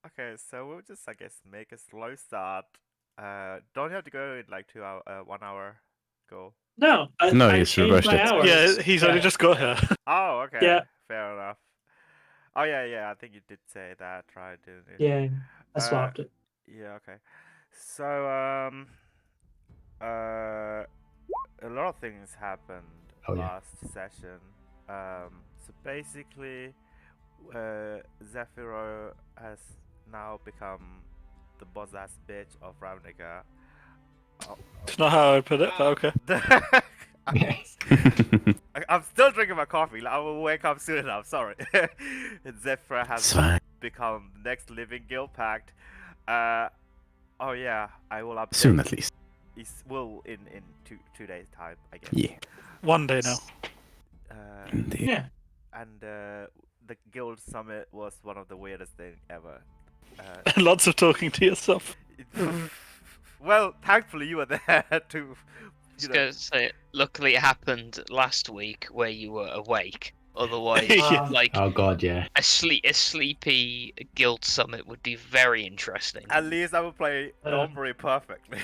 Okay, so we'll just, I guess, make a slow start. Don't have to go in like 2 hour, 1 hour goal. No, No, I he's changed reversed my it. hours. Yeah, he's only just got here. Oh, okay, Yeah. fair enough. Oh yeah, yeah, I think you did say that, right? Didn't you? Yeah, I Uh, swapped it. yeah, okay. So, a lot of things happened Oh, yeah. last session. So basically, Zephyro has now become the boss ass bitch of Ravnica. It's not how I put it, but okay. I'm still drinking my coffee. Like, I will wake up soon enough. Sorry. Zephyr has It's fine. become the next living guild pact. Oh yeah, I will update. Soon, at least. Will in two days time, I guess. Yeah. 1 day now. Indeed. Yeah. And the guild summit was one of the weirdest thing ever. Lots of talking to yourself. Well, thankfully you were there to. Just gonna say, luckily it happened last week where you were awake. Otherwise, Yeah. like Oh god, yeah. a sleepy guild summit would be very interesting. At least I will play Ombre perfectly.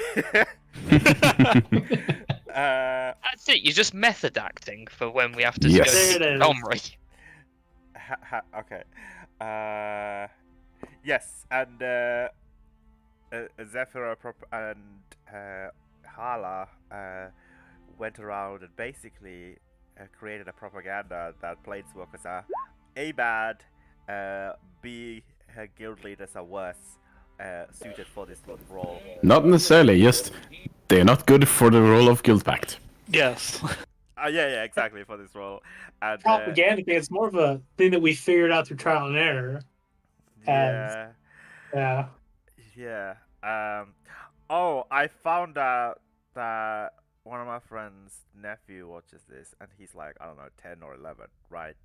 That's it. You're just method acting for when we have to Yes. go There it to is. Omri. Okay. Yes, and Zephyr and Hala went around and basically created a propaganda that planeswalkers are A, bad, B, guild leaders are worse suited for this role. Not necessarily, just they're not good for the role of Guild Pact. Yes. Yeah, exactly, for this role. And Propaganda thing, it's more of a thing that we figured out through trial and error. yeah, Yeah. Oh, I found out that one of my friends' nephew watches this, and he's like, I don't know, 10 or 11, right?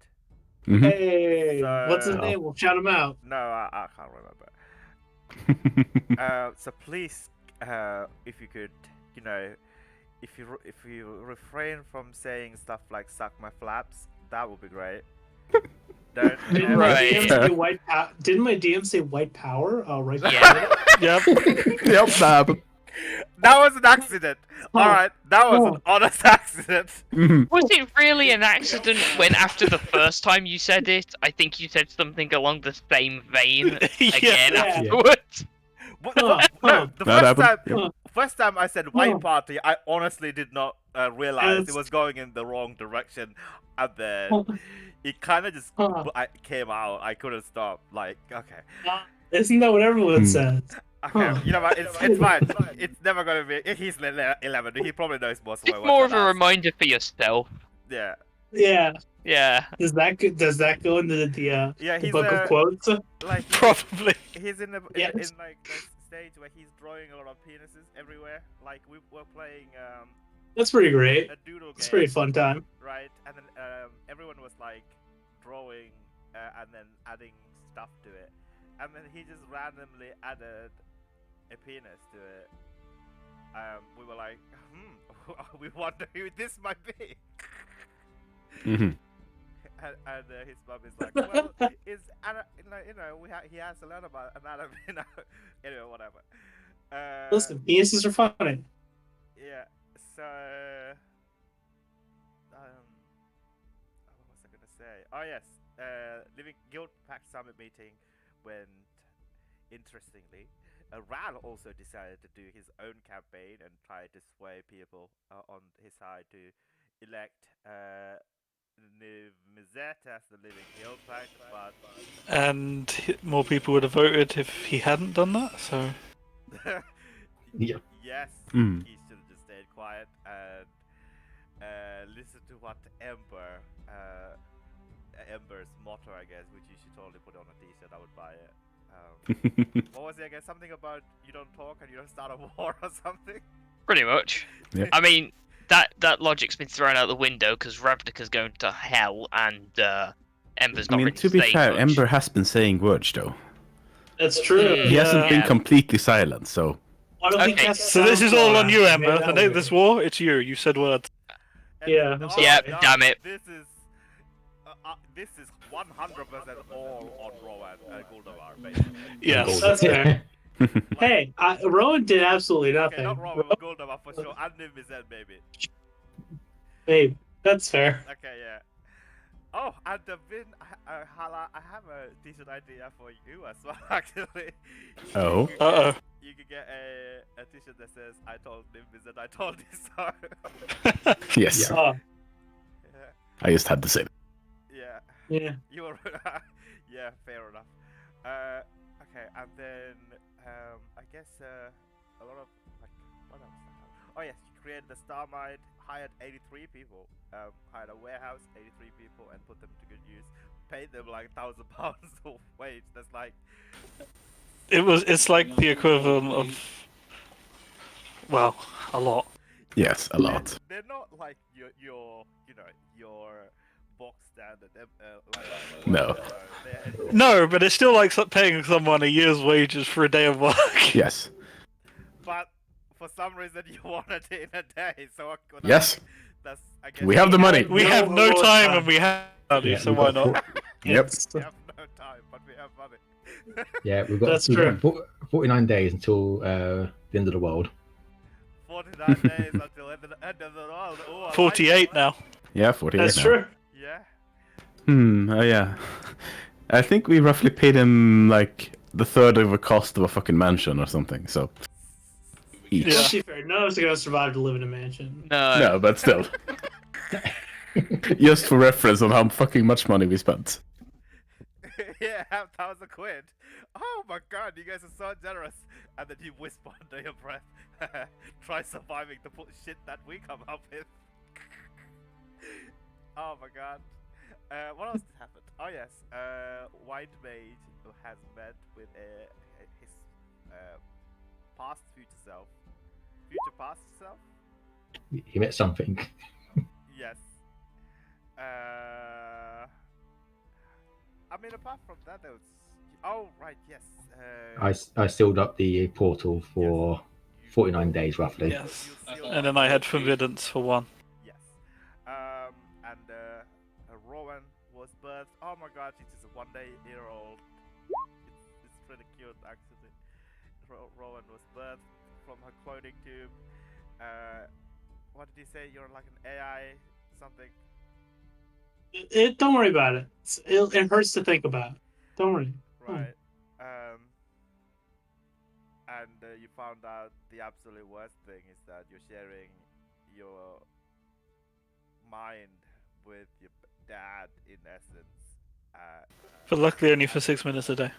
Mhm. Hey, So- what's his Oh. name? We'll shout him out. No, I can't remember. So please, if you could, you know, if you refrain from saying stuff like "suck my flaps," that would be great. Don't. Didn't Right. my DM say white Didn't my DM say white power? Oh, right. Yeah. Yep. Yep, that happened. That was an accident. Oh. All right, that was an honest accident. Mhm. Was it really an accident when after the first time you said it, I think you said something along the same vein again Yeah. afterwards? What, Huh, no, huh. the That first time, happened. Yep. first time I said white Huh. party, I honestly did not realize it Yes. was going in the wrong direction, and then Huh. it kind of just Huh. came out. I couldn't stop. Like, okay, Isn't that what everyone Hmm. says? okay, Huh. you know what? It's fine. It's never gonna be. He's 11. He probably knows most of my It's words more of than a us. reminder for yourself. Yeah, Yeah. Yeah. Does that go into the yeah. the He's book of quotes? like Probably. he's in Yes. in like the stage where he's drawing a lot of penises everywhere. Like we were playing That's pretty great. a doodle game. It's a pretty fun time. Right, and then everyone was like drawing and then adding stuff to it, and then he just randomly added a penis to it. We were like, we wonder who this might be. Mhm. And his mum is like, well, he has to learn about anatomy now. Anyway, whatever. Listen, penises are funny. Yeah. So, what was I gonna say? Oh yes, Living Guild Pact Summit meeting went interestingly. Ral also decided to do his own campaign and try to sway people on his side to elect Mizet as the Living Guild Pact, but And more people would have voted if he hadn't done that, so. Yep. yes, Mm. he should have just stayed quiet and listen to what Ember's motto, I guess, which you should totally put on a t-shirt. I would buy it. What was it again? Something about you don't talk and you don't start a war or something? Pretty much. Yep. I mean, that logic's been thrown out the window because Ravnica's going to hell and Ember's I not mean, really to be saying fair, much. Ember has been saying words though. That's true. He hasn't been Yeah. completely silent, so. I don't think Okay. that's So this is all on you, made Ember. that The name of way. this war, it's you. You said words. And Yeah, I'm no, sorry. Yeah, no, damn it. This is 100% all on Rowan and Guldavar, basically. Yes. That's fair. Hey, Rowan did absolutely Okay, nothing. not Rowan, but Guldavar for sure, and Nimbizen maybe. Hey, that's fair. Okay, yeah. Oh, and the bin, Hala, I have a decent idea for you as well, actually. Oh. Uh-oh. You could get a t-shirt that says, I told Nimbizen, I told you so. Yes. Oh, Yeah. I just had to say that. Yeah. yeah. You were yeah, fair enough. Okay, and then I guess a lot of like what else? Oh yes, you created the Star Mine, hired 83 people, hired a warehouse, 83 people, and put them to good use. Paid them like £1,000 of wage. That's like It's like the equivalent of, well, a lot. Yes, a lot. they're not like your you know your box standard like No. they're No, but it's still like paying someone a year's wages for a day of work. Yes. But for some reason you wanted it in a day, so I could Yes. that's I guess We have the money. We have no more time time. and we have money, Yeah, so we've why got not? Yep. we have no time, but we have money. Yeah, we've got, That's we've true. got 49 days until the end of the world. 49 days until end of the world. Oh, I like 48 that. now. Yeah, 48 That's now. true. Yeah. Oh yeah. I think we roughly paid him like the third of the cost of a fucking mansion or something, so each. Yeah. Let's be fair. None of us are gonna survive to live in a mansion. No, but still. Just for reference on how fucking much money we spent. Yeah, £1,000. Oh my god, you guys are so generous. And then you whisper under your breath, try surviving the shit that we come up with. Oh my god. What else happened? Oh yes, White Mage has met with his past future self. Future past self? He met something. Yes. I mean, apart from that, there was. Oh, right, yes. I sealed up the portal for you- 49 days roughly. Yes. you sealed And then up I had the- forbiddance for one. Yes. And Rowan was birthed. Oh my god, she's just a 1 day old. It's pretty cute, actually. Rowan was birthed from her cloning tube. What did you say? You're like an AI something? Don't worry about it. It hurts to think about. Don't worry. Right. And you found out the absolute worst thing is that you're sharing your mind with your dad, in essence. But luckily only for 6 minutes a day.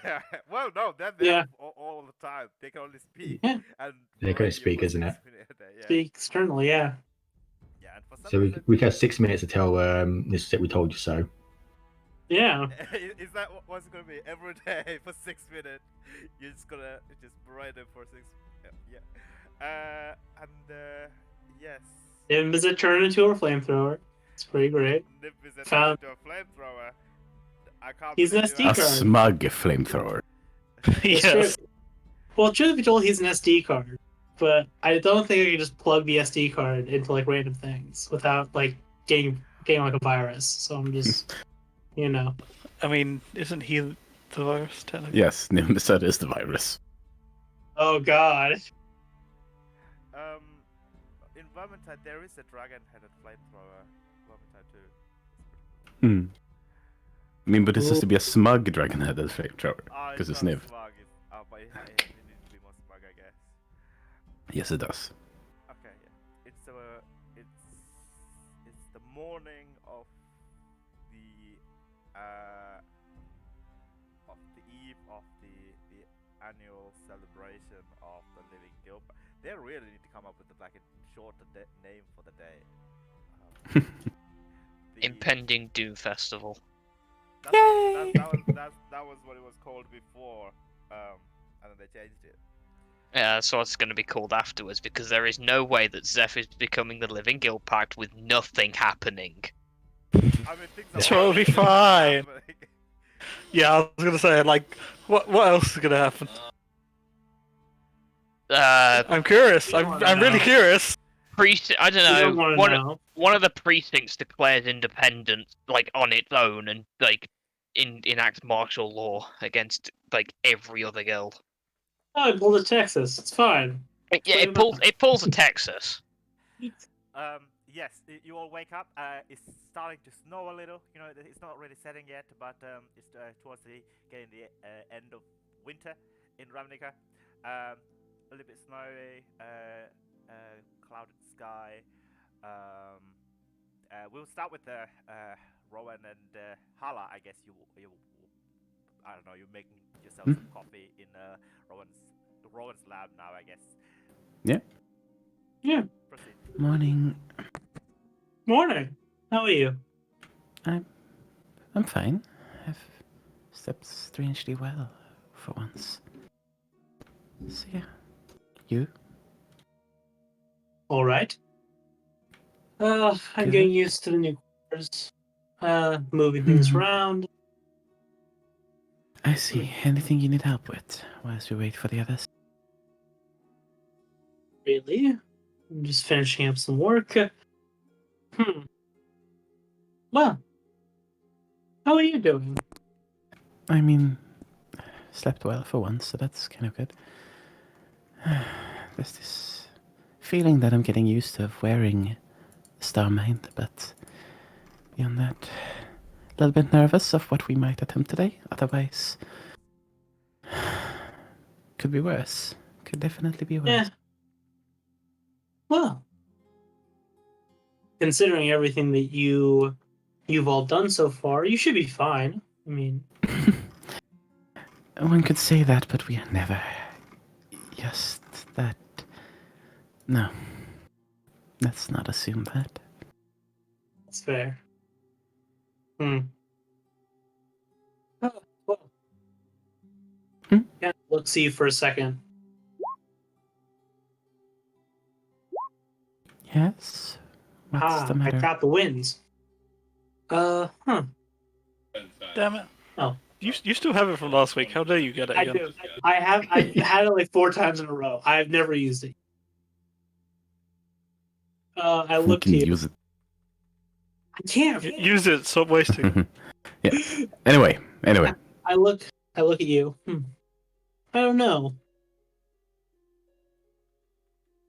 Yeah. Well, no, they're Yeah. there all the time. They can only speak. Yeah. And They can only radio speak, for isn't 6 it? minutes a day, yeah. Speak externally, yeah. Yeah, and for some So reason, we had 6 minutes to tell this is it, we told you so. Yeah. is that what's it gonna be? Every day for 6 minutes, you're just gonna just berate them for 6. Yeah. Yes. And does it turn into a flamethrower? It's pretty great. Nip is a Found- to a flamethrower. I can't. He's an believe SD you A card. smug flamethrower. It's Yes. true. Well, truth be told, he's an SD card, but I don't think I can just plug the SD card into like random things without like getting like a virus. So I'm just, you know. I mean, isn't he the virus, technically? Yes, Nimbusad is the virus. Oh God. In Vermintide there is a dragon-headed flamethrower. Vermintide 2. Hmm. I mean, but this has to be a smug dragon-headed flamethrower. Ah, Because it's not Niv. smug, but it needs to be more smug, I guess. Yes, it does. Okay, yeah. It's the morning of the eve of the annual celebration of the Living Guild. They really need to come up with like a shorter name for the day. The- Impending Doom Festival. that was what it was called before, and then they changed it. Yeah, that's what it's going to be called afterwards, because there is no way that Zeph is becoming the Living Guild Pact with nothing happening. I mean, things are So it'll be fine. happening. Yeah, I was gonna say, like, what else is gonna happen? I'm curious. I'm really curious. precinct. I You don't don't know. want to One know. one of the precincts declares independence, like on its own, and like enacts martial law against like every other guild. Oh, I pulled a Texas. It's fine. Yeah, Wait a it pulls a Texas. Yes, you all wake up. It's starting to snow a little. You know, it's not really setting yet, but it's towards the getting the end of winter in Ravnica. A little bit snowy, clouded sky. Um, we'll start with Rowan and Hala. I guess you I don't know. You're making yourself some coffee in Rowan's lab now. I guess. Yeah. Yeah. Proceed. Morning. Morning. How are you? I'm fine. I've slept strangely well for once. So yeah. You? All right. I'm Good. getting used to the new quarters. Moving things around. I see. Anything you need help with whilst we wait for the others? Really? I'm just finishing up some work. Well, how are you doing? I mean, slept well for once, so that's kind of good. There's this feeling that I'm getting used to of wearing Starmind, but beyond that, a little bit nervous of what we might attempt today. Otherwise, could be worse. Could definitely be worse. Yeah. Well, considering everything that you've all done so far, you should be fine. I mean, One could say that, but we are never just that. No, let's not assume that. it's fair. Oh, well. Yeah, let's see for a second. Yes? What's the I matter? got the wins. Damn it. Oh, You still have it from last week. How dare you get it I again? do. I've had it like 4 times in a row. I've never used it. I We looked can here. use it. I can't. Use it. Stop wasting. Yeah. Anyway. I look at you. I don't know.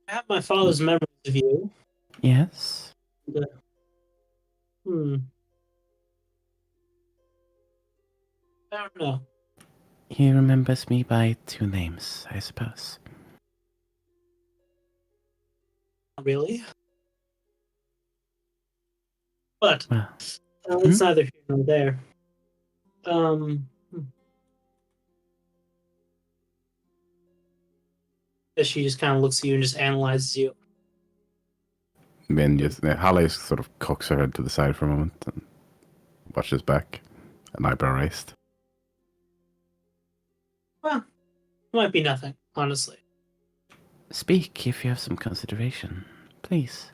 I have my father's memories of you. Yes? Hmm. I don't know. He remembers me by 2 names, I suppose. Not really. But Well, it's neither here nor there. As she just kind of looks at you and just analyzes you. then just Halle sort of cocks her head to the side for a moment and watches back, an eyebrow raised. Well, might be nothing, honestly. Speak if you have some consideration, please.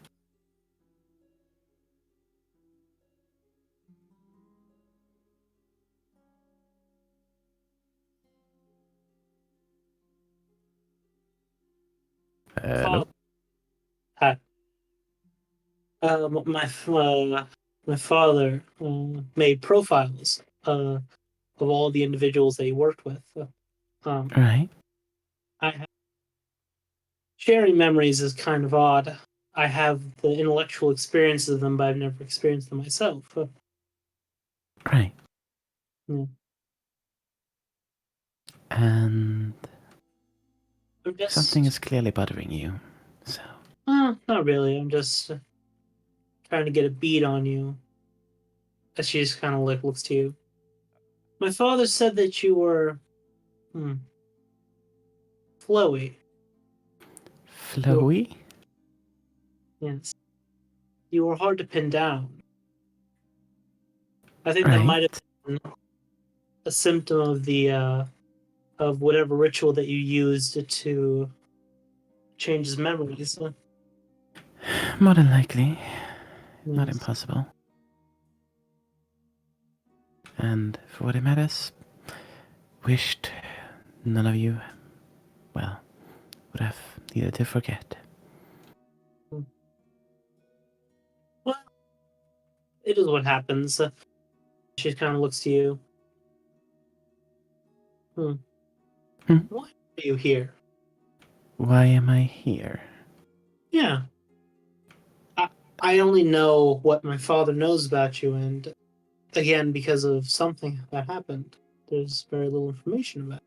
Hello? Hi. My father made profiles of all the individuals that he worked with. Right. Sharing memories is kind of odd. I have the intellectual experiences of them, but I've never experienced them myself. Right. Yeah. And I'm just, something is clearly bothering you, so... not really. I'm just trying to get a beat on you. As she just kind of like looks to you. My father said that you were flowy. Flowy? Yes. You were hard to pin down. I think that Right. might have been a symptom of the of whatever ritual that you used to change his memories. More than likely. Not Yes. impossible. And for what it matters, wished none of you, well, would have needed to forget. it is what happens. She kind of looks to you. Why are you here? Why am I here? Yeah. I only know what my father knows about you, and again, because of something that happened, there's very little information about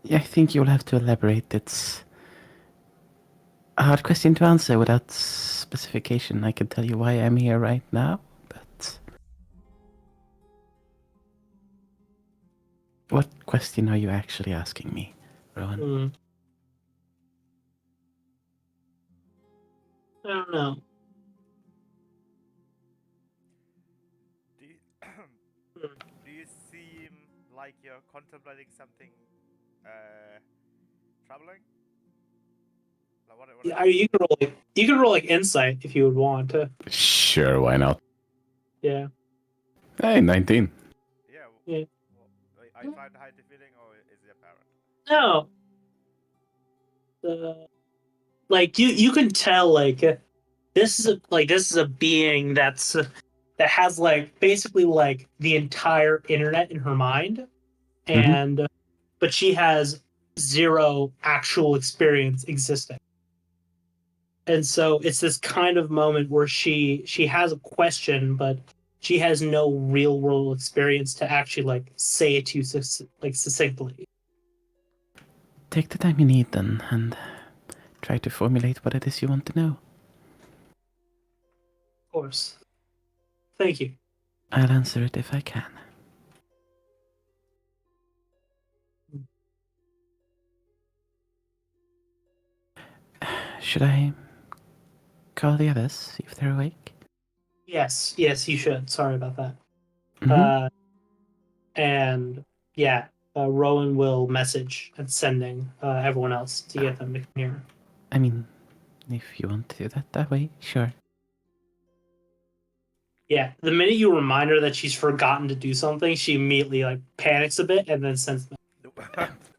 it. I think you'll have to elaborate. It's a hard question to answer without specification. I can tell you why I'm here right now, but... What question are you actually asking me, Rowan? I don't know. Do you seem like you're contemplating something troubling? Like what Yeah, you can roll like insight if you would want to. Sure, why not? Yeah. Hey, 19. Yeah. Yeah. Well, are you trying to hide the feeling, or is it apparent? No. Like you can tell this is a being that has like basically like the entire internet in her mind, and but she has zero actual experience existing. And so it's this kind of moment where she has a question, but she has no real world experience to actually like say it to you like succinctly. Take the time you need then, and try to formulate what it is you want to know. Of course. Thank you. I'll answer it if I can. Should I call the others, see if they're awake? Yes, you should. Sorry about that. Mm-hmm. And yeah, Rowan will message and sending everyone else to get them to come here. I mean, if you want to do that way, sure. Yeah, the minute you remind her that she's forgotten to do something, she immediately like panics a bit and then sends them.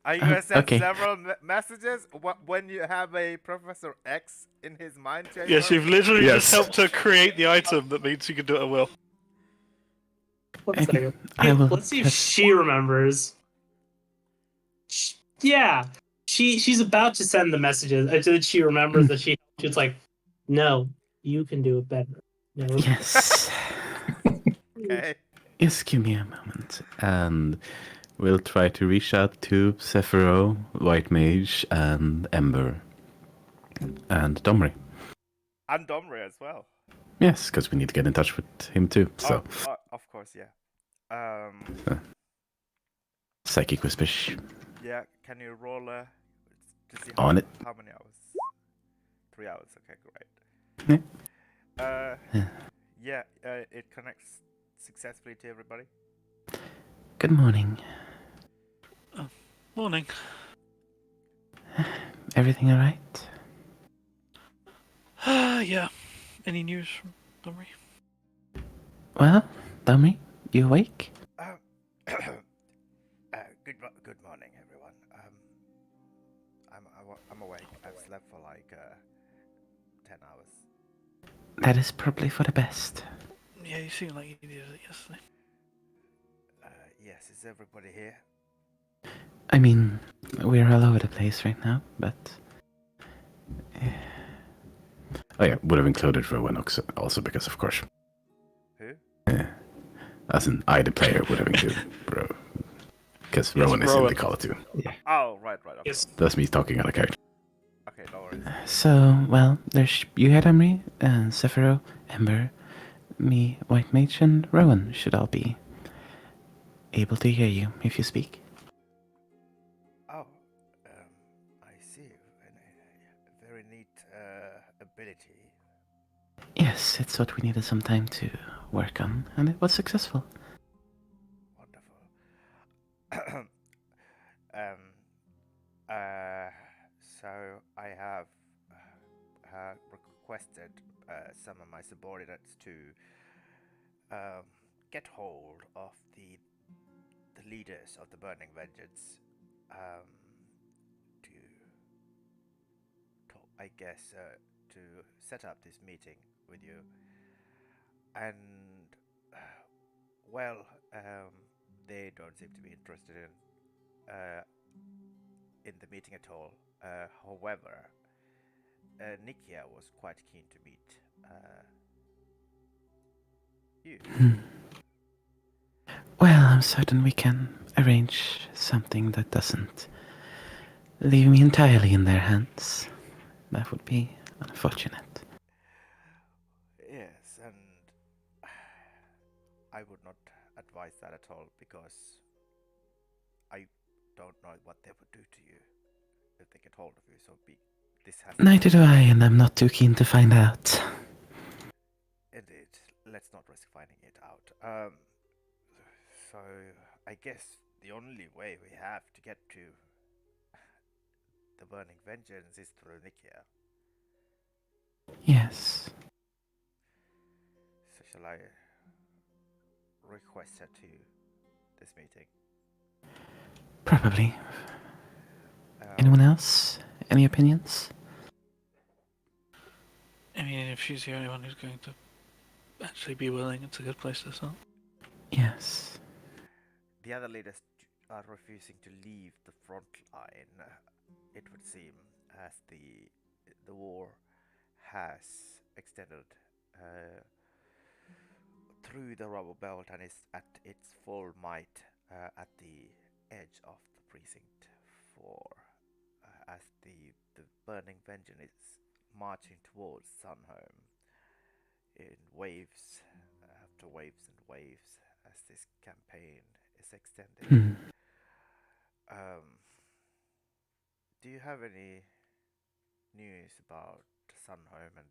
Are you gonna send okay. several messages when you have a Professor X in his mind chamber? Yes, you've literally Yes. just helped her create the item that means you can do it at will. One second. I will Let's see if just... she remembers. Yeah, she's about to send the messages until she remembers that she's like, no, you can do it better. No. Yes. Okay. Just give me a moment, and we'll try to reach out to Sephiroth, White Mage, and Ember, and Domri. And Domri as well. Yes, because we need to get in touch with him too. So, of course, yeah. Psychic Whispers. Yeah, can you roll to see On it. how many hours? 3 hours. Okay, great. Yeah. It connects successfully to everybody. Good morning. Morning. Everything alright? Yeah. Any news from Domri? Well, Domri, you awake? Good morning, everyone. I'm awake. I've slept for like 10 hours. That is probably for the best. Yeah, you seem like you needed it yesterday. Yes, is everybody here? I mean, we're all over the place right now, but... Oh yeah, would have included Rowan also because, of course. Who? As in, I, the player, would have included Rowan. Because Yes, Rowan is in Rowan. the call too. Yeah. Oh, right. Okay. Yes. That's me talking out of character. Okay, no worries. So, well, there's you here, Domri, and Sephiroth, Ember, me, White Mage, and Rowan should all be able to hear you if you speak. Oh, I see. A very neat ability. Yes, it's what we needed some time to work on, and it was successful. Wonderful. So I have requested some of my subordinates to get hold of the leaders of the Burning Vengeance to I guess to set up this meeting with you. and well, they don't seem to be interested in the meeting at all. However, Nikia was quite keen to meet you. Well, I'm certain we can arrange something that doesn't leave me entirely in their hands. That would be unfortunate. Yes, and I would not advise that at all because I don't know what they would do to you if they get hold of you. So this has to Neither be do I, and I'm not too keen to find out. indeed. Let's not risk finding it out. So I guess the only way we have to get to the Burning Vengeance is through Nikia. Yes. So shall I request her to this meeting? Probably. Um, Anyone else? Any opinions? I mean, if she's the only one who's going to actually be willing, it's a good place to start. Yes. The other leaders are refusing to leave the front line, it would seem, as the war has extended through the rubble belt and is at its full might at the edge of the precinct 4, as the burning vengeance is marching towards Sunhome in waves after waves and waves as this campaign is extending. Hmm. Do you have any news about Sunhome and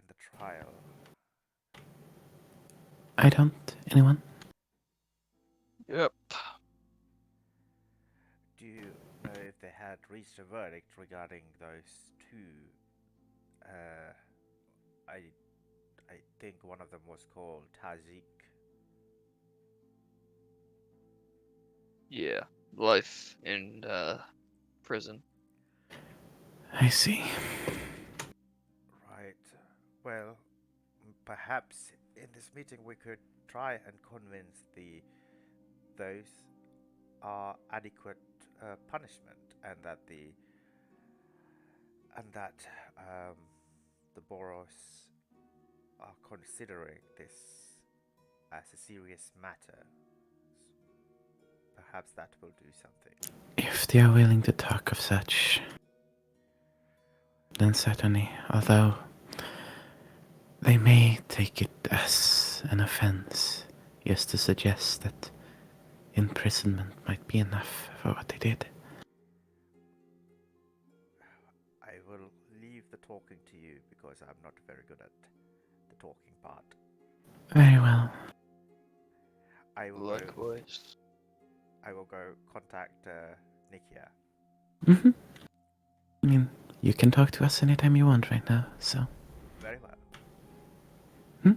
the trial? I don't. Anyone? Yep. Do you know if they had reached a verdict regarding those two? I I think one of them was called Tajik. Yeah. Life in prison. I see. Right. Well, perhaps in this meeting we could try and convince those are adequate punishment, and that the Boros are considering this as a serious matter. Perhaps that will do something. If they are willing to talk of such, then certainly, although they may take it as an offense just to suggest that imprisonment might be enough for what they did. I will leave the talking to you because I'm not very good at the talking part. Very well. I will Likewise. go contact Nikia. Mm-hmm. I mean, you can talk to us anytime you want right now, so. Very well.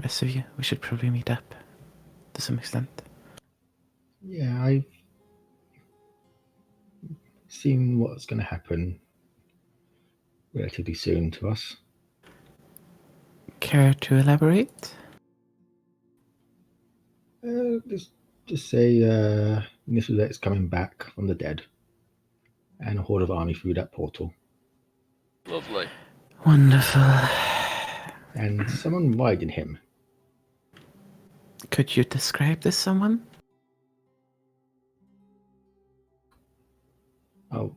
Rest of you, we should probably meet up to some extent. Yeah, I've seen what's going to happen relatively soon to us. Care to elaborate? Just say Nisulet's coming back from the dead, and a horde of army through that portal, Lovely. Wonderful. and someone riding him. Could you describe this someone? Oh,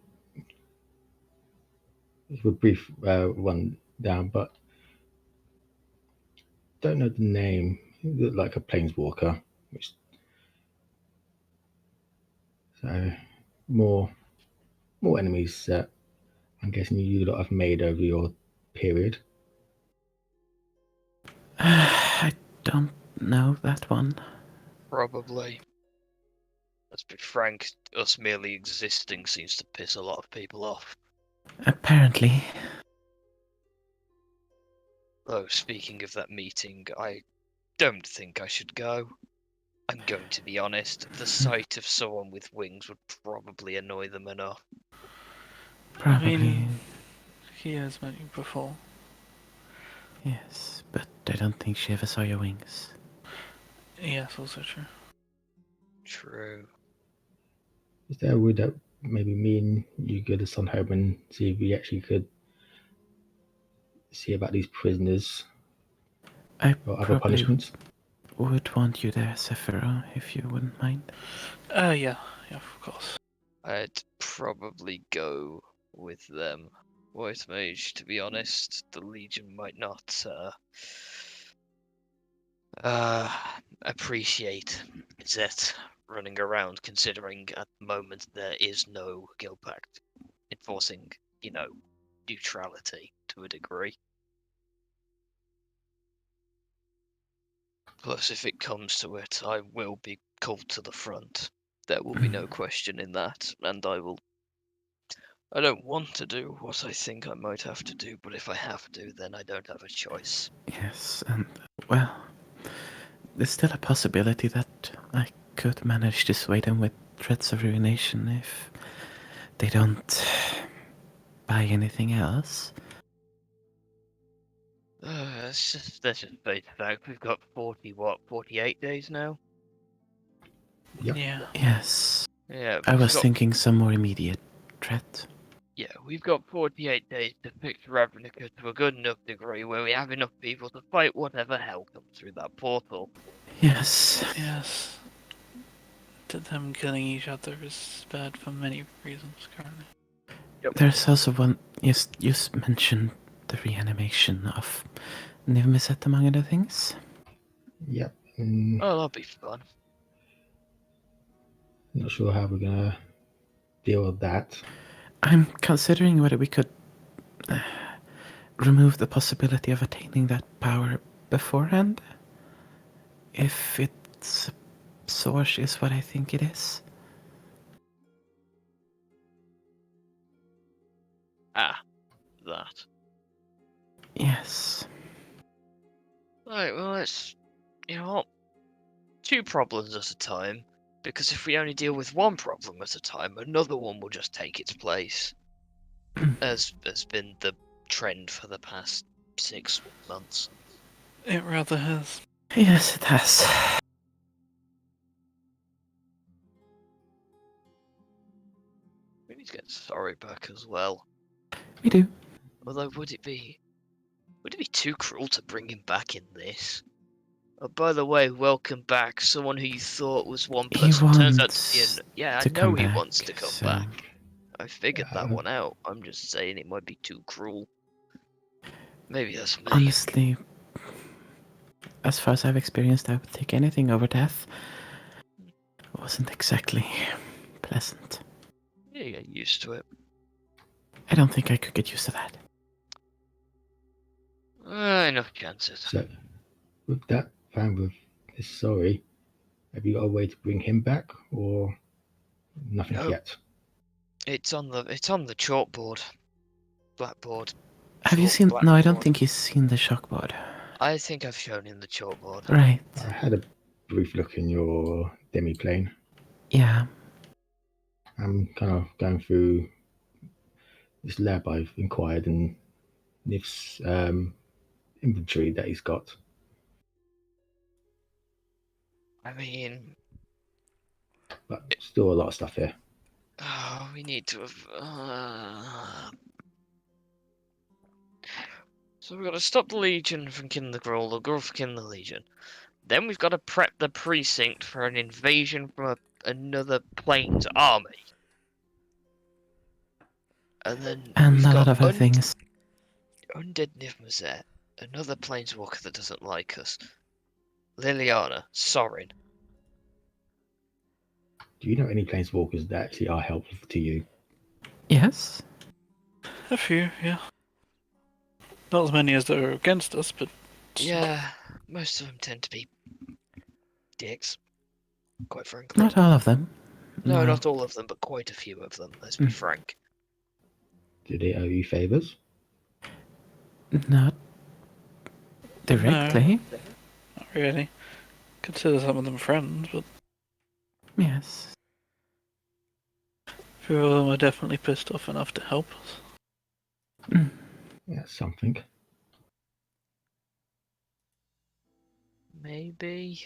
it would brief one down, but don't know the name. He looked like a planeswalker, which so more enemies that I'm guessing you lot have made over your period. I don't know that one. Probably. Let's be frank, us merely existing seems to piss a lot of people off. Apparently. Though, speaking of that meeting, I don't think I should go. I'm going to be honest, the sight of someone with wings would probably annoy them enough. Probably. I mean, he has met you before. Yes, but I don't think she ever saw your wings. Yes, also true. True. Is there a way that maybe me and you go to Sondheim and see if we actually could see about these prisoners I or other probably punishments? would want you there, Sephiroth, if you wouldn't mind. Yeah, of course. I'd probably go with them. White Mage, to be honest, the Legion might not appreciate Zet running around, considering at the moment there is no Guild Pact enforcing, neutrality to a degree. Plus, if it comes to it, I will be called to the front. There will be no question in that, and I don't want to do what I think I might have to do, but if I have to, then I don't have a choice. Yes, and, well, there's still a possibility that I could manage to sway them with threats of ruination if they don't buy anything else. Let's just face the fact. We've got 48 days now? Yep. Yeah. Yes, Yeah, I was got, thinking some more immediate threat. yeah, we've got 48 days to fix Ravnica to a good enough degree where we have enough people to fight whatever hell comes through that portal. Yes, Yes. Them killing each other is bad for many reasons currently. there's also one. Yes, you mentioned the reanimation of Nivmiset, among other things. Yep. Oh, that'll be fun. Not sure how we're gonna deal with that. I'm considering whether we could remove the possibility of attaining that power beforehand. If its source is what I think it is. That. Yes. Right, well, let's, you know what? 2 problems at a time, because if we only deal with one problem at a time, another one will just take its place, as has been the trend for the past 6 months. It rather has. Yes, it has. We need to get Sorry back as well. We do. Although, would it be too cruel to bring him back in this? Oh, by the way, welcome back. Someone who you thought was one He person turns out to be wants an. Yeah, I to know come he back, wants to come so back. I figured that Uh, one out. I'm just saying it might be too cruel. Maybe that's me. honestly, as far as I've experienced, I would take anything over death. It wasn't exactly pleasant. Yeah, you get used to it. I don't think I could get used to that. Enough chances. So, with that plan with this sorry, have you got a way to bring him back or nothing No. yet? It's on the chalkboard, blackboard. Have you chalk seen? No, I don't blackboard. think he's seen the shockboard. I think I've shown him the chalkboard. Right. I had a brief look in your demi-plane. Yeah. I'm kind of going through this lab I've inquired and this inventory that he's got. I mean, But still a lot of stuff here. oh, we need to have. So we've got to stop the Legion from killing the Gruul from killing the Legion. Then we've got to prep the precinct for an invasion from another plane's army. And then And we've a got lot of other things. Undead Nivmazet, another planeswalker that doesn't like us. Liliana, Sorin. Do you know any planeswalkers that actually are helpful to you? Yes. A few, yeah. Not as many as that are against us, but Yeah, most of them tend to be dicks, quite frankly. Not all of them. No, not all of them, but quite a few of them, let's be frank. Do they owe you favors? Not directly. not really. Consider some of them friends, but Yes. a few of them are definitely pissed off enough to help us. That's something. Maybe.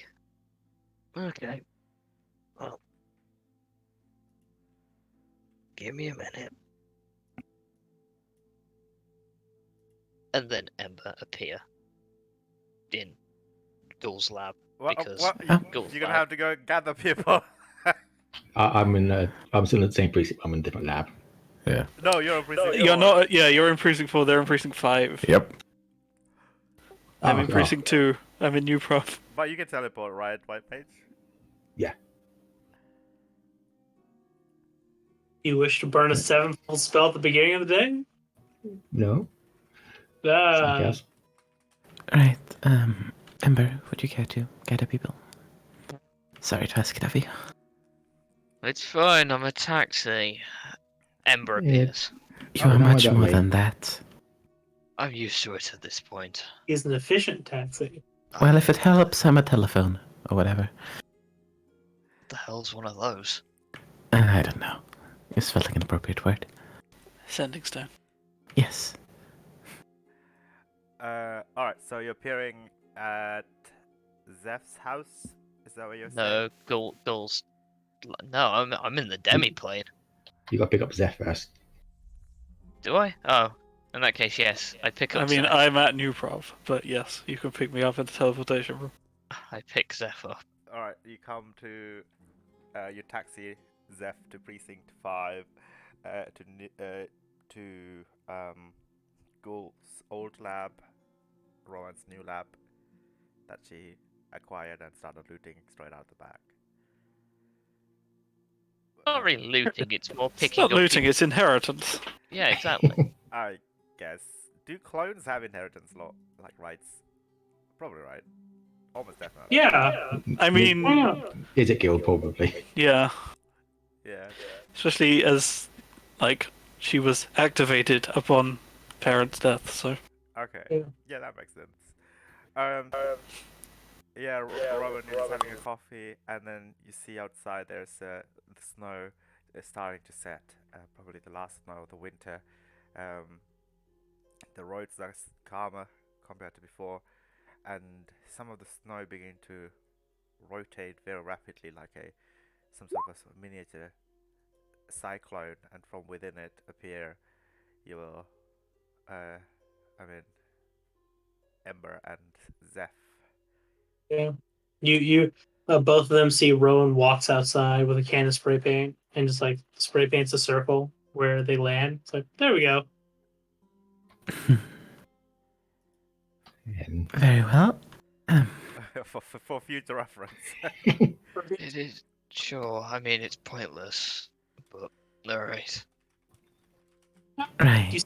Okay. Well, give me a minute. And then Ember appear in Gull's lab because Gull's You're gonna lab. have to go gather people. I'm still in the same precinct. I'm in a different lab. Yeah. No, you're a precinct. You're four. not. Yeah, you're in precinct 4. They're in precinct 5. Yep. I'm in precinct 2. I'm in New Prof. But you can teleport, right, White Mage? Yeah. You wish to burn a 7-fold spell at the beginning of the day? No. Something Ah, else. Right. Ember, would you care to gather people? Sorry to ask it of you. It's fine. I'm a taxi. Ember Yeah. appears. You Oh, are no, I much got more me. than that. I'm used to it at this point. he's an efficient taxi. Well, if it helps, I'm a telephone or whatever. What the hell's one of those? I don't know. Just felt like an appropriate word. Sending stone. Yes. Alright, so you're appearing at Zeph's house? Is that what you're No, saying? Gull's. No, I'm in the demi plane. You got to pick up Zeph first. Do I? Oh, in that case, yes. I pick up. I mean, Zeph. I'm at New Prof, but yes, you can pick me up in the teleportation room. I pick Zeph up. Alright, you come to you taxi Zeph to precinct 5 to Ghoul's old lab, Rowan's new lab that she acquired and started looting straight out the back. Not really looting. It's more It's picking not up. looting, it's inheritance. Yeah, exactly. I guess. Do clones have inheritance law like rights? Probably right. Almost definitely. Yeah. I mean, Why not? Is it Guild? Probably. yeah. Yeah. Especially as, like, she was activated upon parents' death, so. Okay. Yeah. Yeah, that makes sense. Yeah, Robin is having a coffee, and then you see outside there's the snow is starting to set. Probably the last snow of the winter. The roads are calmer compared to before, and some of the snow begin to rotate very rapidly, like some sort of a miniature cyclone, and from within it appear your, Ember and Zeph. Yeah. You both of them see Rowan walks outside with a can of spray paint and just like spray paints a circle where they land. It's like, there we go. And Very well. for future reference. It is. Sure, I mean, it's pointless. But, alright. Right.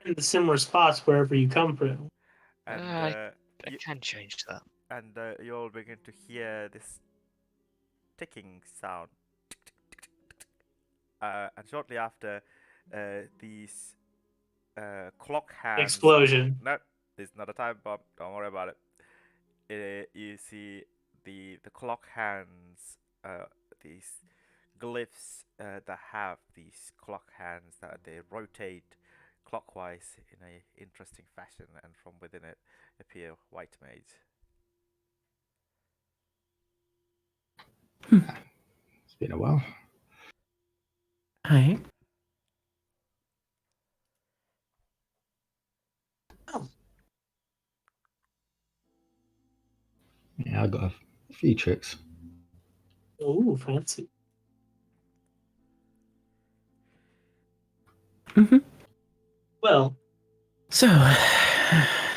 In the similar spots wherever you come from. And I can change that. you all begin to hear this ticking sound. And shortly after, these clock hands. Explosion. No, this is not a time bomb. Don't worry about it. You see the clock hands. These glyphs that have these clock hands that they rotate clockwise in a interesting fashion, and from within it appear white maids. it's been a while. Hi. Yeah, I got a few tricks. Ooh, fancy. Mm-hmm. Well, So, I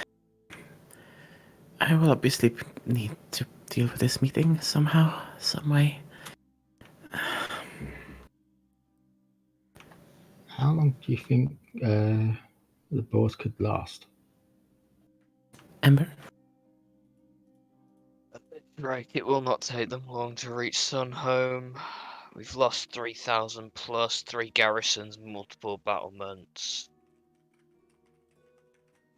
will obviously need to deal with this meeting somehow, some way. How long do you think the boss could last? Ember? Right, it will not take them long to reach Sunhome. We've lost 3,000 plus, 3 garrisons, multiple battlements.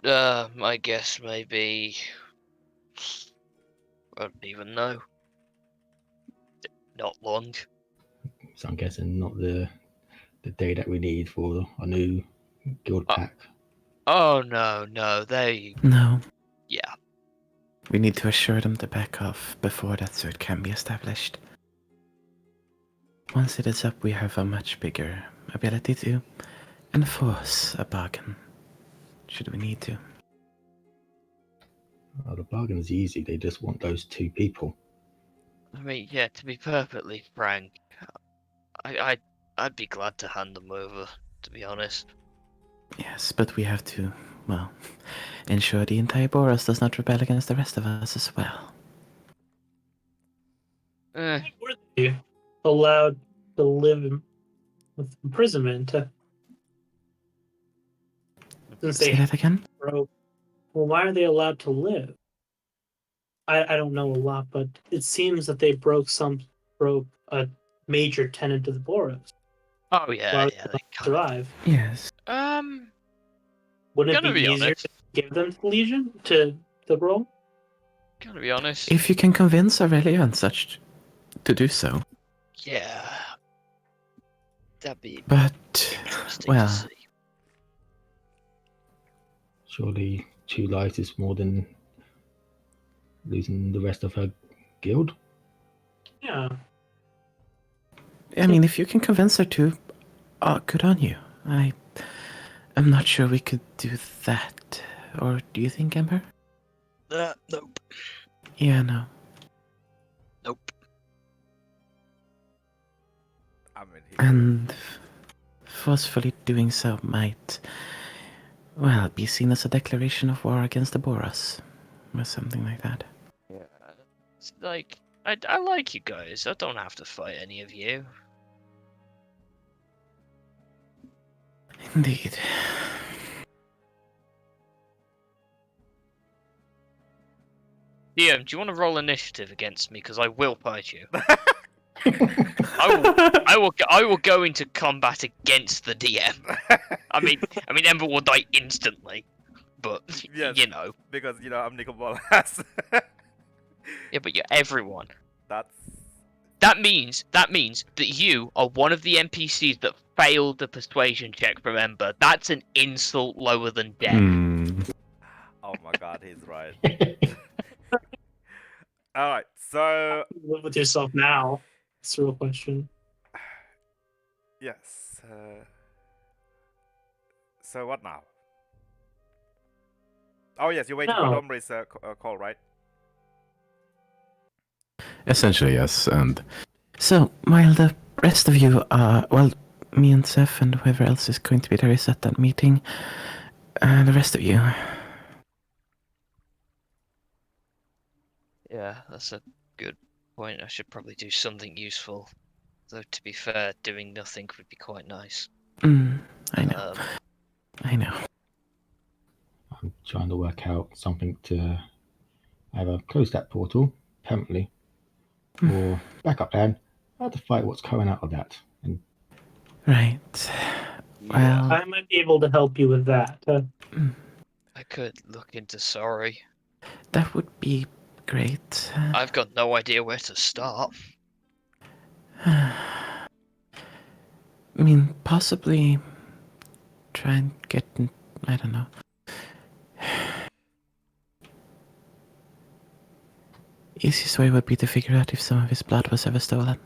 My guess maybe. I don't even know. Not long. So I'm guessing not the day that we need for a new guild pack. Oh no, they. No, Yeah. we need to assure them to back off before that suit can be established. Once it is up, we have a much bigger ability to enforce a bargain, should we need to. Well, the bargain's easy. They just want those 2 people. I mean, yeah. To be perfectly frank, I'd be glad to hand them over. To be honest. Yes, but we have to, well, ensure the entire Boros does not rebel against the rest of us as well. Eh, Were they allowed to live with imprisonment since Say they that again? broke? Well, why are they allowed to live? I don't know a lot, but it seems that they broke a major tenant of the Boros. oh yeah, Why would yeah. they They not kind of. survive? Yes. Wouldn't it Gonna be be easier honest. to give them to Legion to the role? Gonna be honest. If you can convince Aurelia and such to do so. Yeah. That'd be But, interesting to well, see. Surely 2 lives is more than losing the rest of her guild. Yeah. I mean, if you can convince her to, good on you. I'm not sure we could do that. Or do you think, Ember? Nope. Yeah, no. Nope. I mean, And forcefully doing so might, well, be seen as a declaration of war against the Boros. Or something like that. Yeah. It's like, I like you guys. I don't have to fight any of you. Indeed. DM, do you want to roll initiative against me? Because I will fight you. I will go into combat against the DM. I mean, Ember will die instantly, but Yes. you know. because I'm Nicol Bolas. Yeah, but you're everyone. That's That means that you are one of the NPCs that failed the persuasion check from Ember. That's an insult lower than death. oh my god, he's right. All right, so Live with yourself now. It's the real question. yes. So what now? Oh yes, you're waiting for No. Domri's call, right? Essentially, yes. And so, while the rest of you are, well, me and Seth and whoever else is going to be there is at that meeting, the rest of you. Yeah, that's a good point. I should probably do something useful. Though, to be fair, doing nothing would be quite nice. I know. I know. I'm trying to work out something to either close that portal permanently or backup plan how to fight what's coming out of that. And Right. Yeah. Well, I might be able to help you with that. I could look into sorry. that would be great. I've got no idea where to start. I mean, possibly try and get, I don't know. Easiest way would be to figure out if some of his blood was ever stolen.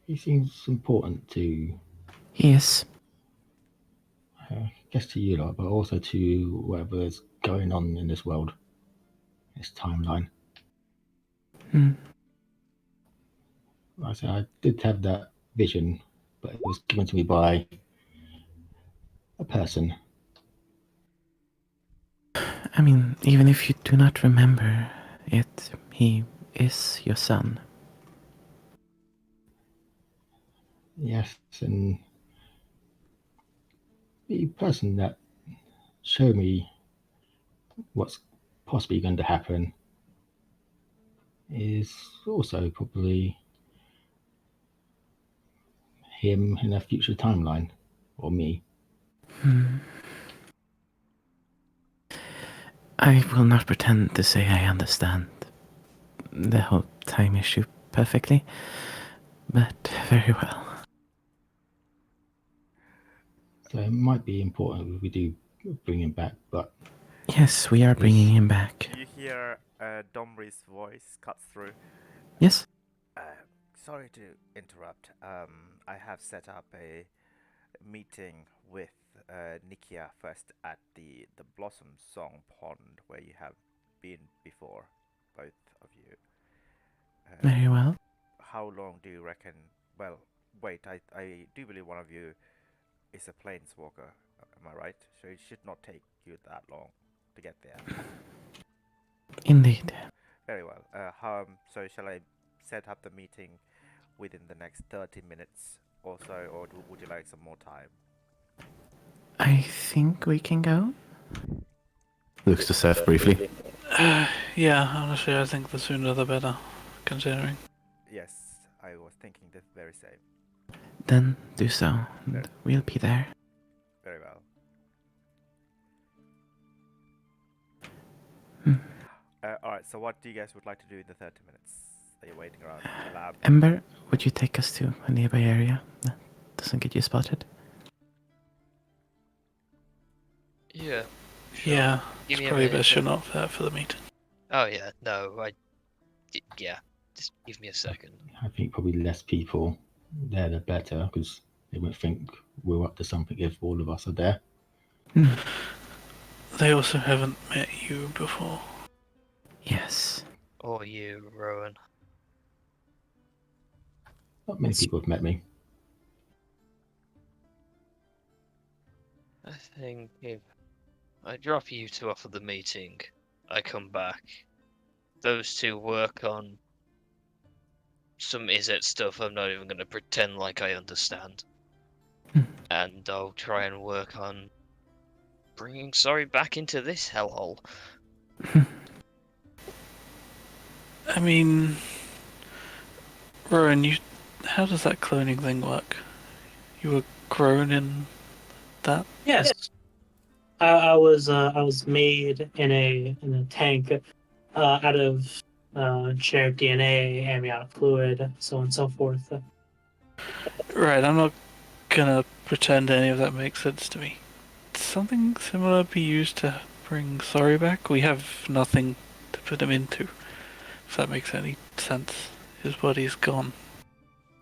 he seems important to, Yes. I guess, to you lot, but also to whatever's going on in this world, this timeline. Like I said, I did have that vision, but it was given to me by a person. I mean, even if you do not remember it, he is your son. Yes, and the person that showed me what's possibly going to happen is also probably him in a future timeline, or me. I will not pretend to say I understand the whole time issue perfectly, but very well. So it might be important if we do bring him back, but Yes, we are bringing him back. You hear Domri's voice cut through. Yes? Sorry to interrupt. I have set up a meeting with Nikia first at the Blossom Song Pond where you have been before, both of you. Very well. How long do you reckon? Well, wait. I do believe one of you is a planeswalker. Am I right? So it should not take you that long to get there. Indeed. Very well. So shall I set up the meeting within the next 30 minutes or so, or would you like some more time? I think we can go. Looks to Seth briefly. Yeah, honestly, I think the sooner the better, considering. Yes, I was thinking the very same. Then do so, and we'll be there. Very well. Alright, so what do you guys would like to do in the 30 minutes that you're waiting around in the lab? Ember, would you take us to a nearby area that doesn't get you spotted? Yeah. Sure. Yeah, Give it's me a probably minute best to- you're not there for the meeting. Oh yeah, no, yeah. Just give me a second. I think probably less people there the better, because they won't think we're up to something if all of us are there. They also haven't met you before. Yes. Or you, Rowan. Not many people have met me. I think if I drop you two off of the meeting, I come back. Those two work on some Izzet stuff I'm not even going to pretend like I understand. And I'll try and work on bringing Sorry back into this hellhole. I mean, Rowan, how does that cloning thing work? You were grown in that? Yes. I was made in a tank out of generic DNA, amniotic fluid, so on and so forth. Right, I'm not gonna pretend any of that makes sense to me. Something similar be used to bring Sorry back? We have nothing to put him into, if that makes any sense. His body's gone.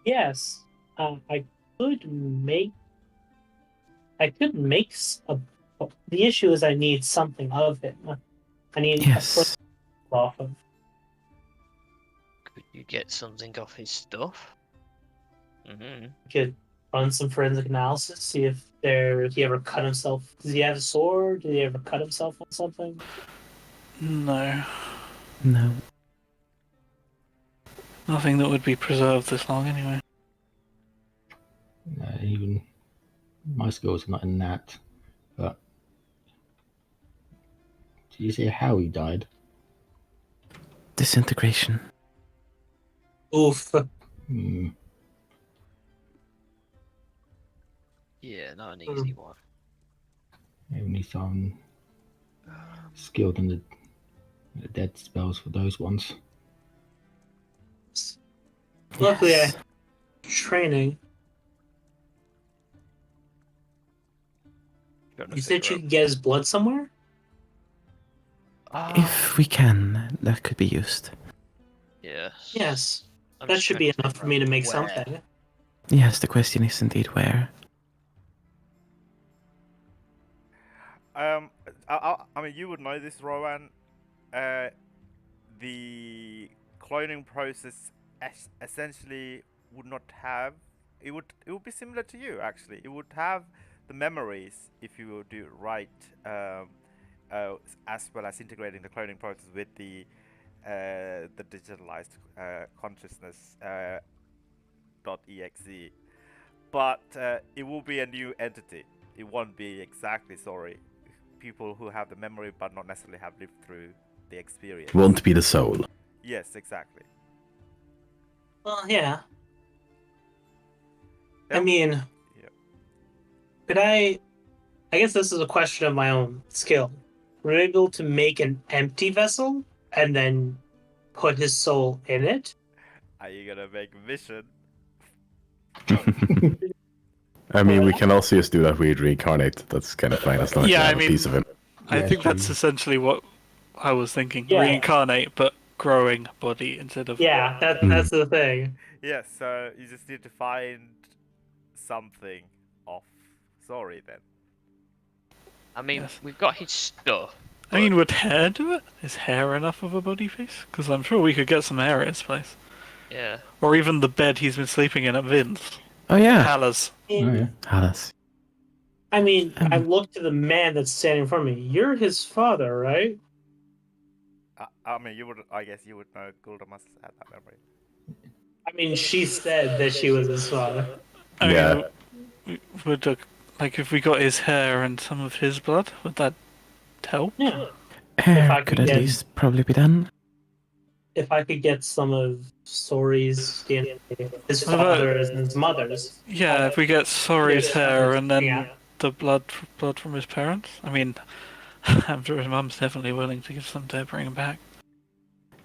Yes, I could make. I could make a. The issue is I need something of him. I need a Yes. person off of. Could you get something off his stuff? Mm-hmm. Could run some forensic analysis, see if he ever cut himself. Does he have a sword? Did he ever cut himself on something? No. No. Nothing that would be preserved this long anyway. Even my skills are not in that. But did you say how he died? Disintegration. Oof. Hmm. Yeah, not an easy one. Only some skilled in the dead spells for those ones. Luckily, Yes. training. Trying to You said figure you could get his blood somewhere? out- If we can, that could be used. Yes. Yes. I'm That just should trying be enough figure for me to out make where. something. Yes, the question is indeed where. I mean, you would know this, Rowan. The cloning process essentially would not have. It would be similar to you actually. It would have the memories if you would do it right, as well as integrating the cloning process with the digitalized consciousness .exe. But it will be a new entity. It won't be exactly Sorry. People who have the memory but not necessarily have lived through the experience. Won't be the soul. Yes, exactly. Well, yeah. I Yep. mean, Yep. could I guess this is a question of my own skill. Were you able to make an empty vessel and then put his soul in it? Are you gonna make a mission? I mean, we can also just do that weird reincarnate. That's kind of fine as long as Yeah, you I have mean- a piece of him. I Yeah, think true. that's essentially what I was thinking. Yeah. Reincarnate, but growing body instead of. Yeah, that's the thing. Yes, so you just need to find something off. Sorry then. I mean, Yes. we've got his stuff. I mean, would hair do it? Is hair enough of a body piece? Because I'm sure we could get some hair in his place. Yeah. Or even the bed he's been sleeping in at Vin's. Oh yeah, Halas. Oh, yeah. Alice. I mean, I looked to the man that's standing in front of me. You're his father, right? I mean, you would. I guess you would know. Gulda must have that memory. I mean, she said that she was his father. I Yeah. mean, would like if we got his hair and some of his blood, would that help? Yeah. Hair I could could at get- least probably be done. If I could get some of Sori's DNA, his What about- father's and his mother's. Yeah, if we get Sorry's Yes, hair and then yeah. the blood from his parents. I mean, I'm sure his mum's definitely willing to give some to bring him back.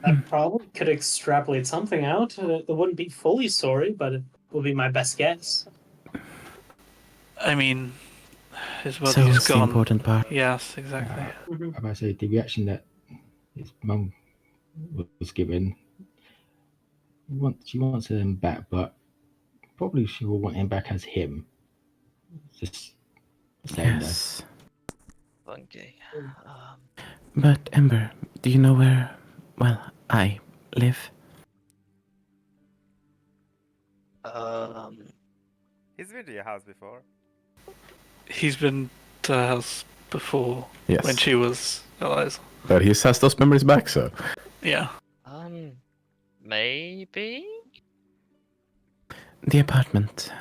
I probably could extrapolate something out. It wouldn't be fully Sori, but it would be my best guess. I mean, his So body's it's the gone. important part. Yes, exactly. Mhm. I'm about to say the reaction that his mum was given. She wants him back, but probably she will want him back as him. Just saying that. Yes. Funky. But Ember, do you know where? Well, I live. He's been to your house before. He's been to her house before Yes. when she was Eliza. But he has those memories back, so. Yeah. Maybe? The apartment.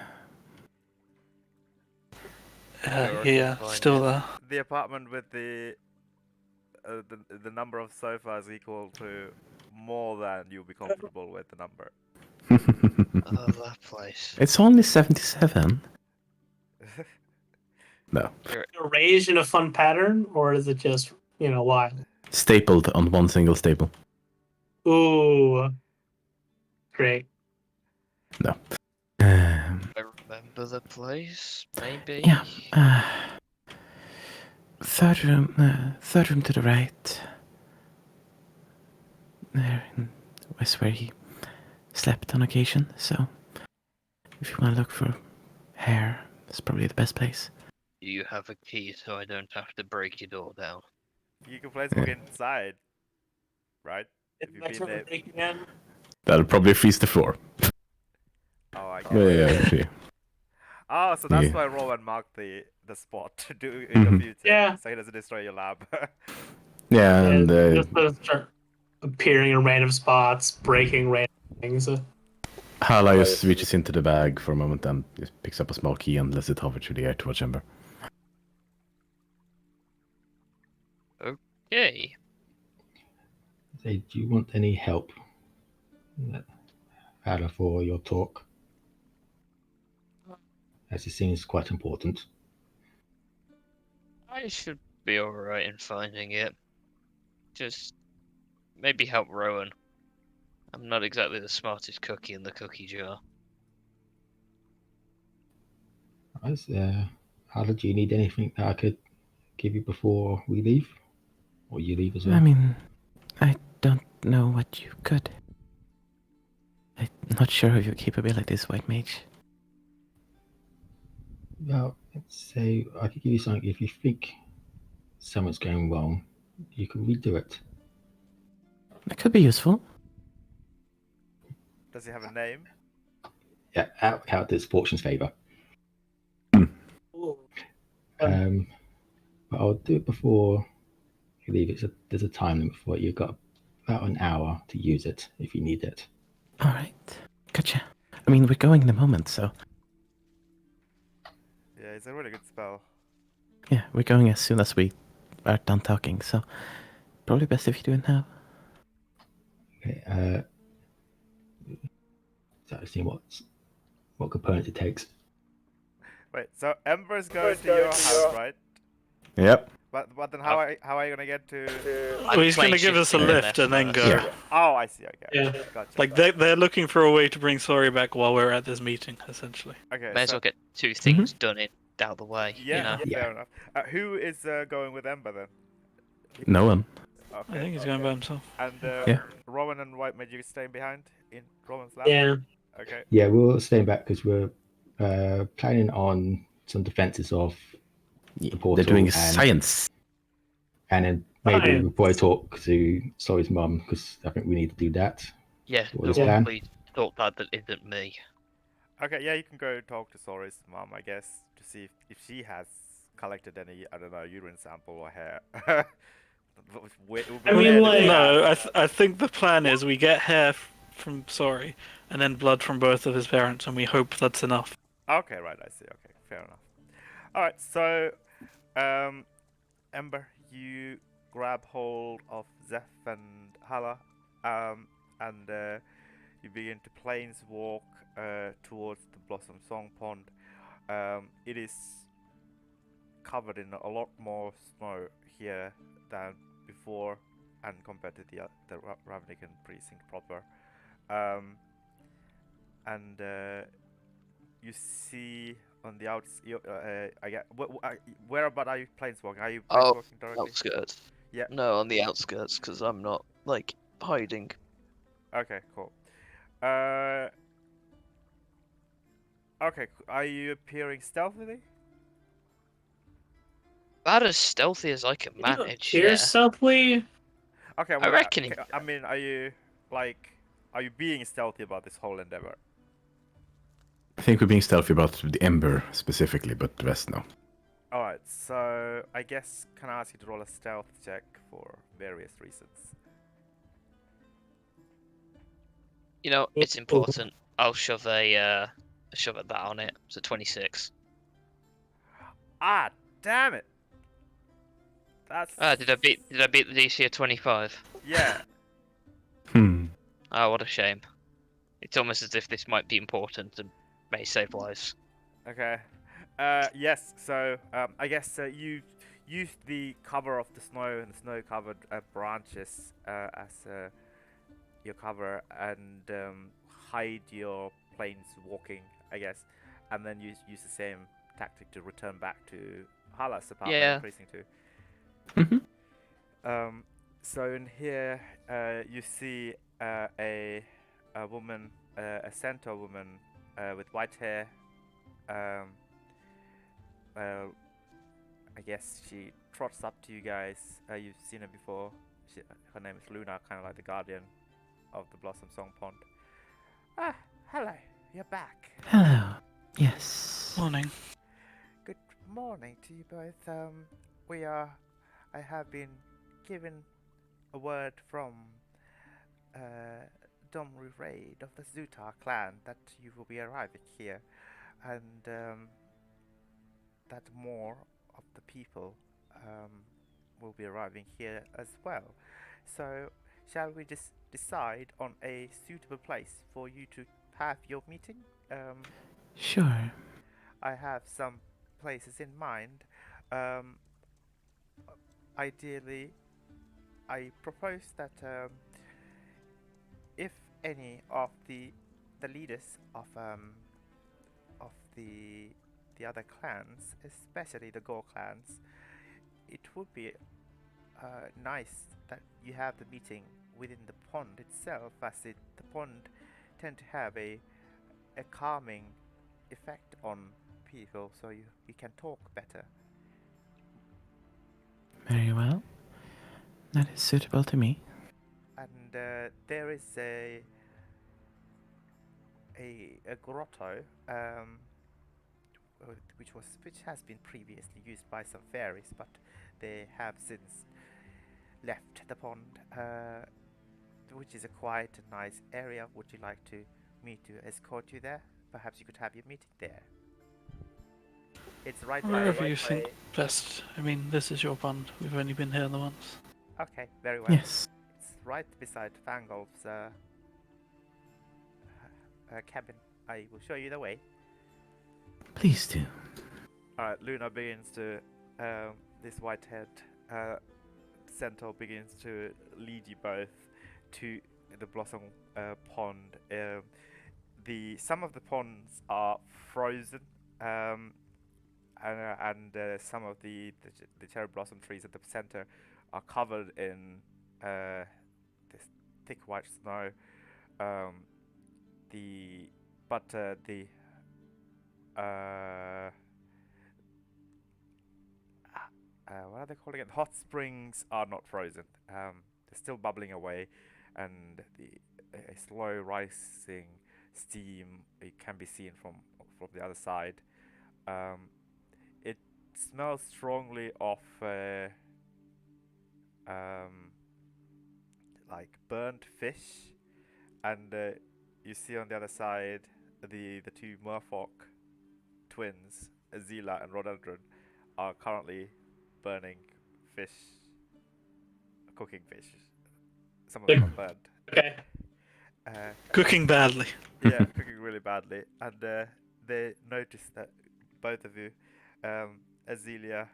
Sure, Yeah, fine, still yeah. there. The apartment with the number of sofas equal to more than you'll be comfortable with the number. Oh, that place. It's only 77. No. Arranged in a fun pattern, or is it just, wild? Stapled on one single staple. Ooh. Great. No. I remember the place, maybe? Yeah. Third room to the right. There was where he slept on occasion, so if you want to look for hair, it's probably the best place. Do you have a key so I don't have to break your door down? You can place walk inside, right? If you've been there. Again. That'll probably freeze the floor. Oh, I get Yeah, it. yeah, see. Oh, so that's Yeah. why Rowan marked the spot to do in the Mhm. future. Yeah. So he doesn't destroy your lab. Yeah, and Just to start appearing in random spots, breaking random things. Hala just reaches into the bag for a moment and just picks up a small key and lets it hover through the air towards Ember. Yay. Say, do you want any help? Ada, for your talk, as it seems quite important. I should be alright in finding it. Just maybe help Rowan. I'm not exactly the smartest cookie in the cookie jar. Ada, do you need anything that I could give you before we leave? Or you leave as well? I mean, I don't know what you could. I'm not sure of your capabilities, White Mage. Well, let's say I could give you something. If you think something's going wrong, you can redo it. That could be useful. Does he have a name? Yeah, out its fortune's favour. Ooh. But I'll do it before you leave. There's a time limit for it. You've got about an hour to use it if you need it. Alright, gotcha. I mean, we're going in a moment, so Yeah, it's a really good spell. yeah, we're going as soon as we are done talking, so probably best if you do it now. Okay. So see what components it takes. Wait, so Ember's going to your house, right? Yep. But then I've- how are you gonna get to? Well, he's going to give us a plane-shifting lift and then there go. first. Oh, I see. Okay. Yeah. Gotcha. Like they're looking for a way to bring Sorry back while we're at this meeting, essentially. Okay. May as So well get two things done out of the way. yeah, You know. Yeah. fair enough. Who is going with Ember then? No one. Okay. I think he's going by himself. And Yeah. Rowan and White Magic staying behind in Rowan's lab. Yeah. Okay. Yeah, we're staying back because we're planning on some defenses of Yeah, the portal. they're doing and, science. And then maybe Science. we'll probably talk to Sorry's mum because I think we need to do that. Yeah. What The is one plan? please talk that isn't me. Okay. Yeah, you can go talk to Sori's mom, I guess, to see if she has collected any, I don't know, urine sample or hair. I mean, like- No, I think the plan is we get hair from Sorry, and then blood from both of his parents, and we hope that's enough. Okay, right, I see. Okay, fair enough. Alright, so, Ember, you grab hold of Zeph and Hala, and you begin to planeswalk towards the Blossom Song Pond. It is covered in a lot more snow here than before, and compared to the Ravnican precinct proper. And you see on the outs. I get where about are you planeswalking? Are you Oh, planeswalking directly? Outskirts. Yeah. No, on the outskirts, because I'm not like hiding. Okay, cool. Okay, are you appearing stealthily? About as stealthy as I can manage. Cheers, Yeah. stealthily. Okay, I well, reckon okay, I mean, are you being stealthy about this whole endeavor? I think we're being stealthy about the Ember specifically, but the rest no. Alright, so I guess can I ask you to roll a stealth check for various reasons? You know, it's important. I'll shove a that on it. So 26. Ah, damn it! That's Did I beat the DC of 25? yeah. Oh, what a shame. It's almost as if this might be important and may save lives. Okay. Yes. So I guess you use the cover of the snow and the snow-covered branches as your cover and hide your planes walking, I guess, and then use the same tactic to return back to Hala's apartment Yeah. in Precinct 2. Mm-hmm. So in here, you see a woman, a centaur woman with white hair. I guess she trots up to you guys. You've seen her before. Her name is Luna, kind of like the guardian of the Blossom Song Pond. Ah, hello. You're back. Hello. Yes. Morning. Good morning to you both. I have been given a word from Domri Raid of the Zutar clan that you will be arriving here, and that more of the people will be arriving here as well. So, shall we just decide on a suitable place for you to have your meeting? Sure. I have some places in mind. Ideally, I propose that if any of the leaders of the other clans, especially the Gore clans, it would be nice that you have the meeting within the pond itself, as the pond tend to have a calming effect on people, so you can talk better. Very well. That is suitable to me. And there is a grotto which has been previously used by some fairies, but they have since left the pond, which is a quiet and nice area. Would you like me to escort you there? Perhaps you could have your meeting there. It's right by. Wherever you think best. I mean, this is your pond. We've only been here the once. Okay, very well. Yes. It's right beside Fangolf's cabin. I will show you the way. Please do. Alright, Luna begins to this white-haired centaur begins to lead you both to the Blossom Pond. Some of the ponds are frozen, and some of the cherry blossom trees at the center are covered in this thick white snow. Um, the but the what are they calling it? Hot springs are not frozen. They're still bubbling away, and a slow rising steam it can be seen from the other side. Um, it smells strongly of um, like burnt fish, and you see on the other side the two merfolk twins, Azila and Rhododendron, are currently burning fish, cooking fish. Some of them are burnt. Okay. Cooking badly. Yeah, cooking really badly, and they notice that both of you, Azealia,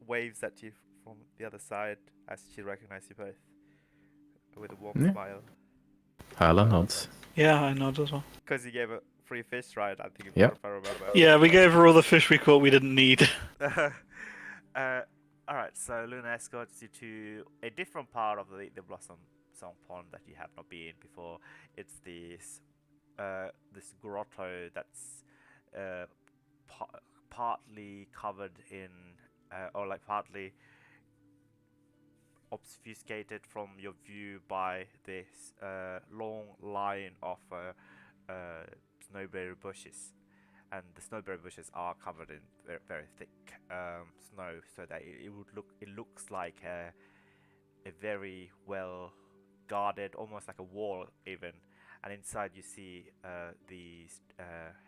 waves at you from the other side as she recognizes you both with a warm Yeah. smile. Hala nods. Yeah, I nod as well. Because you gave her free fish, right? I think Yep. if I remember. Yeah, we gave her all the fish we caught we didn't need. Alright, so Luna escorts you to a different part of the Blossom Song Pond that you have not been before. It's this grotto that's partly covered in, or like partly obfuscated from your view by this long line of snowberry bushes, and the snowberry bushes are covered in very, very thick snow, so that it looks like a very well guarded, almost like a wall even. And inside you see these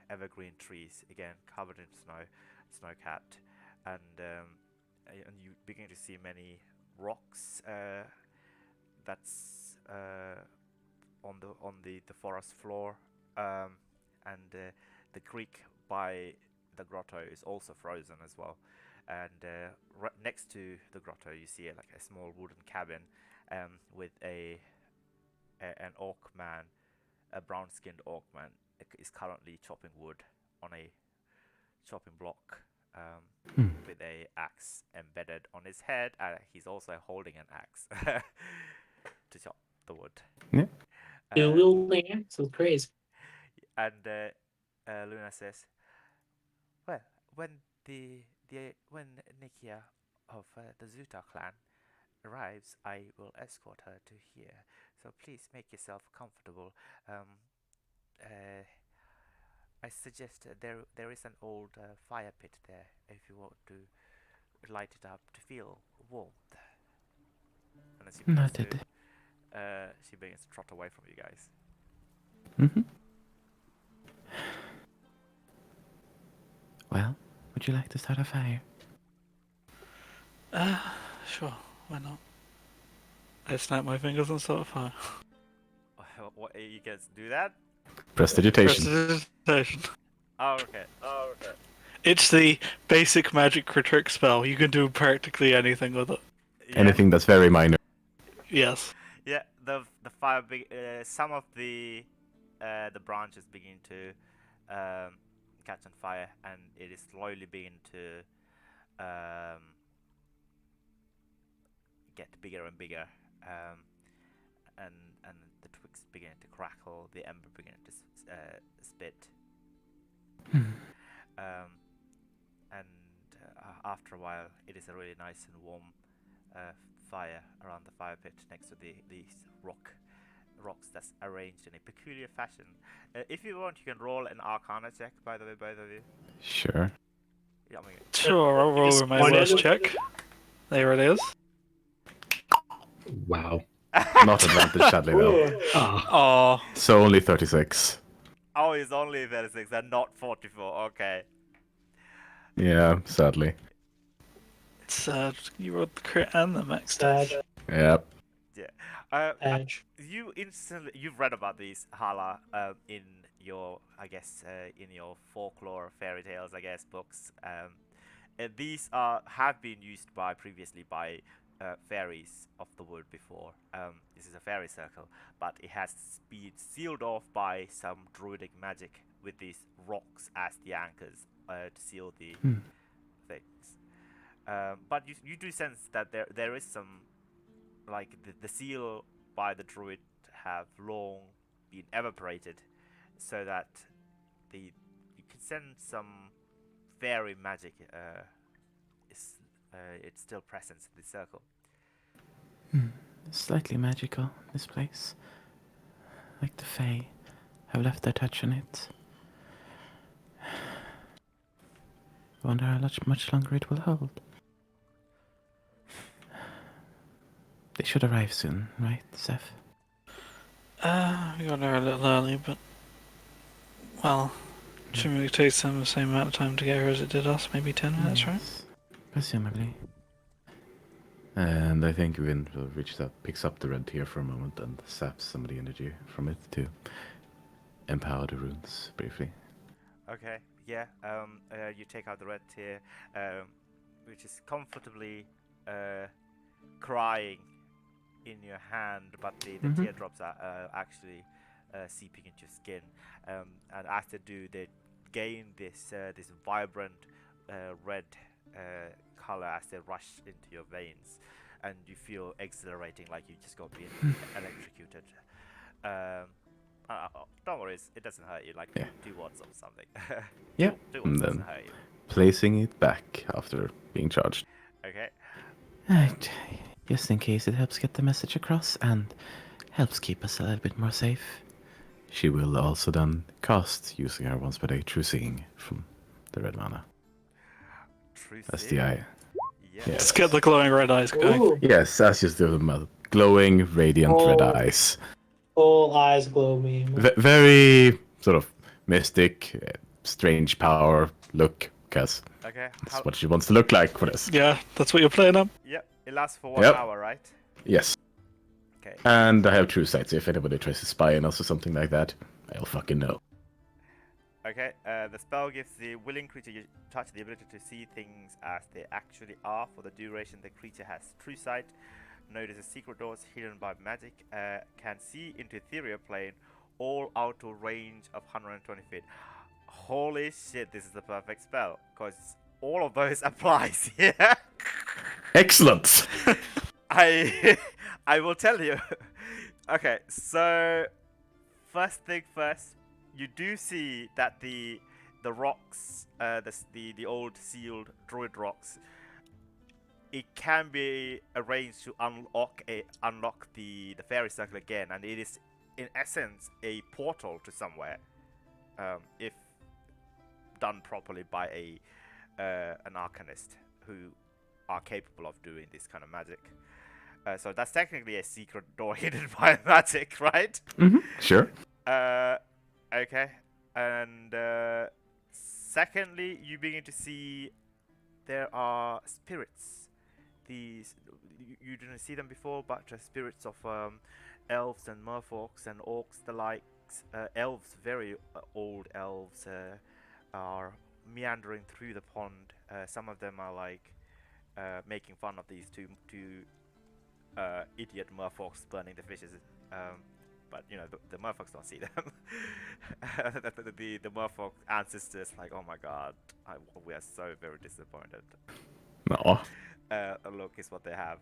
evergreen trees again covered in snow-capped, and you begin to see many rocks that's on the forest floor, and the creek by the grotto is also frozen as well. And right next to the grotto, you see like a small wooden cabin with an orc man, a brown-skinned orc man, is currently chopping wood on a chopping block with a axe embedded on his head. He's also holding an axe to chop the wood. Yeah. Wielding axe is crazy. And Luna says, "Well, when when Nikia of the Zuta clan arrives, I will escort her to here. So please make yourself comfortable. I suggest there is an old fire pit there if you want to light it up to feel warmth." And as Noted. she begins to trot away from you guys. Mm-hmm. Well, would you like to start a fire? Sure, why not? I snap my fingers and start a fire. What, you guys do that? Prestidigitation. Prestidigitation. Oh, okay. It's the basic magic trick spell. You can do practically anything with it. Yeah. Anything that's very minor. Yes. Yeah, the fire some of the branches begin to catch on fire, and it is slowly beginning to get bigger and bigger, and the twigs begin to crackle, the ember begin to spit, and after a while, it is a really nice and warm fire around the fire pit next to these rocks that's arranged in a peculiar fashion. If you want, you can roll an Arcana check. By the way, both of you. Sure. Yeah, I mean, Sure, I'll roll with my worst check. There it is. Wow. Not advantage, sadly, though. Oh, So only 36. oh, it's only 36 and not 44. Okay. Yeah, sadly. it's sad. You rolled the crit and the max Sad. damage. Yep. Yeah. Edge. You've read about these Hala in your, I guess, in your folklore fairy tales, I guess, books. these have been used previously by fairies of the wood before. This is a fairy circle, but it has been sealed off by some druidic magic with these rocks as the anchors to seal the things. But you do sense that there is some, like the seal by the druid have long been evaporated, so that you can sense some fairy magic is it's still present in the circle. Slightly magical, this place. Like the Fae have left their touch on it. I wonder how much longer it will hold. They should arrive soon, right, Seth? We got there a little early, but well, shouldn't it take them the same amount of time to get here as it did us? Maybe 10 minutes, right? Yes, presumably. And I think Vin picks up the red tear for a moment and saps some of the energy from it to empower the runes briefly. Okay, yeah. You take out the red tear, which is comfortably crying in your hand, but the teardrops are actually seeping into your skin. And as they do, they gain this vibrant red color as they rush into your veins, and you feel exhilarating, like you just got being electrocuted. Don't worry, it doesn't hurt you, like 2 watts or something. Yeah, 2 and watts then doesn't hurt you. placing it back after being charged. Okay. Right, just in case it helps get the message across and helps keep us a little bit more safe. She will also then cast, using her once per day, True Seeing from the red mana. True That's the seeing. eye. Yeah. Yeah. Let's get the glowing red eyes going. Ooh, Yes, that's just the glowing, radiant red Oh. eyes. all eyes glow me. Very sort of mystic, strange power look, because Okay. that's what she wants to look like for this. Yeah, that's what you're playing up. Yep. It lasts for 1 Yep. hour, right? Yes. Okay. And I have True Sight, so if anybody tries to spy on us or something like that, I'll fucking know. Okay. The spell gives the willing creature you touch the ability to see things as they actually are for the duration the creature has True Sight. Notices secret doors hidden by magic. Can see into ethereal plane, all out to range of 120 feet. Holy shit! This is the perfect spell, because all of those applies here. Excellent! I will tell you. Okay, so first thing first, you do see that the rocks, the old sealed druid rocks, it can be arranged to unlock the fairy circle again, and it is in essence a portal to somewhere, if done properly by an arcanist who are capable of doing this kind of magic. So that's technically a secret door hidden by magic, right? Sure. Okay. And secondly, you begin to see there are spirits. These you didn't see them before, but spirits of elves and merfolks and orcs, the likes. Elves, very old elves, are meandering through the pond. Some of them are like making fun of these two idiot merfolks burning the fishes. But you know the merfolks don't see them. the merfolk ancestors like, oh my god, we are so very disappointed. No. Look is what they have.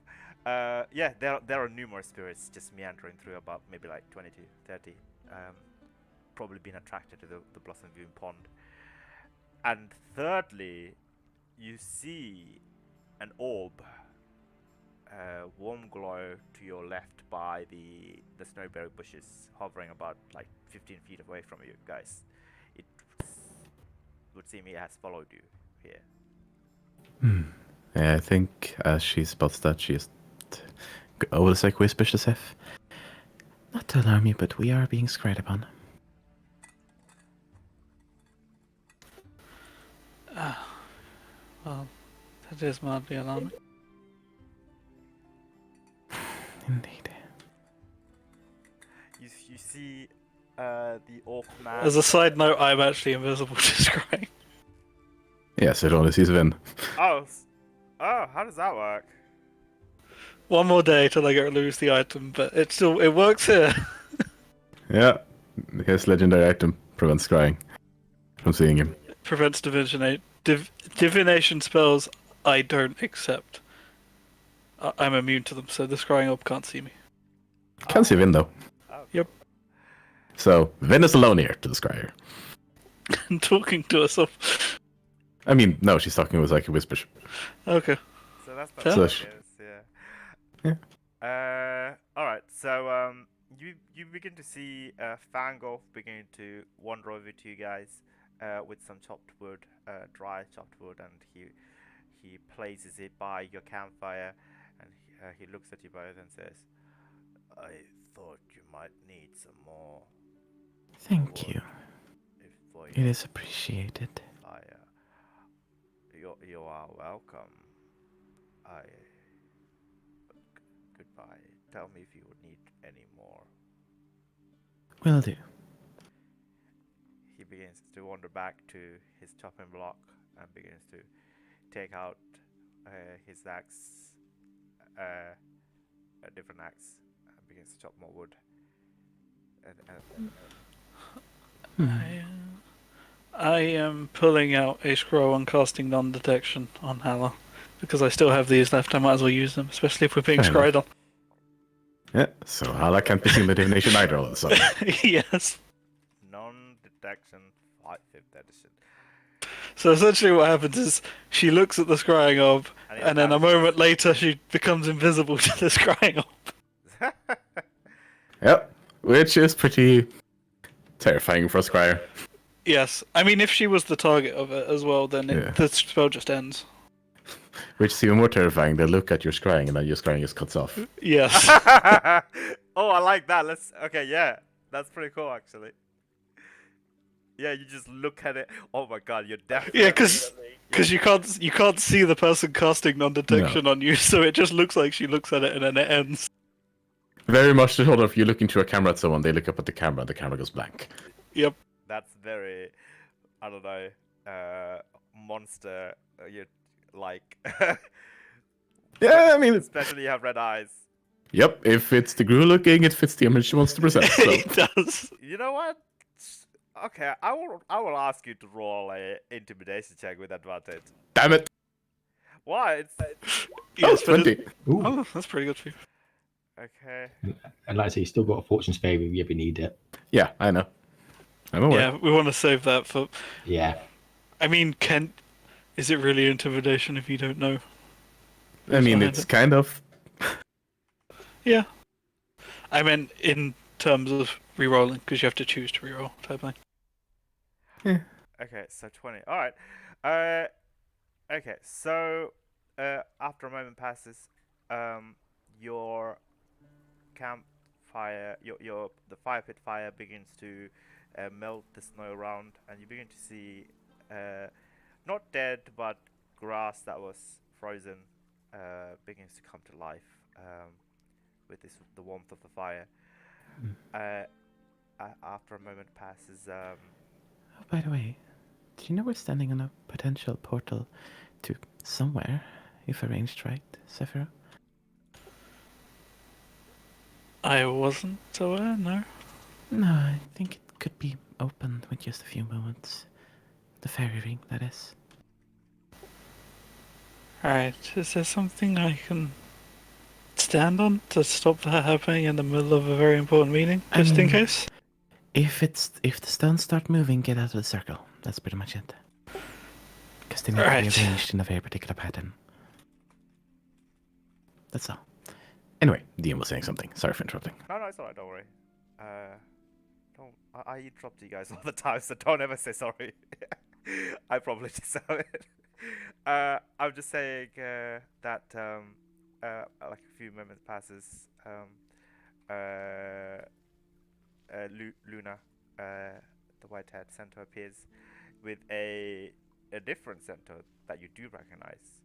Yeah, there are numerous spirits just meandering through, about maybe like 20 to 30. Probably been attracted to the Blossom Viewing Pond. And thirdly, you see an orb, warm glow to your left by the snowberry bushes, hovering about like 15 feet away from you guys. It would seem it has followed you here. Yeah, I think as she spots that, she just always like whispers to Seth. Not to alarm you, but we are being scried upon. Well, that is mildly alarming. Indeed. You see the orc man. As a side note, I'm actually invisible to scrying. Yes, it only sees Vin. Oh, how does that work? One more day till I go lose the item, but it works here. Yeah, his legendary item prevents scrying from seeing him. Prevents divination spells I don't accept. I'm immune to them, so the scrying orb can't see me. Can see Vin though. Oh, Yep. cool. So Vin is alone here to the scryer. And talking to herself. I mean, no, she's talking with like a whisper. Okay. So that's not Fair. how it So is, Yeah. All right. So you begin to see Fangolf beginning to wander over to you guys with some chopped wood, dry chopped wood, and he places it by your campfire, and he looks at you both and says, "I thought you might need some more Thank wood you. for It your is appreciated. fire. You are welcome. I Goodbye. Tell me if you would need any more." Will do. He begins to wander back to his chopping block and begins to take out his axe, a different axe, and begins to chop more wood. I am pulling out a scroll and casting non-detection on Hala. Because I still have these left, I might as well use them, especially if we're being Fair scryed on. Yeah, so Hala can't be seen by divination either all of a sudden. Yes. Non-detection, 5th edition. So essentially what happens is she looks at the scrying orb, and then a moment later she becomes invisible to the scrying orb. Yep, which is pretty terrifying for a scryer. Yes. I mean, if she was the target of it as well, then Yeah. the spell just ends. Which is even more terrifying. They look at your scrying and then your scrying just cuts off. Yes. Oh, I like that. Okay, yeah, that's pretty cool actually. Yeah, you just look at it. Oh my god, you're definitely. Yeah, because you can't see the person casting non-detection on you, so it just looks like she looks at it and then it ends. Very much the sort of you look into a camera at someone, they look up at the camera goes blank. Yep. That's very, I don't know, monster. You like. Yeah, I mean, especially you have red eyes. Yep, if it's the Gru looking, it fits the image she wants to present. So. It does. You know what? Okay, I will ask you to roll a intimidation check with advantage. Damn it! Why? Yes, but 20. oh, that's pretty good for you. Okay. And like I say, you still got a fortune spare if you ever need it. Yeah, I know. I'm aware. Yeah, we want to save that for. Yeah. I mean, is it really intimidation if you don't know? I mean, it's kind of. Yeah. I meant in terms of rerolling, because you have to choose to reroll type thing. Yeah. Okay, so 20. All right. Okay, so after a moment passes, your campfire, the fire pit fire begins to melt the snow around, and you begin to see not dead but grass that was frozen begins to come to life with the warmth of the fire. After a moment passes. Oh, by the way, do you know we're standing on a potential portal to somewhere, if arranged right, Sephiroth? I wasn't aware, no. No, I think it could be opened with just a few moments. The fairy ring, that is. Alright, is there something I can stand on to stop that happening in the middle of a very important meeting, just in case? If the stones start moving, get out of the circle. That's pretty much it. Because they need to be arranged in a very particular pattern. That's all. Anyway, DM was saying something. Sorry for interrupting. No, it's alright. Don't worry. I interrupt you guys all the time, so don't ever say sorry. I probably deserve it. I'm just saying that like a few moments passes. Luna, the white-haired centaur, appears with a different centaur that you do recognize,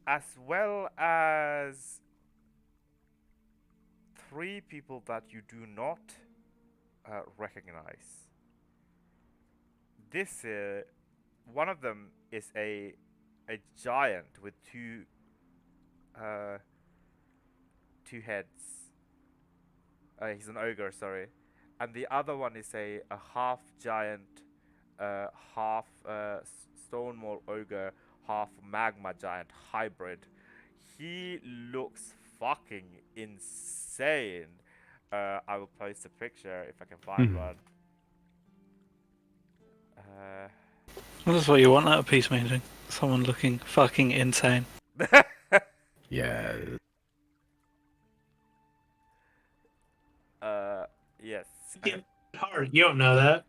as well as 3 people that you do not recognize. this one of them is a giant with uh, two heads. He's an ogre, sorry, and the other one is a half giant, half stone maul ogre, half magma giant hybrid. He looks fucking insane. I will post a picture if I can find one. That's what you want out of peacemaking. Someone looking fucking insane. Yeah. Yes. Yeah, hard. You don't know that.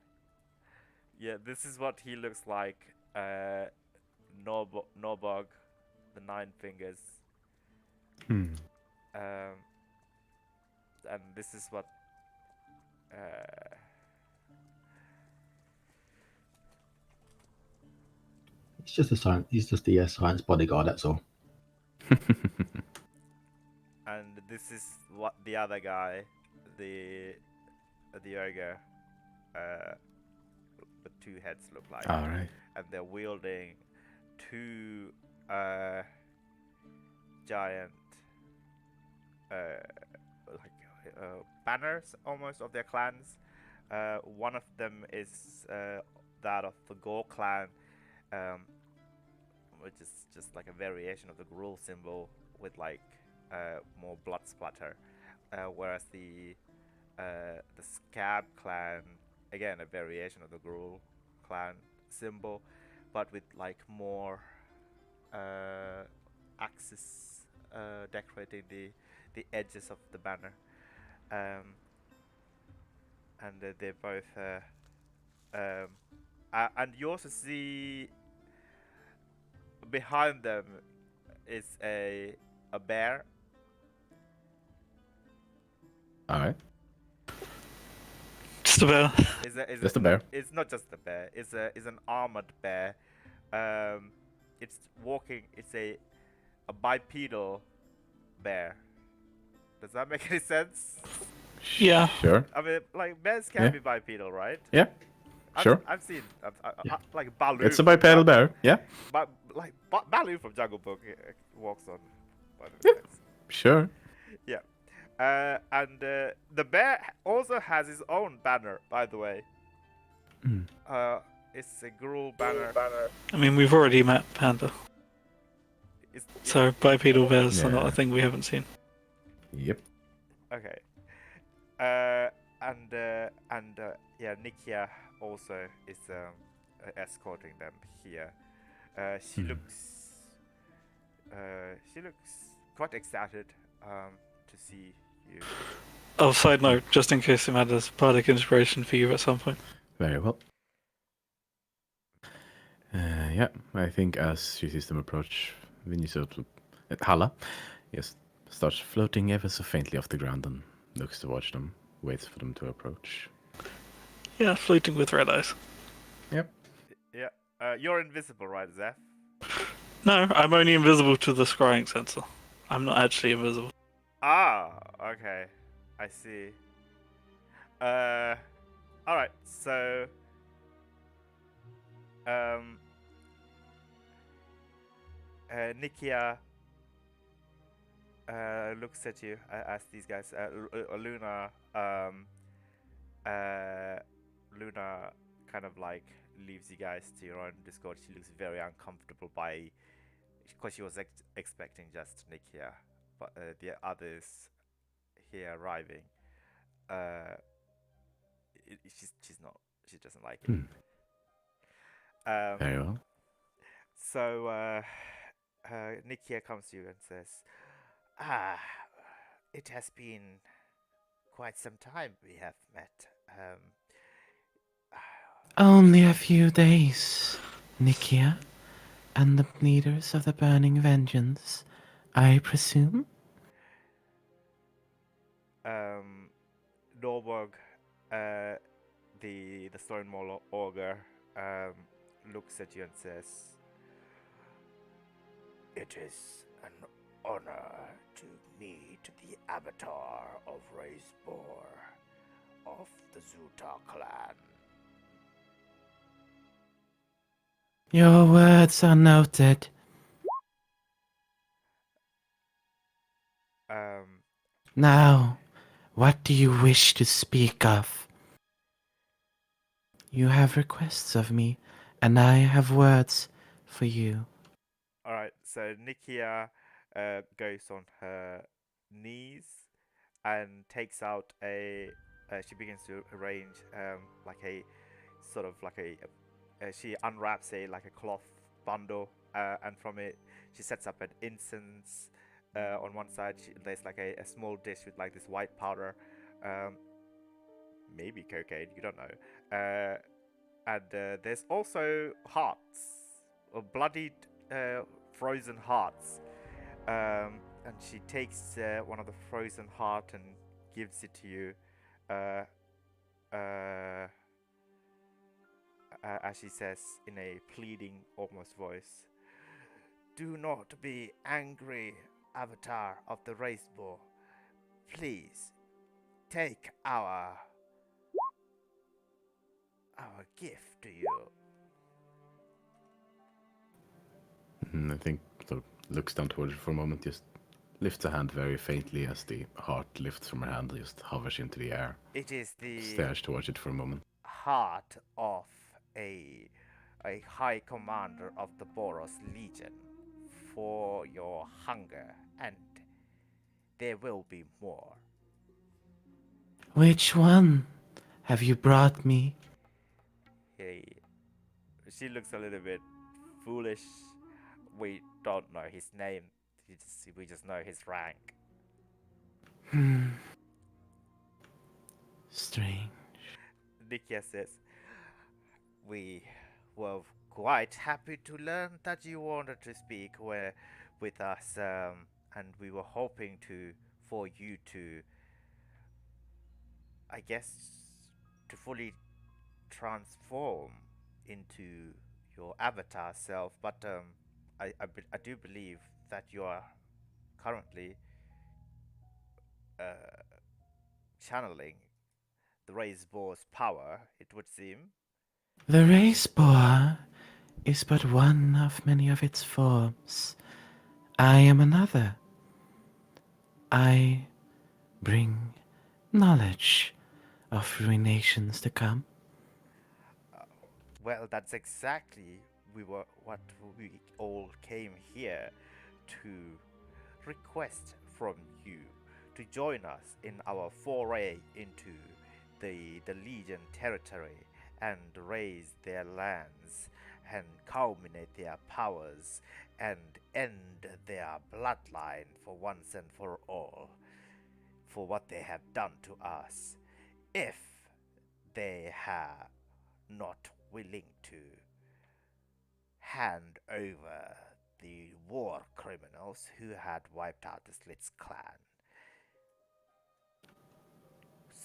Yeah, this is what he looks like. Norbog, the Nine Fingers. Hmm. And this is what. He's just a science. He's just the science bodyguard. That's all. And this is what the other guy, the ogre, the two heads look like. All right. And they're wielding two giant banners almost of their clans. One of them is that of the Gore clan, which is just like a variation of the Gruul symbol with like more blood splatter, whereas the Scab clan, again a variation of the Gruul clan symbol, but with like more axes decorating the edges of the banner, and they're both and you also see behind them is a bear. All right. Just about. Just a bear. It's not just a bear. It's an armored bear. It's walking. It's a bipedal bear. Does that make any sense? Yeah. Sure. I mean, like bears can Yeah. be bipedal, right? Yeah. Sure. I've seen Yeah. like Baloo. It's a bipedal bear. Yeah. But like Baloo from Jungle Book walks on. Yep. Sure. Yeah. And the bear also has his own banner, by the way. Mm. It's a Gruul banner. I mean, we've already met Panda, so bipedal bears are not Yeah. a thing we haven't seen. Yep. Okay. Yeah, Nikia also is escorting them here. She looks quite excited to see you. Oh, side note, just in case it matters, bardic inspiration for you at some point. Very well. Yeah, I think as she sees them approach, Halla, yes, starts floating ever so faintly off the ground and looks towards them, waits for them to approach. Yeah, floating with red eyes. Yep. Yeah. You're invisible, right, Zeph? No, I'm only invisible to the scrying sensor. I'm not actually invisible. Ah, okay. I see. Alright, so Nikia looks at you as these guys Luna Luna kind of like leaves you guys to your own Discord. She looks very uncomfortable because she was expecting just Nikia, but the others here arriving, she's not. She doesn't like it. Very well. So Nikia comes to you and says, "Ah, it has been quite some time we have met. Only a few days, Nikia, and the leaders of the Burning Vengeance, I presume?" Norborg, the Stone Maul Ogre, looks at you and says, "It is an honor to meet the avatar of Raisbor of the Zutar clan. Your words are noted. Um, Now, what do you wish to speak of? You have requests of me, and I have words for you. all right. So Nikia goes on her knees and takes out a. She begins to arrange like a sort of like a. She unwraps a like a cloth bundle, and from it she sets up an incense. On one side, there's like a small dish with like this white powder, um, maybe cocaine. You don't know. And there's also hearts, or bloodied, frozen hearts. And she takes one of the frozen heart and gives it to you, uh, uh, as she says in a pleading, almost voice. Do not be angry, Avatar of the Race Boar. Please take our gift to you. I think so. Looks down towards it for a moment, just lifts a hand very faintly as the heart lifts from her hand, just hovers into the air. It is the Stares towards it for a moment. heart of a high commander of the Boros Legion for your hunger, and there will be more. Which one have you brought me? He, she looks a little bit foolish. We don't know his name. We just know his rank. Strange. Nikia says, we were quite happy to learn that you wanted to speak with us, and we were hoping for you to, I guess, to fully transform into your avatar self. But I do believe that you are currently uh, channeling the Raised Boar's power, it would seem. The race boar is but one of many of its forms. I am another. I bring knowledge of ruinations to come. Well, that's exactly what we all came here to request from you, to join us in our foray into the Legion territory and raise their lands and culminate their powers and end their bloodline for once and for all for what they have done to us, if they are not willing to hand over the war criminals who had wiped out the Slits clan.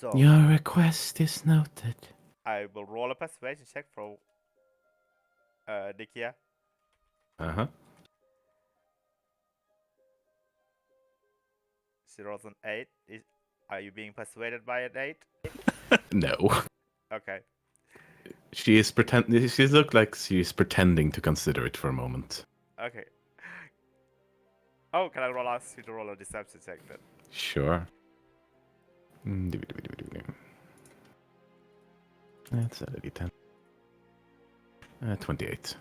So, Your request is noted. I will roll a persuasion check for Nikia. Uh-huh. She rolls an 8. Are you being persuaded by an 8? No. Okay. She is she looks like she's pretending to consider it for a moment. Okay. Oh, can I ask you to roll a deception check then? Sure. That's a D10. 28.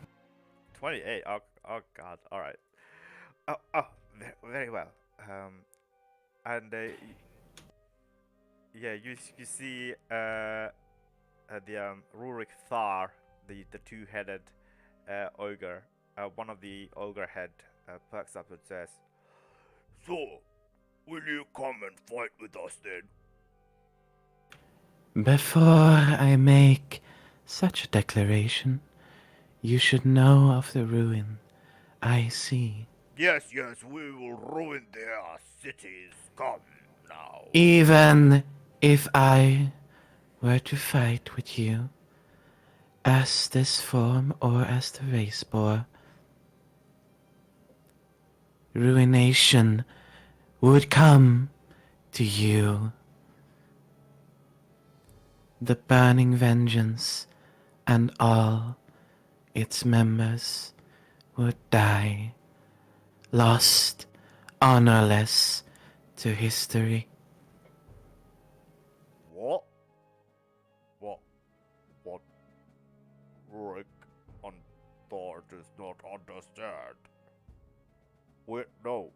28. Oh God. All right. Oh, very well. And yeah, you see the Rurik Thar, the two-headed ogre. One of the ogre head perks up and says, "So, will you come and fight with us then?" Before I make such a declaration, you should know of the ruin I see. Yes, we will ruin their cities. Come now. Even if I were to fight with you, as this form or as the race boar, ruination would come to you. The burning vengeance and all its members would die, lost, honorless to history. What? What? Rick and Thor does not understand. Wait, no.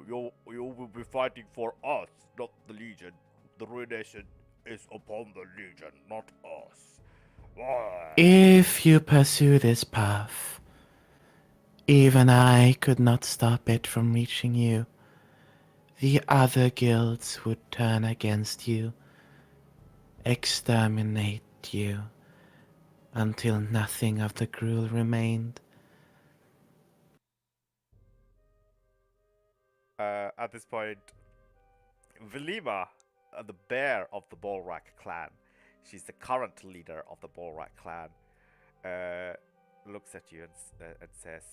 You will be fighting for us, not the Legion. The ruination is upon the Legion, not us. Why? If you pursue this path, even I could not stop it from reaching you. The other guilds would turn against you, exterminate you, until nothing of the Gruul remained. At this point, Velima, the bear of the Bolrak clan, she's the current leader of the Bolrak clan, looks at you and says,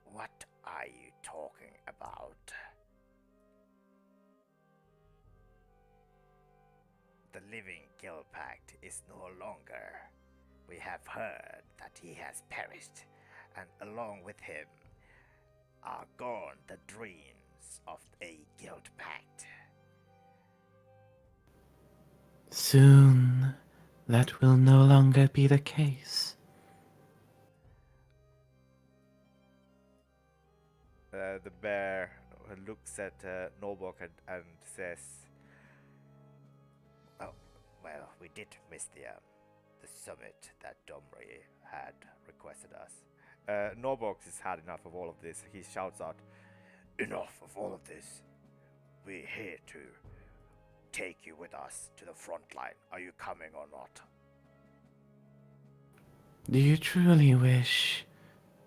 "What are you talking about? The living Guild Pact is no longer. We have heard that he has perished, and along with him are gone the dreams of a Guild Pact." Soon, that will no longer be the case. The bear looks at Norbok and says, "Oh, well, we did miss the summit that Domri had requested us." Norbok has had enough of all of this. He shouts out, "Enough of all of this. We're here to take you with us to the front line. Are you coming or not?" Do you truly wish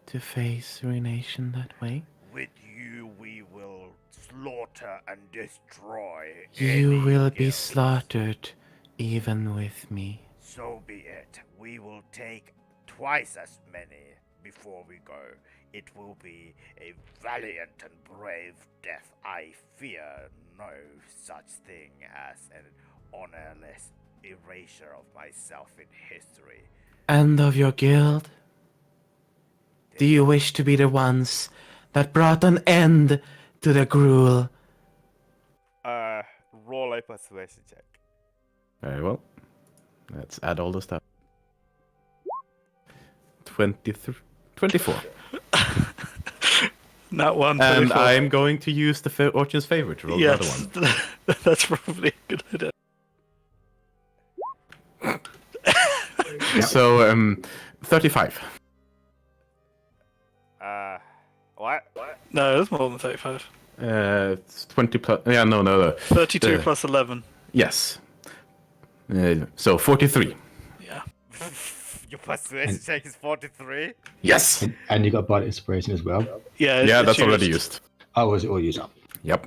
to face ruination that way? "With you, we will slaughter and destroy. You any will be guild. slaughtered, even with me. So be it. We will take twice as many before we go. It will be a valiant and brave death. I fear no such thing as an honorless erasure of myself in history." And of your guild? Do you wish to be the ones that brought an end to the Gruul? Roll a persuasion check. Very well. Let's add all the stuff. 24. Not one. And 24. I'm going to use the Fortune's Favor to roll another Yes, one. that's probably a good idea. So, 35. What? No, it's more than 35. It's 20 plus. Yeah, no. 32 plus 11. Yes. So, 43. Yeah. Your persuasion check is 43? Yes! And you got Bardic Inspiration as well. Yeah, Yeah, it's that's already used. Oh, was it all used up? Yep.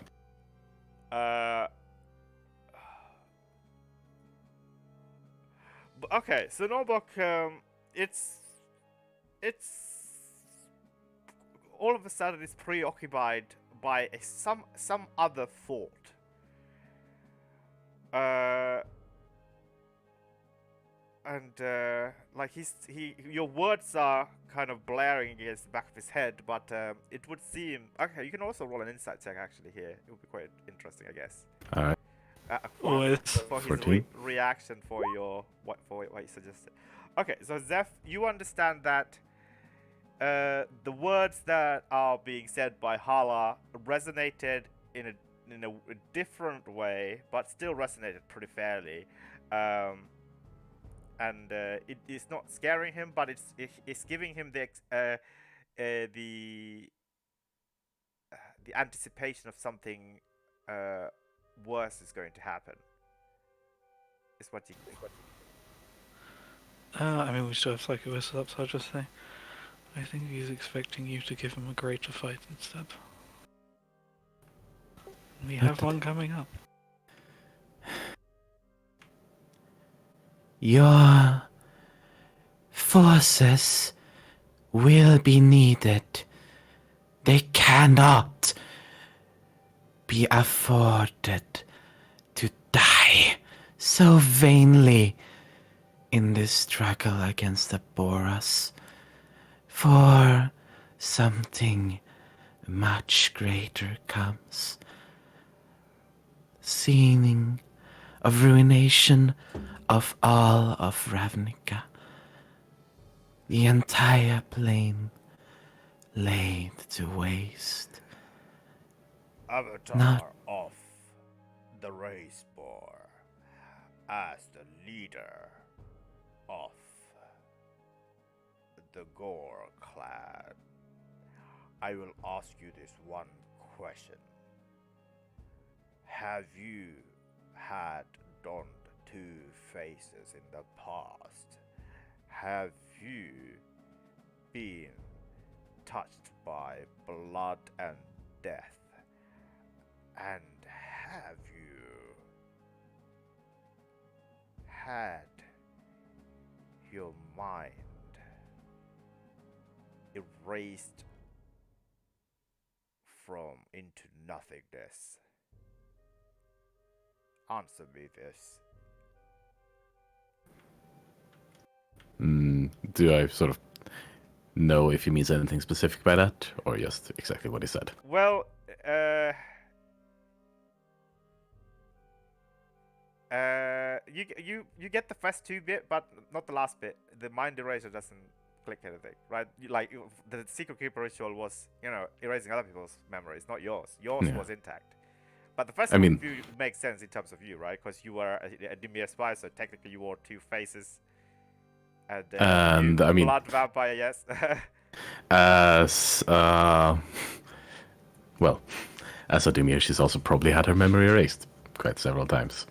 Okay, so Norbok, it's all of a sudden it's preoccupied by some other thought. Like your words are kind of blaring against the back of his head, but it would seem okay. You can also roll an insight check actually here. It would be quite interesting, I guess. Alright. For his 14. reaction for what you suggested. Okay, so Zeph, you understand that the words that are being said by Hala resonated in a different way, but still resonated pretty fairly. And it is not scaring him, but it's giving him the anticipation of something worse is going to happen. Is what you. I mean, we still have Psychic Whistle up, so I'll just say, I think he's expecting you to give him a greater fight instead. We have one coming up. Your forces will be needed. They cannot be afforded to die so vainly in this struggle against the Boras for something much greater comes. Scening of ruination of all of Ravnica. The entire plain laid to waste. Avatar Not of the race boar as the leader of the Gore clan. I will ask you this one question. Have you had donned two faces in the past? Have you been touched by blood and death? And have you had your mind erased from into nothingness? Answer me this. Do I sort of know if he means anything specific by that, or just exactly what he said? Well, you get the first two bit, but not the last bit. The mind eraser doesn't click anything, right? The secret keeper ritual was, erasing other people's memories, not yours. Yours Yeah. was intact. But the first I mean- few makes sense in terms of you, right? Because you were a Dimir spy, so technically you wore two faces. And I mean- blood vampire, yes. As well, as a Dimir, she's also probably had her memory erased quite several times.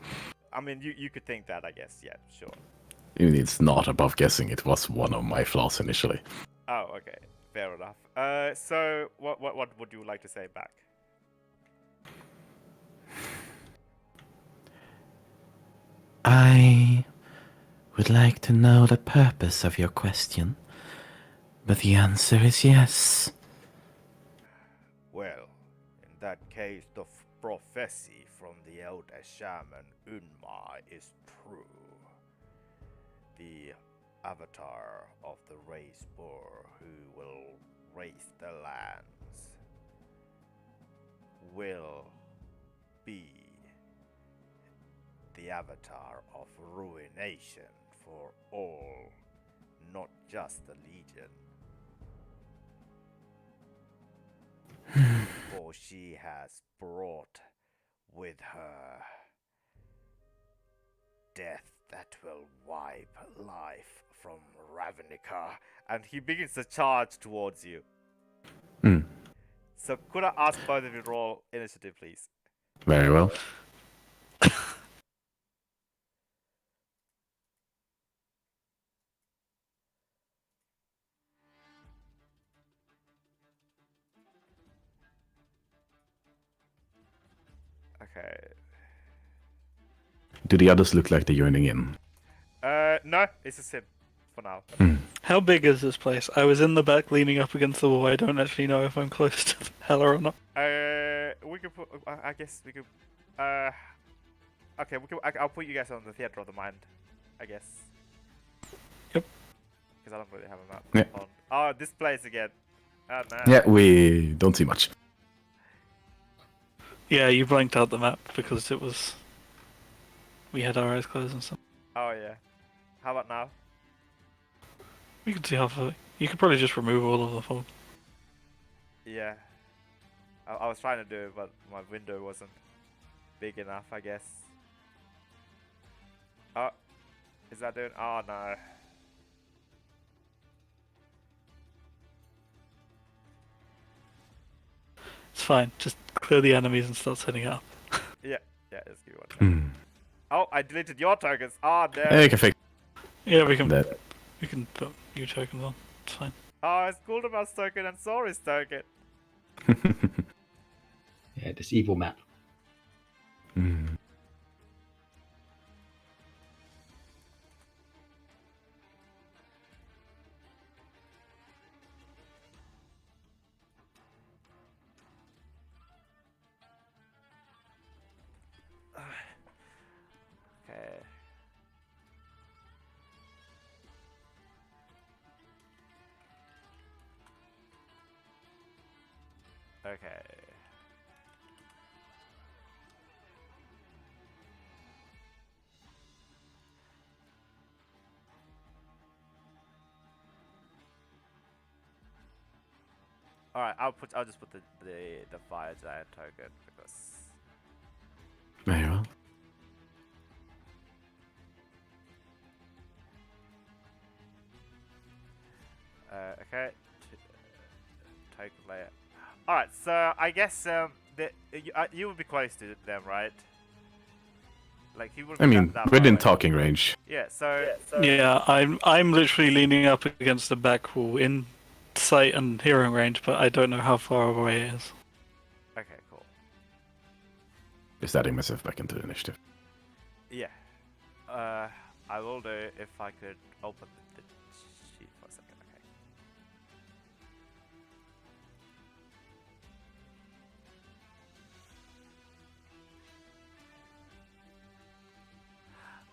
I mean, you could think that, I guess. Yeah, sure. I mean, it's not above guessing. It was one of my flaws initially. Oh, okay, fair enough. So what would you like to say back? I would like to know the purpose of your question, but the answer is yes. Well, in that case, the prophecy from the elder shaman Unma is true. The avatar of the race boar who will race the lands will be the avatar of ruination for all, not just the Legion. For she has brought with her death that will wipe life from Ravnica. And he begins to charge towards you. Hmm. So could I ask both of you to roll initiative, please? Very well. Okay. Do the others look like they're joining in? No, it's a sim for now. How big is this place? I was in the back leaning up against the wall. I don't actually know if I'm close to the Hella or not. We could put. I guess we could. Okay, we could. I'll put you guys on the theater of the mind. I guess. Yep. Because I don't really have a map. Yeah. On. Oh, this place again. Oh no. Yeah, we don't see much. Yeah, you blanked out the map because it was. We had our eyes closed and stuff. Oh yeah. How about now? We could see how far. You could probably just remove all of the fog. Yeah. I was trying to do it, but my window wasn't big enough, I guess. Oh, is that doing? Oh no. It's fine. Just clear the enemies and start setting it up. Yeah, just give me one second. Hmm. Oh, I deleted your tokens. Oh, damn. Hey, can fix Yeah, we can. that. We can put new tokens on. It's fine. Oh, it's Guldamar's token and Sori's token. Yeah, this evil map. Hmm. Okay. Okay. All right, I'll just put the fire giant token because Very well. okay. Token layer. All right, so I guess you would be close to them, right? Like he would. I mean, that within far away. talking range. Yeah. So. Yeah, I'm literally leaning up against the back wall in sight and hearing range, but I don't know how far away it is. Okay. Cool. Just adding myself back into the initiative. Yeah. I will do if I could open the sheet for a second. Okay.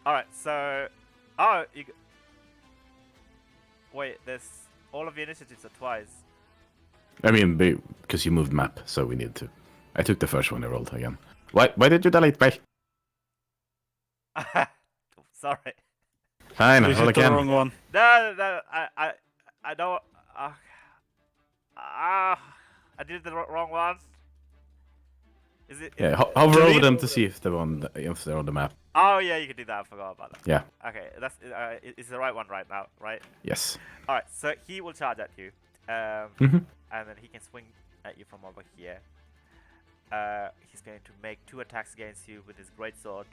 All right. So, wait. There's all of the initiatives are twice. I mean, because you moved map, so we need to. I took the first one I rolled again. Why did you delete me? Sorry. Fine, We roll hit the again. wrong one. No. I don't. I did the wrong one. Is it? Yeah, hover over Delete? them to see if they're on the map. Oh yeah, you can do that. I forgot about that. Yeah. Okay, that's it's the right one right now, right? Yes. All right, so he will charge at you, Mhm. and then he can swing at you from over here. He's going to make 2 attacks against you with his greatsword.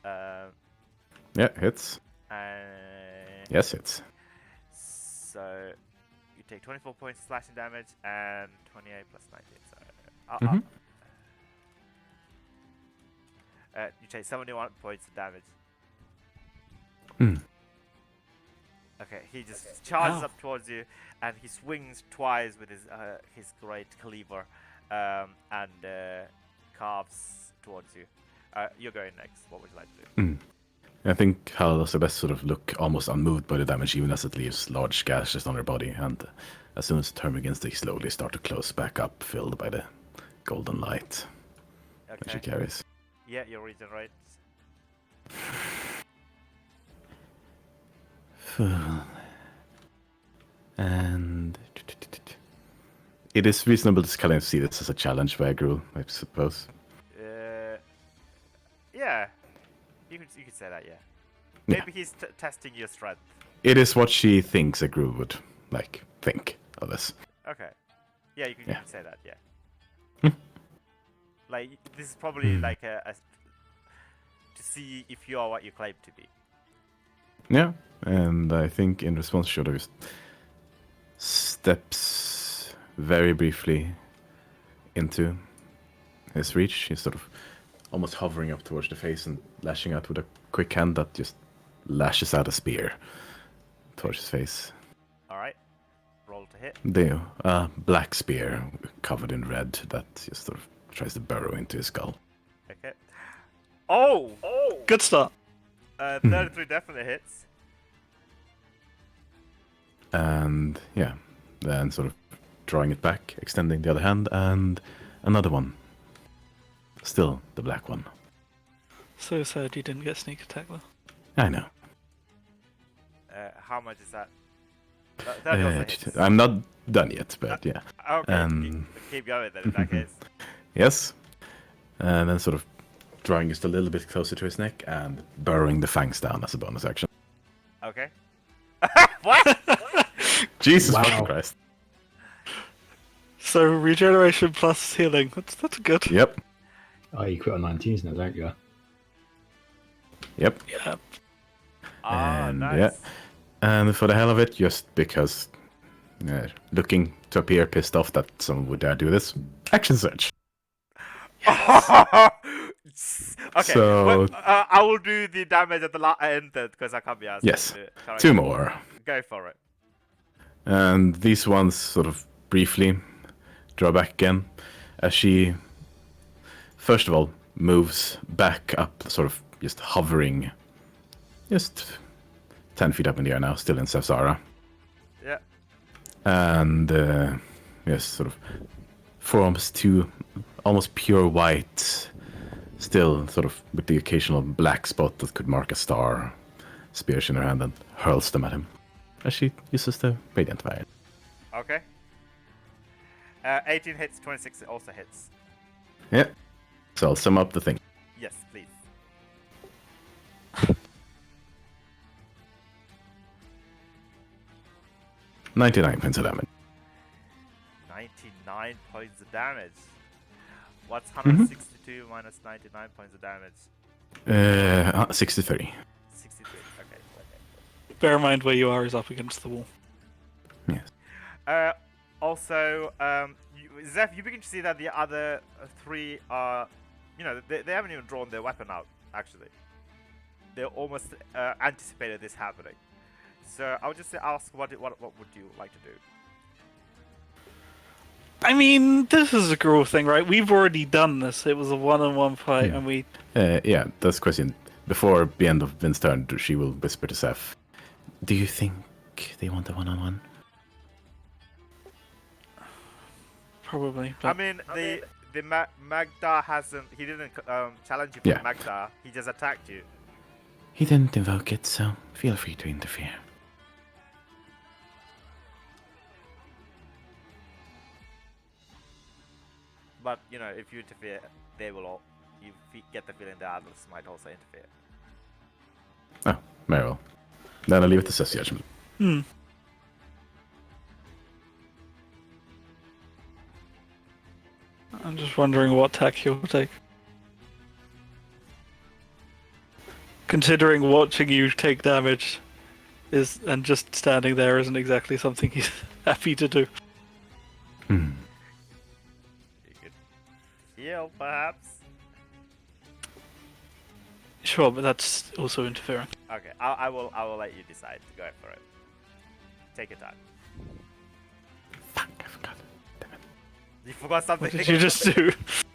Yeah, hits. And Yes, hits. so you take 24 points slashing damage and 28 plus 19. So Mhm. you take 71 points of damage. Hmm. Okay, he just charges Ow. up towards you, and he swings twice with his great cleaver, and carves towards you. You're going next. What would you like to do? I think Hal does the best sort of look almost unmoved by the damage, even as it leaves large gashes on her body, and as soon as the term begins, they slowly start to close back up, filled by the golden light that she Okay. carries. Yeah, you regenerate. And it is reasonable to kind of see this as a challenge by Agrul, I suppose. Yeah, you could say that. Yeah. Yeah. Maybe he's testing your strength. It is what she thinks Agrul would think of this. Okay. Yeah, you Yeah. can say that. Yeah. Hmm. Like this is probably Hmm. like a to see if you are what you claim to be. Yeah, and I think in response, Shroud just steps very briefly into his reach. He's sort of almost hovering up towards the face and lashing out with a quick hand that just lashes out a spear towards his face. All right. Roll to hit. The black spear covered in red that just sort of tries to burrow into his skull. Okay. Oh! Good start. 33 definitely hits. And yeah, then sort of drawing it back, extending the other hand, and another one. Still the black one. So sad you didn't get sneak attack though. I know. How much is that? That also hits. I'm not done yet, but yeah. Okay, keep going then in that case. Yes. And then sort of drawing just a little bit closer to his neck and burrowing the fangs down as a bonus action. Okay. What? Jesus Wow. fucking Christ. So regeneration plus healing. That's good. Yep. Oh, you quit on 19s now, don't you? Yep. Yeah. Ah, And, nice. yeah. And for the hell of it, just because looking to appear pissed off that someone would dare do this, action search. Okay. So- well, I will do the damage at the end because I can't be asked. Yes. to do it. Correct. 2 more. Go for it. And these ones sort of briefly draw back again as she, first of all, moves back up, sort of just hovering just 10 feet up in the air now, still in Sefzara. Yeah. And yes, sort of forms to almost pure white, still sort of with the occasional black spot that could mark a star, spears in her hand, and hurls them at him as she uses the Radiant Fire. Okay. 18 hits, 26 also hits. Yeah. So I'll sum up the thing. Yes, please. $99 points of damage. 99 points of damage. What's 162 minus 99 points of damage? 63. 63. Okay. Bear in mind where you are is up against the wall. Yes. Also, Zeph, you begin to see that the other three are, they haven't even drawn their weapon out, actually. They almost anticipated this happening. So I would just ask, what would you like to do? I mean, this is a cruel thing, right? We've already done this. It was a one-on-one fight, and we... Yeah, that's the question. Before the end of Vin's turn, she will whisper to Seth. Do you think they want a one-on-one? Probably. I But mean, the Magda hasn't. He didn't challenge you for Yeah. Magda. He just attacked you. He didn't invoke it, so feel free to interfere. But if you interfere, they will all. You get the feeling the others might also interfere. Oh, very well. Then I'll leave it to Seth's judgment. I'm just wondering what tack he'll take. Considering watching you take damage and just standing there isn't exactly something he's happy to do. Hmm. You could heal, perhaps. Sure, but that's also interfering. Okay, I will let you decide. Go for it. Take your time. Fuck, I forgot. Damn it. You forgot something. What did you just do?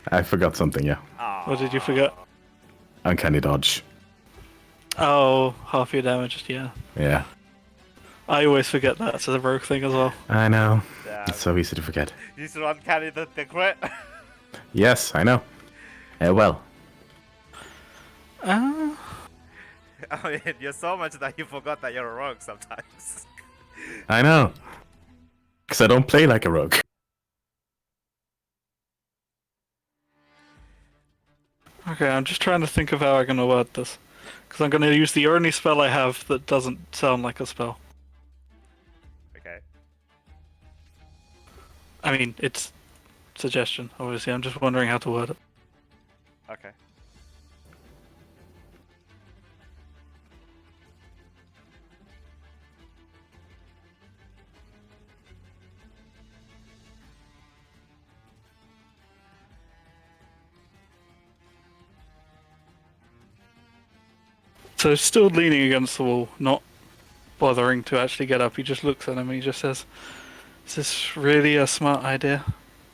I forgot something, yeah. What did you forget? Uncanny dodge. Oh, half your damage, yeah. Yeah, I always forget that. It's a rogue thing as well. I know. Damn. It's so easy to forget. You should uncanny the crit. Yes, I know. Well, Ah. I mean, you're so much that you forgot that you're a rogue sometimes. I know. Because I don't play like a rogue. Okay, I'm just trying to think of how I'm going to word this. Because I'm going to use the only spell I have that doesn't sound like a spell. Okay. I mean, it's suggestion, obviously. I'm just wondering how to word it. Okay. So still leaning against the wall, not bothering to actually get up. He just looks at him and he just says, "Is this really a smart idea?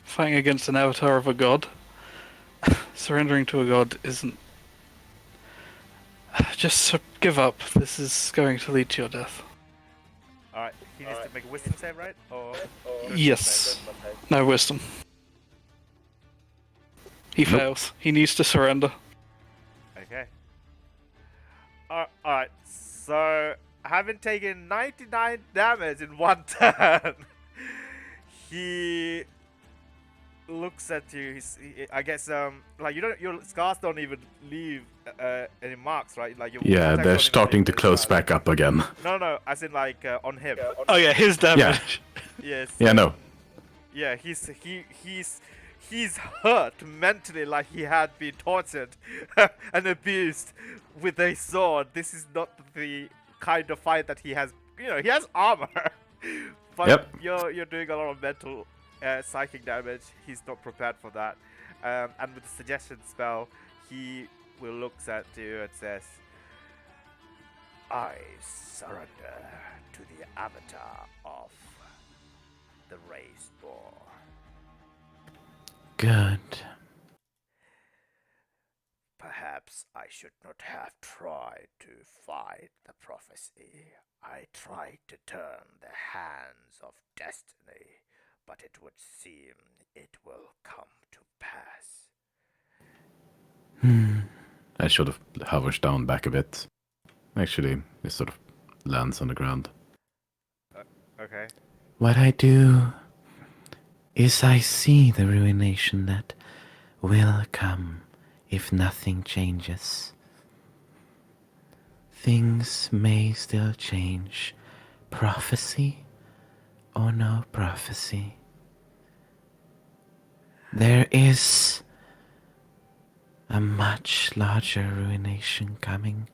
Fighting against an avatar of a god? Surrendering to a god isn't... Just give up. This is going to lead to your death." Alright, he needs to make a wisdom save, right? Or Yes. No wisdom. He Nope. fails. He needs to surrender. Okay. Alright, so having taken 99 damage in one turn, he looks at you. I guess like your scars don't even leave any marks, right? Like your Yeah, attacks they're don't starting even to leave close scars. back up again. No, as in like on him. Oh yeah, his damage. Yes. Yeah, no. Yeah, he's hurt mentally, like he had been tortured and abused with a sword. This is not the kind of fight that he has. He has armor, but Yep. you're doing a lot of mental, psychic damage. He's not prepared for that. And with the suggestion spell, he will looks at you and says, "I surrender to the avatar of the raised boar." Good. Perhaps I should not have tried to fight the prophecy. I tried to turn the hands of destiny, but it would seem it will come to pass. I sort of hovers down back a bit. Actually, it sort of lands on the ground. Okay. What I do is I see the ruination that will come if nothing changes. Things may still change, prophecy or no prophecy. There is a much larger ruination coming,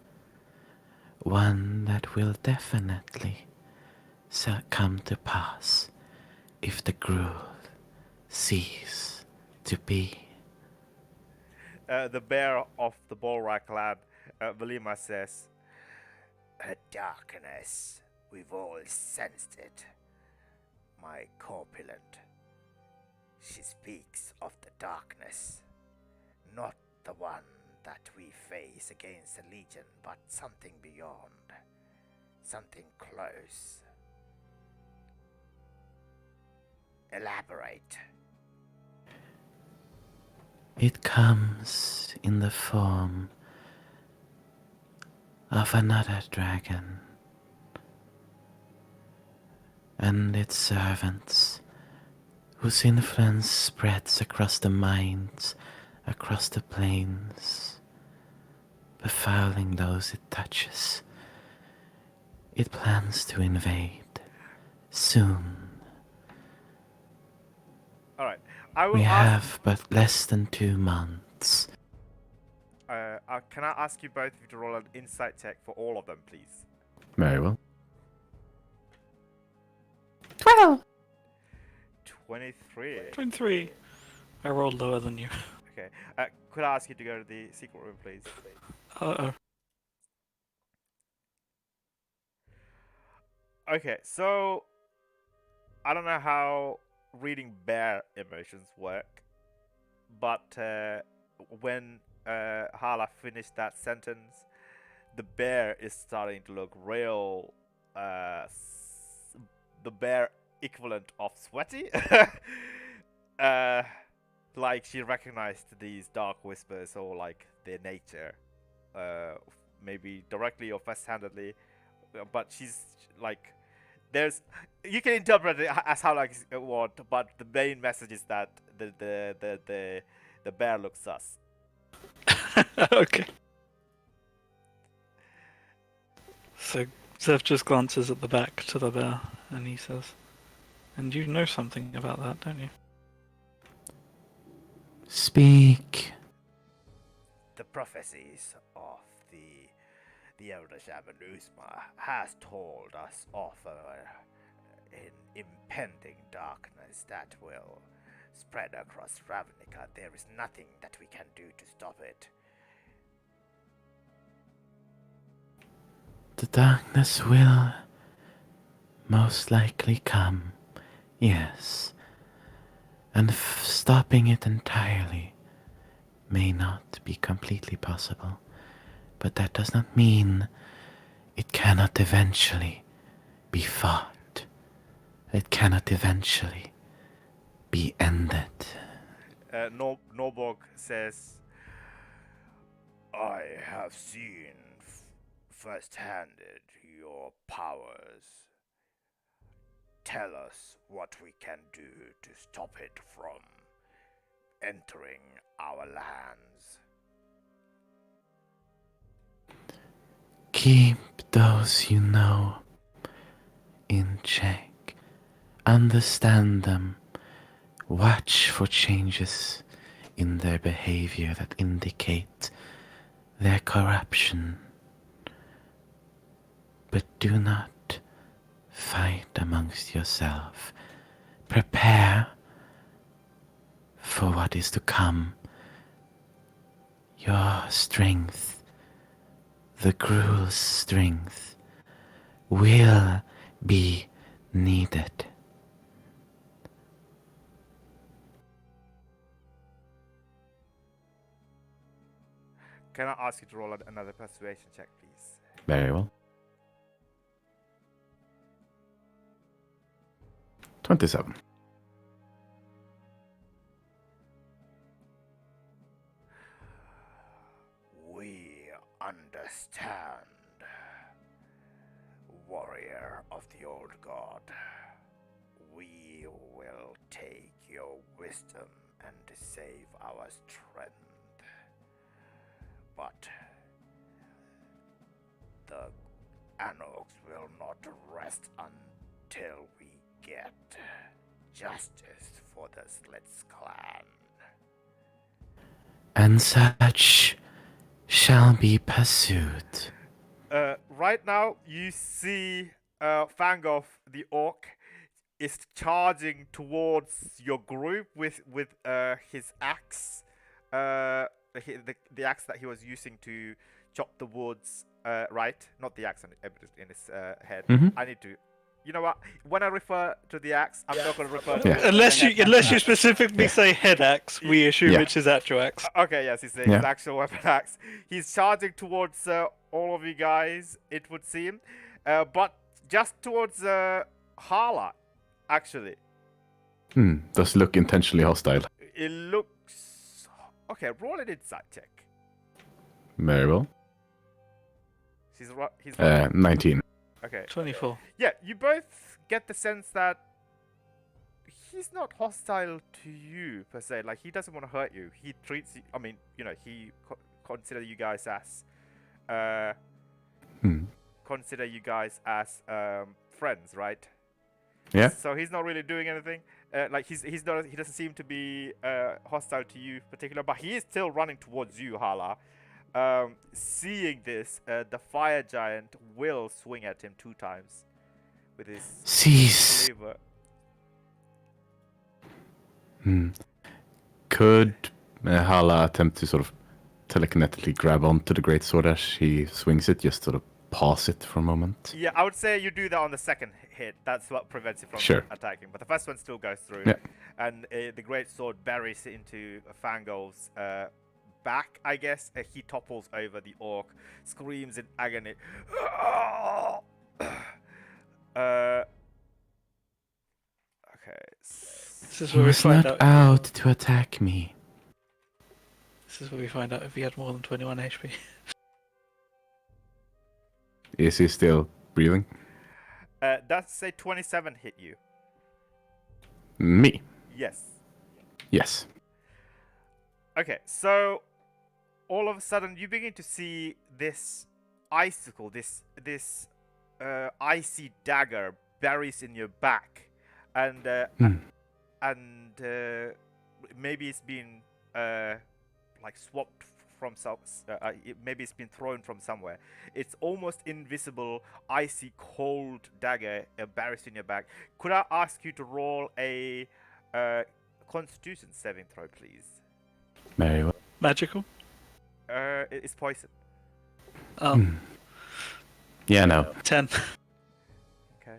one that will definitely come to pass if the gruel cease to be. The bear of the Bolrak clan, Velima says, "A darkness. We've all sensed it. My corpulent. She speaks of the darkness. Not the one that we face against the Legion, but something beyond. Something close. Elaborate." It comes in the form of another dragon and its servants, whose influence spreads across the minds, across the plains, befouling those it touches. It plans to invade soon. Alright. I will We ask. have but less than 2 months. Can I ask you both of you to roll an insight check for all of them, please? Very well. 12! 23. 23. I rolled lower than you. Okay. Could I ask you to go to the secret room, please? Uh-oh. Okay, so I don't know how reading bear emotions work, but when Hala finished that sentence, the bear is starting to look real. The bear equivalent of sweaty. Like she recognized these dark whispers or like their nature, maybe directly or first-handedly, but she's like, there's, you can interpret it as how like what, but the main message is that the bear looks sus. Okay. So Zev just glances at the back to the bear and he says, "And you know something about that, don't you?" Speak. The prophecies of the elder shaman Uzma has told us of an impending darkness that will spread across Ravnica. There is nothing that we can do to stop it. The darkness will most likely come, yes, and stopping it entirely may not be completely possible, but that does not mean it cannot eventually be fought. It cannot eventually be ended. Norborg says, "I have seen first-handed your powers. Tell us what we can do to stop it from entering our lands." Keep those you know in check. Understand them. Watch for changes in their behavior that indicate their corruption. But do not fight amongst yourself. Prepare for what is to come. Your strength, the Gruul's strength, will be needed. Can I ask you to roll another persuasion check, please? Very well. 27. understand, warrior of the old god. We will take your wisdom and save our strength. But the Anogs will not rest until we get justice for the Slits clan. And such shall be pursued. Right now, you see Fangoth the orc is charging towards your group with his axe, the axe that he was using to chop the woods. Right, not the axe in his head. Mhm. I need to. You know what? When I refer to the axe, I'm not going to refer to Yeah. it. Unless you specifically say head axe, we assume Yeah. it's his actual axe. Okay, yes, it's his Yeah. actual weapon axe. He's charging towards all of you guys, it would seem. But just towards Hala, actually. Does look intentionally hostile. It looks... Okay, roll an insight check. Very well. He's 19. Okay. 24. Yeah, you both get the sense that he's not hostile to you, per se. Like, he doesn't want to hurt you. He treats you... I mean, you know, he consider you guys as... Consider you guys as friends, right? Yeah. So he's not really doing anything. Like he's not. He doesn't seem to be hostile to you, particular. But he is still running towards you, Hala. Seeing this, the fire giant will swing at him 2 times with his Cease. cleaver. Could Hala attempt to sort of telekinetically grab onto the great sword as he swings it, just sort of pause it for a moment? Yeah, I would say you do that on the second hit. That's what prevents it from Sure. attacking. But the first one still goes through. Yeah. And the great sword buries into Fangol's back, I guess. He topples over the orc, screams in agony. Okay. This is He where we was find not out. out to attack me. This is where we find out if he had more than 21 HP. Is he still breathing? Does say 27 hit you? Me. Yes. Yes. Okay, so all of a sudden you begin to see this icicle, this icy dagger buries in your back, and maybe it's been like swapped from some. Maybe it's been thrown from somewhere. It's almost invisible, icy cold dagger buries in your back. Could I ask you to roll a Constitution saving throw, please? Very well. Magical? It's poison. Oh, Yeah, no. 10. Okay.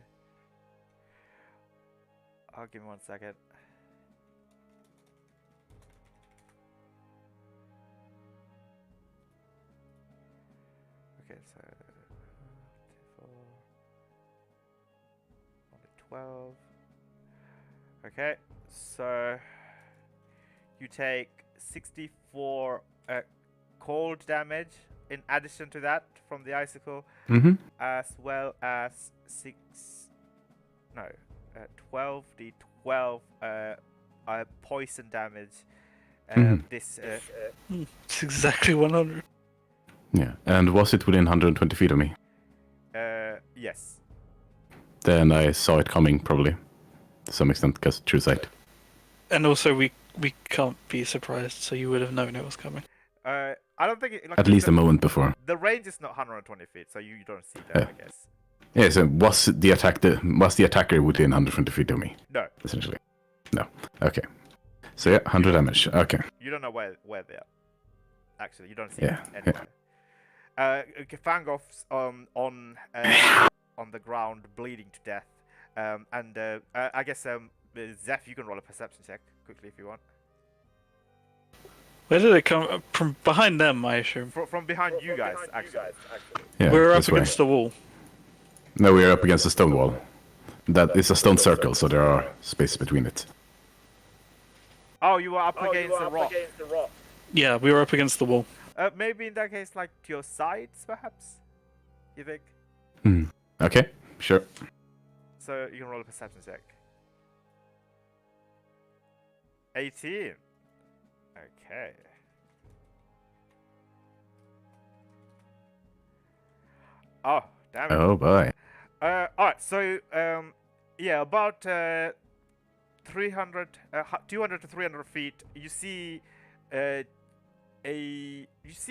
I'll give me 1 second. Okay, so 12. Okay, so you take 64 cold damage in addition to that from the icicle, as well as 12d12 poison damage. This It's exactly 100. Yeah. And was it within 120 feet of me? yes. Then I saw it coming, probably. To some extent, because true sight. And also, we can't be surprised, so you would have known it was coming. I don't think it, like, At least a moment before. the range is not 120 feet, so you don't see that, I guess. Yeah, so was the attacker within 120 feet of me, No, essentially? No. Okay. So yeah, 100 damage. Okay. you don't know where they are. Actually, you don't see Yeah, them anywhere. Fangoth's on the ground, bleeding to death. I guess Zeph, you can roll a perception check quickly if you want. Where did it come from? Behind them, I assume. From behind you guys, actually. Yeah, We're up this way. against the wall. No, we are up against a stone wall. That is a stone circle, so there are spaces between it. Oh, you were up against the rock. Yeah, we were up against the wall. Maybe in that case, like to your sides, perhaps. You think? Okay, sure. So you can roll a perception check. 18. Okay. Oh, damn it. Oh boy. Alright, so, yeah, about 200 to 300 feet, you see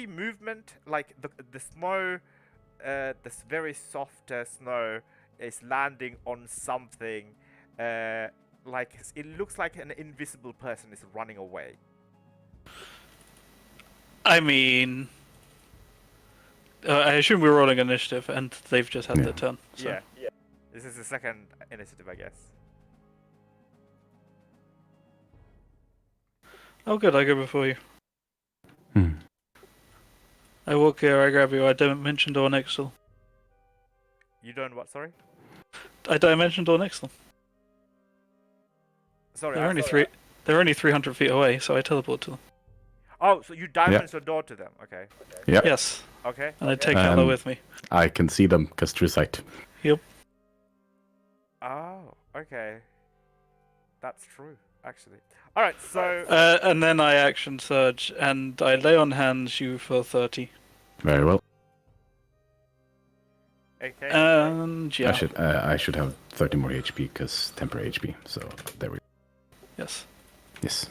movement, like the snow, this very soft snow is landing on something, like it looks like an invisible person is running away. I mean, I assume we're rolling initiative, and they've just had their turn. So. Yeah. This is the second initiative, I guess. Oh, good. I go before you. Hmm. I walk here. I grab you. I dimension door next to them. You don't what? Sorry. I dimension door next to them. Sorry. They're only three. They're only 300 feet away, so I teleport to them. Oh, so you diamond your door to them? Okay. Yeah. Yes. Okay. And I take Hala with me. I can see them because true sight. Yep. Oh, okay. That's true, actually. All right, so. And then I action surge, and I lay on hands you for 30. Very well. Okay. And yeah. I should have 30 more HP because temporary HP. So there we go. Yes. Yes.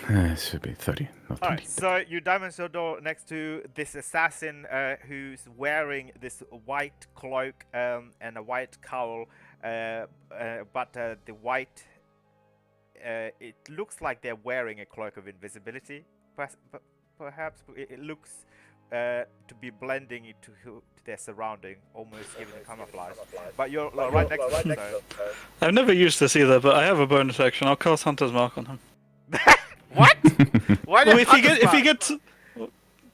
It should be 30, not 20. Alright, so you diamond your door next to this assassin who's wearing this white cloak and a white cowl, but the white, it looks like they're wearing a cloak of invisibility, perhaps. It looks to be blending into their surrounding, almost giving them camouflage. But you're right next to them, so... I've never used this either, but I have a bonus action. I'll cast Hunter's Mark on him. What? Why Well, if he gets,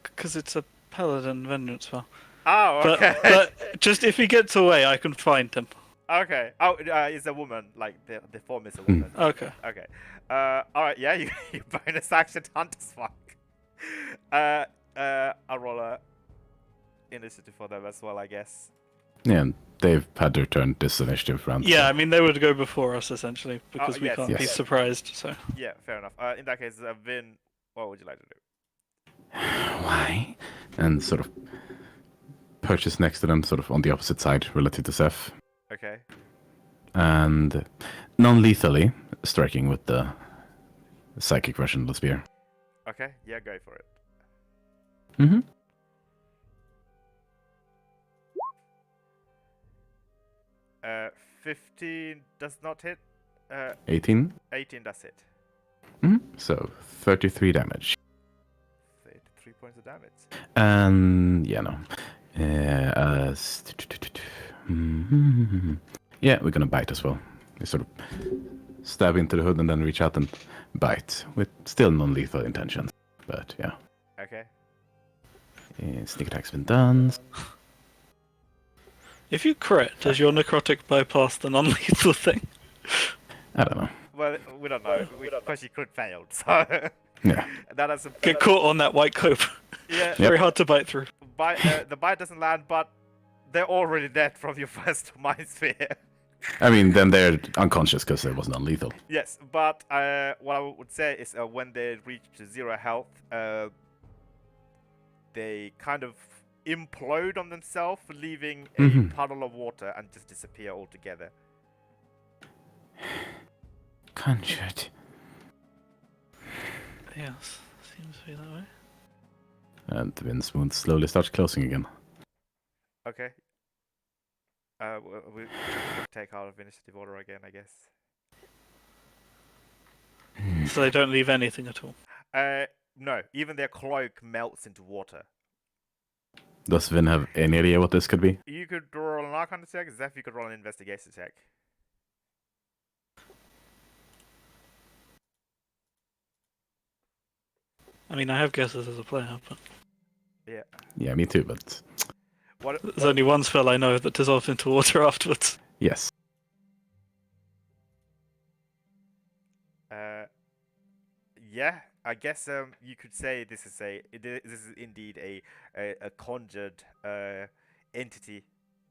because it's a paladin vengeance spell. Oh, okay. But just if he gets away, I can find him. Okay. Oh, it's a woman. Like the form is a woman. Okay. Okay. All right. Yeah, you bonus action Hunter's Mark. I'll roll a initiative for them as well, I guess. Yeah, and they've had their turn this initiative round. Yeah, I mean they would go before us essentially because we yes, can't be yes. surprised. So. Yeah, fair enough. In that case, Vin, what would you like to do? Why? And sort of perches next to them, sort of on the opposite side relative to Seth. Okay. And non-lethally striking with the psychic version of the spear. Okay. Yeah, go for it. Mm-hmm. 15 does not hit. 18. 18 does hit. Mm-hmm. So 33 damage. 33 points of damage. And yeah, no. Yeah, we're gonna bite as well. We sort of stab into the hood and then reach out and bite with still non-lethal intentions. But yeah. Okay. Sneak attack's been done. If you crit, does your necrotic bypass the non-lethal thing? I don't know. Well, we don't know because she could failed. So Yeah. that is Get caught on that white cope. Yeah. Very hard to bite through. The bite doesn't land, but they're already dead from your first mind sphere. I mean, then they're unconscious because it was non-lethal. Yes, but what I would say is when they reach 0 health, they kind of implode on themselves, leaving a puddle of water and just disappear altogether. Conjured. Yes, seems to be that way. And the Vin's wound slowly starts closing again. Okay. We take out of initiative order again, I guess. So they don't leave anything at all. No, even their cloak melts into water. Does Vin have any idea what this could be? You could roll an Arcana check, Zeph, you could roll an investigation check. I mean, I have guesses as a player, but Yeah. Yeah, me too, but there's only one spell I know that dissolves into water afterwards. yes. Yeah, I guess you could say this is this is indeed a conjured entity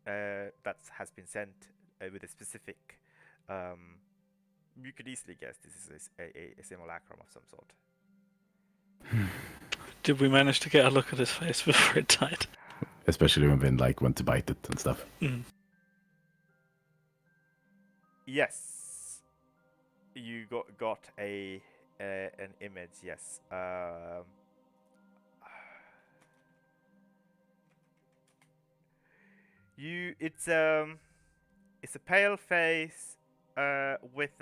that has been sent with a specific. You could easily guess this is a simulacrum of some sort. Did we manage to get a look at his face before it died? Especially when Vin like went to bite it and stuff. Yes, you got an image. Yes. It's a pale face with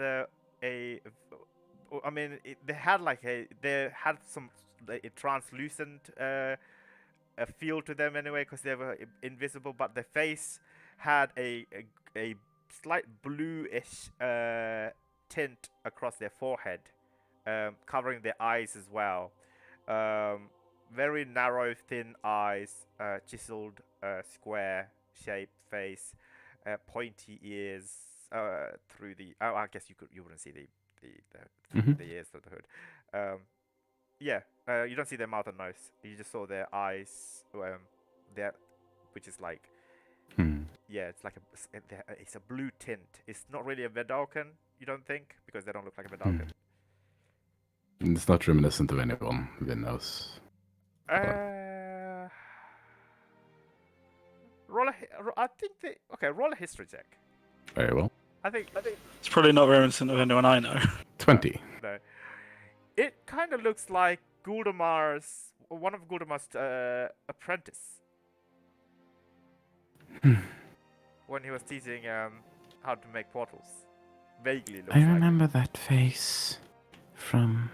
I mean they had some a translucent a feel to them anyway because they were invisible, but the face had a slight bluish tint across their forehead, covering their eyes as well. Very narrow, thin eyes, chiseled, square shaped face, pointy ears through the. Oh, I guess you wouldn't see the ears through the hood. Yeah, you don't see their mouth and nose. You just saw their eyes, their, which is like, yeah, it's like it's a blue tint. It's not really a Vedalken, you don't think, because they don't look like a Vedalken. It's not reminiscent of anyone Vin knows. I think roll a history check. Very well. I think It's probably not reminiscent of anyone I know. 20. no. It kind of looks like one of Guldamar's apprentice. When he was teaching how to make portals. Vaguely looks I like. remember that face from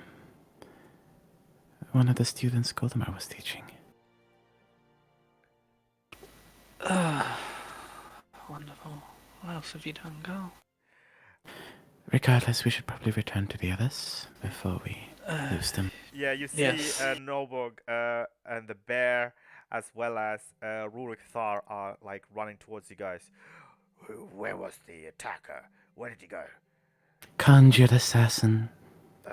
one of the students Goldemar was teaching. Wonderful. What else have you done, girl? Regardless, we should probably return to the others before we lose them. Yeah, you see Yes. Norborg and the bear, as well as Rurik Thar are like running towards you guys. Where was the attacker? Where did he go? Conjured assassin.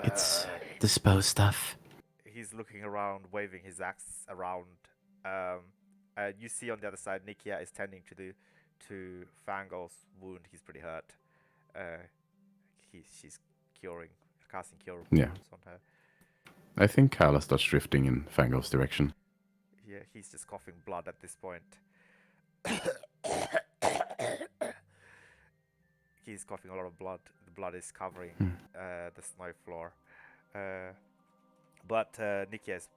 It's disposed of. He's looking around, waving his axe around. You see on the other side, Nikia is tending to Fangol's wound. He's pretty hurt. She's casting cure wounds on her. I think Kala starts drifting in Fangol's direction. Yeah, he's just coughing blood at this point. He's coughing a lot of blood. The blood is covering the snow floor. But Nikia is,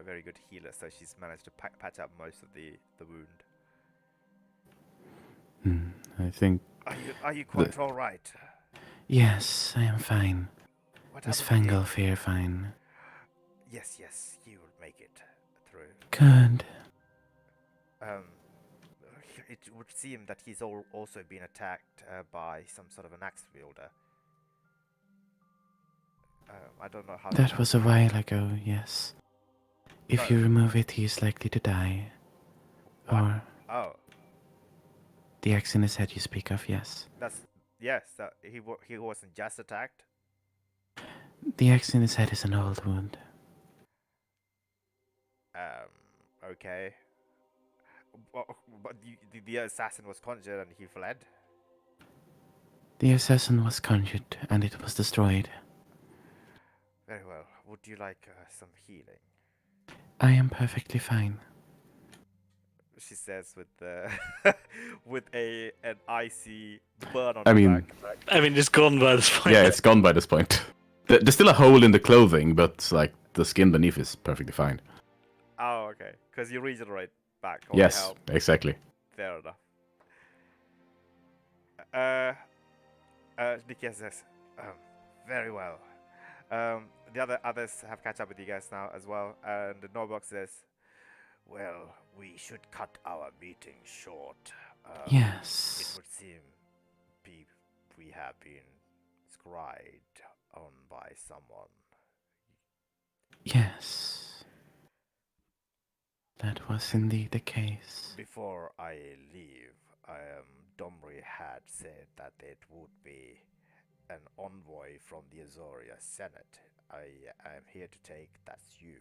very good healer, so she's managed to patch up most of the wound. I think. Are you quite all right? Yes, I am fine. What Is happened again? Fangolfir fine? Yes, he will make it through. Good. It would seem that he's also been attacked by some sort of an axe wielder. I don't know how. That was a while ago, yes. If you remove it, he is likely to die. What? Or Oh, the axe in his head you speak of, yes. he wasn't just attacked. The axe in his head is an old wound. Okay. But the assassin was conjured and he fled. The assassin was conjured and it was destroyed. Very well. Would you like some healing? I am perfectly fine. She says with with an icy burn on I her mean- back. I mean, it's gone by this point. Yeah, it's gone by this point. There's still a hole in the clothing, but like the skin beneath is perfectly fine. Oh, okay. Because you regenerate back. Yes, Help. exactly. Fair enough. Nikia says, very well. The others have catch up with you guys now as well, and Norbox says, well, we should cut our meeting short. It Yes. would seem we have been scried on by someone. Yes. That was indeed the case. Before I leave, Domri had said that it would be an envoy from the Azoria Senate. I am here to take, that's you.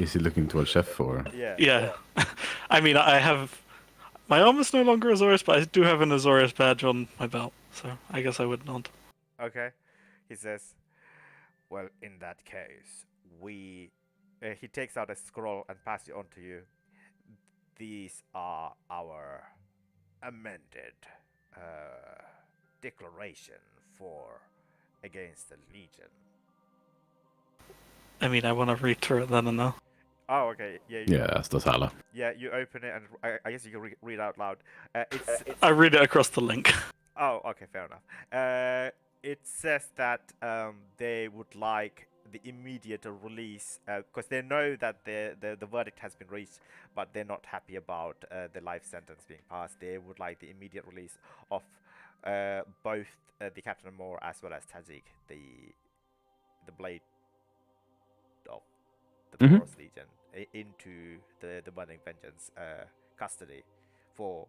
Is he looking towards Chef or? Yeah. Yeah. I mean, I have my arm is no longer Azorius, but I do have an Azorius badge on my belt, so I guess I would nod. Okay. He says, well, in that case, we. He takes out a scroll and passes it on to you. These are our amended declaration for against the Legion. I mean, I want to read through it then and now. Oh, okay. Yeah, that's does Hala. Yeah, you open it and I guess you can read out loud. It's I read it across the link. Oh, okay, fair enough. It says that they would like the immediate release because they know that the verdict has been reached, but they're not happy about the life sentence being passed. They would like the immediate release of both the Captain Moore as well as Tajik, the blade of the Mhm. Boros Legion, into the Burning Vengeance custody. For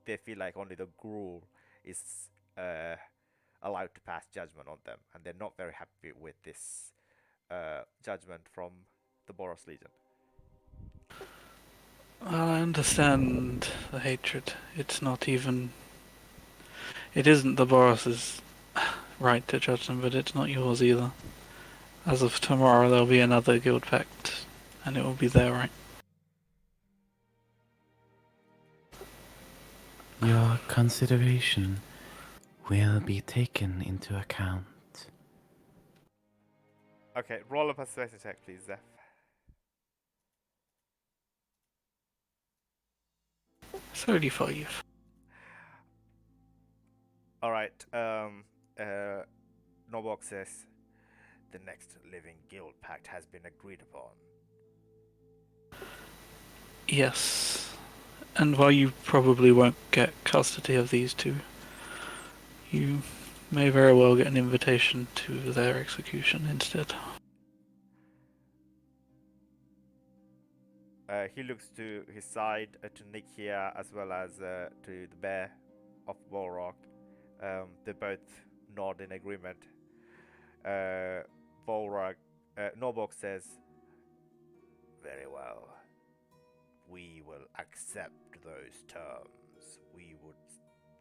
they feel like only the Gruul is allowed to pass judgment on them, and they're not very happy with this judgment from the Boros Legion. Well, I understand the hatred. It's not even. It isn't the Boris's right to judge them, but it's not yours either. As of tomorrow, there'll be another guild pact, and it will be their right. Your consideration will be taken into account. Okay, roll a persuasion check, please, Zeph. 35. All right. Nobok says the next living guild pact has been agreed upon. Yes. And while you probably won't get custody of these two, you may very well get an invitation to their execution instead. He looks to his side, to Nikia, as well as to the bear of Bolrock. They both nod in agreement. Nobok says, very well. We will accept those terms. We would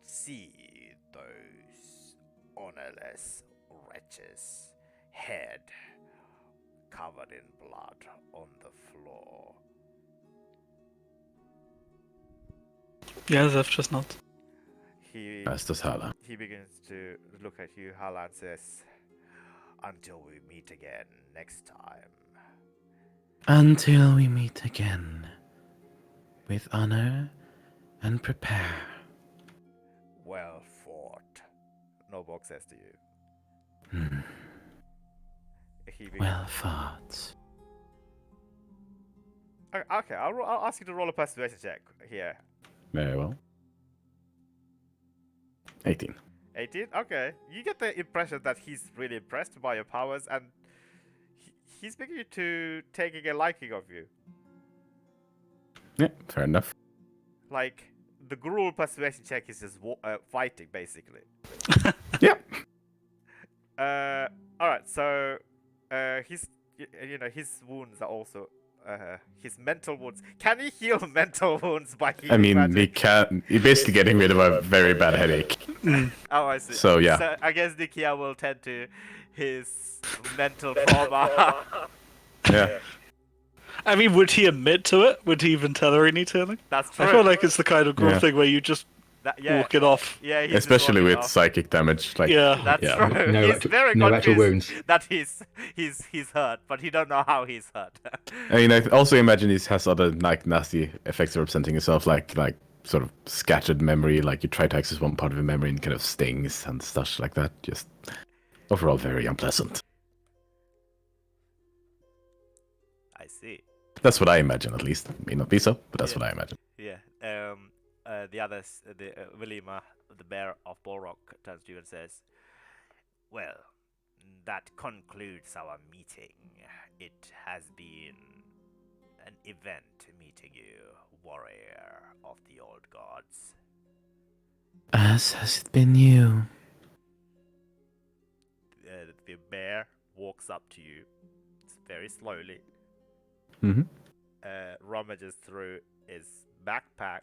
see those honorless wretches' head covered in blood on the floor. Yeah, Zeph just nods. That's does Hala. He begins to look at you, Hala, and says, until we meet again next time. Until we meet again, with honor and prepare. Well fought, Nobok says to you. Hmm. He begins. Well fought. Okay, I'll ask you to roll a persuasion check here. Very well. 18. 18? Okay. You get the impression that he's really impressed by your powers, and he's beginning to taking a liking of you. Yeah, fair enough. Like, the Gruul persuasion check is just fighting, basically. Yep. Alright, so, his wounds are also, his mental wounds. Can he heal mental wounds by healing I mean, magic? he's basically getting rid of a very bad headache. Oh, I see. So, yeah. So, I guess Nikia will tend to his mental trauma. Yeah. I mean, would he admit to it? Would he even tell her he needs healing? That's true. I feel like it's the kind of Gruul Yeah. thing where you just walk it off. Yeah, he's just Especially walking with off. psychic damage. Like, Yeah. That's yeah. true. No He's actual- very no actual convinced wounds. that he's hurt, but he don't know how he's hurt. I mean, I also imagine he has other like nasty effects of representing himself, like sort of scattered memory, like you try to access one part of your memory and kind of stings and stuff like that. Just overall very unpleasant. I see. That's what I imagine, at least. May not be so, but that's Yeah. what I imagine. Yeah. The others, Willima, the bear of Borok, turns to you and says, "Well, that concludes our meeting. It has been an event meeting you, warrior of the old gods." As has it been you. the bear walks up to you very slowly, Mm-hmm. rummages through his backpack,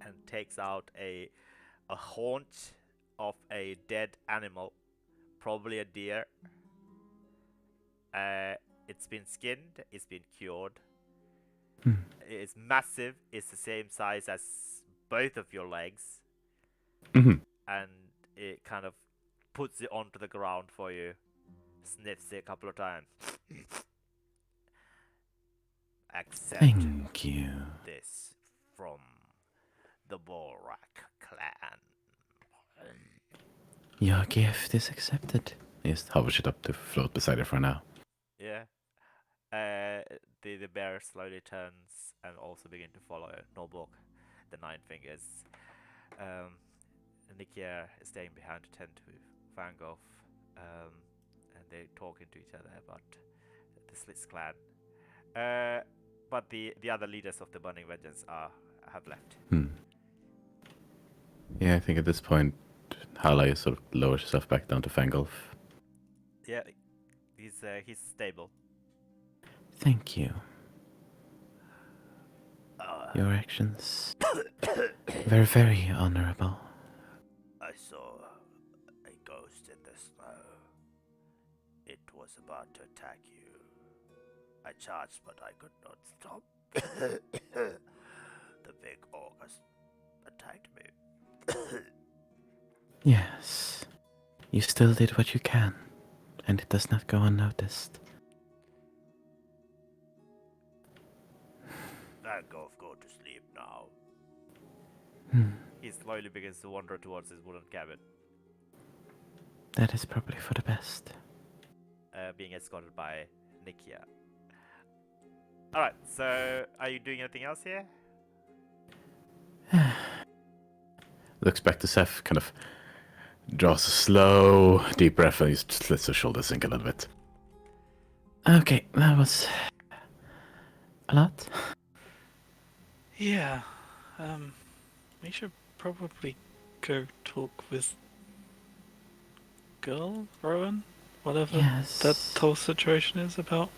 and takes out a haunch of a dead animal, probably a deer. It's been skinned, it's been cured. Hmm. It's massive, it's the same size as both of your legs, Mm-hmm. and it kind of puts it onto the ground for you, sniffs it a couple of times. Accept Thank you. this from the Borak clan. Your gift is accepted. He just hovers it up to float beside her for now. Yeah. The bear slowly turns and also begin to follow Norbok, the Nine Fingers. Nikia is staying behind to tend to Fangolf, and they're talking to each other about the Slits clan. But the other leaders of the Burning Vengeance have left. Yeah, I think at this point, Hala sort of lowers herself back down to Fangolf. Yeah, he's stable. Thank you. Your actions were very honorable. I saw a ghost in the snow. It was about to attack you. I charged, but I could not stop. The big August attacked me. Yes. You still did what you can, and it does not go unnoticed. Fangolf, go to sleep now. He slowly begins to wander towards his wooden cabin, That is probably for the best. being escorted by Nikia. Alright, so are you doing anything else here? Looks back to Seth, kind of draws a slow, deep breath, and he just lets her shoulders sink a little bit. Okay, that was a lot. Yeah. We should probably go talk with girl, Rowan? Whatever Yes. that whole situation is about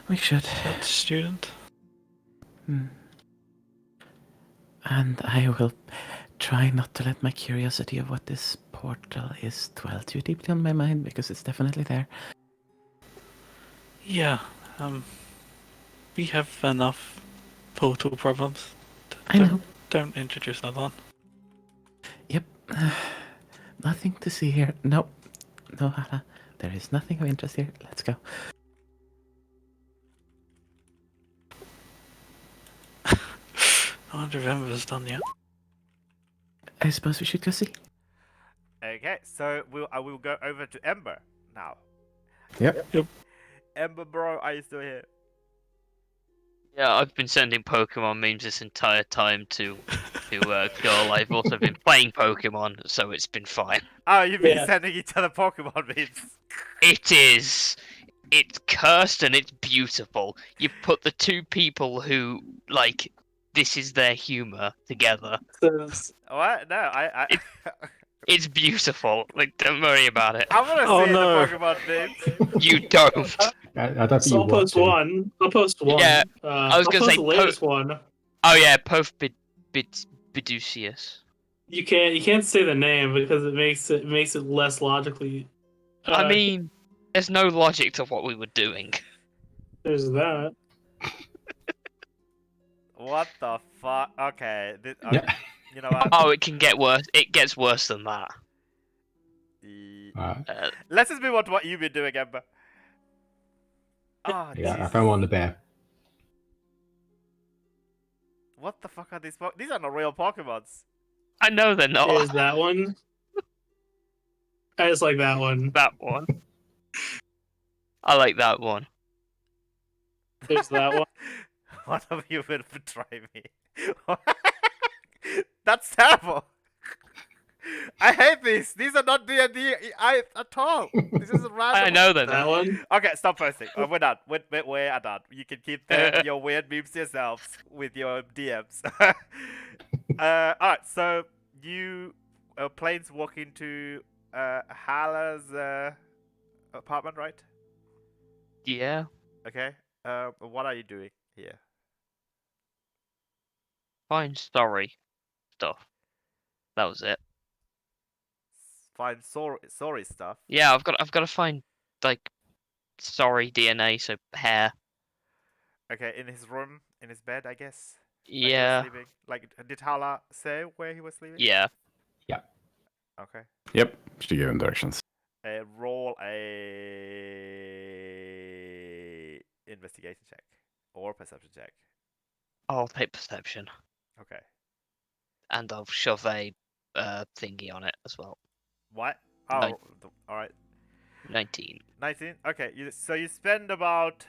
We should. that student. And I will try not to let my curiosity of what this portal is dwell too deeply on my mind, because it's definitely there. Yeah, we have enough portal problems. I know. Don't introduce another one. Yep. Nothing to see here. No. No, Hala. There is nothing of interest here. Let's go. I wonder if Ember's done yet. I suppose we should go see. Okay, so I will go over to Ember now. Yep. Ember, bro, are you still here? Yeah, I've been sending Pokemon memes this entire time to Girl. I've also been playing Pokemon, so it's been fine. Oh, you've been Yeah. sending each other Pokemon memes. It is. It's cursed and it's beautiful. You put the two people who, like, this is their humor together. Says, What? No, I It's beautiful. Like, don't worry about it. I want to Oh, see no. the Pokemon memes. You don't. I don't think so you I'll want post to. one. I'll post one. Yeah, I was I'll gonna post say the latest one. Oh yeah, Bedusius. You can't say the name because it makes it less logically. I mean, there's no logic to what we were doing. There's that. What the fuck? Okay, Yeah. you know what? Oh, it can get worse. It gets worse than that. Let's just move on to what you've been doing, Ember. Oh, Yeah, I Jesus. found one on the bear. What the fuck are these? These are not real Pokemons. I know they're not. There's that one. I just like that one. That one. I like that one. There's that one. One of you will betray me. That's terrible. I hate these. These are not D&D at all. This is random. I know they're That not. one. Okay, stop posting. We're done. We're done. You can keep your weird memes to yourselves with your DMs. Alright, so you planes walk into Hala's apartment, right? Yeah. Okay. What are you doing here? Fine. Sorry. Stuff. That was it. Find sorry stuff. Yeah, I've got to find like sorry DNA, so hair. Okay, in his room, in his bed, I guess. Where he was Yeah. sleeping. Like, did Hala say where he was sleeping? Yeah. Yeah. Okay. Yep, she gave him directions. Roll a investigation check or perception check. I'll take perception, Okay. and I'll shove a thingy on it as well. What? Nine- Oh, all right. 19. 19. Okay. So you spend about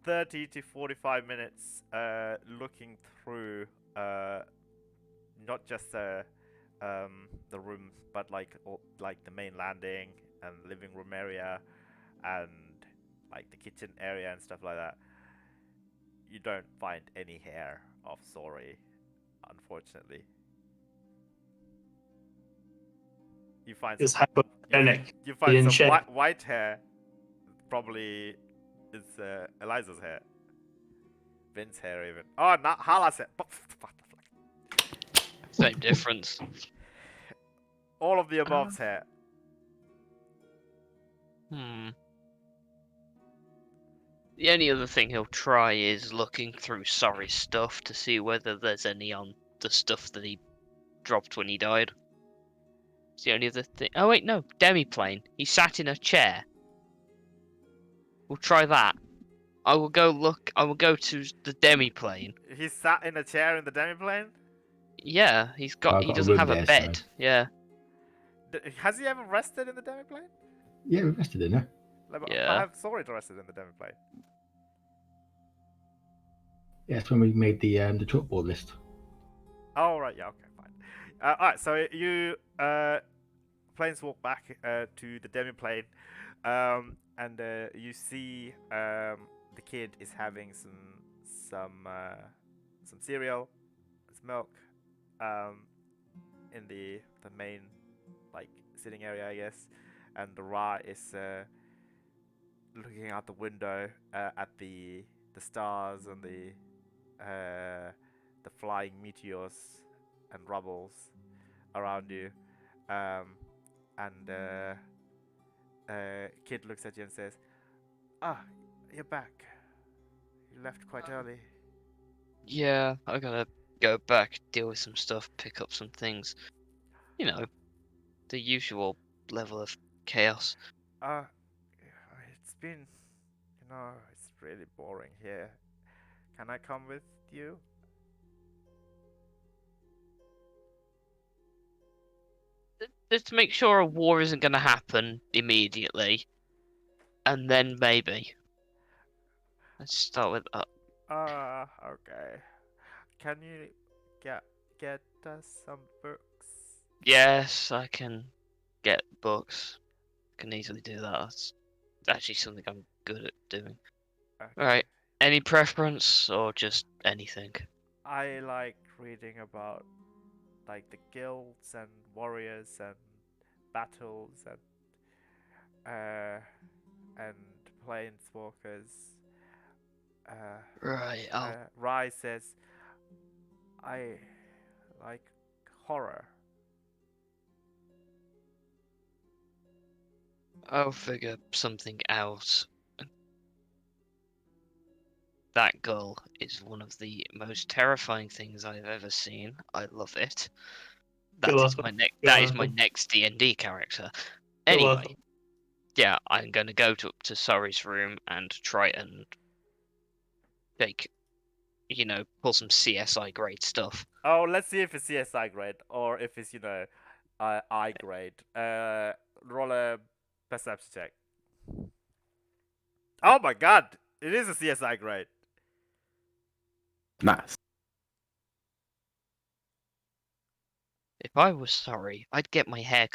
30 to 45 minutes looking through not just the rooms, but like the main landing and living room area and like the kitchen area and stuff like that. You don't find any hair of Sori, unfortunately. You find Is some hypogenic. you He find didn't some check. white hair. Probably it's Eliza's hair. Vin's hair even. Oh, not Hala's hair. Same difference. All of the above's hair. The only other thing he'll try is looking through Sorry's stuff to see whether there's any on the stuff that he dropped when he died. It's the only other thing. Oh wait, no, demiplane. He sat in a chair. We'll try that. I will go look. I will go to the demiplane. He sat in a chair in the demiplane. Yeah, he's got. I've He got a doesn't room have a there, bed. so- Yeah. Has he ever rested in the demiplane? Yeah, we rested in there. Like, Yeah. I have Sori rested in the demiplane. Yeah, that's when we made the chalkboard list. Oh right, yeah, okay, fine. All right, so you planes walk back to the demiplane, and you see the kid is having some cereal, some milk, in the main like sitting area, I guess, and the Ra is looking out the window at the stars and the flying meteors and rubbles around you, and kid looks at you and says, "Ah, you're back. You left quite early." Yeah, I gotta go back, deal with some stuff, pick up some things. You know, the usual level of chaos. It's been, it's really boring here. Can I come with you? Just to make sure a war isn't gonna happen immediately, and then maybe. Let's start with. Okay. Can you get us some books? Yes, I can get books. Can easily do that. That's actually something I'm good at doing. Okay. Alright. Any preference or just anything? I like reading about like the guilds and warriors and battles and planeswalkers. Right, Rai says, I like horror. I'll figure something out. That girl is one of the most terrifying things I've ever seen. I love it. That You're is welcome. my next. You're That is my welcome. next D&D character. You're Anyway, welcome. yeah, I'm gonna go to Sorry's room and try and take, pull some CSI grade stuff. Oh, let's see if it's CSI grade or if it's I grade. Roll a perception check. Oh my god, it is a CSI grade. Nice. If I was Sorry, I'd get my hair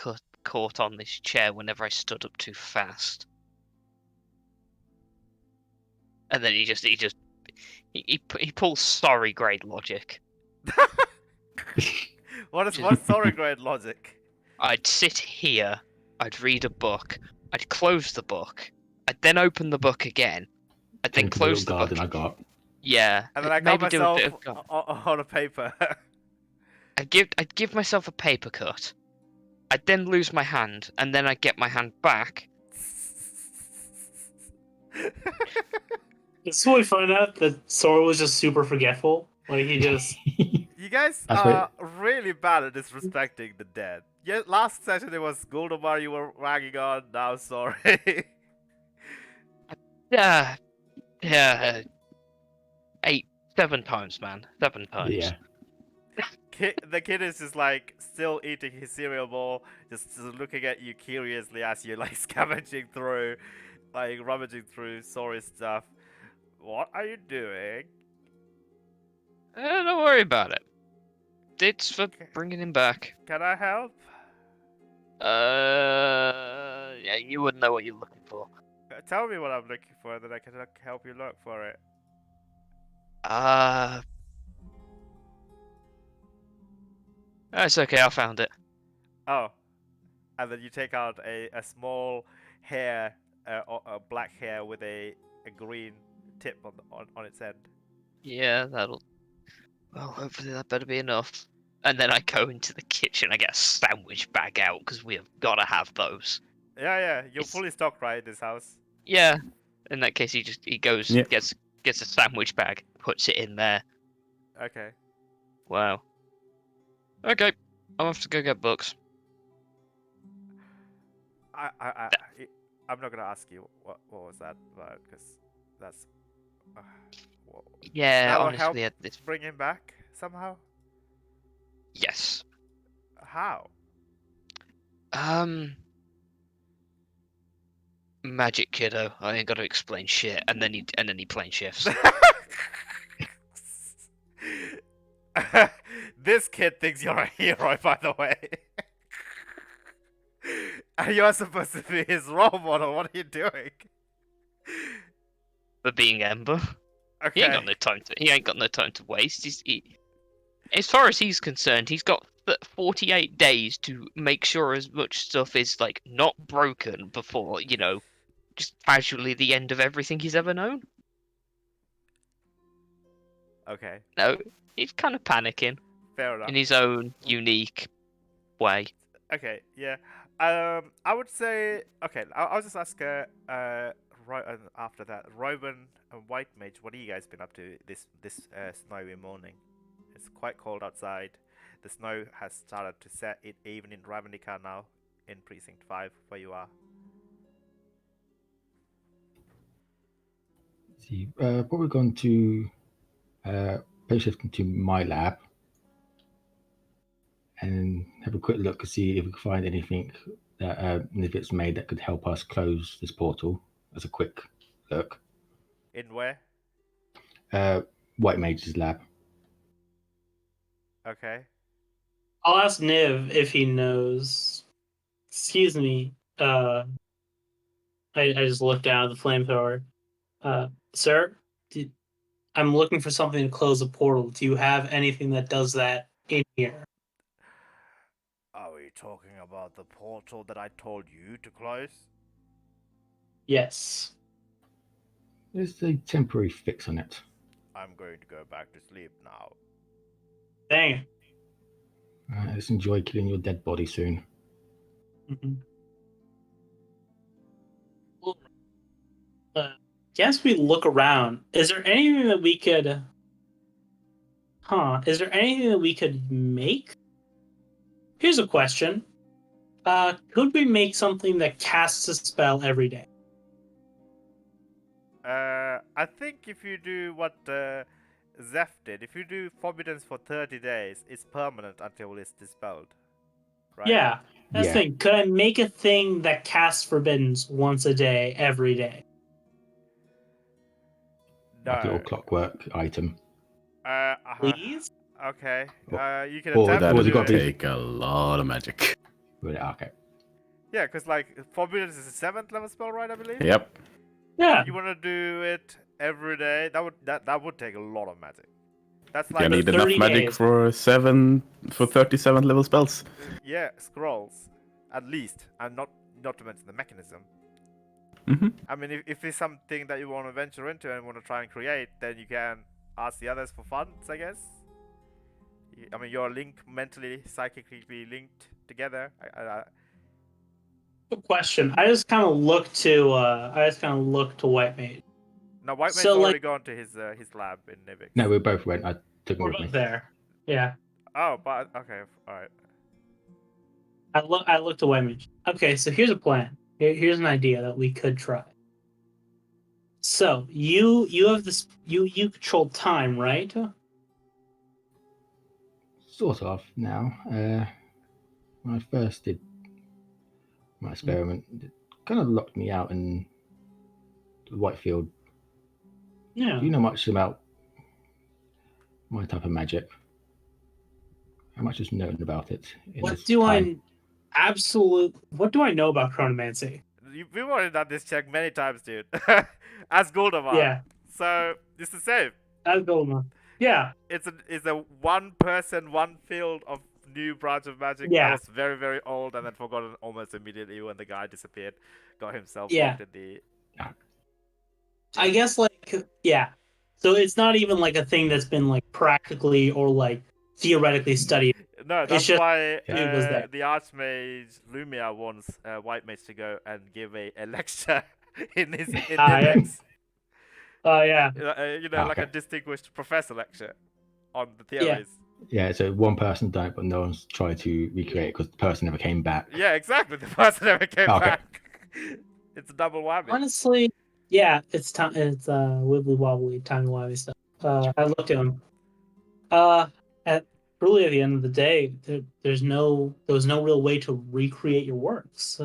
caught on this chair whenever I stood up too fast. And then he pulls Sorry grade logic. What's sorry grade logic? I'd sit here I'd read a book, I'd close the book, I'd then open the book again, I'd then Turn to the little close the book. garden I got. Yeah, And then I got maybe do a myself bit of garden. on a paper. I'd give myself a paper cut. I'd then lose my hand, and then I'd get my hand back. It's when we find out that Sora was just super forgetful. Like he just You guys That's are really bad at disrespecting the dead. Yeah, last session it was Goldemar you were ragging on, now sorry. Yeah, yeah. 7 times, man. 7 times. Yeah. The kid is just like still eating his cereal bowl, just looking at you curiously as you're like scavenging through, like rummaging through sorry stuff. What are you doing? Don't worry about it. It's for bringing him back. Can I help? Yeah, you wouldn't know what you're looking for. Tell me what I'm looking for, then I can help you look for it. It's okay, I found it. Oh, and then you take out a small hair, a black hair with a green tip on its end. Yeah, that'll... Well, hopefully that better be enough. And then I go into the kitchen, I get a sandwich bag out, because we have got to have those. Yeah, you're It's- fully stocked, right, in this house? Yeah, in that case he goes, Yeah. gets a sandwich bag, puts it in there. Okay. Wow. Okay, I'll have to go get books. I'm not gonna ask you what was that about, because that's... what- Yeah, that will honestly, help it's... bring him back somehow? Yes. How? Magic, kiddo. I ain't got to explain shit, and then he plane shifts. This kid thinks you're a hero, by the way. And you're supposed to be his role model. What are you doing? For being Ember, Okay. he ain't got no time to. He ain't got no time to waste. As far as he's concerned, he's got 48 days to make sure as much stuff is like not broken before just casually the end of everything he's ever known. Okay. No, he's kind of panicking Fair enough. in his own unique way. Okay. Yeah. I would say. Okay. I'll just ask. Right after that, Rowan and White Mage, what have you guys been up to this snowy morning? It's quite cold outside. The snow has started to set it even in Ravnica now, in Precinct 5, where you are. See, probably gone to play shift to my lab and have a quick look to see if we can find anything that Nivit's made that could help us close this portal. As a quick look. In where? White Mage's lab. Okay. I'll ask Niv if he knows. Excuse me. I just looked down at the flamethrower. Sir, I'm looking for something to close the portal. Do you have anything that does that in here? Are we talking about the portal that I told you to close? Yes. There's a temporary fix on it. I'm going to go back to sleep now. Dang. Let's enjoy killing your dead body soon. Mm-hmm. Guess we look around. Is there anything that we could... Is there anything that we could make? Here's a question. Could we make something that casts a spell every day? I think if you do what Zeph did, if you do Forbiddance for 30 days, it's permanent until it's dispelled. Right? Yeah, that's the Yeah. thing. Could I make a thing that casts forbiddance once a day, every day? Like a little No. clockwork item. Please? Okay. You can Or attempt That to Well, would you do got it. to- take a lot of magic. Really? Okay. Yeah, because like Forbiddance is a 7th level spell, right? I believe. Yep. Yeah. You want to do it every day? That would take a lot of magic. That's like You need enough 30 magic days. for 37 level spells. yeah, scrolls at least, and not not to mention the mechanism. Hmm. I mean, if it's something that you want to venture into and want to try and create, then you can ask the others for funds, I guess. I mean, you're linked mentally, psychically linked together. Good question. I just kind of look to White Mage. No, White Mage's So, already gone to his lab in Nivix. No, we both went. I took him we're with me. both there. Yeah. Oh, but okay, all right. I look to White Mage. Okay, so here's a plan. Here's an idea that we could try. So you have this you control time, right? Sort of now. When I first did my experiment, it kind of locked me out in the Whitefield. Yeah. Do you know much about my type of magic? How much is known about it in What this do time? What do I know about chronomancy? We've already done this check many times, dude. As Goldovan. Yeah. So it's the same. That's Golema. Yeah. It's a one person, one field of new branch of magic Yeah. that was very, very old and then forgotten almost immediately when the guy disappeared, got himself Yeah. locked in the. I guess yeah. So it's not even like a thing that's been like practically or like theoretically studied. No, It's that's just why it was there. the Archmage Lumia wants White Mage to go and give a lecture in Ah, yeah. Nivix. Oh yeah. Like a distinguished professor lecture on the theories. Yeah, so one person died, but no one's tried to recreate it because the person never came back. Yeah, exactly. The person never came Okay. back. It's a double whammy. Honestly, yeah, it's time. It's wibbly wobbly, timey wimey stuff. I looked at him. At really at the end of the day, there was no real way to recreate your works.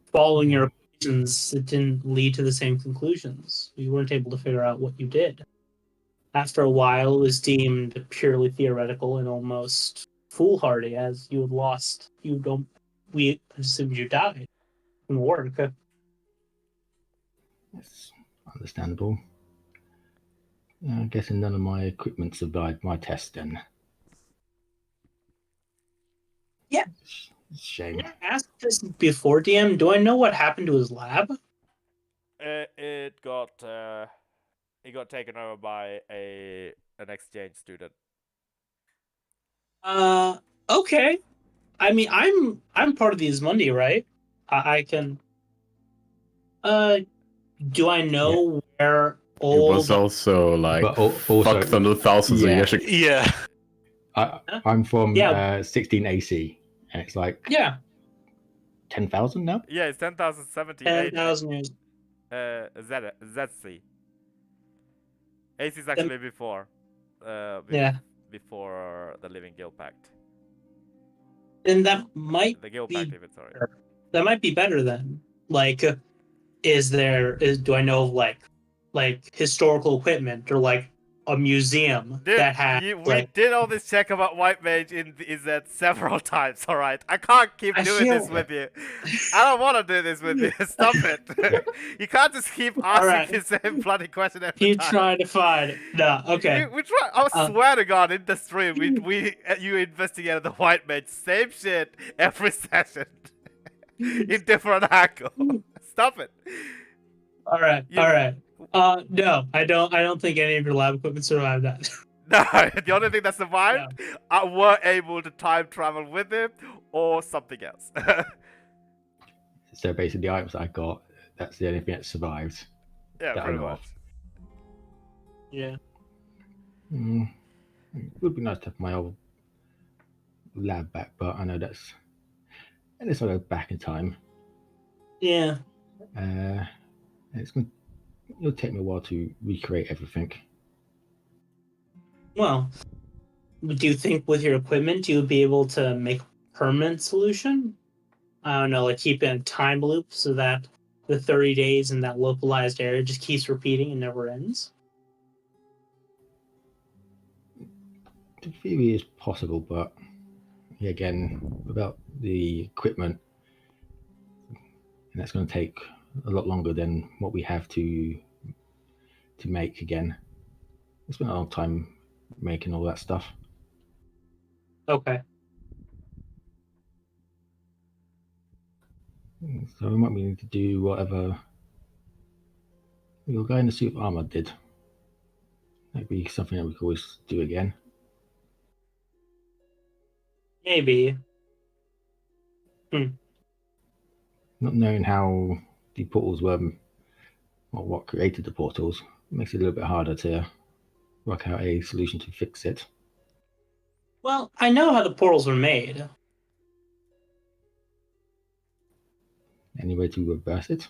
Following your equations, it didn't lead to the same conclusions. You weren't able to figure out what you did. After a while, it was deemed purely theoretical and almost foolhardy, as you had lost. We assumed you died from the work. It's understandable. I'm guessing none of my equipment survived my test then. Yeah. It's a shame. I asked this before, DM. Do I know what happened to his lab? It got taken over by an exchange student. Okay. I mean, I'm part of the Ismundi, right? I can. Do I know where It all? was also like But also- fuck them to thousands of Yeah. years ago. Yeah. I'm from Yeah. 16 AC, and it's like Yeah, 10,000 now. Yeah, it's 10,078. 10,000 years. ZC. AC is actually before. Yeah, Before the Living Guild Pact. and that might The Guild be Pact, even, sorry. better then. Like, do I know of like historical equipment or like a museum Dude, that has we did all this check about White Mage in that several times, alright? I can't keep I doing this feel- with you. I don't want to do this with you. Stop it. You can't just keep Alright. asking the same bloody question every Keep time. trying to find it. No, okay. We try. I swear to God, in the stream, you investigated the White Mage, same shit every session, in different angle. Stop it. All right, You- all right. No, I don't think any of your lab equipment survived that. No, the only thing that survived, I were able to time travel with him or something else. So basically, the items I got, that's the only thing that survived. Yeah, that I pretty know much. of. Yeah. It would be nice to have my old lab back, but I know that's unless I go back in time. Yeah. It'll take me a while to recreate everything. Well, do you think with your equipment you'll be able to make a permanent solution? I don't know, like keep in a time loop so that the 30 days in that localized area just keeps repeating and never ends? The theory is possible, but again, without the equipment, and that's going to take a lot longer than what we have to make again. It's been a long time making all that stuff. Okay. So we might need to do whatever your guy in the suit of armor did. That'd be something that we could always do again. Maybe. Not knowing how the portals were, or what created the portals, makes it a little bit harder to work out a solution to fix it. Well, I know how the portals were made. Any way to reverse it?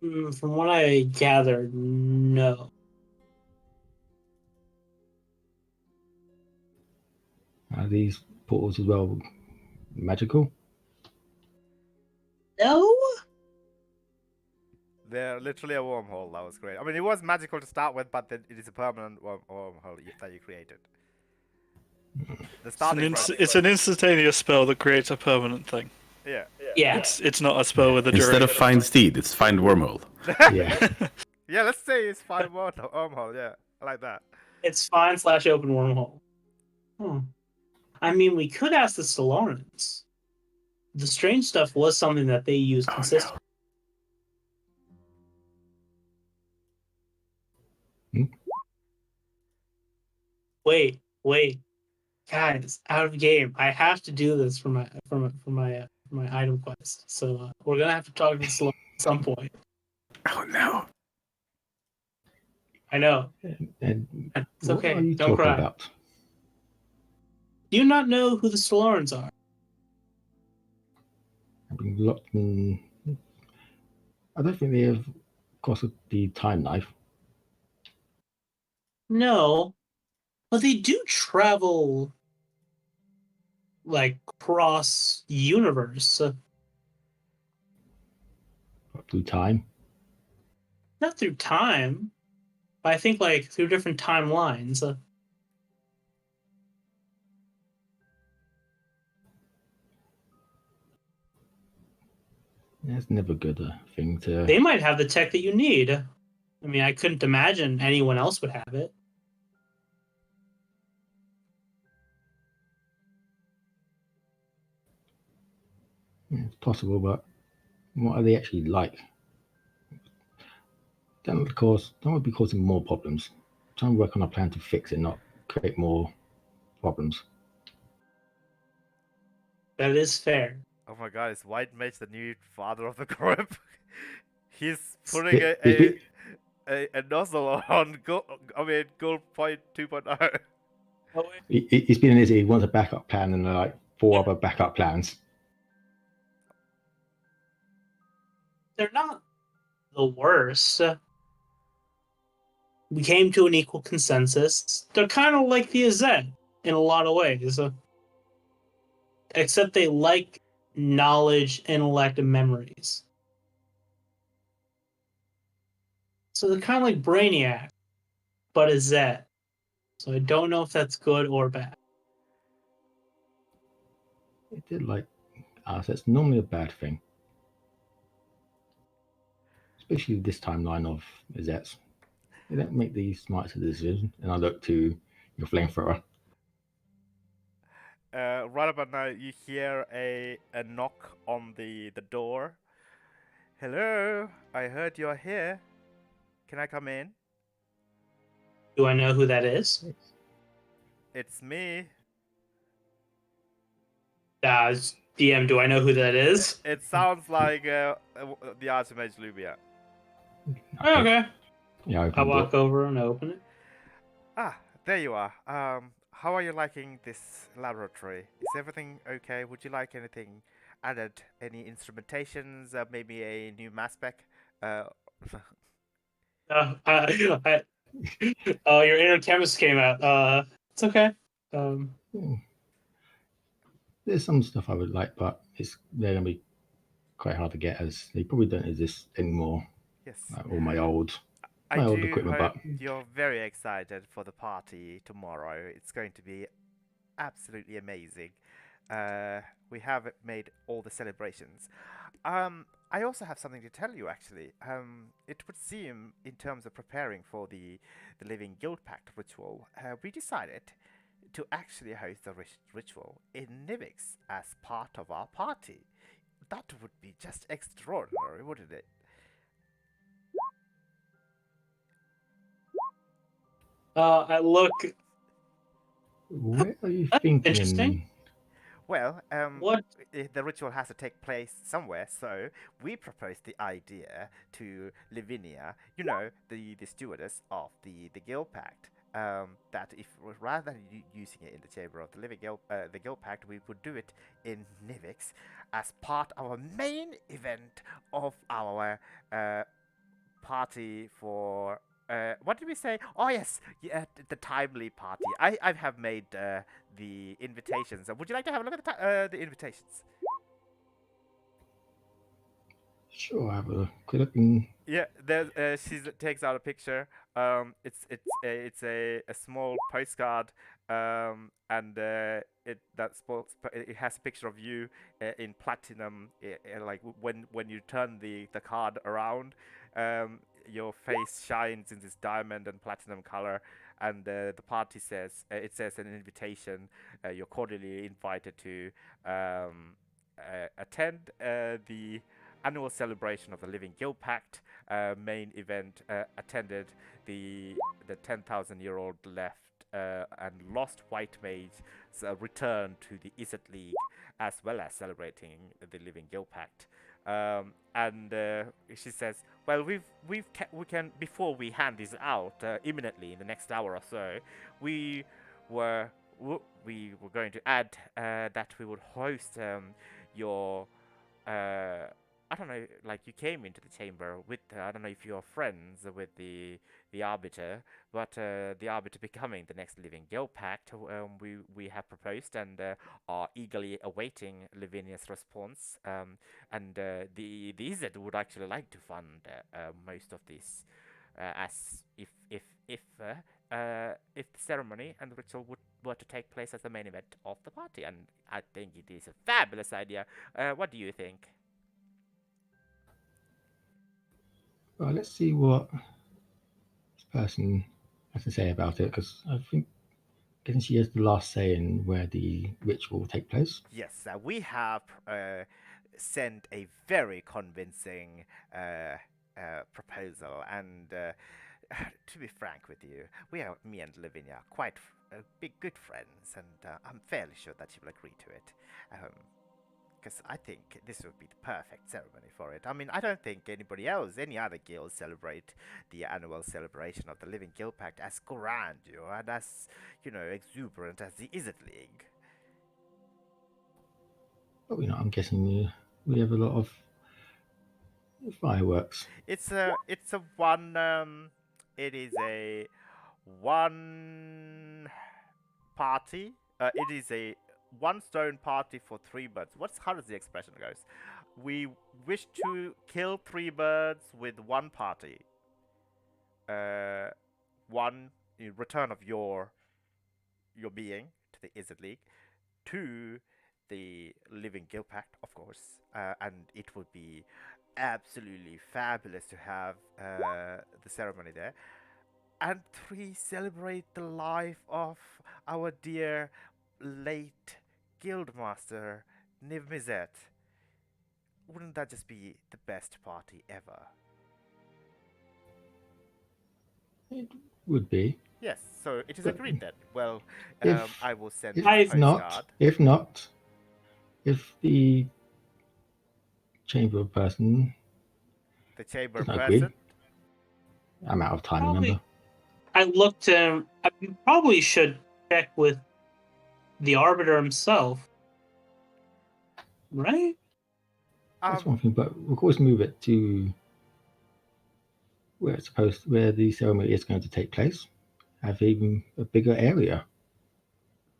From what I gathered, no. Are these portals as well magical? No? They're literally a wormhole. That was great. I mean, it was magical to start with, but then it is a permanent wormhole that you created. The starting process. It's an instantaneous spell that creates a permanent thing. Yeah. Yeah. It's not a spell with a Instead duration. of find steed, it's find wormhole. Yeah. Yeah, let's say it's find wormhole. Yeah, I like that. It's fine/open wormhole. I mean, we could ask the Solarians. The strange stuff was something that they used consistently. Wait, guys, out of game. I have to do this for my item quest. So we're gonna have to talk to the Solarians at some point. Oh no. I know. And It's what okay. are you Don't talking cry. about? Do you not know who the Solarians are? I've been locked in. I don't think they have crossed the time knife. No, but they do travel like cross universe. Through time. Not through time, but I think like through different timelines. That's never good thing to. They might have the tech that you need. I mean, I couldn't imagine anyone else would have it. It's possible, but what are they actually like? Don't be causing more problems. Try and work on a plan to fix it, not create more problems. That is fair. Oh my god, is White Mage the new father of the group? He's putting He's a nozzle on gold point 2.0. he's been in his. He wants a backup plan and like 4 other backup plans. They're not the worst. We came to an equal consensus. They're kind of like the Azet in a lot of ways. Except they like knowledge, intellect, and memories. So they're kind of like Brainiac, but Azet. So I don't know if that's good or bad. It did like us. It's normally a bad thing, especially this timeline of Azets. They don't make the smartest decision, and I look to your flamethrower. Right about now, you hear a knock on the door. Hello, I heard you're here. Can I come in? Do I know who that is? It's me. DM, do I know who that is? It sounds like the Archmage Lubia. Okay. Yeah, I walk over and open it. Ah, there you are. How are you liking this laboratory? Is everything okay? Would you like anything added? Any instrumentations? Maybe a new mass spec? Your inner chemist came out. It's okay. There's some stuff I would like, but they're gonna be quite hard to get as they probably don't exist anymore. Yes. All my old I old do equipment, hope but you're very excited for the party tomorrow. It's going to be absolutely amazing. We have made all the celebrations. I also have something to tell you, actually. It would seem, in terms of preparing for the Living Guild Pact ritual, we decided to actually host a ritual in Nivix as part of our party. That would be just extraordinary, wouldn't it? I look Where are you interesting. thinking? Well, What? the ritual has to take place somewhere, so we proposed the idea to Lavinia, the stewardess of the Guild Pact, that if rather than using it in the chamber of the the Guild Pact, we would do it in Nivix as part of our main event of our party for. What did we say? Oh yes, yeah, the timely party. I have made the invitations. Would you like to have a look at the invitations? Sure, have a quick look. And Yeah, there's she takes out a picture. It's a small postcard. And it has a picture of you in platinum. Like when you turn the card around, your face shines in this diamond and platinum color. And the party says it says an invitation. You're cordially invited to attend the annual celebration of the Living Guild Pact. Main event attended the 10,000-year-old left and lost white mage return to the Izzet League, as well as celebrating the Living Guild Pact. And she says, "Well, we can before we hand this out imminently in the next hour or so, we were we were going to add that we would host your." I don't know, like you came into the chamber with, I don't know if you're friends with the Arbiter, but the Arbiter becoming the next Living Guild Pact, we have proposed and are eagerly awaiting Lavinia's response. And the Izzet would actually like to fund most of this, as if the ceremony and the ritual were to take place as the main event of the party, and I think it is a fabulous idea. What do you think? well, let's see what this person has to say about it, because I think getting she has the last say in where the ritual will take place. Yes, we have sent a very convincing proposal, and to be frank with you, me and Lavinia, are quite big good friends, and I'm fairly sure that she will agree to it. Because I think this would be the perfect ceremony for it. I mean, I don't think any other guilds celebrate the annual celebration of the Living Guild Pact as grandeur and as, exuberant as the Izzet League. But I'm guessing we have a lot of fireworks. It's a one. It is a one party. It is a one stone party for three birds. How does the expression goes? We wish to kill three birds with one party. One, in return of your being to the Izzet League. Two, the Living Guild Pact, of course, and it would be absolutely fabulous to have the ceremony there. And three, celebrate the life of our dear late guildmaster Niv-Mizzet. Wouldn't that just be the best party ever? It would be. Yes, so it is But agreed then. Well, if I will send if you a not, postcard. if the chamber person The chamber does not agree, person. I'm out of time. Probably. Remember? I looked. I probably should check with the Arbiter himself, right? That's one thing, but we'll always move it to where the ceremony is going to take place. Have even a bigger area.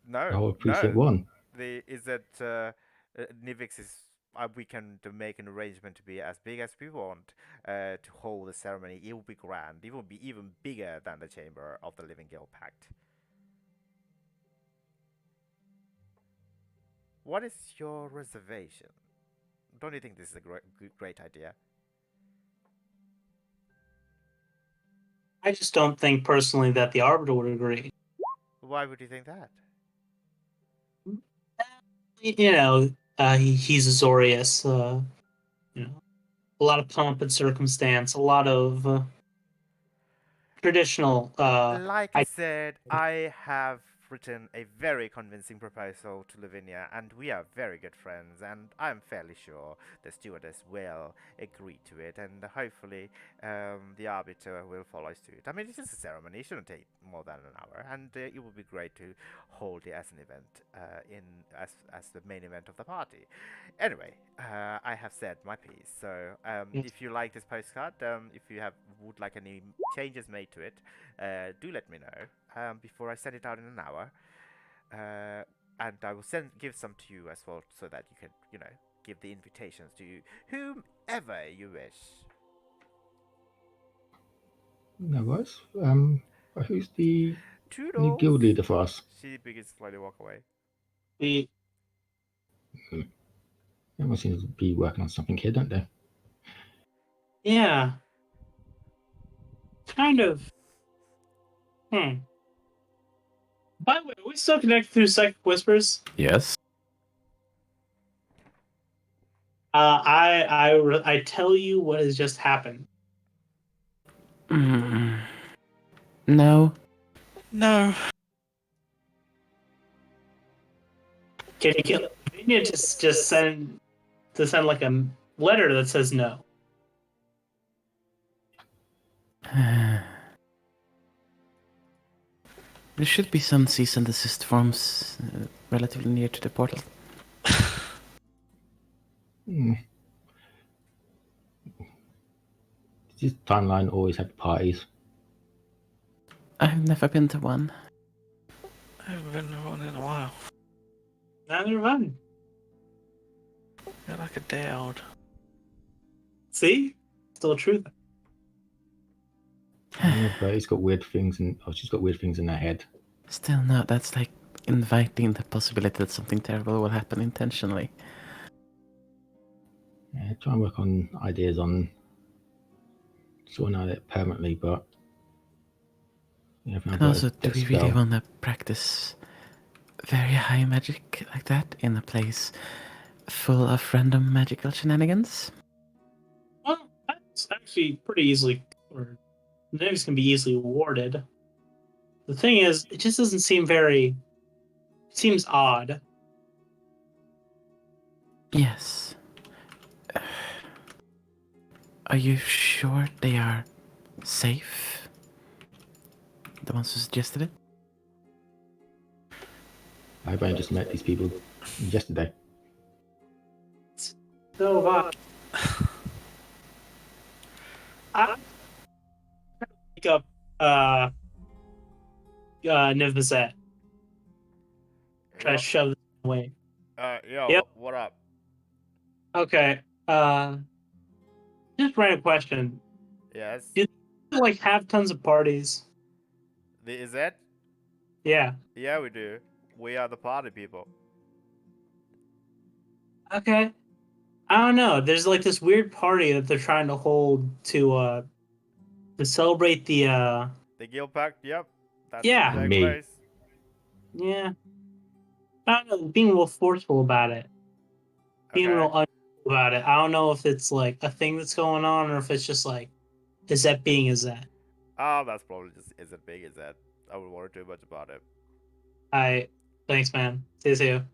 No, The whole precinct no. one. Nivix is. We can make an arrangement to be as big as we want to hold the ceremony. It will be grand. It will be even bigger than the chamber of the Living Guild Pact. What is your reservation? Don't you think this is a great idea? I just don't think personally that the Arbiter would agree. Why would you think that? You know, he's Azorius. You know, a lot of pomp and circumstance, a lot of traditional. Like I said, I have written a very convincing proposal to Lavinia, and we are very good friends, and I'm fairly sure the stewardess will agree to it, and hopefully the arbiter will follow suit. I mean, it's just a ceremony; it shouldn't take more than an hour, and it would be great to hold it as an event, as the main event of the party. Anyway, I have said my piece. So, if you like this postcard, if you would like any changes made to it, do let me know before I send it out in an hour, and I will give some to you as well, so that you can, give the invitations to whomever you wish. No worries. Who's the new Toodles. guild leader for us? She begins to slowly walk away. the Everyone seems to be working on something here, don't they? Yeah, kind of. Hmm. By the way, are we still connected through Psychic Whispers? Yes. I tell you what has just happened. Mm. No. No. Can you just send like a letter that says no? There should be some cease and desist forms relatively near to the portal. Hmm. Does this timeline always have parties? I've never been to one. I haven't been to one in a while. Neither fun. You're like a day old. See, still true. Yeah, but he's got weird things, she's got weird things in her head. Still no, that's like inviting the possibility that something terrible will happen intentionally. Yeah, try and work on ideas on sorting out it permanently, but And also, do we really want to practice very high magic like that in a place full of random magical shenanigans? Well, that's actually pretty easily, or names can be easily warded. The thing is, it just doesn't seem very. It seems odd. Yes. Are you sure they are safe? The ones who suggested it? I've only just met these people yesterday. So odd. I pick up Nivazet. Try to shove this away. Yo, Yep. what up? Okay. Just random question. Yes. Do you like have tons of parties? Is that? Yeah. Yeah, we do. We are the party people. Okay. I don't know. There's like this weird party that they're trying to hold to celebrate the. The Guild Pact, yep. That's Yeah. gonna take Me. place. Yeah. I don't know. Being real forceful about it. Being Okay. real unsure about it. I don't know if it's like a thing that's going on or if it's just like, is that being is that? Oh, that's probably just isn't big, is that? I wouldn't worry too much about it. Thanks, man. See you soon.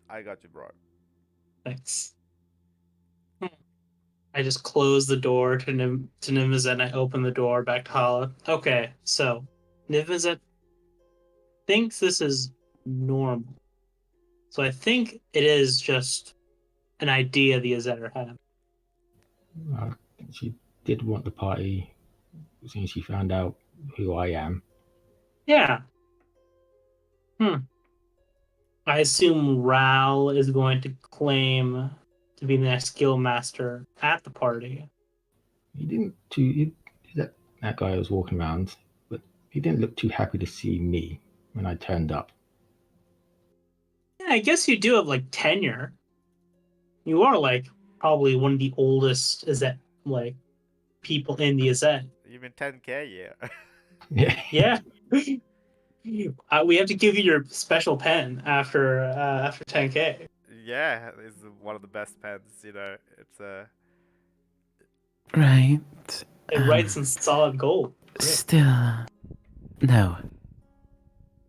I got you, bro. Thanks. I just close the door to Nivazet and I open the door back to Hala. Okay, so Nivazet thinks this is normal. So I think it is just an idea the Azetter had. She did want the party as soon as she found out who I am. Yeah. I assume Ral is going to claim to be the next guild master at the party. He didn't too. That guy was walking around, but he didn't look too happy to see me when I turned up. Yeah, I guess you do have like tenure. You are like probably one of the oldest Azet like people in the Azet. Even 10k, yeah. Yeah. Yeah. We have to give you your special pen after 10K. Yeah, it's one of the best pens. It's Right. It writes in solid gold. Great. Still, no.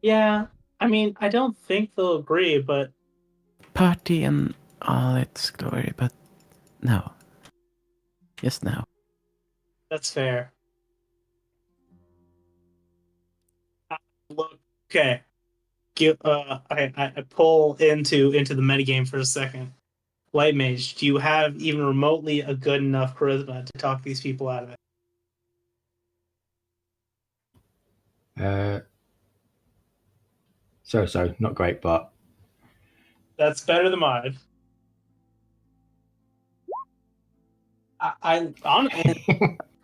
Yeah, I mean, I don't think they'll agree, but Party in all its glory, but no. Just no. that's fair. Look, okay. I pull into the metagame for a second. White Mage, do you have even remotely a good enough charisma to talk these people out of it? So not great, but That's better than mine. I honestly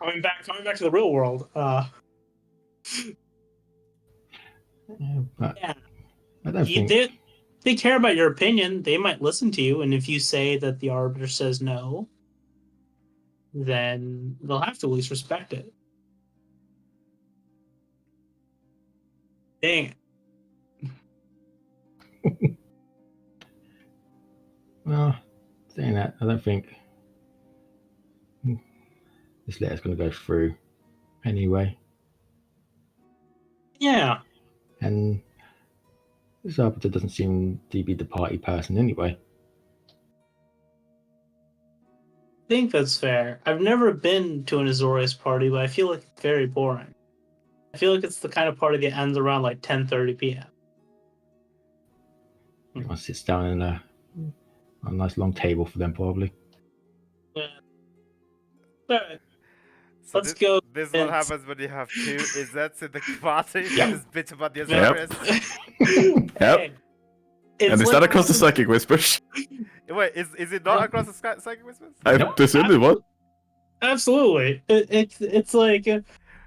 coming back to the real world. but Yeah, I don't think. they care about your opinion. They might listen to you, and if you say that the arbiter says no, then they'll have to at least respect it. Dang it. Well, saying that, I don't think this letter's going to go through anyway. Yeah, And this arbiter doesn't seem to be the party person anyway. I think that's fair. I've never been to an Azorius party, but I feel like it's very boring. I feel like it's the kind of party that ends around like 10:30 p.m. Everyone sits down in a nice long table for them, probably. Yeah. Alright, so let's go. This is what happens when you have two Izzets in the party. Yep. This bitch about the Yep. Azorius. Yep. It's And is like that across the psychic whispers? Wait, is it not across the Psychic Whispers? I Nope. presume it was. Absolutely. It's like,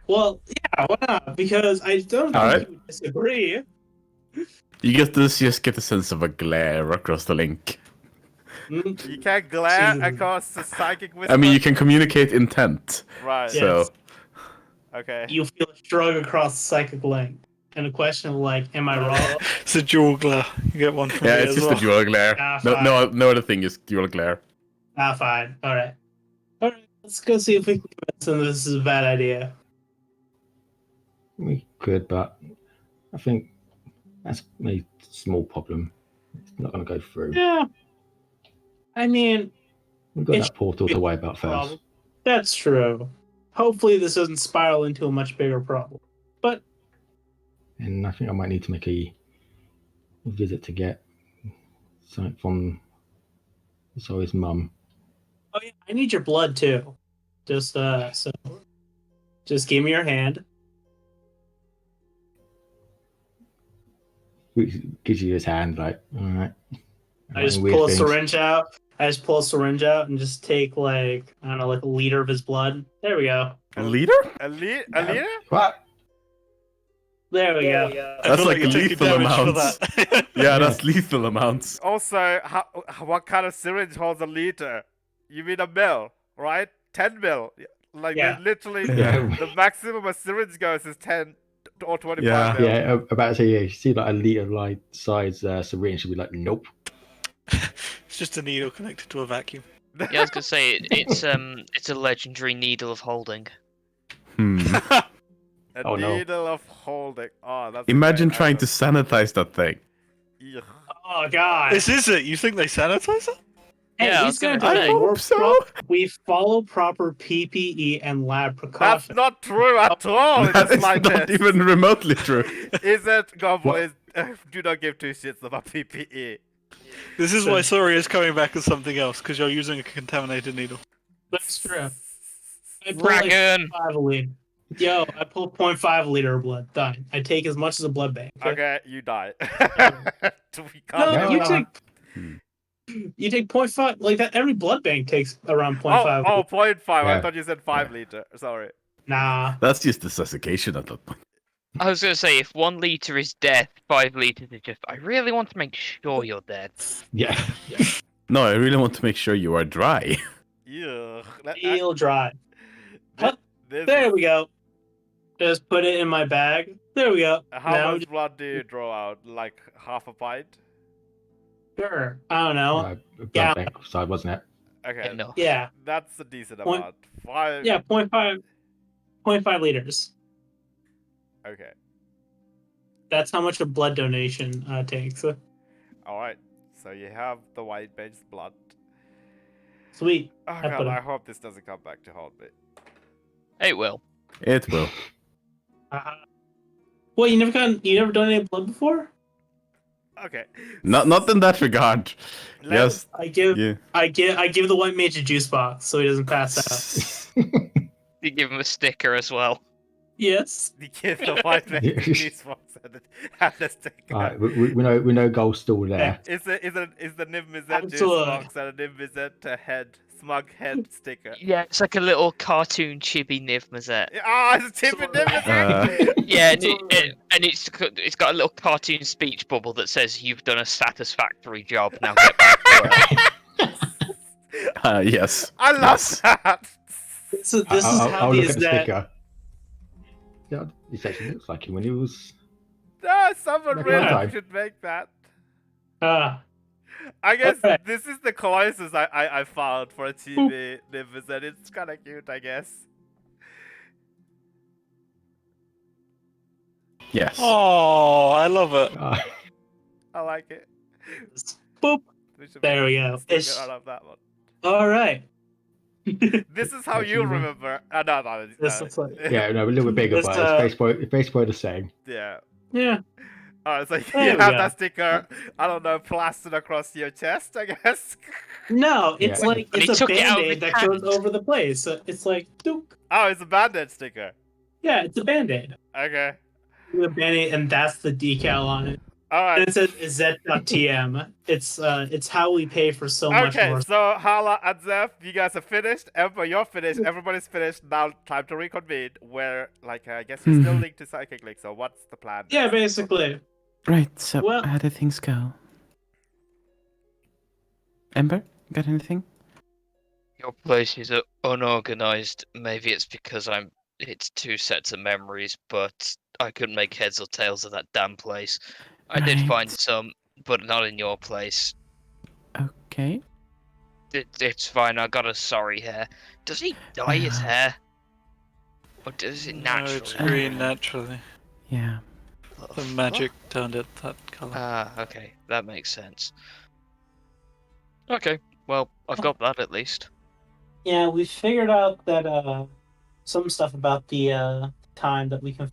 well, yeah, why not? Because I don't think Alright. you would disagree. You just get the sense of a glare across the link. Mm, You can't glare Jesus. across the Psychic Whisper. I mean, you can communicate intent. Right. Yeah. So Yes. Okay. You feel a shrug across the psychic link. And a question of like, am I wrong? It's a dual glare. You get one from yeah, me it's as just well. a dual glare. Ah, No other thing is dual glare. Ah, fine. All right. Let's go see if we can convince them this is a bad idea. We could, but I think that's a small problem. It's not going to go through. Yeah. I mean, We've got it that portal to worry about first. problem. That's true. Hopefully, this doesn't spiral into a much bigger problem. But And I think I might need to make a visit to get something from Zoe's mum. oh yeah, I need your blood too. Just just give me your hand. Gives you his hand, like, all right. I just pull a syringe out. I just pull a syringe out and just take like I don't know, like a liter of his blood. There we go. A leader? A leader? What? There we go. I That's feel like you're taking lethal damage for amounts. that. Yeah, that's lethal amounts. Also, what kind of syringe holds a liter? You mean a mil, right? 10 mil. Like Yeah. literally, Yeah. the maximum a syringe goes is 10 or 25 Yeah. mil. Yeah, about to say, yeah, you see like a liter like size syringe, should be like, nope. It's just a needle connected to a vacuum. Yeah, I was gonna say it's a legendary needle of holding. A Oh, no. needle of holding. Oh, that's. Imagine great trying to item. sanitize that thing. Ugh. Oh god. This is it. You think they sanitize it? Hey, Yeah, I we was gonna sanitize. say. I hope We're so. we follow proper PPE and lab That's precautions. not true at all. That It's is like not this. even remotely true. Is it, Goblin? What? Is, do not give two shits about PPE. This is why Sori is coming back as something else, because you're using a contaminated needle. That's true. I pull like Dragon! 0.5 a liter. Yo, I pull 0.5 liter of blood. Done. I take as much as a blood bank. Okay, you die. We can't No, do you that. take. You take 0.5, like that. Every blood bank takes around 0.5. Oh, 0.5. I Yeah. thought you said 5 liter. Sorry. Nah. That's just desiccation at that point. I was gonna say if 1 liter is death, 5 liters is just. I really want to make sure you're dead. Yeah. No, I really want to make sure you are dry. Ugh. Feel dry. This There we go. Just put it in my bag. There we go. How Now, much blood do you draw out? Like half a pint? sure. I don't know. Blood Yeah. bank side, wasn't it? Okay, Enough. Yeah. that's a decent Point- amount. 5. Yeah. 0.5 liters. Okay. That's how much a blood donation takes. All right. So you have the white mage's blood. Sweet. Oh I god, put it. I hope this doesn't come back to haunt me. It will. It will. What, you never donated blood before? Okay. Not in that regard. Let's- Yes. I give Yeah. I give the white mage a juice box so he doesn't pass out. You give him a sticker as well. Yes. The kid, the white mage, these ones and the sticker. Alright, we know goal's still there. Is the Nimbizet juice Absolutely. box and a Nimbizet head, smug head sticker? Yeah, it's like a little cartoon chibi Niv Mazet. Ah, it's a tip in Nimbizet! Yeah, and, Absolutely. it's got a little cartoon speech bubble that says you've done a satisfactory job. Now get back to work. Yes. I love Yes. that! This is how I'll the look at the that sticker. Yeah, this actually looks like him when he was. Ah, someone Like really one time. should make that. ah I guess Alright. this is the closest I found for a TV Nimbizet. It's kind of cute, I guess. Yes. Oh, I love it. I like it. boop. We should There make we a go. sticker It's out of that one. all right. This is how Actually, you no. remember. No. This looks like Yeah, no, a little bit bigger, This, but it's basically the same. Yeah. yeah. Alright, so There you we have go. that sticker, I don't know, plastered across your chest, I guess. No, it's Yeah. like But he it's a took it out of band-aid his that goes hand. over the place. It's like dook. Oh, it's a bandit sticker. Yeah, it's a band-aid. Okay. The band-aid, and that's the decal on it. And Alright. it says Zet.tm. It's how we pay for so much Okay, more. so Hala and Zeph, you guys are finished. Ember, you're finished. Everybody's finished. Now, time to reconvene. Where, like, I guess you're still linked to Psychic Link, so what's the plan? Yeah, next? basically. Right, so Well- how did things go? Ember, got anything? Your place is unorganized. Maybe it's because it's two sets of memories, but I couldn't make heads or tails of that damn place. I did find Right. some, but not in your place. Okay. It's fine. I got a sorry hair. Does he dye his Yeah. hair, or does it No, naturally? it's green naturally. Yeah. The magic turned it that color. Ah, okay, that makes sense. Okay, well, I've got that at least. Yeah, we figured out that some stuff about the time that we can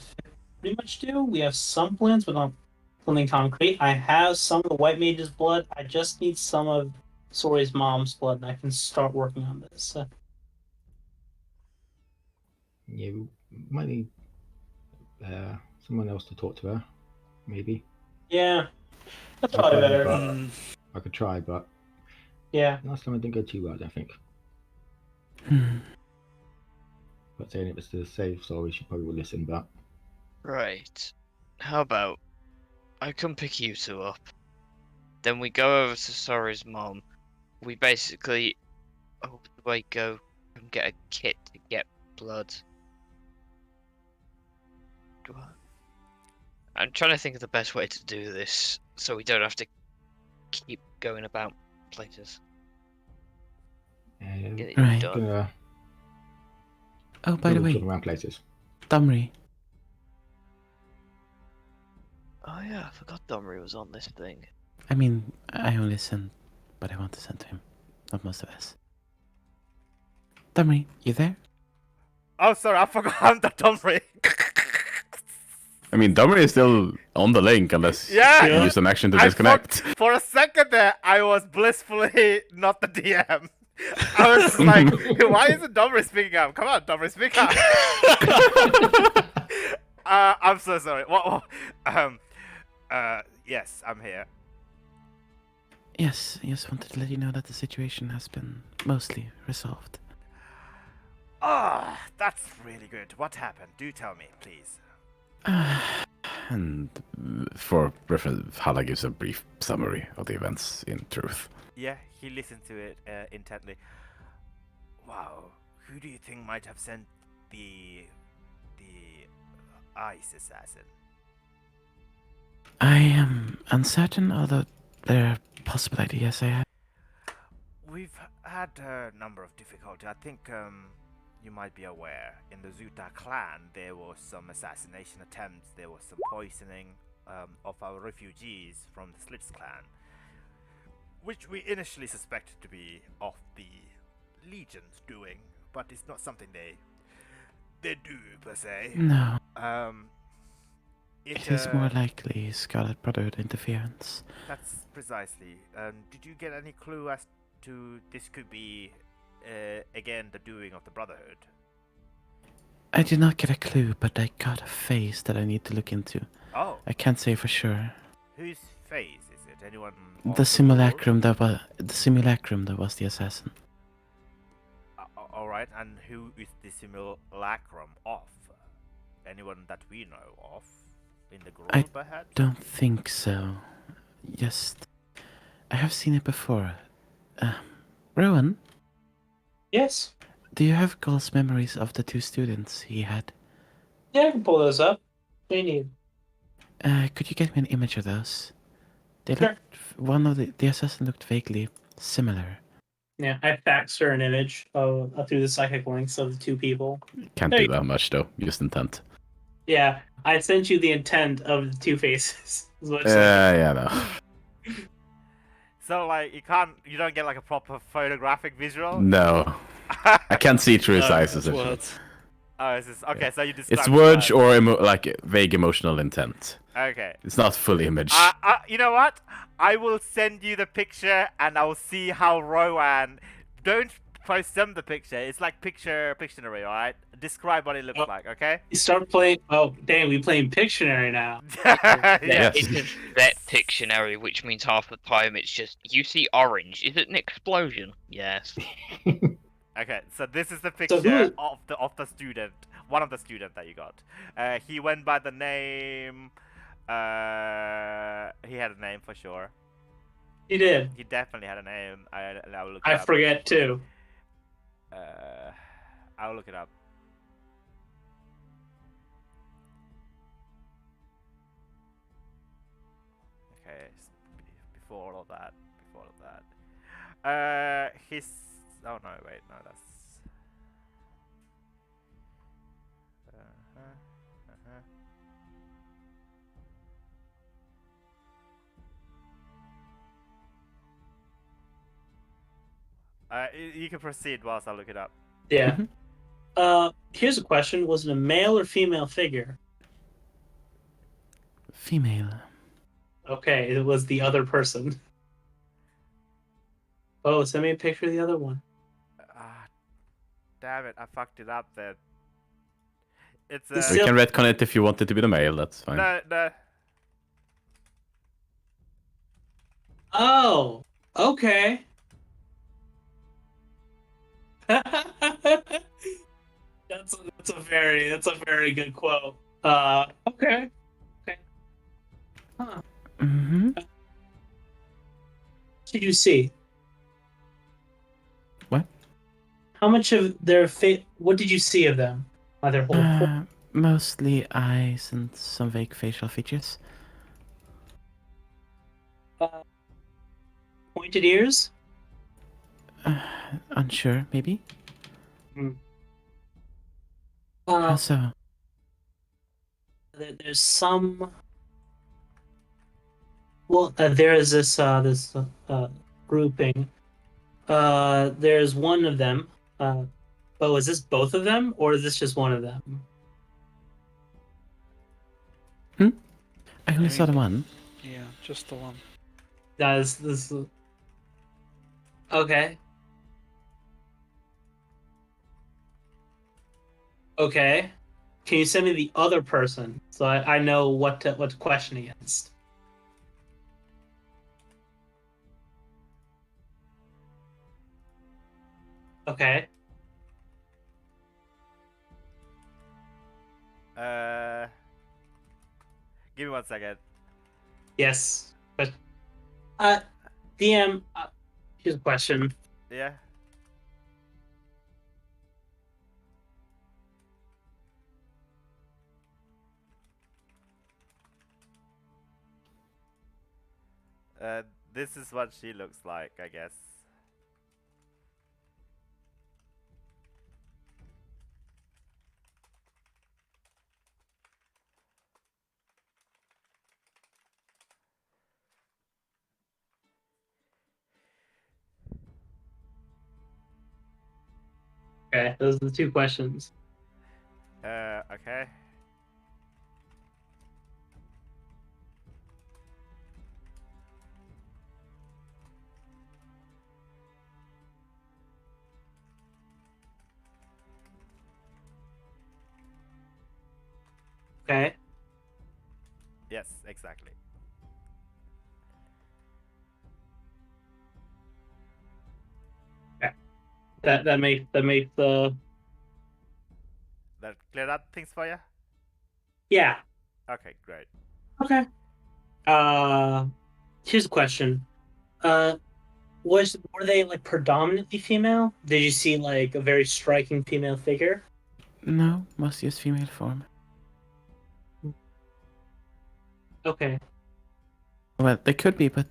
pretty much do. We have some plans, but not something concrete. I have some of the white mage's blood. I just need some of Sori's mom's blood, and I can start working on this. Yeah, we might need someone else to talk to her, maybe. Yeah, that's probably Okay, better. but- Mm, I could try, but Yeah. last time it didn't go too well, I don't think. Hmm. But saying it was to save Sorry, she probably would listen, but Right. How about I come pick you two up, then we go over to Sori's mom. We basically, oh, the way go and get a kit to get blood. I'm trying to think of the best way to do this, so we don't have to keep going about places. Get it Right. done. gonna Oh, by the way, talk around places. Dumry. Oh yeah, I forgot Domri was on this thing. I mean, I only sent what I want to send to him. Not most of us. Dumry, you there? Oh, sorry, I forgot the Tomry. I mean, Dumry is still on the link unless Yeah. you use an action to I disconnect. For a second there, I was blissfully not the DM. I was like, why isn't Domri speaking up? Come on, Domri, speak up. I'm so sorry. What? Yes, I'm here. Yes, I just wanted to let you know that the situation has been mostly resolved. Ah, that's really good. What happened? Do tell me, please. And for reference, Hala gives a brief summary of the events in truth. Yeah, he listened to it intently. Wow, who do you think might have sent the Ice assassin? I am uncertain, although there are possible ideas I have. We've had a number of difficulty. I think you might be aware in the Zuta clan there was some assassination attempts. There was some poisoning of our refugees from the Slits clan, which we initially suspected to be of the Legion's doing, but it's not something they do per se. No, It it is more likely Scarlet Brotherhood interference. That's precisely. Did you get any clue as to this could be again the doing of the Brotherhood? I did not get a clue, but I got a face that I need to look into. Oh, I can't say for sure. whose face is it? Anyone? The simulacrum that was the assassin. All right, and who is the simulacrum of? Anyone that we know of in the group, I perhaps? Don't think so. Just, I have seen it before. Rowan, Yes. do you have Gull's memories of the two students he had? Yeah, I can pull those up. What do you need? Could you get me an image of those? They Sure. looked, one of the assassin looked vaguely similar. Yeah, I faxed her an image through the psychic links of the two people. Can't There do you- that much though. Just intent. Yeah, I sent you the intent of the two faces. is what it Yeah, no. So like you don't get like a proper photographic visual. No. I can't see through his No, eyes, it's essentially. words. Oh, is this okay? Yeah. So you describe It's it words as- or like vague emotional intent. Okay. It's not full image. You know what? I will send you the picture, and I will see how Rowan. Don't post them the picture. It's like Pictionary, all right? Describe what it looks Oh. like, okay? You start playing. Oh, dang, we playing Pictionary now. Yeah. Yes. It's a vet Pictionary, which means half the time it's just you see orange. Is it an explosion? Yes. Okay, so this is the So picture who- of the student, one of the student that you got. He went by the name. He had a name for sure. He did. He definitely had a name. I will look. I it up. forget too. I'll look it up. Okay, before all of that. His. Oh no, wait, no, that's. Uh-huh, uh-huh. You can proceed whilst I look it up. Yeah. Mhm. Here's a question: was it a male or female figure? Female. Okay, it was the other person. Oh, send me a picture of the other one. Damn it, I fucked it up then. It's It's We still- can retcon it if you want it to be the male, that's fine. no. Oh, okay. that's a very good quote. Okay. Huh. Mm-hmm. What did you see? What? How much of their what did you see of them? Their whole Mostly eyes and some vague facial features. pointed ears? Unsure, maybe? Uh, How so? there's some. Well, there is this grouping. There's one of them. Oh, is this both of them, or is this just one of them? I only saw the one. Yeah, just the one. That is this. Okay. Okay. Can you send me the other person so I know what to question against? Okay. Give me 1 second. Yes. But DM, here's a question. Yeah. This is what she looks like, I guess. Okay, those are the two questions. Okay. Okay. Yes, exactly. That makes the That cleared up things for you? yeah. Okay, great. Okay. Here's a question. Were they like predominantly female? Did you see like a very striking female figure? No, was just female form. Okay. Well, they could be, but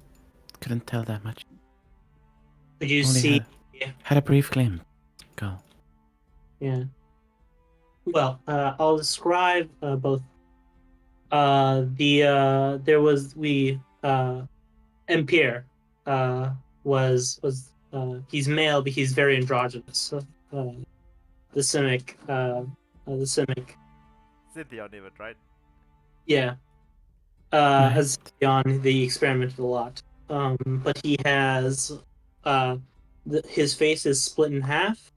couldn't tell that much. Did you Only see? had a brief glimpse. Go. Yeah. Well, I'll describe both. There was we Empire was he's male, but he's very androgynous. The Simic, the Simic, Cynthia even, right? yeah. Right. As beyond, they experimented a lot. But he has his face is split in half,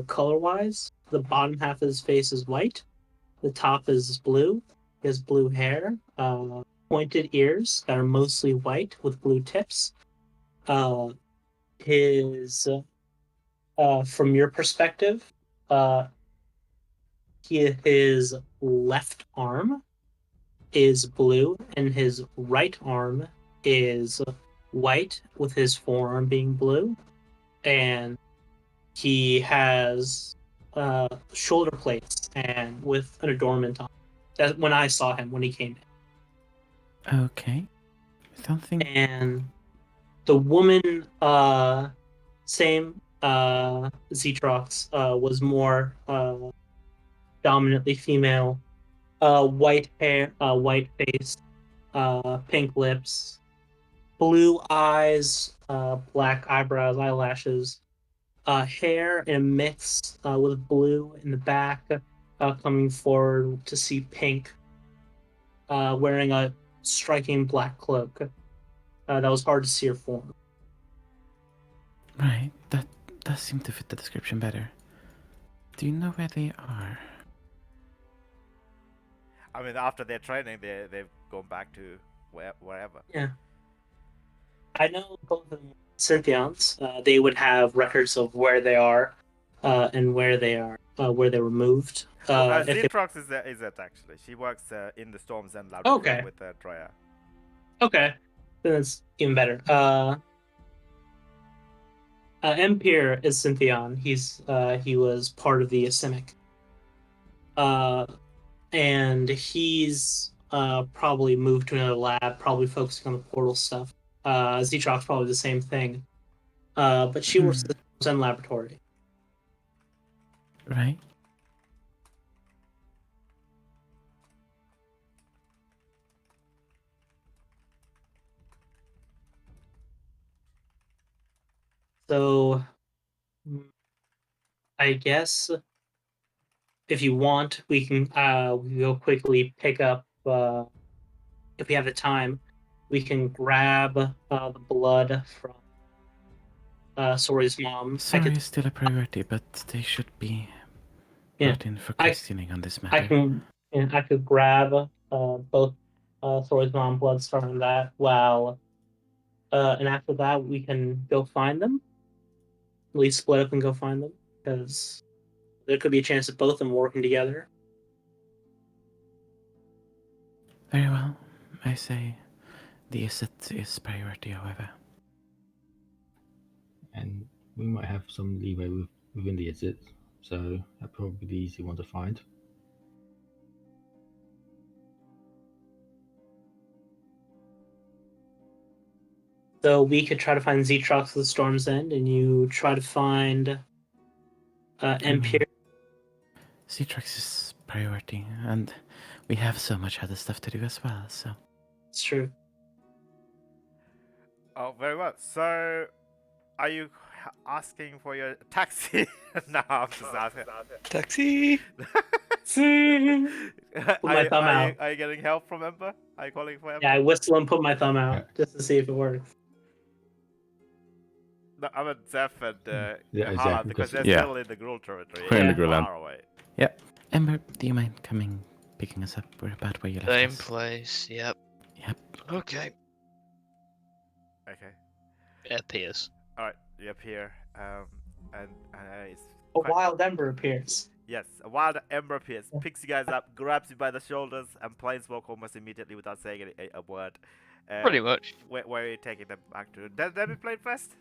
color wise. The bottom half of his face is white. The top is blue. He has blue hair, pointed ears that are mostly white with blue tips. Uh, his From your perspective, uh, his left arm is blue and his right arm is white with his forearm being blue, and he has shoulder plates and with an adornment on. That when I saw him when he came Okay. Something. in, and the woman, same, Zetrox, was more dominantly female. White hair, white face, pink lips, blue eyes, black eyebrows, eyelashes, hair in a mix with blue in the back, coming forward to see pink, wearing a striking black cloak. That was hard to see her form. Right. That does seem to fit the description better. Do you know where they are? I mean, after their training, they've gone back to wherever. Yeah. I know both of them Synthions. They would have records of where they are and where they were moved. If they Zintrox is it actually? She works in the Storms End laboratory okay, with Troya. okay, then it's even better. Empire is Cynthion. He was part of the Simic. Uh, and he's probably moved to another lab, probably focusing on the portal stuff. Zetrox probably the same thing. But she works at the Zen laboratory. Right. So I guess if you want, we can go quickly pick up if we have the time. We can grab the blood from Sori's mom. Sorry is still a priority, but they should be Yeah, brought in for I questioning on this I matter. can yeah, I could grab both Sori's mom, Bloodstar, and that. While and after that, we can go find them. At least split up and go find them because there could be a chance that both of them working together. Very well. I say the asset is priority, however. And we might have some leeway within the exit, so that'll probably be the easy one to find. So we could try to find Zetrox with Storm's End, and you try to find Empire. Citrix is priority, and we have so much other stuff to do as well, so. It's true. Oh, very well. So, are you asking for your taxi? No, I'm just asking. Taxi. Put my thumb out. Are you getting help from Ember? Are you calling for Ember? Yeah, I whistle and put my thumb out just to see if it works. No, I mean Zeph and Yeah, Hala, Zeph, because they're Yeah. still in the Gruul territory. We're in the They're Gruul land. far away. Ember, do you mind coming, picking us up? We're about where you left Same us. place. Yep. Yep. Okay. Okay. It appears. All right. You appear. And it's A quite- wild ember appears. yes, a wild Ember appears, picks you guys up, grabs you by the shoulders, and planeswalk almost immediately without saying a word. Pretty much. Where are you taking them back to? Did we play first?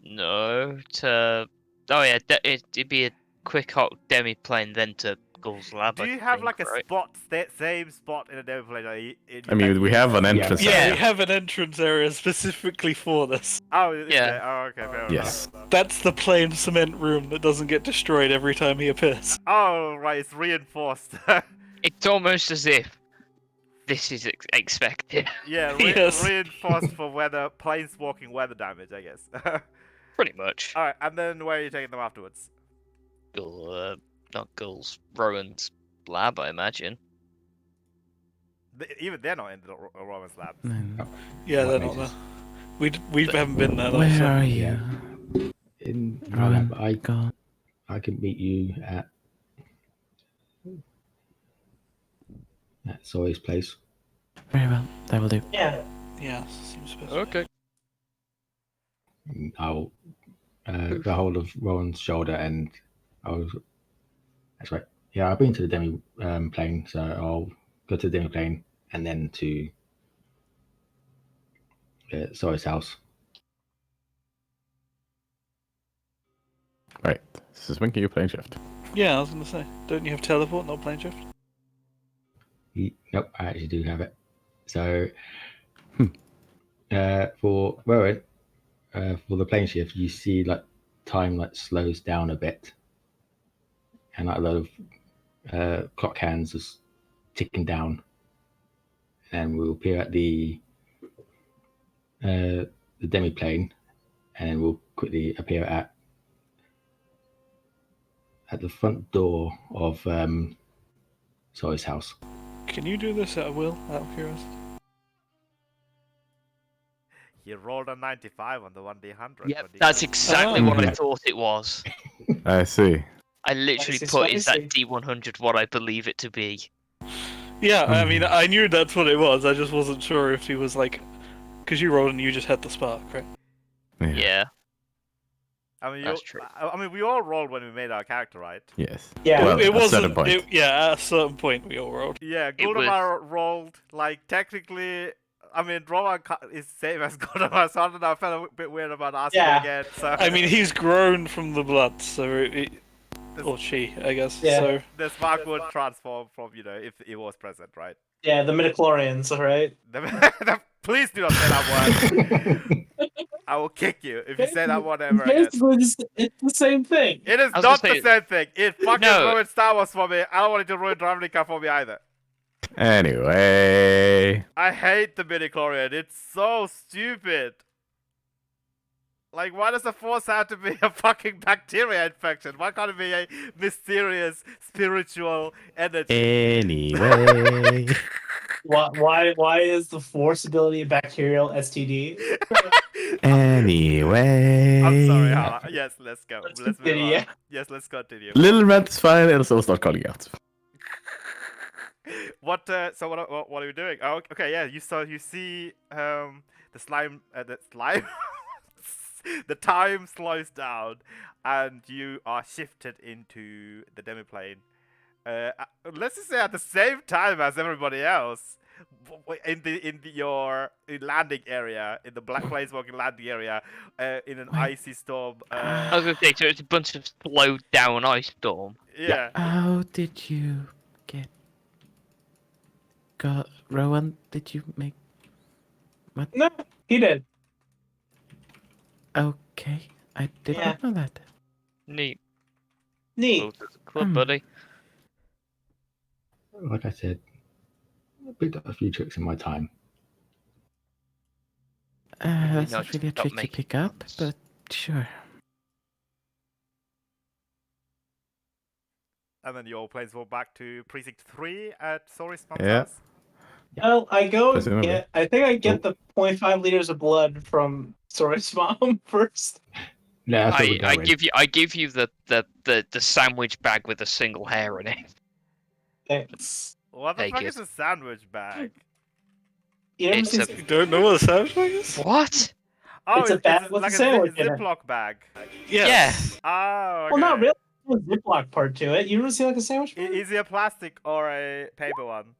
No. To. Oh yeah. It'd be a quick hot demi plane, then to Gull's lab. Do I you have think, like a right? spot, same spot in a demo plane? I mean, we have an entrance. Yeah, Yeah. we have an entrance area specifically for this. Oh, is Yeah. there? Oh, okay, fair Yes. enough. That's the plain cement room that doesn't get destroyed every time he appears. Oh, right, it's reinforced. It's almost as if this is expected. Yeah, Yes. reinforced for planeswalking weather damage, I guess. Pretty much. Alright, and then where are you taking them afterwards? Gull, not Gull's, Rowan's lab, I imagine. Even they're not in the Roman's lab. No. Yeah, they're What not makes there. We haven't been there. Though, Where so. are you? In Rowan, lab, go. I can meet you at Sawyer's place. Very well, that will do. Yeah. Yeah, seems best. Okay. I'll grab hold of Rowan's shoulder and I'll. That's right. Yeah, I've been to the demi plane, so I'll go to the demi plane and then to Sawyer's house. Right. This is Winky, you playing shift. Yeah, I was gonna say, don't you have teleport, not plane shift? Nope, I actually do have it. So, for Rowan, for the plane shift, you see like time like slows down a bit, and like a lot of clock hands just ticking down, and we'll appear at the demi plane, and we'll quickly appear at the front door of Sawyer's house. Can you do this at will, out of curiosity? He rolled a 95 on the 1d100. Yep, when he that's got- exactly what I thought it was. I see. I literally Spicy, put is that spicy. D100 what I believe it to be. Yeah, I mean, I knew that's what it was. I just wasn't sure if he was like, because you rolled and you just had the spark, right? Yeah. I mean, That's true. I mean, we all rolled when we made our character, right? Yes. Yeah. Well, it at a certain wasn't. point. Yeah, at a certain point we all rolled. Yeah, It was- Goldemar rolled, like, technically, I mean, Roman is same as Goldemar, so I don't know, I felt a bit weird about asking Yeah. again, so... I mean, he's grown from the blood, so or she, I guess. Yeah. So the spark would transform from, you know, if it was present, right? Yeah, the midichlorians, right? Please do not say that word. I will kick you if you say that word ever again. Basically, it's the same thing. It is I was not gonna the say- same thing. It fucking No. ruined Star Wars for me. I don't want it to ruin Ravnica for me either. Anyway. I hate the midichlorian. It's so stupid. Like, why does the Force have to be a fucking bacteria infection? Why can't it be a mysterious spiritual energy? Anyway. Why is the force ability a bacterial STD? Anyway. I'm sorry, Hala. Yes, let's go. Let's Let's move continue. on. Yes, let's continue. Little rant is fine, and so start calling out. What? So what are we doing? Oh, okay. Yeah, you see the slime. The time slows down, and you are shifted into the demiplane. Let's just say at the same time as everybody else, in your landing area, in the Black Planeswalking landing area, in an icy storm. I was gonna say, so it's a bunch of slowed down ice storm. Yeah. How did you get... Rowan, did you make... No, He did. Okay, I did Yeah. not know that. Neat. Neat. Well, to the club, buddy. Like I said, I picked up a few tricks in my time. Really That's nice not really a to stop trick to making pick up, puns. but sure. And then you all planeswalk back to Precinct 3 at Soris Mom's Yeah. house. Well, I go and Presumably. get. I think I get Oh. the 0.5 liters of blood from Sora's mom first. Yeah, that's where we're I going. give you the sandwich bag with a single hair in it. Thanks. What the Take fuck it. is a sandwich bag? You ever It's seen? a- You don't know what a sandwich bag is? What? Oh, It's a bag with like a sandwich in it. Ziploc bag. Yes. Oh, okay. Well, not really. There's a Ziploc part to it. You ever see like a sandwich bag? Is it a plastic or a paper one?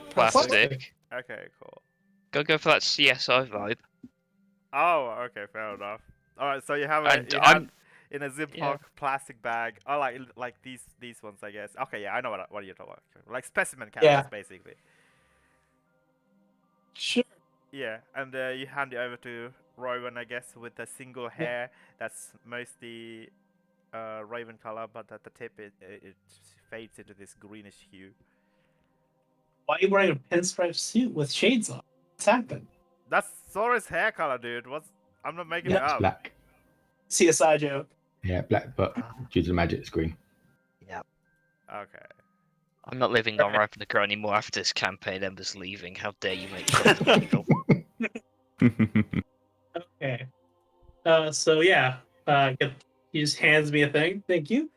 Plastic. Okay, cool. Go for that CSI vibe. Oh, okay, fair enough. All right, so you have And you I'm- have in a Ziploc plastic bag. Oh, like these ones, I guess. Okay, yeah, I know what you're talking about. Like specimen carriers, Yeah. basically. Sure. Yeah, and you hand it over to Rowan, I guess, with a single hair that's mostly raven color, but at the tip it fades into this greenish hue. Why are you wearing a pinstripe suit with shades on? What's happened? That's Sora's hair color, dude. I'm not making it Yeah, it's up. black. CSI joke. Yeah, black, but due to the magic, it's green. Okay. I'm not living on Ravnica anymore after this campaign. Ember's leaving. How dare you make fun of people? Okay. So yeah. He just hands me a thing. Thank you.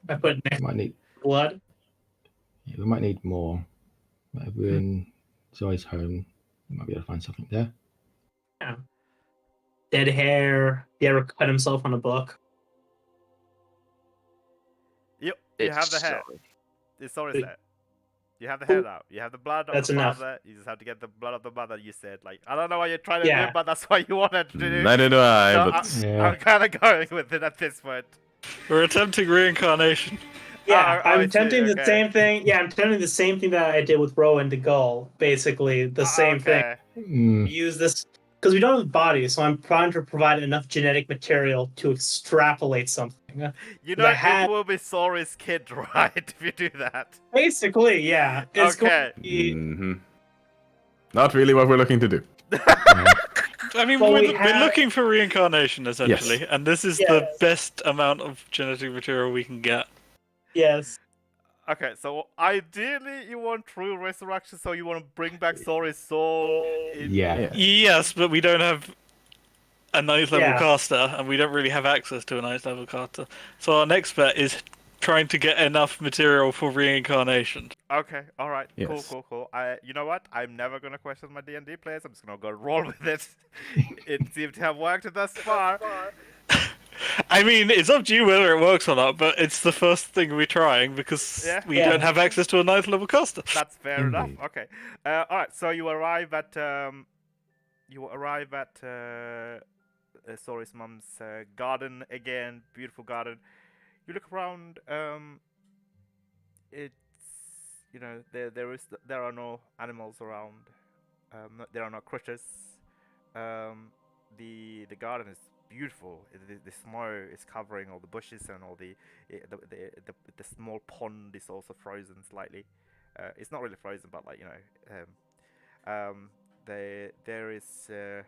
I put We next might need, blood. yeah, we might need more. If we're in Zoe's home, we might be able to find something there. Dead hair. He ever cut himself on a book? You It's have the hair. sorry. It's Sora's Wait. hair. You have the hair now. You have the blood of That's the enough. father. You just have to get the blood of the mother. You said, like, I don't know what you're trying to Yeah. do, but that's what you wanted to do. Neither do I, So but Yeah. I'm kind of going with it at this point. We're attempting reincarnation. Yeah, I I'm see, attempting the okay. same thing. Yeah, I'm attempting the same thing that I did with Rowan the Gull. Basically, the same thing. Okay. Use this because we don't have a body, so I'm trying to provide enough genetic material to extrapolate something. You But know, I had- it will be Sora's kid, right? If you do that. Basically, yeah. It's Okay. going to be, not really what we're looking to do. I mean, Well, we're, we we're have- looking for reincarnation, essentially, and this is the Yes. best amount of genetic material we can get. yes. Okay, so ideally you want true resurrection, so you want to bring back Sora's soul. Yeah. Yes, but we don't have a ninth level Yeah. caster, and we don't really have access to a ninth level caster. So our next bet is trying to get enough material for reincarnation. Okay, all right, Yes. cool. You know what? I'm never gonna question my D&D players. I'm just gonna go roll with it. It seemed to have worked thus far. I mean, it's up to you whether it works or not, but it's the first thing we're trying because Yeah. we Yeah. don't have access to a ninth level caster. That's fair enough. Indeed. Okay. All right. So you arrive at Sora's mom's garden again. Beautiful garden. You look around. It's there are no animals around. There are no critters. The garden is beautiful. The snow is covering all the bushes and all the small pond is also frozen slightly. It's not really frozen, but like there is a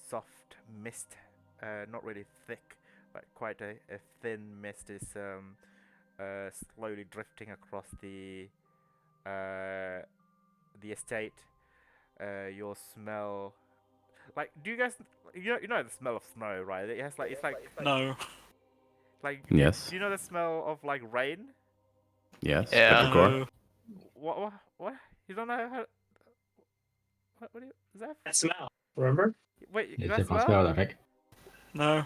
soft mist, not really thick, but quite a thin mist is slowly drifting across the estate. Your smell, like, do you guys, you know the smell of snow, right? It has like, it's like No. Yes. Do you know the smell of like rain? Yes. Yeah. Petrichor. No. What? You don't know how? What do you? Is that? That smell. Remember? Wait, Yeah, that so far smell? spelled, I think. No.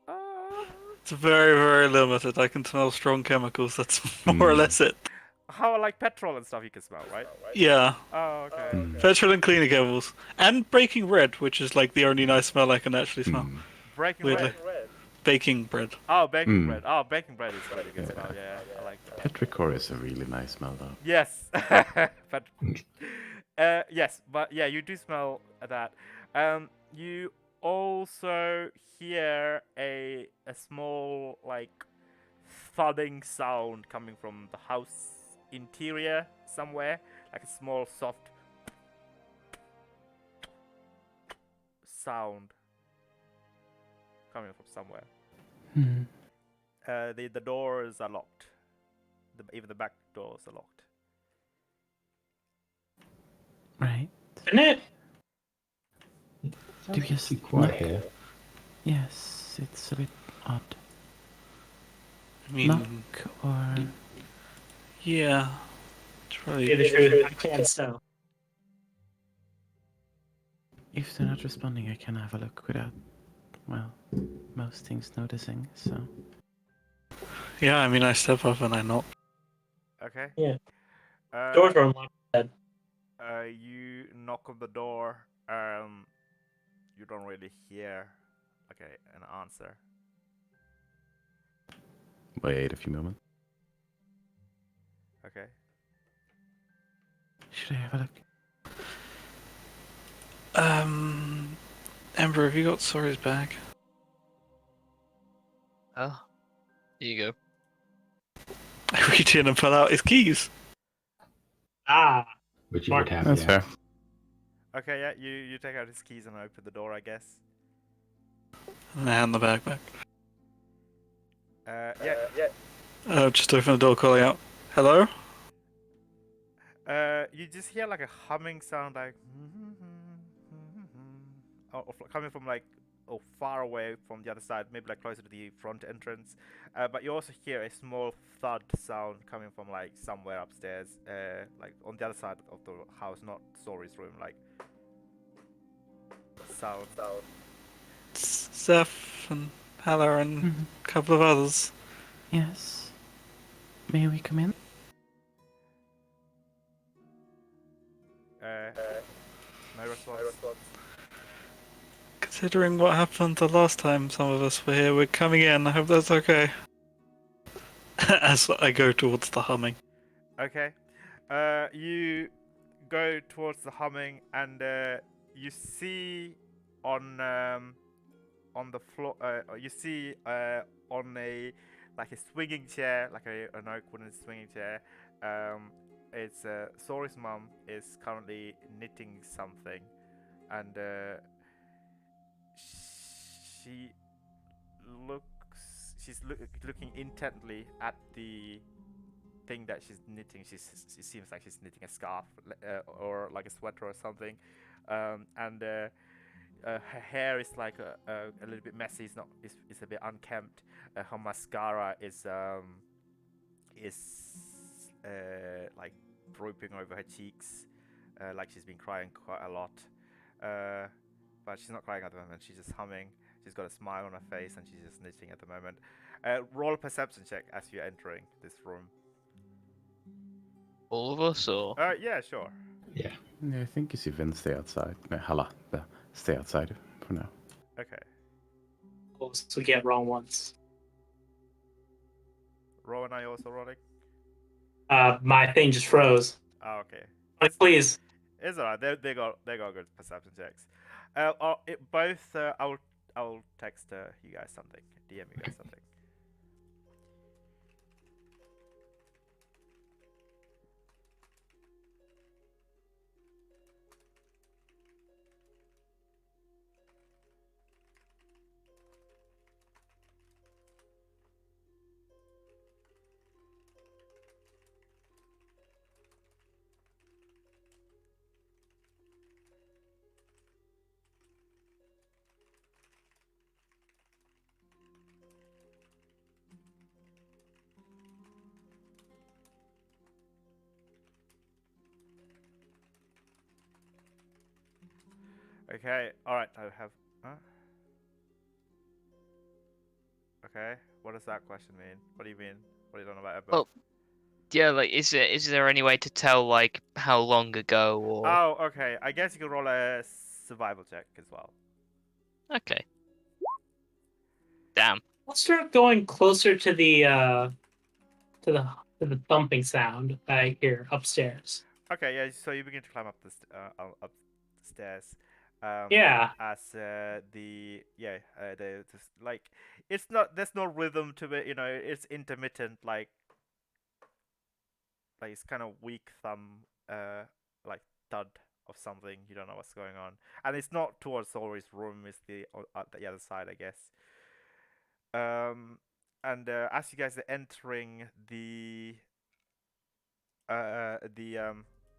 Uh, It's very, very limited. I can smell strong chemicals. That's more or less it. how like petrol and stuff you can smell, right? Yeah. Oh, okay. Mm. Petrol and cleaning chemicals. And baking bread, which is like the only nice smell I can actually smell. Mm. Breaking Weirdly. bread. Baking bread. Oh, baking Mm. bread. Oh, baking bread is really good smell. Yeah, I like that. Petrichor is a really nice smell, though. Yes. But Yes, but yeah, you do smell that. You also hear a small like thudding sound coming from the house interior somewhere, like a small soft sound coming from somewhere. Hmm. The doors are locked. Even the back doors are locked. Right. Isn't it? Sounds you just too quiet knock? here. Yes, it's a bit odd. I mean, Knock or yeah. It's probably Say the truth. I can't so. if they're not responding, I can have a look without, well, most things noticing. So yeah. I mean, I step up and I knock. Okay. Yeah. Uh, Doors are unlocked. you knock on the door. You don't really hear an answer. Wait a few moments. Okay. should I have a look? Ember, have you got Sori's bag? Oh, here you go. I reach in and pull out his keys. Ah. Which you Mark. would have. That's yeah. fair. Okay, yeah, you take out his keys and open the door, I guess. And I hand the bag back. Yeah. Just open the door, calling out, "Hello." You just hear like a humming sound, like coming from like far away from the other side, maybe like closer to the front entrance. But you also hear a small thud sound coming from like somewhere upstairs, like on the other side of the house, not Sori's room, like sound. It's Zeph and Hella and Mhm. a couple of others. Yes. May we come in? No response. Considering what happened the last time some of us were here, we're coming in. I hope that's okay. As I go towards the humming. Okay. You go towards the humming, and you see on the floor. You see on a like a swinging chair, like an oak wooden swinging chair. It's Sori's mum is currently knitting something, and she looks. She's looking intently at the thing that she's knitting. She seems like she's knitting a scarf or like a sweater or something, and her hair is like a little bit messy. It's not. It's a bit unkempt. Her mascara is like drooping over her cheeks, like she's been crying quite a lot. But she's not crying at the moment. She's just humming. She's got a smile on her face, and she's just knitting at the moment. Roll a perception check as you're entering this room. All of us, or Yeah, sure. Yeah. Yeah, I think Sivin stay outside. No, Hala, stay outside for now. Okay. So we get wrong once. Rowan, are you also rolling? My thing just froze. Oh, okay. Like, please. It's alright. They got good perception checks. Both. I'll text you guys something. DM you guys something. Okay. All right. I have. Huh? Okay. What does that question mean? What do you mean? What do you don't know about Ebba? well, yeah, like is there any way to tell like how long ago or Oh, okay. I guess you can roll a survival check as well. okay? Damn. Let's start going closer to the thumping sound that I hear upstairs. Okay, yeah. So you begin to climb up up the stairs. Yeah. As like it's not there's no rhythm to it. It's intermittent. Like it's kind of weak thumb. Like thud of something. You don't know what's going on, and it's not towards Ori's room. It's at the other side, I guess. And as you guys are entering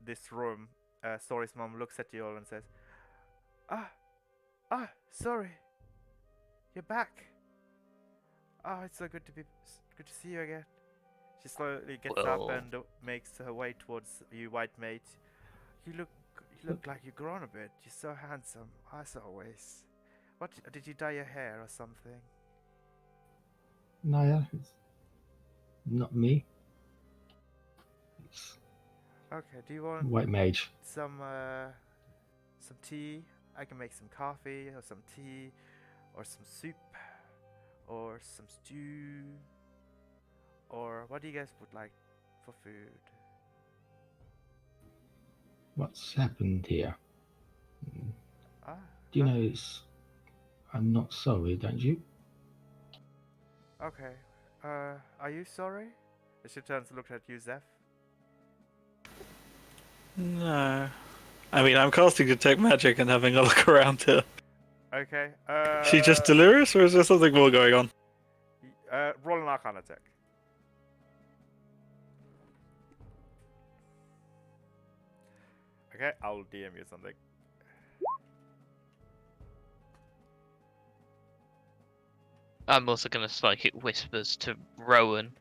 this room, Sori's mom looks at you all and says, "Ah, sorry, you're back. Ah, it's so good to see you again." She slowly gets up Well, and makes her way towards you, white mate. You look, you look like you've grown a bit. You're so handsome, as always. What did you dye your hair or something? Naya, it's not me. It's Okay. Do you want White Mage. some tea? I can make some coffee or some tea or some soup or some stew, or what do you guys would like for food? What's happened here? Ah, Do you no? know it's... I'm not sorry, don't you? Okay. Are you sorry? She turns to look at you, Zeph. No. I mean, I'm casting Detect Magic and having a look around here. Okay. Is she just delirious, or is there something more going on? Roll an Arcana check. Okay, I'll DM you something. I'm also gonna psychic whispers to Rowan,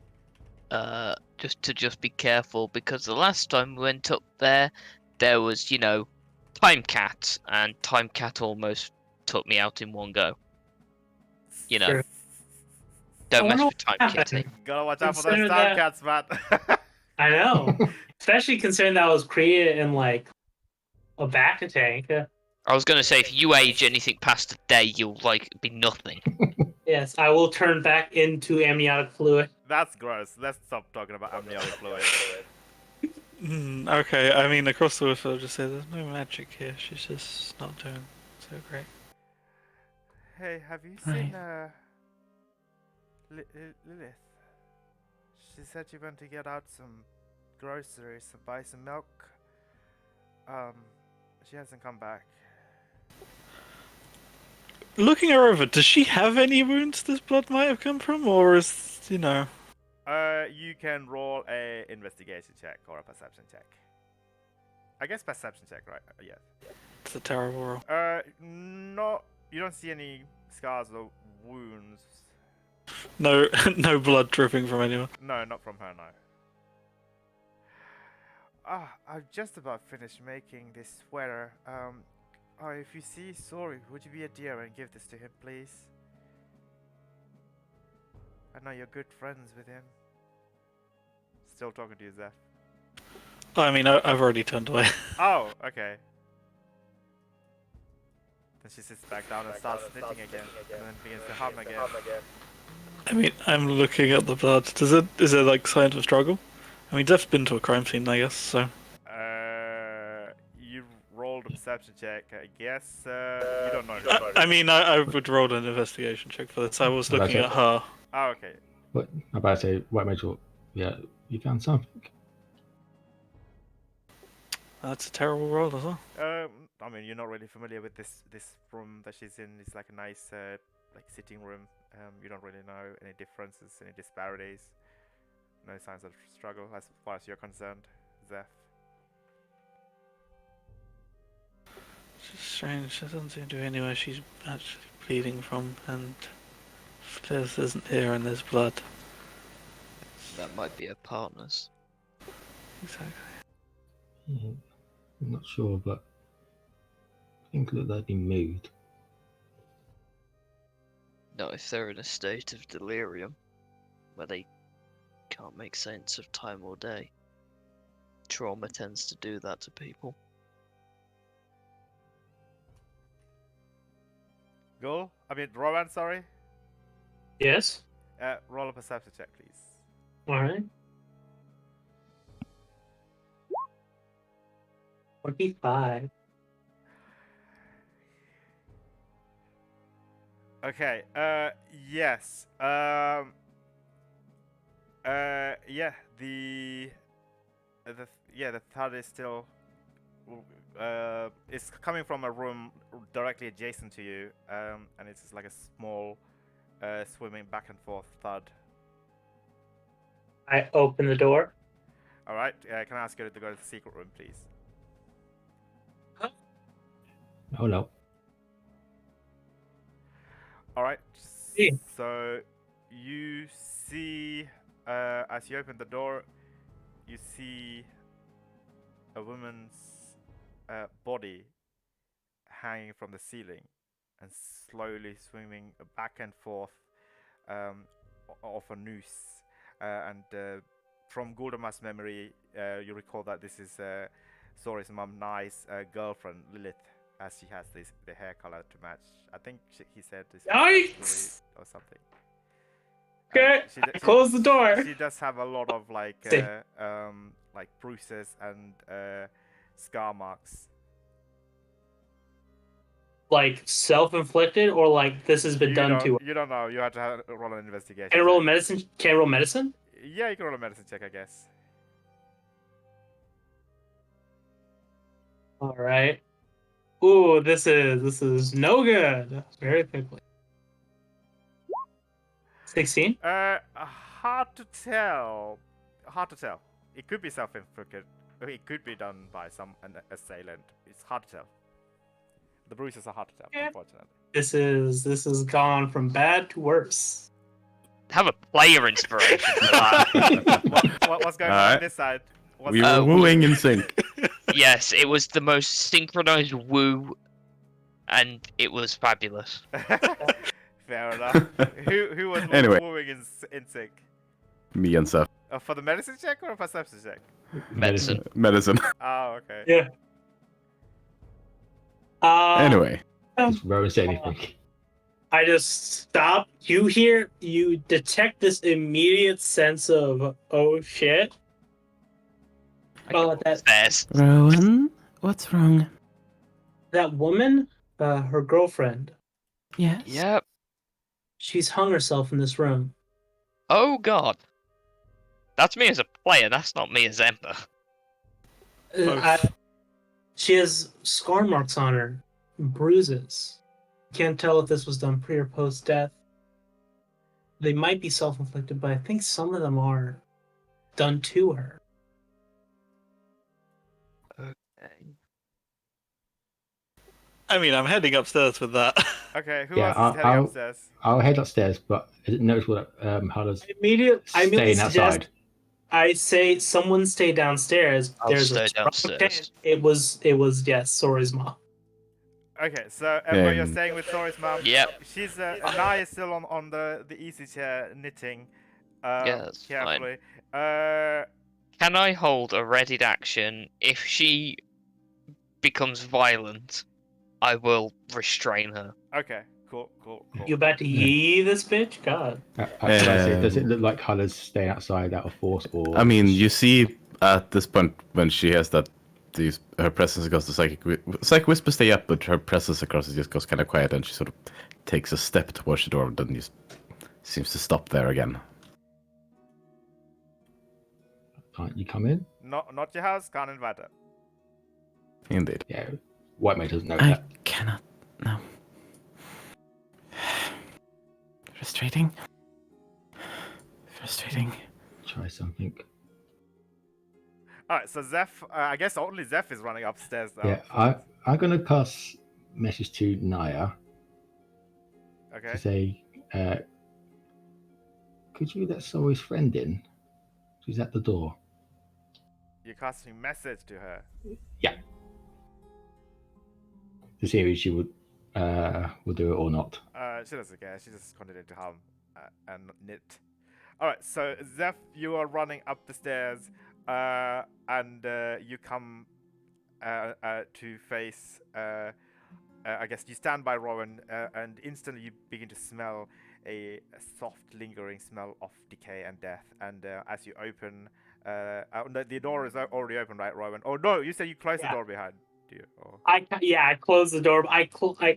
just be careful, because the last time we went up there, there was Time Cat, and Time Cat almost took me out in one go. Sure. I Don't wonder mess what with Time Cat. happened. Gotta watch out for those Consider time that. cats, man. I know. Especially considering that was created in like a back tank. I was gonna say, if you age anything past a day, you'll be nothing. Yes, I will turn back into amniotic fluid. That's gross. Let's stop talking about amniotic fluid. Okay, I mean, across the whistle, I'll just say there's no magic here. She's just not doing so great. Hey, have you Right. seen Lilith? She said she went to get out some groceries and buy some milk. She hasn't come back. Looking her over, does she have any wounds this blood might have come from, or is, You can roll a investigation check or a perception check. I guess perception check, right? Yeah. it's a terrible roll. No, you don't see any scars or wounds. No, no blood dripping from anyone. No, not from her, no. I've just about finished making this sweater. If you see Sorry, would you be a dear and give this to him, please? I know you're good friends with him. Still talking to you, Zeph. I mean, I've already turned away. Oh, okay. Then she sits back down and starts knitting again, and then begins to hum again. I mean, I'm looking at the blood. Is there like signs of struggle? I mean, Zeph's been to a crime scene, I guess, so. You rolled a perception check. I guess you don't know. I mean, I would roll an investigation check for this. I was looking at her. Oh, okay. But I'm about to say, White Mage, yeah, you found something. That's a terrible roll as well. I mean, you're not really familiar with this room that she's in. It's like a nice like sitting room. You don't really know any differences, any disparities. No signs of struggle as far as you're concerned, Zeph. It's just strange. There doesn't seem to be anywhere she's actually bleeding from, and this isn't here and there's blood. That might be her partner's. Exactly. Yeah, I'm not sure, but I think that they've been moved. Not if they're in a state of delirium, where they can't make sense of time or day. Trauma tends to do that to people. Rowan, sorry. Yes. Roll a perception check, please. All right. 25. Okay. Yes. Yeah. The thud is still. It's coming from a room directly adjacent to you. And it's just like a small, swimming back and forth thud. I open the door. All right. Can I ask you to go to the secret room, please? Oh no. All right. Yeah. So you see, as you open the door, you see a woman's body hanging from the ceiling and slowly swimming back and forth off a noose. And from Guldamar's memory, you recall that this is Sori's mom, Nai's girlfriend, Lilith, as she has the hair color to match. I think he said this Yikes! or something. Okay, I close the door. She does have a lot of like bruises and scar marks. Like self-inflicted, or like this has been done to her? You don't know. You have to roll an investigation. Can I roll check. medicine? Can I roll medicine? Yeah, you can roll a medicine check, I guess. All right. Ooh, this is no good. Very quickly. 16. Hard to tell. Hard to tell. It could be self-inflicted. It could be done by an assailant. It's hard to tell. The bruises are hard to tell, Yeah. unfortunately. This is gone from bad to worse. Have a player inspiration for that. What's going on Alright. this side? We were wooing in sync. Yes, it was the most synchronized woo, and it was fabulous. Fair enough. Who was Anyway. wooing in sync? Me and Seth. For the medicine check or a perception check? Medicine. Medicine. Oh, okay. Yeah. Anyway. Does Rowan say anything? I just stop. You detect this immediate sense of, oh shit. Stairs. Rowan, what's wrong? That woman, her girlfriend, Yes? Yep. she's hung herself in this room. Oh god. That's me as a player, that's not me as Ember. She has scar marks on her, bruises. Can't tell if this was done pre or post death. They might be self-inflicted, but I think some of them are done to her. I mean, I'm heading upstairs with that. Okay, who Yeah, else is heading upstairs? I'll head upstairs, but I didn't notice what Hala's I immediately staying suggest outside. I say someone stay downstairs. I'll There's stay a strong downstairs. chance it was yes, Sori's mom. Okay, so Ember, you're Um, staying with Sori's mom. Yep. She's Nai is still on the easy chair knitting. Yeah, that's fine. Carefully. Can I hold a readied action if she becomes violent? I will restrain her. Okay, cool. You about to yee this bitch? God. Does it look like Hala's staying outside out of force, or? I mean, you see at this point when she has that, her presence across the psychic whisper stay up, but her presence across it just goes kind of quiet, and she sort of takes a step towards the door, then just seems to stop there again. Can't you come in? Not your house, can't invite her. Indeed. Yeah, White Mage doesn't know I that. cannot. No. Frustrating. Try something. Alright, so Zeph, I guess only Zeph is running upstairs now. Yeah, I'm gonna pass message to Naya Okay. to say, could you let Sori's friend in? She's at the door. You're casting message to her. To see if she would do it or not. She doesn't care. She just continued to hum and knit. Alright, so Zeph, you are running up the stairs, and you come to face. I guess you stand by Rowan, and instantly you begin to smell a soft, lingering smell of decay and death. And as you open The door is already open, right, Rowan? Oh no, you said you closed the Yeah. door behind you. Or... I close the door. I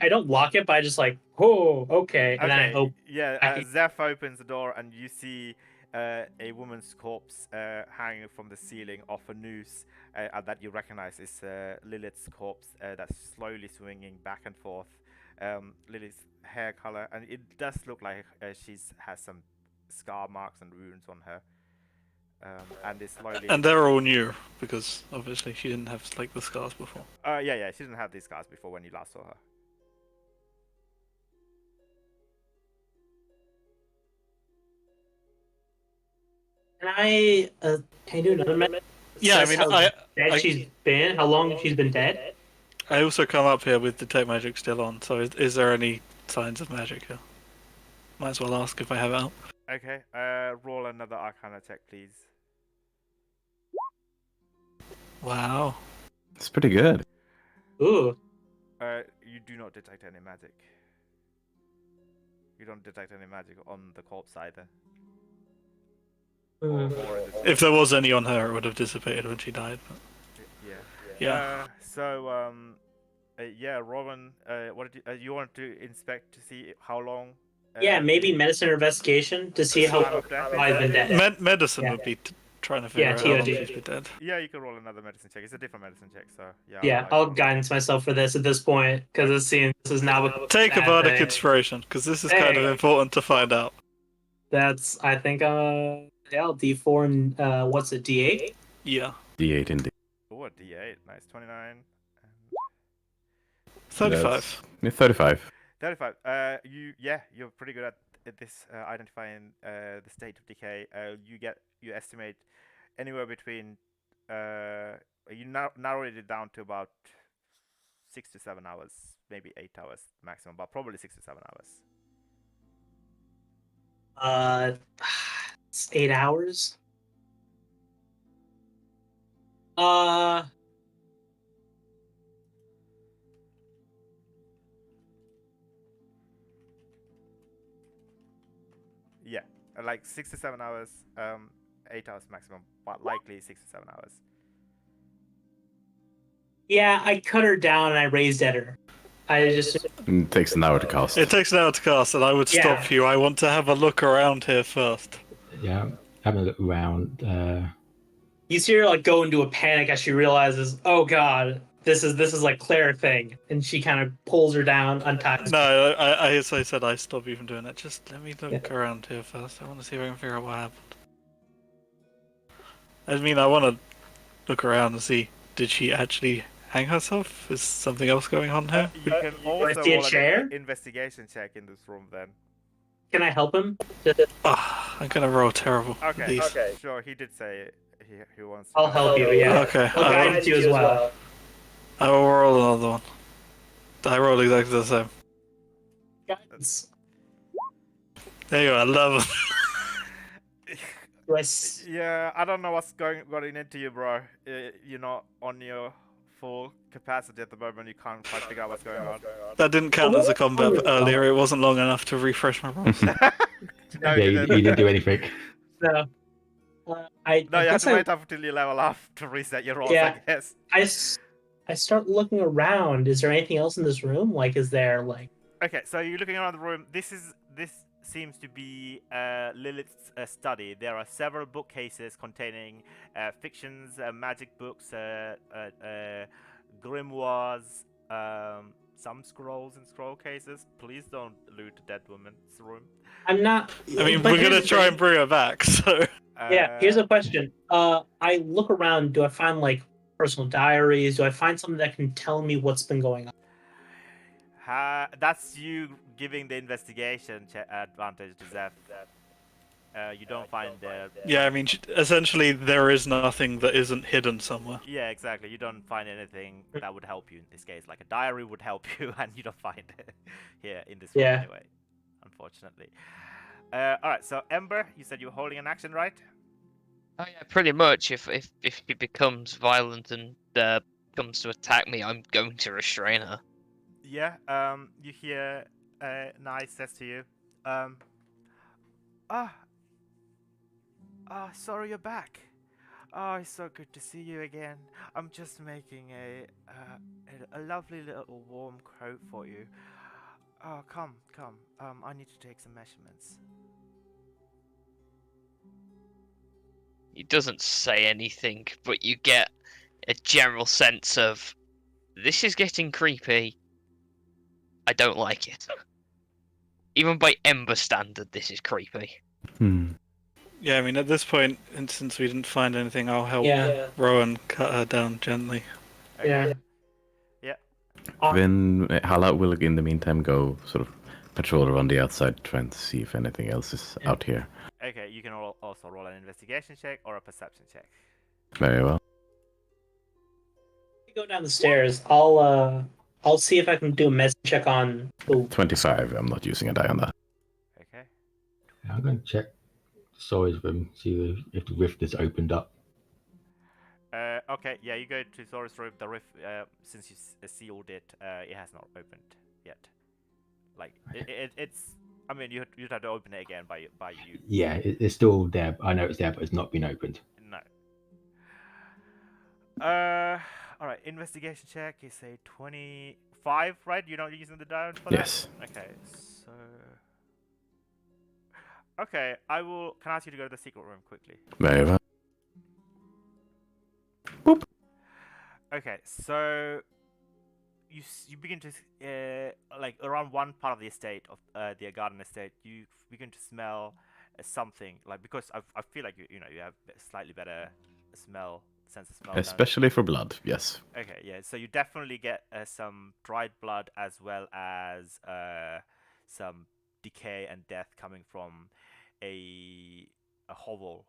don't lock it, but I just like, oh, okay, and then I Okay, open. yeah. Zeph opens the door and you see a woman's corpse hanging from the ceiling off a noose that you recognize is Lilith's corpse that's slowly swinging back and forth. Lilith's hair color, and it does look like she's has some scar marks and wounds on her. And it's slowly. And they're all new because obviously she didn't have like the scars before. Yeah. She didn't have these scars before when you last saw her. Can I do another minute? Yeah, I mean, She's been how long she's been dead? I also come up here with detect magic still on. So is there any signs of magic here? Might as well ask if I have it out. Okay. Roll another Arcana check, please. Wow. It's pretty good. Ooh. You do not detect any magic. You don't detect any magic on the corpse either. If there was any on her, it would have dissipated when she died. But... Yeah. Yeah. Rowan. What did you want to inspect to see how long? Yeah, maybe medicine or investigation to see how long I've been dead. Medicine Yeah. would be trying to figure out how long she's been dead. Yeah, you can roll another medicine check. It's a different medicine check, so yeah. Yeah, I'll guidance myself for this at this point because it seems this is now. Take a bardic inspiration because this is kind of important to find out. That's I think D4 and what's it D8? Yeah. D8 indeed. Oh, a D8. Nice. 29. 35. Yeah, 35. 35. You're pretty good at this identifying the state of decay. You estimate anywhere between you narrowed it down to about 6 to 7 hours, maybe 8 hours maximum, but probably 6 to 7 hours. It's 8 hours. Yeah, like 6 to 7 hours, 8 hours maximum, but likely 6 to 7 hours. Yeah, I cut her down and I raised at her. It takes an hour to cast. It takes an hour to cast, and I would stop you. I want to have a look around here first. Yeah, having a look around. You see her like go into a panic as she realizes, oh god, this is like Claire thing, and she kind of pulls her down, unties. No, as I said, I stop you from doing that. Just let me look around here first. I want to see if I can figure out what happened. I mean, I want to look around and see, did she actually hang herself? Is something else going on here? You can also see a roll chair? an investigation check in this room then. Can I help him? I'm gonna roll terrible. Okay, sure. He did say he wants. I'll help you. Yeah. Okay. I'll guide you as well. I will roll another one. I rolled exactly the same. Guidance. There you are, 11. Yeah, I don't know what's going into you, bro. You're not on your full capacity at the moment. You can't quite figure out what's going on. That didn't count as a combat earlier. It wasn't long enough to refresh my rolls. No, you didn't do anything. No. You have to wait up until you level up to reset your rolls, I guess. I start looking around. Is there anything else in this room? Like, is there like? Okay, so you're looking around the room. This seems to be Lilith's study. There are several bookcases containing fictions, magic books, grimoires, some scrolls in scroll cases. Please don't loot a dead woman's room. I'm not. I mean, we're gonna try and bring her back, so. Yeah, here's a question. I look around. Do I find like personal diaries? Do I find something that can tell me what's been going on? That's you giving the investigation advantage to Zeph. You don't find the... Yeah, I mean, essentially there is nothing that isn't hidden somewhere. Yeah, exactly. You don't find anything that would help you in this case. Like a diary would help you, and you don't find it here in this room anyway, unfortunately. Alright, so Ember, you said you were holding an action, right? Oh yeah, pretty much. If she becomes violent and comes to attack me, I'm going to restrain her. Yeah, you hear Nye says to you, sorry you're back. Oh, it's so good to see you again. I'm just making a lovely little warm coat for you. Oh, come, come. I need to take some measurements. He doesn't say anything, but you get a general sense of this is getting creepy. I don't like it. Even by Ember standard, this is creepy. Yeah, I mean, at this point, and since we didn't find anything, I'll help Rowan cut her down gently. Yeah. Yeah. Then Hala will, in the meantime, go sort of patrol around the outside, trying to see if anything else is out here. Okay, you can also roll an investigation check or a perception check. Very well. Go down the stairs. I'll see if I can do a medicine check on. 25. I'm not using a die on that. Okay. I'm going to check Sori's room, see if the rift has opened up. Okay, yeah, you go to Thoris' room. The rift, since you sealed it, it has not opened yet. Like, it's... I mean, you'd have to open it again by you. Yeah, it's still there. I know it's there, but it's not been opened. No. Alright, investigation check is a 25, right? You're not using the die for that? Yes. Okay, so... Okay, can I ask you to go to the secret room quickly? Very well. Okay, so you begin to like around one part of the estate of the garden estate, you begin to smell something like, because I feel like you have slightly better sense of smell. Especially for blood, yes. Okay, yeah. So you definitely get some dried blood as well as some decay and death coming from a hovel,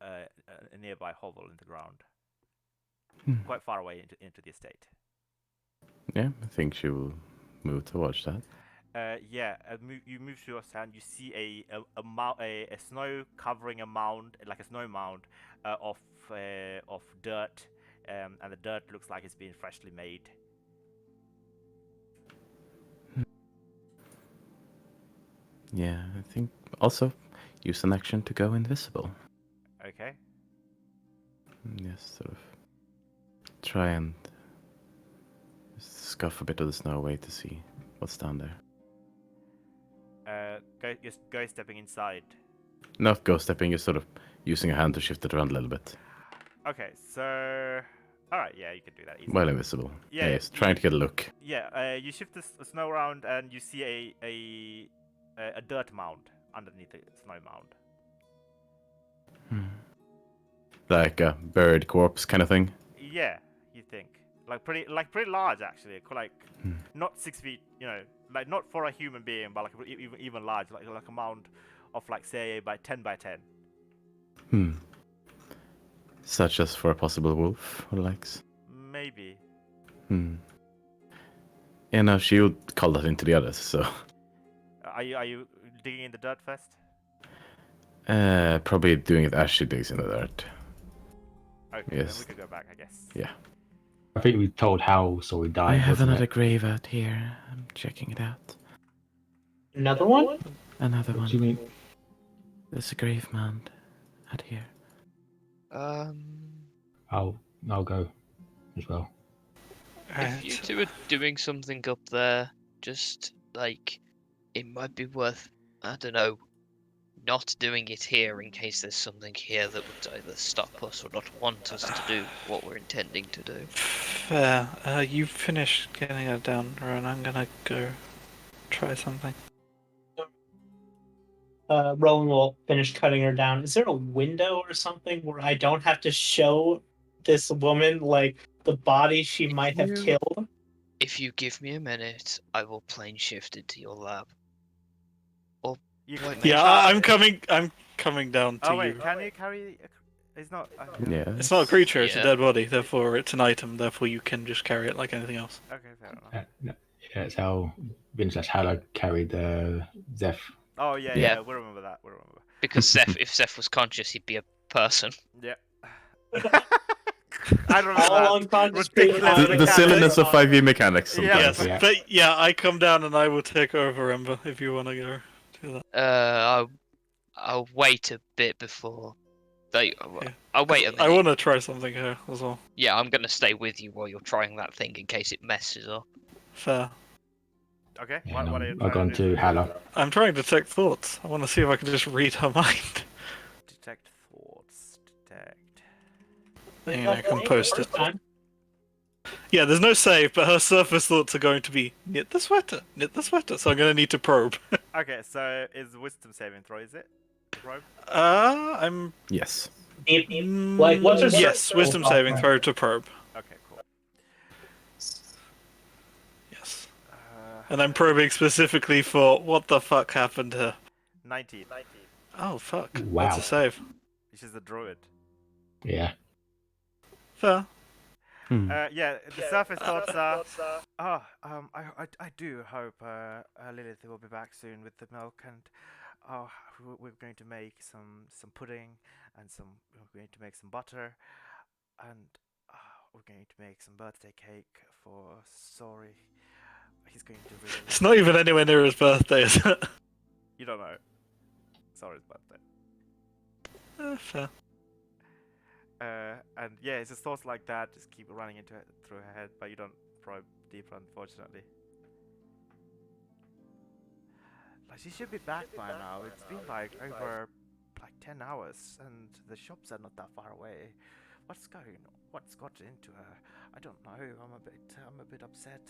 a nearby hovel in the ground, quite far away into the estate. Yeah, I think she will move towards that. Yeah, you move to your stand. You see a snow covering a mound, like a snow mound, of dirt, and the dirt looks like it's been freshly made. Yeah, I think also use an action to go invisible. Okay. Yes, sort of try and scuff a bit of the snow away to see what's down there. Go stepping inside. Not go stepping, just sort of using a hand to shift it around a little bit. Okay, so alright, yeah, you can do that easily. While invisible. Yeah, yes, trying to get a look. Yeah, you shift the snow around and you see a dirt mound underneath the snow mound. Like a buried corpse kind of thing. Yeah, you think pretty large actually, like not 6 feet, like not for a human being, but like even large, like a mound of like say by 10 by 10. Such as for a possible wolf or likes. Maybe. Yeah, no, she would call that into the others. So. Are you digging in the dirt first? Probably doing it as she digs in the dirt. Okay, yes. Then we could go back, I guess. Yeah. I think we told how Sori died. I have wasn't another it? grave out here. I'm checking it out. Another one? Another What one. do you mean? There's a grave mound out here. I'll go as well. If you two are doing something up there, just like it might be worth, I don't know, not doing it here in case there's something here that would either stop us or not want us to do what we're intending to do. Fair. You finished getting her down, Rowan. I'm gonna go try something. Rowan will finish cutting her down. Is there a window or something where I don't have to show this woman like the body she might have killed? If you give me a minute, I will plane shift into your lab. Or I'm coming down to Oh wait, you. can you carry? It's not. Yeah. It's not a creature, it's a Yeah. dead body, therefore it's an item, therefore you can just carry it like anything else. Okay, fair enough. No, yeah, it's how Vince/Halo carried Zeph. Oh yeah, Yeah. we remember that. We remember. because if Zeph was conscious, he'd be a person. Yeah. I don't know. All unconscious people. The silliness of 5e mechanics Yeah. sometimes. Yeah. But yeah, I come down and I will take over Ember if you want to go do that. I'll wait a bit before Like, Yeah. I'll wait a 'Cause minute. I want to try something here as well. Yeah, I'm gonna stay with you while you're trying that thing in case it messes up. Fair. Okay, And what are you I've trying gone to do? to Hala. I'm trying to detect thoughts. I want to see if I can just read her mind. Detect thoughts. Detect. I mean, I can post it. Yeah, there's no save, but her surface thoughts are going to be knit the sweater, so I'm going to need to probe. Okay, so is wisdom saving throw, is it? The probe? I'm... Yes. Like, what's her Yes, surface wisdom thought? saving throw to probe. Okay, cool. Yes. And I'm probing specifically for what the fuck happened here. 19. Oh, fuck. Wow. That's a save. She's a druid. Yeah. Fair. Yeah, the surface thoughts are. I do hope Lilith will be back soon with the milk, and we're going to make some pudding, and we're going to make some butter, and we're going to make some birthday cake for Sorry. He's going to really. It's not even anywhere near his birthday, is it? You don't know. Sorry's birthday. Fair. And yeah, it's just thoughts like that just keep running through her head, but you don't probe deeper, unfortunately. Like, she should be back by now. It's been like over 10 hours, and the shops are not that far away. What's got into her? I don't know. I'm a bit upset.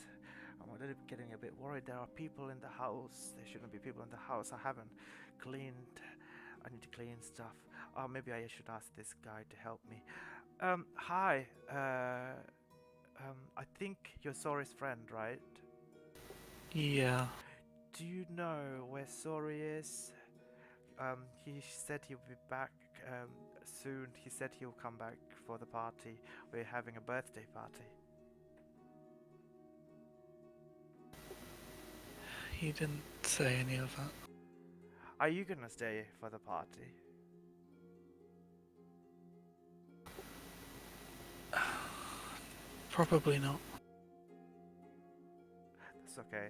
I'm getting a bit worried. There are people in the house. There shouldn't be people in the house. I haven't cleaned. I need to clean stuff. Maybe I should ask this guy to help me. Hi. I think you're Sorry's friend, right? Yeah. Do you know where Sorry is? He said he'll be back soon. He said he'll come back for the party. We're having a birthday party. He didn't say any of that. Are you gonna stay for the party? Probably not. That's okay.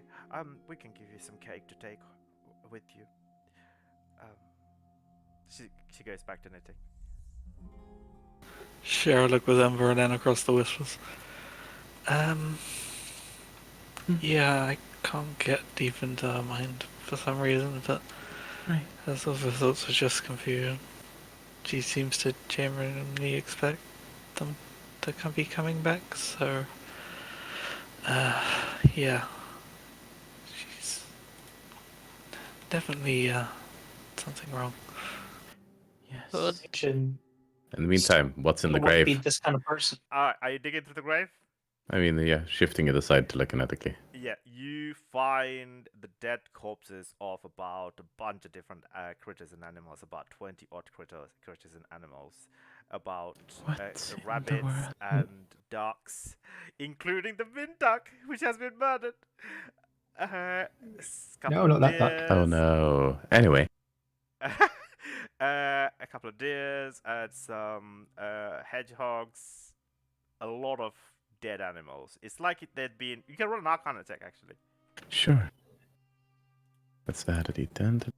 We can give you some cake to take with you. She goes back to knitting. Share a look with Ember and then across the whispers. Yeah, I can't get deep into her mind for some reason, but Right. her sort of thoughts are just confusion. She seems to genuinely expect them to be coming back, so yeah. She's definitely something wrong. Yes. But In the meantime, what's in the Be grave? this kind of person. Are you digging through the grave? I mean, yeah, shifting it aside telekinetically. Yeah, you find the dead corpses of about a bunch of different critters and animals, about 20 odd critters and animals, about What in the rabbits world? and ducks, including the wind duck, which has been murdered. No, not that duck. Oh no. Anyway, A couple of deers and some hedgehogs, a lot of dead animals. It's like they'd been. You can roll an Arcana check actually. sure. That's that at D10.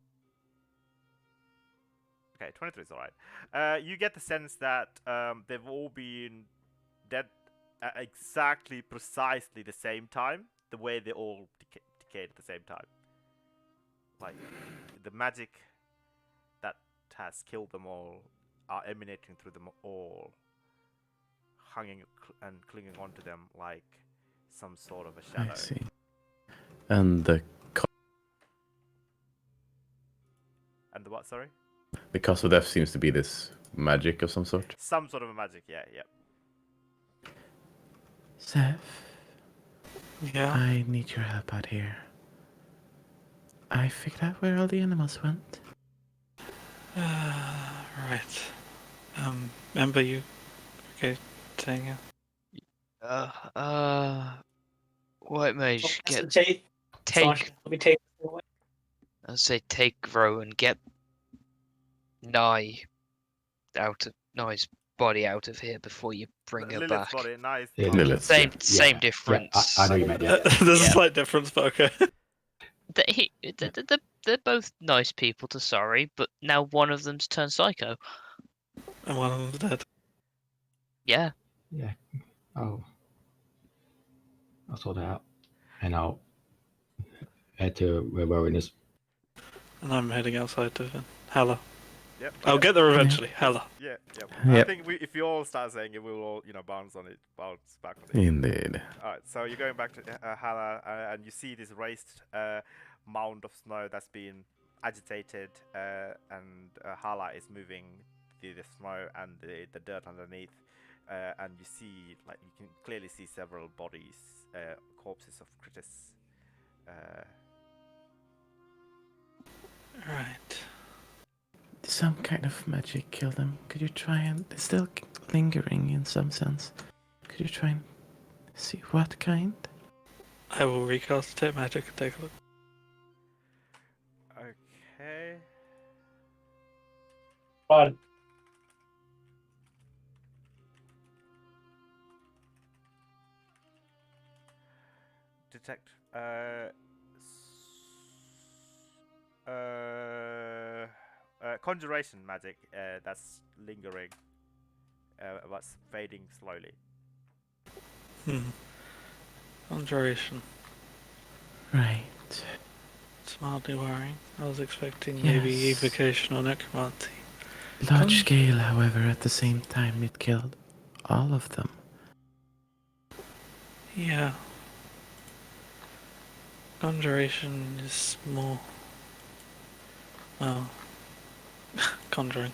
Okay, 23 is alright. You get the sense that they've all been dead at exactly, precisely the same time. The way they all decayed at the same time. Like the magic that has killed them all are emanating through them all, hanging and clinging onto them like some sort of a shadow. I see. And the And the what? Sorry. the cause of death seems to be this magic of some sort. Some sort of a magic. Yeah, yeah. Seth, Yeah. I need your help out here. I figured out where all the animals went. Right. Ember, you okay saying White mage, That's the get take. take. Let me take it away. I'd say take Row and get Nye Nye's body out of here before you bring her Lilith's back. body, nice. Yeah, Lilith. Same Yeah, same yeah, difference. I know you meant yeah. There's a Yeah. slight difference, but okay. They're both nice people to Sorry, but now one of them's turned psycho. And one of them's dead. Yeah. Yeah. I'll sort that out, and I'll head to where Rowan is. And I'm heading outside to Hella. Yep. I'll get there eventually. Hella. Yeah. Yep. I Yep. think if you all start saying it, we will all bounce back on it. Indeed. All right. So you're going back to Hala, and you see this raised mound of snow that's been agitated, and Hala is moving the snow and the dirt underneath, and you see you can clearly see several bodies, corpses of critters. Right. Some kind of magic killed them. Could you try and... It's still lingering in some sense. Could you try and see what kind? I will recast Detect Magic and take a look. Okay. But Detect. Conjuration magic that's lingering, what's fading slowly. Conjuration. Right. It's mildly worrying. I was expecting maybe Yes. evocation or necromancy. Large scale, however, at the same time it killed all of them. Yeah. Conjuration is more... Well... conjuring.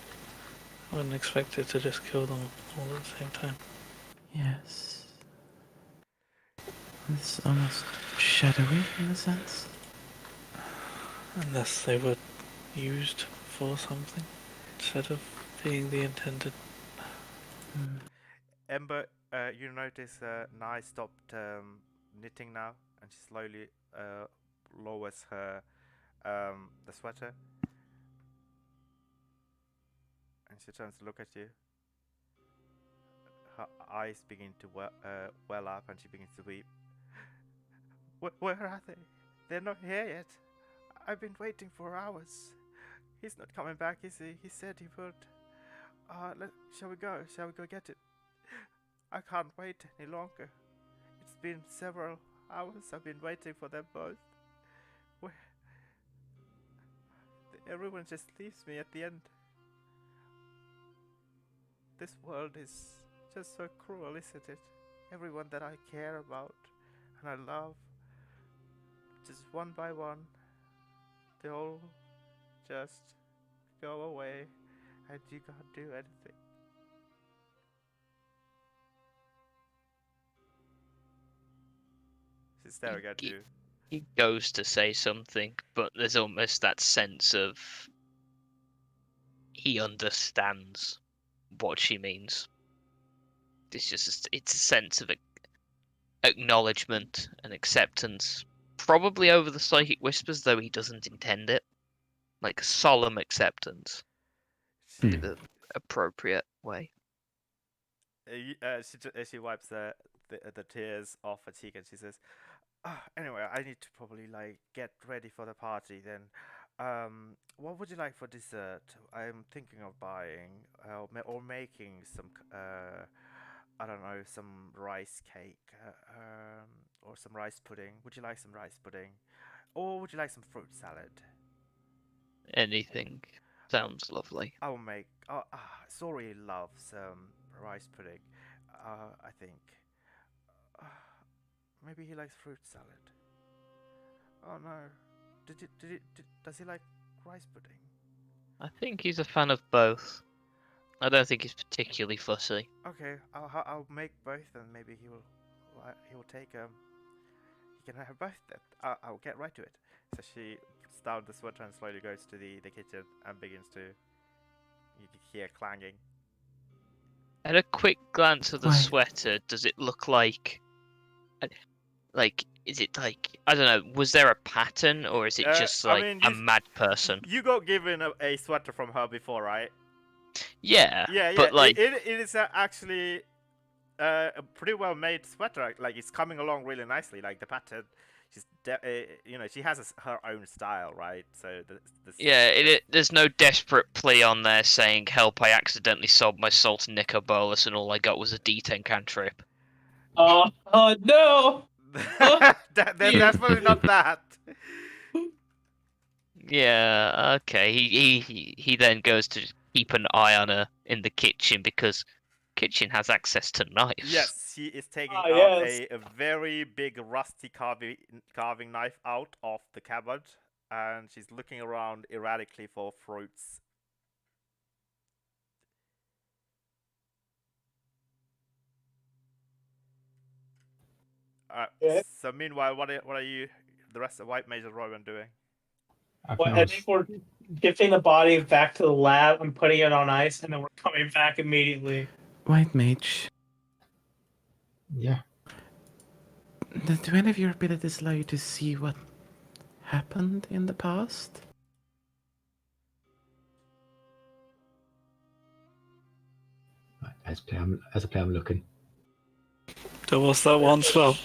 I wouldn't expect it to just kill them all at the same time. Yes. It's almost shadowy in a sense. Unless they were used for something, instead of being the intended. Ember, you notice Nai stopped knitting now, and she slowly lowers her the sweater, and she turns to look at you. Her eyes begin to well up, and she begins to weep. Where are they? They're not here yet. I've been waiting for hours. He's not coming back, is he? He said he would. Shall we go? Shall we go get it? I can't wait any longer. It's been several hours I've been waiting for them both. Where? Everyone just leaves me at the end. This world is just so cruel, isn't it? Everyone that I care about and I love, just one by one, they all just go away, and you can't do anything. She's staring at you. He goes to say something, but there's almost that sense of he understands what she means. It's a sense of acknowledgement and acceptance, probably over the psychic whispers, though he doesn't intend it. Like solemn acceptance, She, in the appropriate way. she wipes the tears off her cheek, and she says, anyway, I need to probably get ready for the party then. What would you like for dessert? I'm thinking of buying or making some I don't know, some rice cake or some rice pudding. Would you like some rice pudding, or would you like some fruit salad? Anything sounds lovely. I will make. Sori loves rice pudding. I think. Maybe he likes fruit salad. Oh no. Does he like rice pudding? I think he's a fan of both. I don't think he's particularly fussy. Okay, I'll make both, and maybe he will take he can have both then. I'll get right to it. So she puts down the sweater and slowly goes to the kitchen and begins to. You can hear clanging. At a quick glance of the Why? sweater, does it look like is it I don't know, was there a pattern, or is it just I mean, a mad person? You got given a sweater from her before, right? Yeah, Yeah. but it is actually a pretty well made sweater. Like it's coming along really nicely. Like the pattern, she has her own style, right? So Yeah, there's no desperate plea on there saying, "Help! I accidentally sold my salt and Nico bolus, and all I got was a D10 cantrip." Oh no! There's definitely not that. Yeah, okay. He then goes to keep an eye on her in the kitchen because kitchen has access to knives. Yes, she is taking Ah, out yes. a very big rusty carving knife out of the cupboard, and she's looking around erratically for fruits. Okay. So meanwhile, what are you, the rest of White Mage and Rowan, doing? I think we're shifting the body back to the lab and putting it on ice, and then we're coming back immediately. White Mage, Yeah. do any of your abilities allow you to see what happened in the past? As a player, I'm looking. There was that one spell.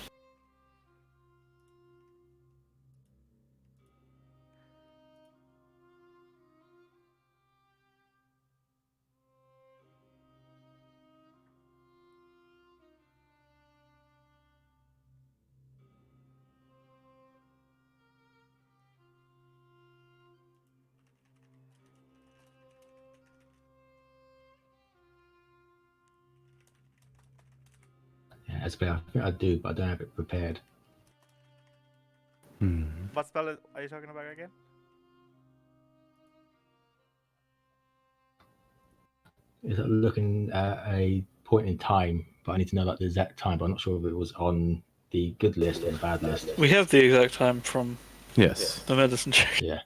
Yeah, as a player, I think I do, but I don't have it prepared. What spell are you talking about again? Is it looking at a point in time, but I need to know like the exact time, but I'm not sure if it was on the good list or the bad list. We have the exact time from Yes. the medicine check. Yeah.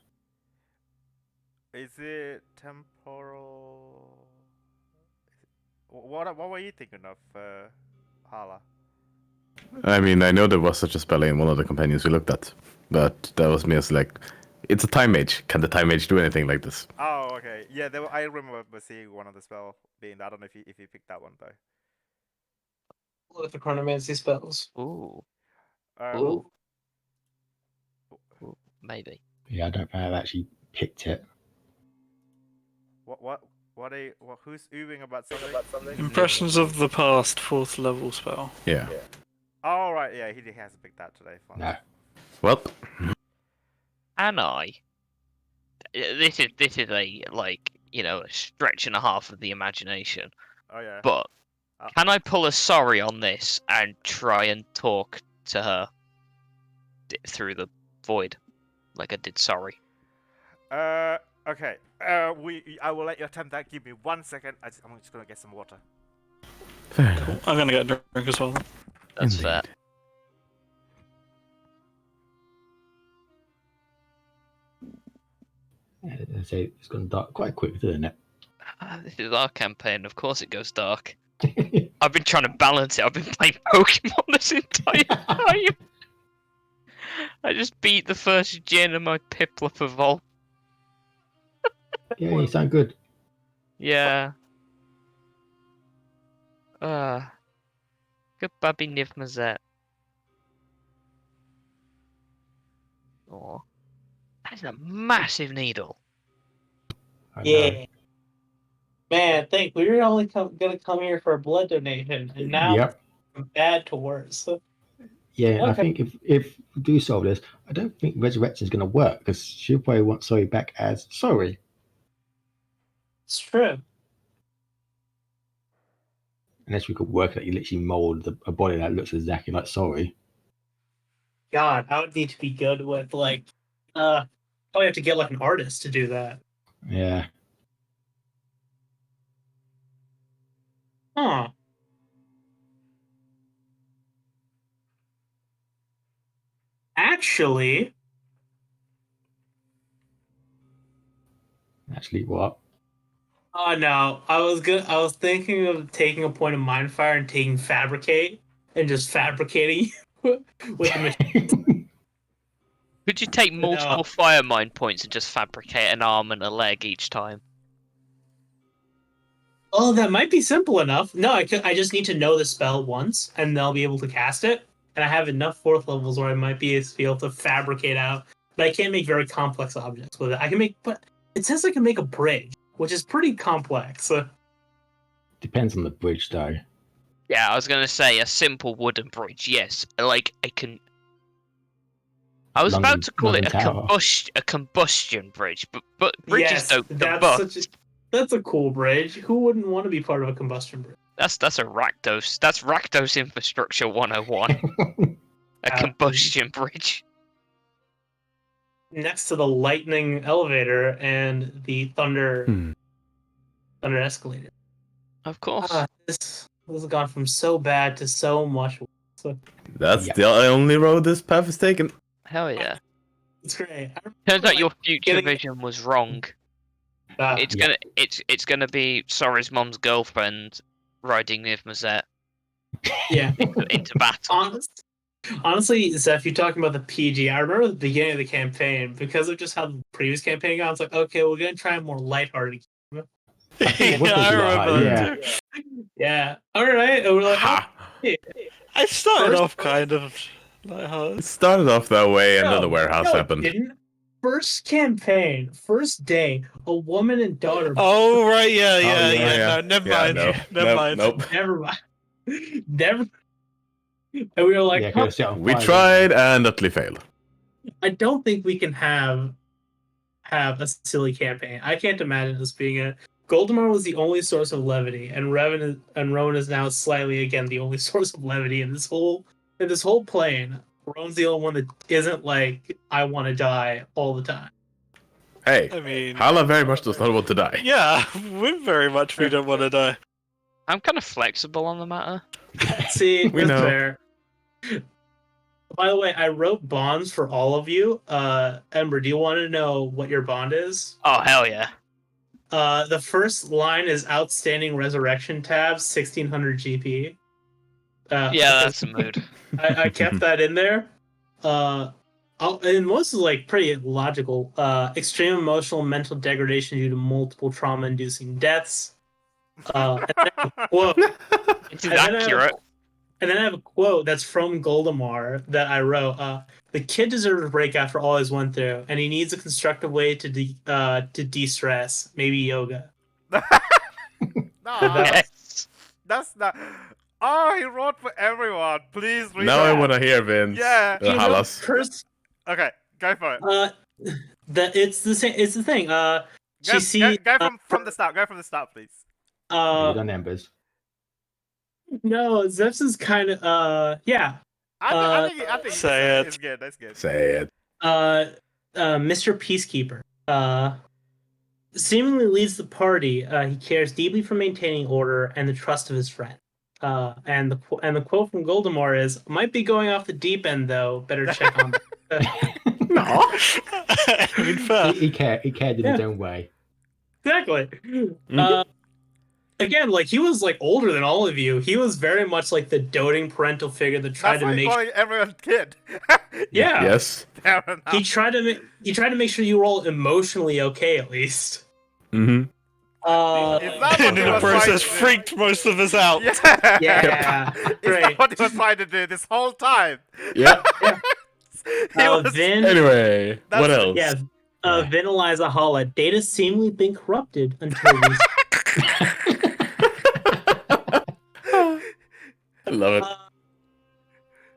Is it temporal? What were you thinking of, Hala? I mean, I know there was such a spell in one of the companions we looked at, but that was me as like, it's a time mage. Can the time mage do anything like this? Oh, okay. Yeah, I remember seeing one of the spell being that. I don't know if you picked that one though. Look at the chronomancy spells. Ooh, Um, ooh, maybe. Yeah, I don't think I've actually picked it. who's oohing about something? Impressions of the past, 4th level spell. Yeah. Oh, right, yeah, he hasn't picked that today. Fine. No. Well, And I. This is a a stretch and a half of the imagination. Oh, yeah. But can I pull a sorry on this and try and talk to her through the void, like I did sorry? Okay. I will let you attempt that. Give me 1 second. I'm just gonna get some water. Fair enough. I'm gonna get a drink as well. That's Indeed. fair. I say it's gone dark quite quick, isn't it? This is our campaign. Of course, it goes dark. I've been trying to balance it. I've been playing Pokemon this entire time. I just beat the first gin and my Piplup evolved. Yeah, you sound good. Yeah. Good Babby Nivmazet. Oh. That's a massive needle. I know. Yeah. Man, think we were only gonna come here for a blood donation, and now Yep. it's from bad to worse. Yeah, and I Okay. think if we do solve this, I don't think resurrection is going to work because she'll probably want sorry back as sorry. It's true. Unless we could work that you literally mold a body that looks exactly like sorry. God, I would need to be good with probably have to get like an artist to do that. Yeah. Huh. Actually, Actually, what? oh no, I was thinking of taking a point of mind fire and taking fabricate and just fabricating with the machine. Could you take multiple No. fire mind points and just fabricate an arm and a leg each time? Oh, that might be simple enough. No, I just need to know the spell once, and they'll be able to cast it. and I have enough fourth levels where I might be able to fabricate out. But I can't make very complex objects with it. I can make, but it says I can make a bridge, which is pretty complex. Depends on the bridge, though. Yeah, I was gonna say a simple wooden bridge. Yes, like I can. I was about to call it a combustion bridge, but bridges Yes, don't that's combust. that's a cool bridge. Who wouldn't want to be part of a combustion bridge? That's a Rakdos. That's Rakdos infrastructure 101. A combustion bridge. Next to the lightning elevator and the thunder escalator. Of course. This has gone from so bad to so much worse. That's the only road this path is taken. Hell yeah. It's great. Turns out your future vision was wrong. It's gonna be Sorry's mom's girlfriend riding with Mazette. Yeah. into battle. Honestly, Zeph, you're talking about the PG. I remember the beginning of the campaign, because of just how the previous campaign got, I was like, okay, we're gonna try a more lighthearted. Yeah, I remember that too. Yeah. Alright. And we're like, hey. I started off kind of lighthearted. It started off that way, and then the warehouse happened. Didn't. First campaign, first day, a woman and daughter. Oh right, yeah. No, never mind. No. Never mind. Nope. Never mind. Never. And we were like, we tried and utterly failed. I don't think we can have a silly campaign. I can't imagine this being a. Goldemar was the only source of levity, and Rowan is now slightly again the only source of levity in this whole plane. Rowan's the only one that isn't like, I want to die all the time. Hey, I mean, Hala very much does not want to die. Yeah, we don't want to die. I'm kind of flexible on the matter. See, We that's know. fair. By the way, I wrote bonds for all of you. Ember, do you want to know what your bond is? Oh hell yeah! The first line is outstanding resurrection tabs, 1600 GP. Yeah, that's a mood. I kept that in there. And most is like pretty logical. Extreme emotional and mental degradation due to multiple trauma-inducing deaths. And then I have a quote. It's accurate. And then I have a quote that's from Goldemar that I wrote. The kid deserves a break after all he's went through, and he needs a constructive way to de-stress. Maybe yoga. No, Yes. that's not. Oh, he wrote for everyone. Please read Now I that. want to hear Vince. Yeah. Halas. Okay, go for it. It's the same. It's the thing. Go from the start. Go from the start, please. You done Embers. No, Zeph's is kind of yeah. I think say it's good. That's good. Say it. Mr. Peacekeeper seemingly leads the party. He cares deeply for maintaining order and the trust of his friend. And the quote from Goldemar is, "Might be going off the deep end though. Better check on that." No. I mean, fair. He cared in his own way. Exactly. Again, like, he was like older than all of you. He was very much like the doting parental figure that tried That's to why make. calling everyone kid. Yeah. Yes. Fair enough. He tried to make sure you were all emotionally okay at least. Mm-hmm. Is that what And he in the was process, trying to do? freaked most of us out. Yeah. Yeah. Is Great. that what he was trying to do this whole time? Yeah. He was. Vin. Anyway, what else? Yeah. Vin Eliza Holla. Data seemingly been corrupted until recently. I love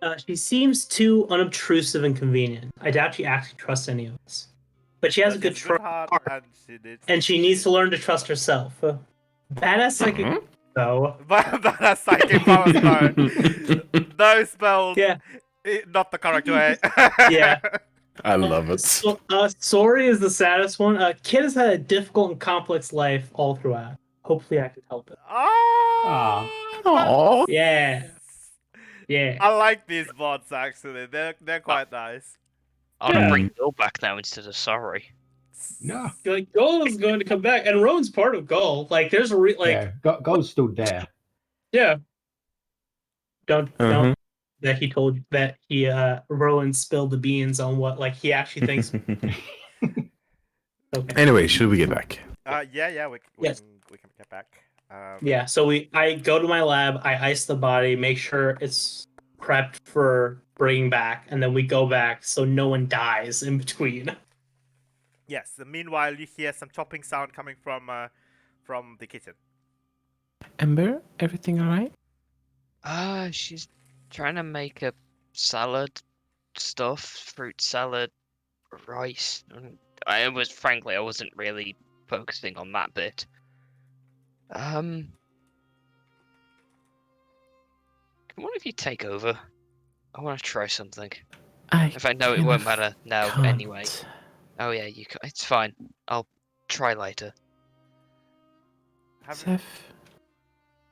it. She seems too unobtrusive and convenient. I doubt she actually trusts any of us. But she has a good It's trust, hard, and she needs to learn to trust herself. Badass psychic, though. But that's psychic power stone. Those spells. Yeah. Not the correct way. Yeah. I love it. So, Sori is the saddest one. Kid has had a difficult and complex life all throughout. Hopefully, I can help it. Oh. Aww. Yeah. Yeah. I like these bots actually. They're quite nice. I'm gonna bring Bill back now instead of Sorry. No. Like, Gull is going to come back, and Rowan's part of Gull. Like, there's a Yeah, Gold's still there. yeah. Don't that he told that he Rowan spilled the beans on what like he actually thinks. Okay. Anyway, should we get back? Yeah, we Yes. can get back. Yeah, so I go to my lab, I ice the body, make sure it's prepped for bringing back, and then we go back so no one dies in between. Yes. Meanwhile, you hear some chopping sound coming from the kitchen. Ember, everything alright? She's trying to make a salad stuff, fruit salad, rice. And frankly, I wasn't really focusing on that bit. Can one of you take over? I want to try something. In fact, no, it won't matter now anyway. Oh yeah, it's fine. I'll try later. Seth?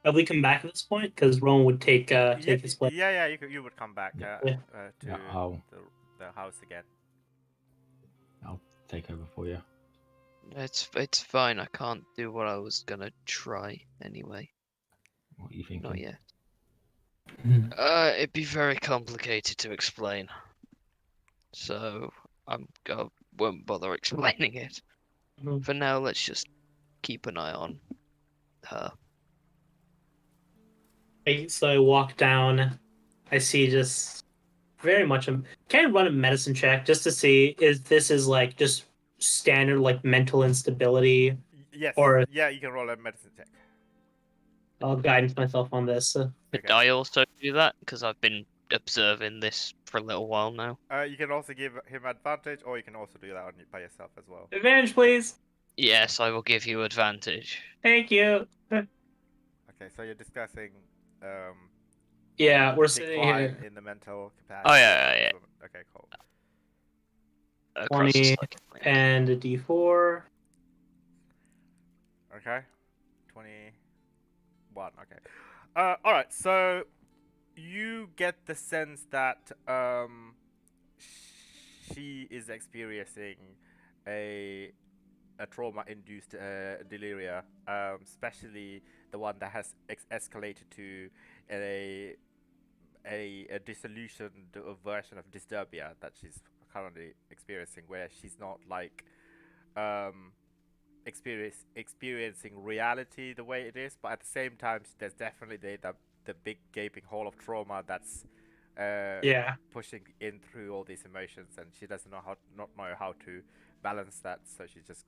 Have we come back at this point? Because Rowan would take his place. Yeah. You would come back Yeah. to Yeah, I'll the house again. take over for you. It's fine. I can't do what I was gonna try anyway. What are you thinking? Not yet. Hmm. It'd be very complicated to explain. So I won't bother explaining it. Mhm. For now, let's just keep an eye on her. So I walk down. I see just very much. Can I run a medicine check just to see if this is like just standard like mental instability, Yes. or Yeah, you can roll a medicine check. I'll guidance myself on this. Could Okay. I also do that? Because I've been observing this for a little while now. You can also give him advantage, or you can also do that by yourself as well. Advantage, please. Yes, I will give you advantage. Thank you. Okay, so you're discussing Yeah, we're sitting decline here. in the mental capacity. Oh yeah. Okay, cool. Across the 20 psychic link. and a D4. Okay, 21. Okay. All right. So you get the sense that she is experiencing a trauma-induced deliria, especially the one that has escalated to a dissolution version of disturbia that she's currently experiencing, where she's not like experiencing reality the way it is, but at the same time there's definitely the big gaping hole of trauma that's Yeah. pushing in through all these emotions, and she doesn't know how to balance that, so she's just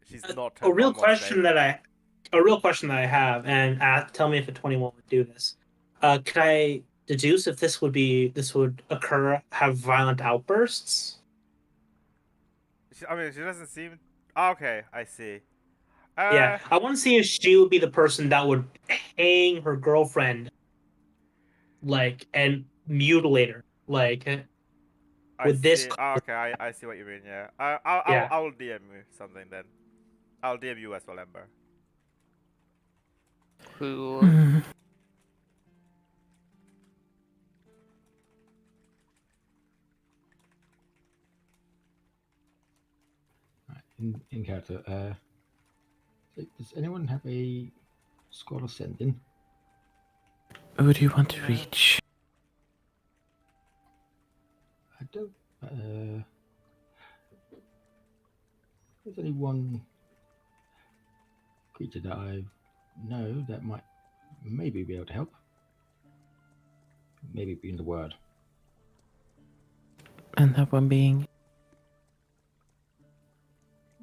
she's not her A real normal question state. that I have, and tell me if a 21 would do this. Can I deduce if this would occur, have violent outbursts? I mean, she doesn't seem. Okay, I see. Yeah, Uh, I want to see if she would be the person that would hang her girlfriend, like, and mutilate her. Like, I would this see. cause? Okay, I see what you mean. Yeah. Yeah. I'll DM you something then. I'll DM you as well, Ember. Cool. Hmm. Right, in character. Does anyone have a scroll of sending? Who do you want to reach? I don't. There's only one creature that I know that might maybe be able to help. Maybe being the word. And that one being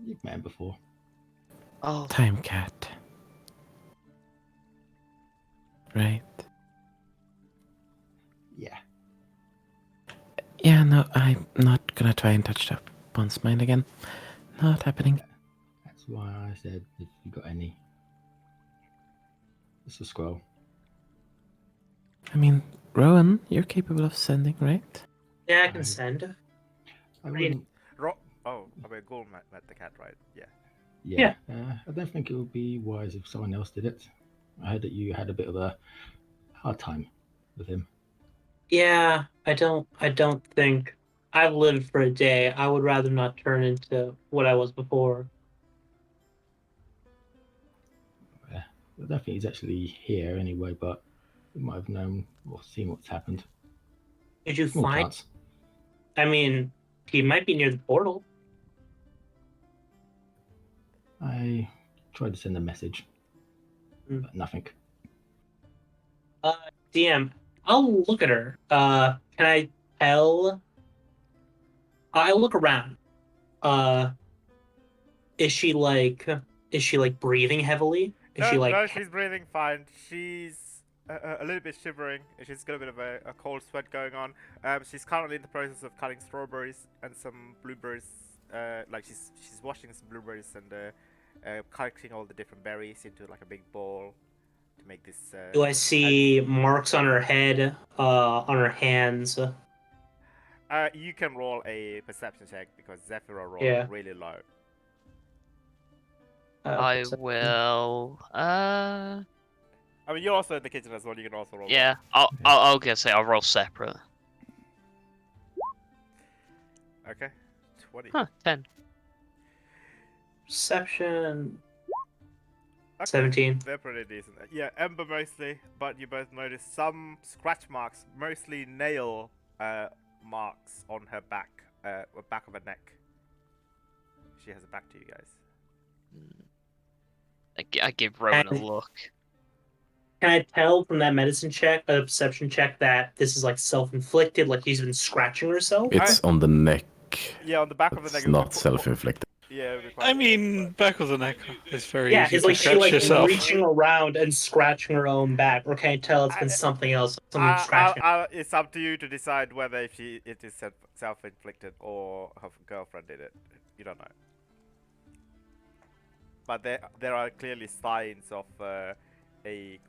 You've met him before. Oh, Time Cat. Right? Yeah. Yeah, no, I'm not gonna try and touch that one's mind again. Not happening. That's why I said if you got any. It's a scroll. I mean, Rowan, you're capable of sending, right? Yeah, I can send. I wouldn't. Oh, I mean, Ghoul met the cat, right? Yeah. Yeah. I don't think it would be wise if someone else did it. I heard that you had a bit of a hard time with him. Yeah, I don't think I've lived for a day. I would rather not turn into what I was before. I don't think he's actually here anyway, but he might have known or seen what's happened. Did you Small find? chance. I mean, he might be near the portal. I tried to send a message, Hmm. but nothing. DM, I'll look at her. Can I tell? I look around. Uh, is she like? Is she like breathing heavily? Is she No, like? no, she's breathing fine. She's a little bit shivering. She's got a bit of a cold sweat going on. She's currently in the process of cutting strawberries and some blueberries. Like she's washing some blueberries and collecting all the different berries into like a big bowl to make this. Do I see marks on her head? On her hands? You can roll a perception check because Zephyro rolled Yeah. really low. I Perception. will. I mean, you're also in the kitchen as well. You can also roll. Yeah. I'll guess it. I'll roll separate. Okay. 20. Huh. 10. Perception. Okay. 17. They're pretty decent. Yeah, Ember mostly, but you both notice some scratch marks, mostly nail marks on her back, back of her neck. She has a back to you guys. I give Rowan a look. Can I tell from that medicine check, a perception check, that this is like self-inflicted, like she's been scratching herself? It's on the neck. Yeah, on the back of the It's neck. not self-inflicted. Yeah, it would be I quite. mean, back of the neck is very Yeah, easy it's to like she scratch like yourself. reaching around and scratching her own back, or can I tell it's been something else, something scratching? It's up to you to decide whether if it is self-inflicted or her girlfriend did it. You don't know. But there are clearly signs of a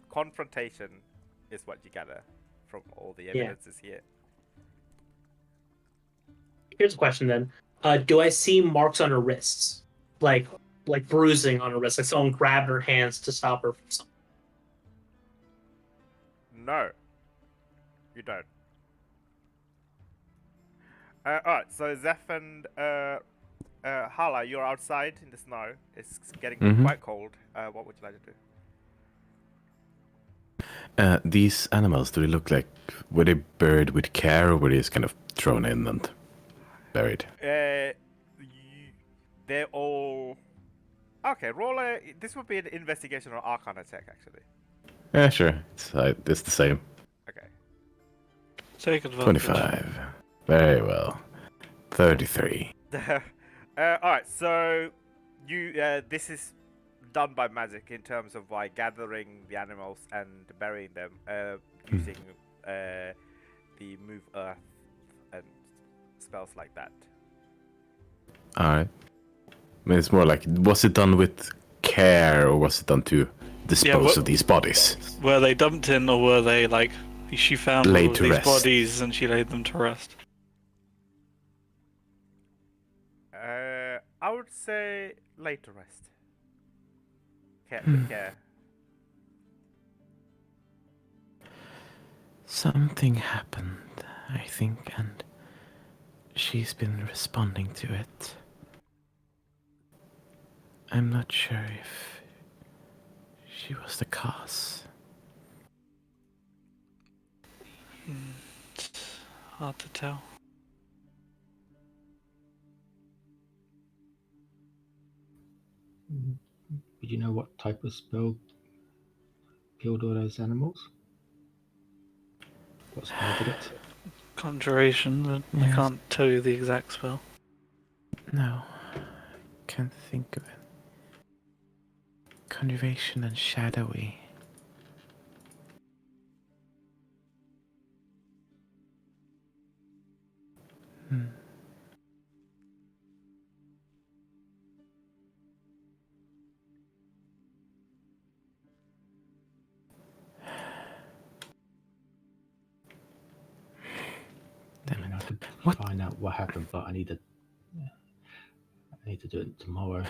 confrontation, is what you gather from all the evidences here. Here's a question then: do I see marks on her wrists, like bruising on her wrists, like someone grabbed her hands to stop her from something? No, you don't. Alright, so Zeph and Hala, you're outside in the snow. It's getting quite cold. What would you like to do? These animals, do they look like, were they buried with care, or were they just kind of thrown in and buried? They're all... Okay, roll a... This would be an investigation or arcana check, actually. Yeah, sure. It's the same. Okay. Take advantage. 25. Very well. 33. Alright, so you this is done by magic in terms of by gathering the animals and burying them using the move earth and spells like that. Alright. I mean, it's more like, was it done with care, or was it done to dispose of these bodies? Were they dumped in, or were they like she found Laid all of to these rest. bodies and she laid them to rest? I would say later rest. Care. Something happened, I think, and she's been responding to it. I'm not sure if she was the cause. It's hard to tell. Did you know what type of spell killed all those animals? What spell did it? Conjuration, but I Yes. can't tell you the exact spell. No, can't think of it. Conjuration and shadowy. I mean, I could What? find out what happened, but I need to do it tomorrow.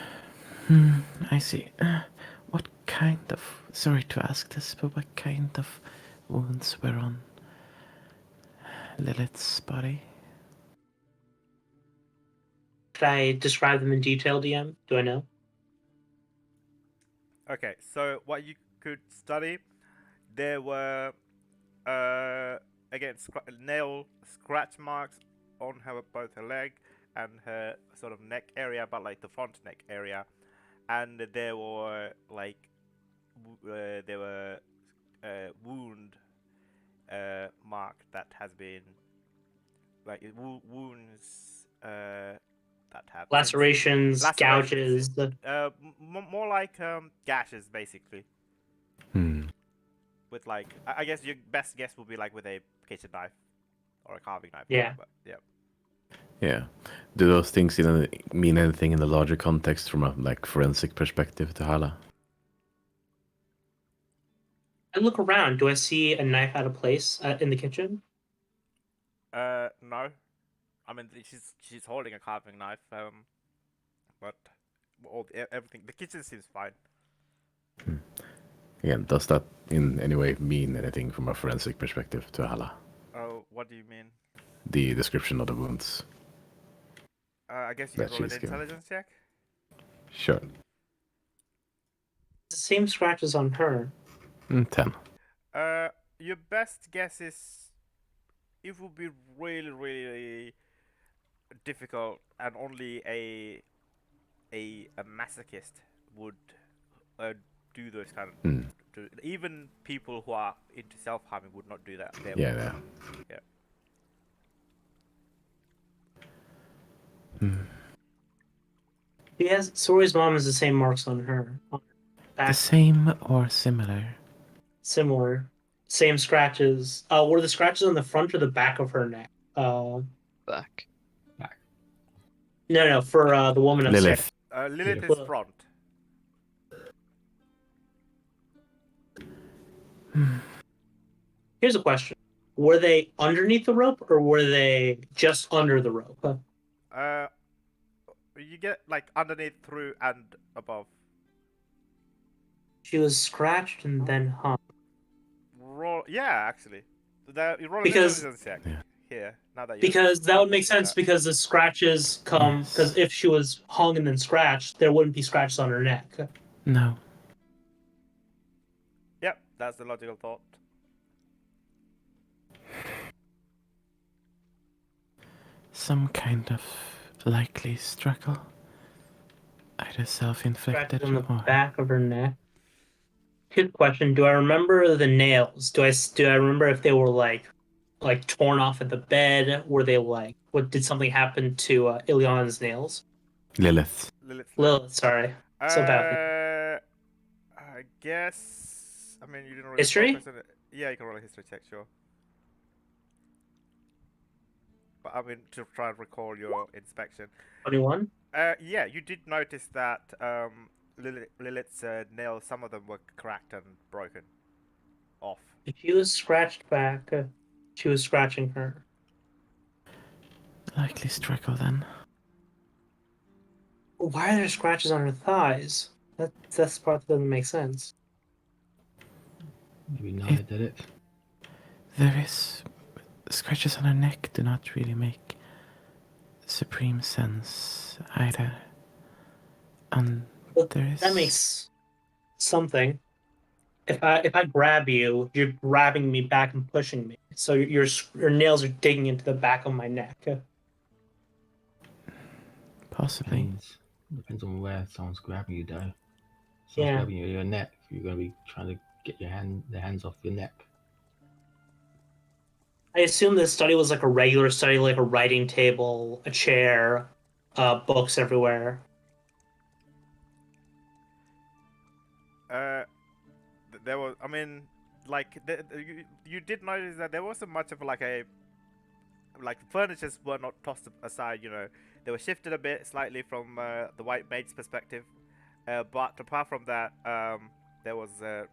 I see. What kind of... Sorry to ask this, but what kind of wounds were on Lilith's body? Should I describe them in detail, DM? Do I know? Okay, so what you could study, there were again nail scratch marks on her both her leg and her sort of neck area, but like the front neck area, and there were like wound mark that has been like wounds that have Lacerations, lacerations. gouges. More like gashes basically. With like, I guess your best guess would be like with a kitchen knife or a carving knife. Yeah. But, yeah. Yeah. Do those things mean anything in the larger context from a like forensic perspective to Hala? I look around. Do I see a knife out of place in the kitchen? No. I mean, she's holding a carving knife. But everything, the kitchen seems fine. Again, does that in any way mean anything from a forensic perspective to Hala? Oh, what do you mean? The description of the wounds. I guess you That can roll an she's given. intelligence check. Sure. The same scratches on her. 10. Your best guess is it would be really, really difficult, and only a masochist would do those kind of. Even people who are into self-harming would not do that. Yeah. She has Sori's mom has the same marks on her. On her The back, same or similar? similar. Same scratches. Were the scratches on the front or the back of her neck? Back. No, for the woman upstairs. Lilith. Lilith is Well- front. Here's a question: were they underneath the rope or were they just under the rope? You get like underneath, through, and above. She was scratched and then hung. Roll, yeah, actually. You roll an Because- intelligence check Yeah. here. Now that you Because that would make said sense that. because the scratches come Yes. because if she was hung and then scratched, there wouldn't be scratches on her neck. No. Yep, that's the logical thought. Some kind of likely struggle. Either self-inflicted Scratches on the or... back of her neck. Good question. Do I remember the nails? Do I remember if they were like torn off at the bed? Were they like what? Did something happen to Ilion's nails? Lilith. Lilith, sorry. So bad. I guess. I mean, you didn't really History? focus on it. Yeah, you can roll a history check, sure. But I mean, to try and recall your inspection. 21. Yeah, you did notice that Lilith's nails, some of them were cracked and broken off. If she was scratched back, she was scratching her. Likely struggle then. Why are there scratches on her thighs? That's the part that doesn't make sense. Maybe Naya did it. There is... Scratches on her neck do not really make supreme sense either. And But there is... that makes something. If I grab you, you're grabbing me back and pushing me. So your nails are digging into the back of my neck. Possibly. Depends on where someone's grabbing you, though. If someone's Yeah. grabbing you at your neck, you're going to be trying to get their hands off your neck. I assume this study was like a regular study, like a writing table, a chair, books everywhere. There was, I mean, like you did notice that there wasn't much of like the furnitures were not tossed aside. You know, they were shifted a bit slightly from the white maid's perspective. But apart from that, there was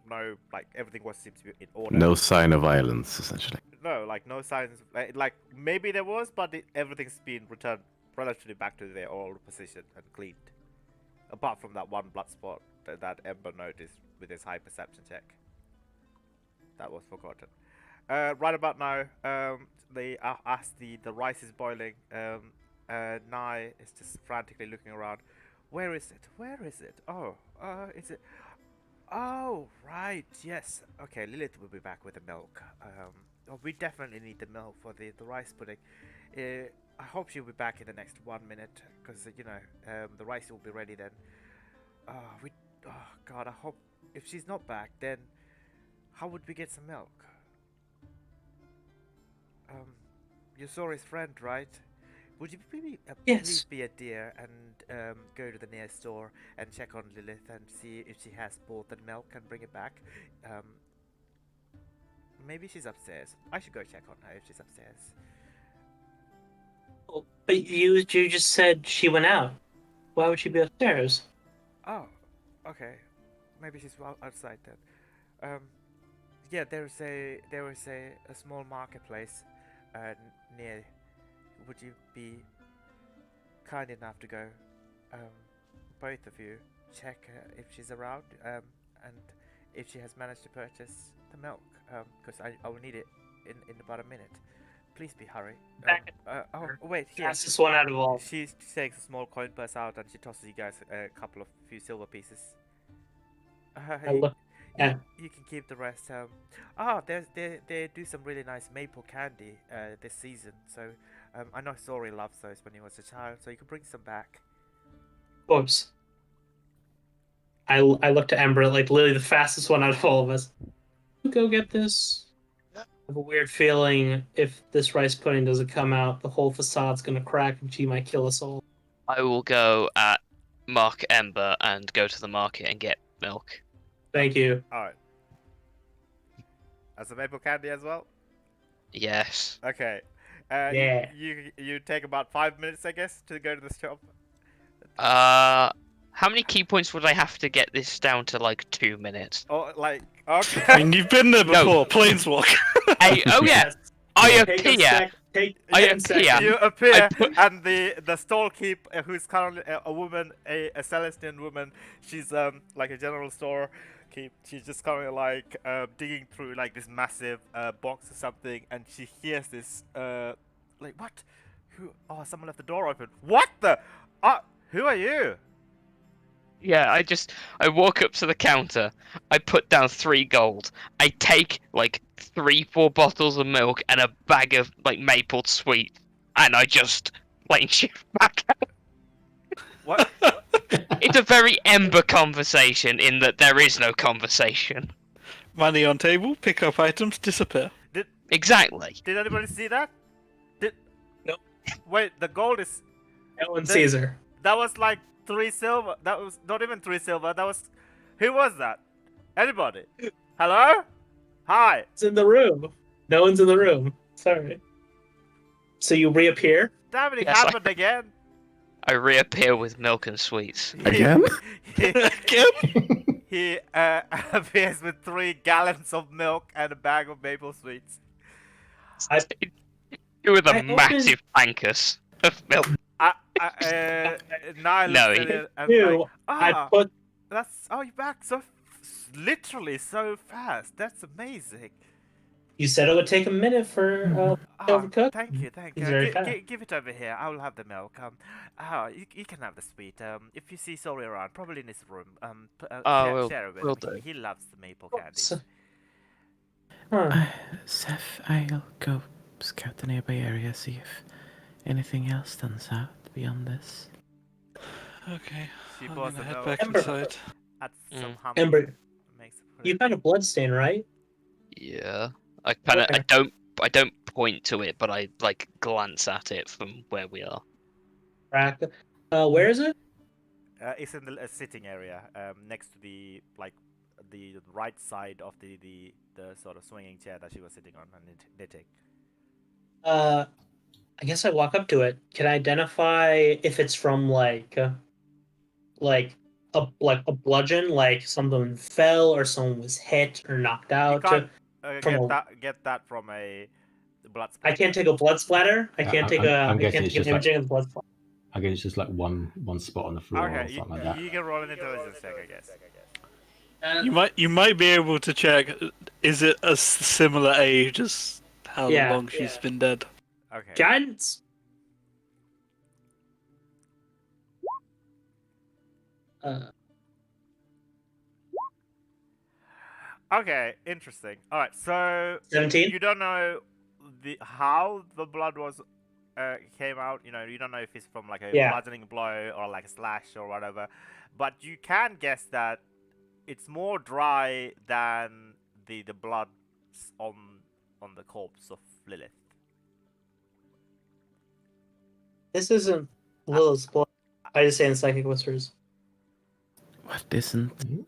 no, like, everything seemed to be in order. No sign of violence, essentially. No, like no signs. Like maybe there was, but everything's been returned relatively back to their old position and cleaned. Apart from that one blood spot that Ember noticed with his high perception check. That was forgotten. Right about now, as the rice is boiling, Nai is just frantically looking around. Where is it? Where is it? Oh, is it? Oh, right. Yes. Okay, Lilith will be back with the milk. Oh, we definitely need the milk for the rice pudding. I hope she'll be back in the next 1 minute, because you know the rice will be ready then. Oh God, I hope if she's not back, then how would we get some milk? Yusori's friend, right? Would you maybe Yes. please be a dear and go to the nearest store and check on Lilith and see if she has bought the milk and bring it back? Um, maybe she's upstairs. I should go check on her if she's upstairs. But you just said she went out. Why would she be upstairs? Oh, okay. Maybe she's outside then. Yeah, there was a small marketplace near. Would you be kind enough to go, um, both of you, check if she's around, and if she has managed to purchase the milk, because I will need it in about a minute. Please be hurry. Oh wait, here. That's just one out of all. She takes a small coin purse out and she tosses you guys a couple of few silver pieces. I look. Yeah. You can keep the rest. They do some really nice maple candy this season. So I know Sori loves those when he was a child. So you can bring some back. Of course. I look to Ember, like literally the fastest one out of all of us. Go get this. I have a weird feeling if this rice pudding doesn't come out, the whole facade's gonna crack and she might kill us all. I will go at Mark Ember and go to the market and get milk. Thank you. All right. As a maple candy as well. Yes. Okay. Yeah. You take about 5 minutes, I guess, to go to the shop. How many key points would I have to get this down to, like, 2 minutes? Oh, like I okay. mean, you've been there before. Planeswalk. Oh yeah, I appear. I appear. You appear, I put- and the stall keep, who's currently a woman, a Celestian woman. She's like a general store keep. She's just currently like digging through like this massive box or something, and she hears this like what? Who? Oh, someone left the door open. What the? Who are you? Yeah, I walk up to the counter, I put down 3 gold, I take like 3-4 bottles of milk and a bag of like maple sweet, and I just like shift back out. What? It's a very Ember conversation in that there is no conversation. Money on table, pick up items, disappear. Exactly. Did anybody see that? Nope. Wait, the gold is. No one sees her. That was like 3 silver. That was not even 3 silver. That was. Who was that? Anybody? Hello? Hi. It's in the room. No one's in the room. Sorry. So you reappear? Damn it, it Yes, happened again. I reappear with milk and sweets. Again? He appears with 3 gallons of milk and a bag of maple sweets. With a I opened- massive tankers of milk. Now No, looked he- at it and Ew, like, I put that's you're back so literally so fast. That's amazing. you said it would take a minute for overcooked. Thank you, thank you. He's very fast. Give it over here. I will have the milk. You can have the sweet. If you see Sori around, probably in his room. Share it with we'll him. do. He loves the maple candies. Huh. Seth, I'll go scout the nearby area, see if anything else stands out beyond this. Okay, She I'm pours gonna the head milk. back Ember. inside. Add some Mm. honey. Ember, Makes you found a bloodstain, right? Yeah. I kind of Okay. I don't point to it, but I like glance at it from where we are. Crack. Where is it? It's in the sitting area, next to the the right side of the sort of swinging chair that she was sitting on and knitting. I guess I walk up to it. Can I identify if it's from like a bludgeon, like someone fell or someone was hit or knocked You out? can't from get that from a blood I splatter. can't take a blood splatter. I can't take I'm I guessing can't it's take an just like- imaging of the blood splatter. I guess it's just like one spot on the floor or Okay, something like that. you can roll an intelligence check, I guess. You might be able to check. Is it a similar age as how Yeah, long she's been dead? Okay. Guidance. Okay, interesting. All right, so 17. you don't know how the blood was came out. You don't know if it's from like a Yeah. bludgeoning blow or like a slash or whatever, but you can guess that it's more dry than the blood on the corpse of Lilith. This isn't Lilith's blood. I just say in psychic whispers. What isn't?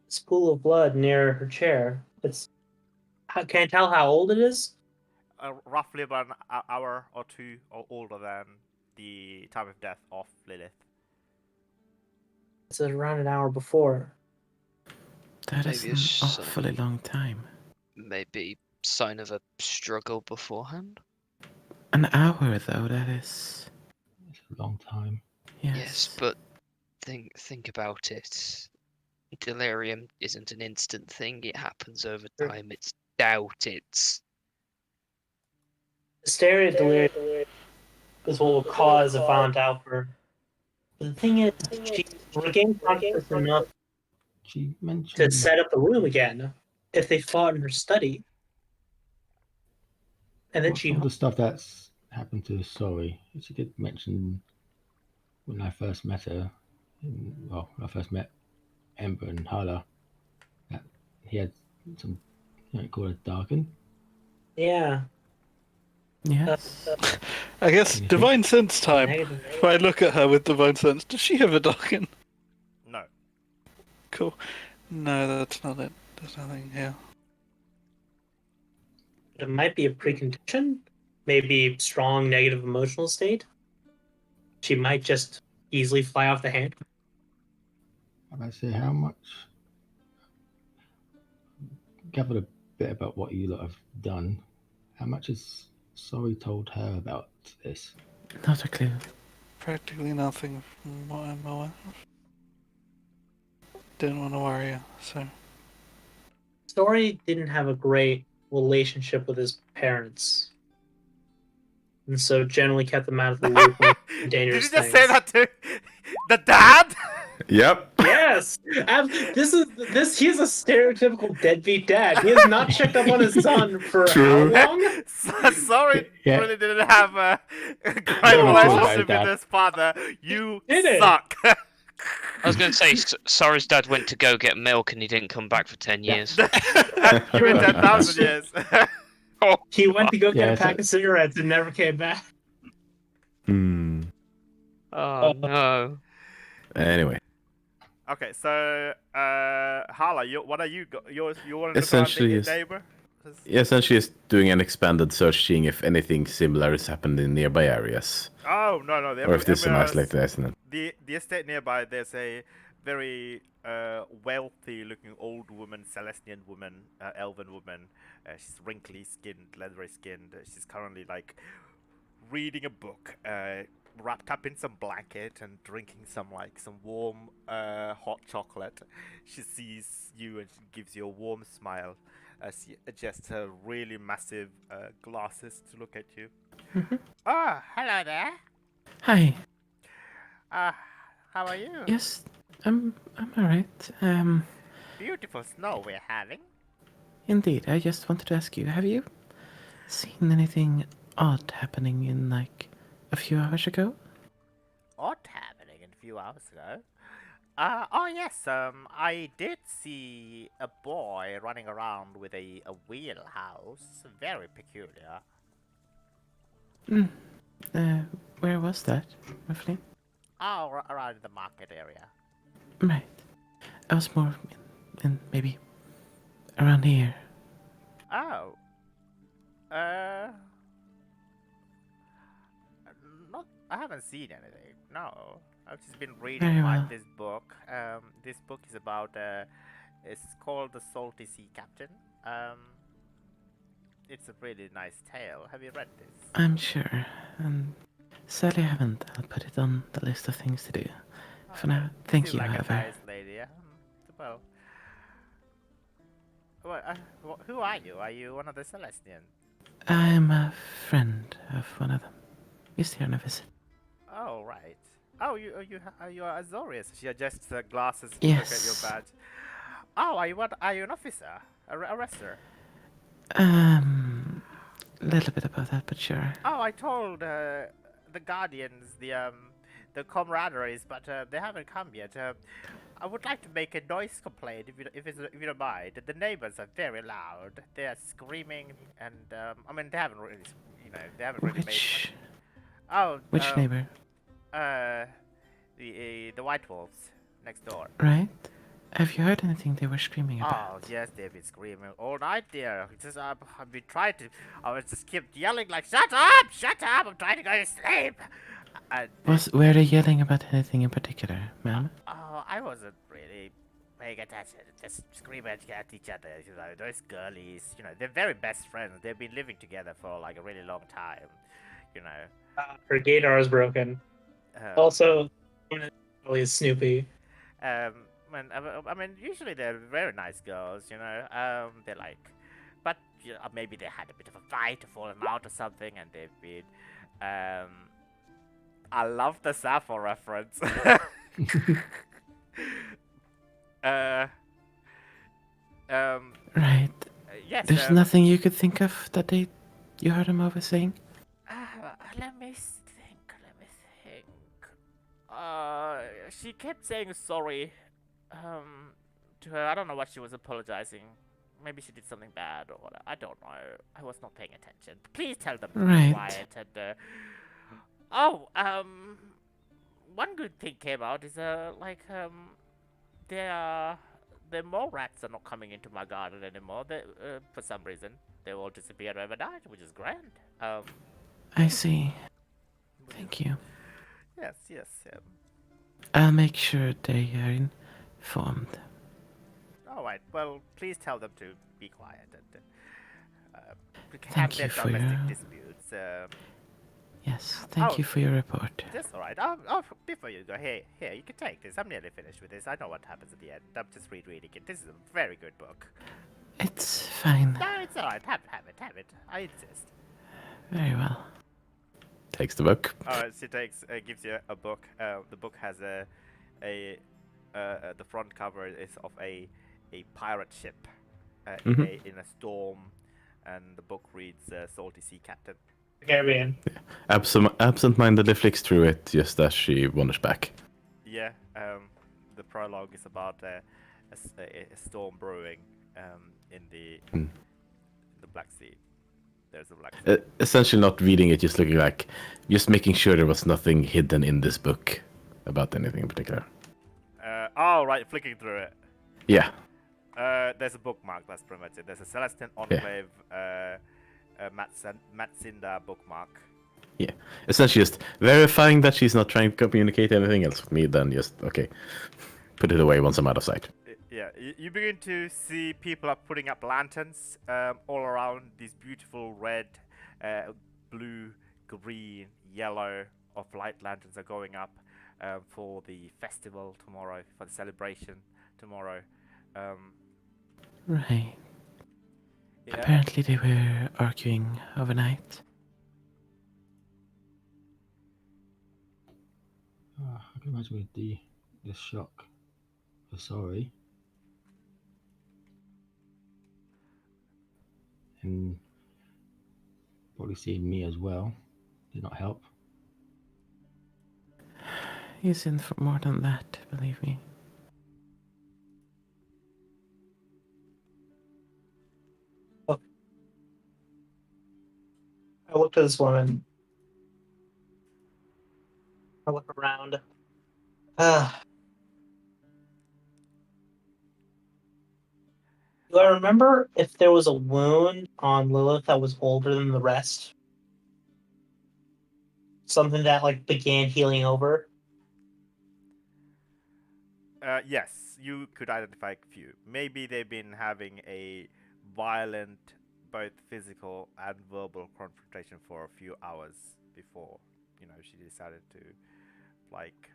This pool of blood near her chair. Can I tell how old it is? Roughly about an hour or two or older than the time of death of Lilith. It's around an hour before. That is Maybe an it's awfully long time. maybe sign of a struggle beforehand. An hour, though, that is. It's a long time. Yes, but think about it. Delirium isn't an instant thing. It happens over Sure. time. It's doubt. It's Hysteria delirium is what will cause a violent outburst. But the thing is, she regained consciousness enough She to mentioned set up the room again if they fought in her study. And then what's she some of the stuff that's happened to Sorry. She did mention when I first met her, when I first met Ember and Hala, that he had some, called a darken. Yeah. Yes. I guess Anything? divine sense time. Negative. If I look at her with divine sense, does she have a darken? No. Cool. No, that's not it. There's nothing here. It might be a precondition, maybe strong negative emotional state. She might just easily fly off the handle. I say how much gathered a bit about what you lot have done. How much has Sorry told her about this? Not a clue. Practically nothing from what I'm aware of. Didn't want to worry her, so. Story didn't have a great relationship with his parents, and so generally kept them out of the loop on Did dangerous you just things. say that to the dad? Yep. Yes, He's a stereotypical deadbeat dad. He has not checked up on his son for True. how long? Sorry, Yeah. really didn't have a great Don't talk about relationship that. with his father. You Didn't. suck. I was going to say, Sorry's dad went to go get milk and he didn't come back for 10 years. And you in 10,000 years. He went to go get Yeah, a pack of cigarettes and never came back. Hmm. Oh no. Anyway, Okay, so Hala, what are you? You want to look around Essentially, the yes. neighbor? essentially is doing an expanded search, seeing if anything similar has happened in nearby areas, Oh no, or if this is an isolated incident. The estate nearby, there's a very wealthy-looking old woman, Celestian woman, elven woman. She's wrinkly skinned, leathery skinned. She's currently like reading a book, wrapped up in some blanket and drinking some warm hot chocolate. She sees you and she gives you a warm smile as she adjusts her really massive glasses to look at you. Oh, hello there. Hi. How are you? Yes, I'm alright. Beautiful snow we're having. Indeed, I just wanted to ask you, have you seen anything odd happening in like a few hours ago? Odd happening a few hours ago. Oh yes, I did see a boy running around with a wheelhouse. Very peculiar. Where was that, roughly? Oh, around the market area. Right. I was more in maybe around here. Oh. Not. I haven't seen anything. No. I've just been reading Very well. this book. This book is about. It's called The Salty Sea Captain. It's a really nice tale. Have you read this? I'm sure. And sadly I haven't. I'll put it on the list of things to do. For now, thank Seem you, like however. a nice lady. Yeah? Well. Who are you? Are you one of the Celestians? I'm a friend of one of them. Used here on a visit. Oh right. Oh, you are Azorius. She adjusts her glasses to Yes. look at your badge. Oh, are you an officer? A wrestler? A little bit about that, but sure. Oh, I told the Guardians the camaraderies, but they haven't come yet. I would like to make a noise complaint if you don't mind. The neighbors are very loud. They are screaming, and I mean they haven't really, they haven't really made. Which Oh, Which neighbor? The White Wolves next door. Right? Have you heard anything they were screaming Oh about? yes, they've been screaming all night, dear. It's just I've been trying to. I was just kept yelling like, "Shut up! Shut up! I'm trying to go to sleep." And Were they yelling about anything in particular, ma'am? oh, I wasn't really paying attention. Just screaming at each other. You know, those girlies. You know, they're very best friends. They've been living together for like a really long time. You know. Her gaydar is broken. Um, Also, really Snoopy. I mean, usually they're very nice girls, you know. They're like, but you know, maybe they had a bit of a fight or fallen out or something, and they've been. I love the Sappho reference. uh, Right. yes. There's nothing you could think of that you heard him over saying? Let me think. Let me think. She kept saying sorry. To her. I don't know what she was apologizing. Maybe she did something bad or whatever. I don't know. I was not paying attention. Please tell them to be Right. quiet and. Oh, one good thing came out is the mole rats are not coming into my garden anymore. They for some reason they all disappeared overnight, which is grand. I see. Thank you. Yes, yes. I'll make sure they are informed. All right. Well, please tell them to be quiet and have Thank their you for domestic your- disputes. Yes, thank Oh. you for your report. That's all right. Before you go, here, you can take this. I'm nearly finished with this. I know what happens at the end. I'm just rereading it. This is a very good book. It's fine. No, it's all right. Have it. I insist. Very well. Takes the book. She gives you a book. The book has the front cover is of a pirate ship in a storm, and the book reads "Salty Sea Captain." Caribbean. Absent-mindedly flicks through it just as she wanders back. Yeah. The prologue is about a storm brewing in the Black Sea. There's a Black Sea. Essentially not reading it, just looking like, just making sure there was nothing hidden in this book about anything in particular. Right, flicking through it. Yeah. There's a bookmark, that's pretty much it. There's a Celestine Enclave Matsinda bookmark. Yeah. Essentially just verifying that she's not trying to communicate anything else with me, then just, okay, put it away once I'm out of sight. Yeah, you begin to see people are putting up lanterns all around. These beautiful red, blue, green, yellow of light lanterns are going up for the festival tomorrow, for the celebration tomorrow. Right. Yeah. Apparently they were arguing overnight. I can imagine with the shock. Sorry. And probably seeing me as well did not help. He's in for more than that, believe me. I look at this woman. I look around. Do I remember if there was a wound on Lilith that was older than the rest? Something that like began healing over? Yes, you could identify a few. Maybe they've been having a violent, both physical and verbal confrontation for a few hours before, she decided to, like,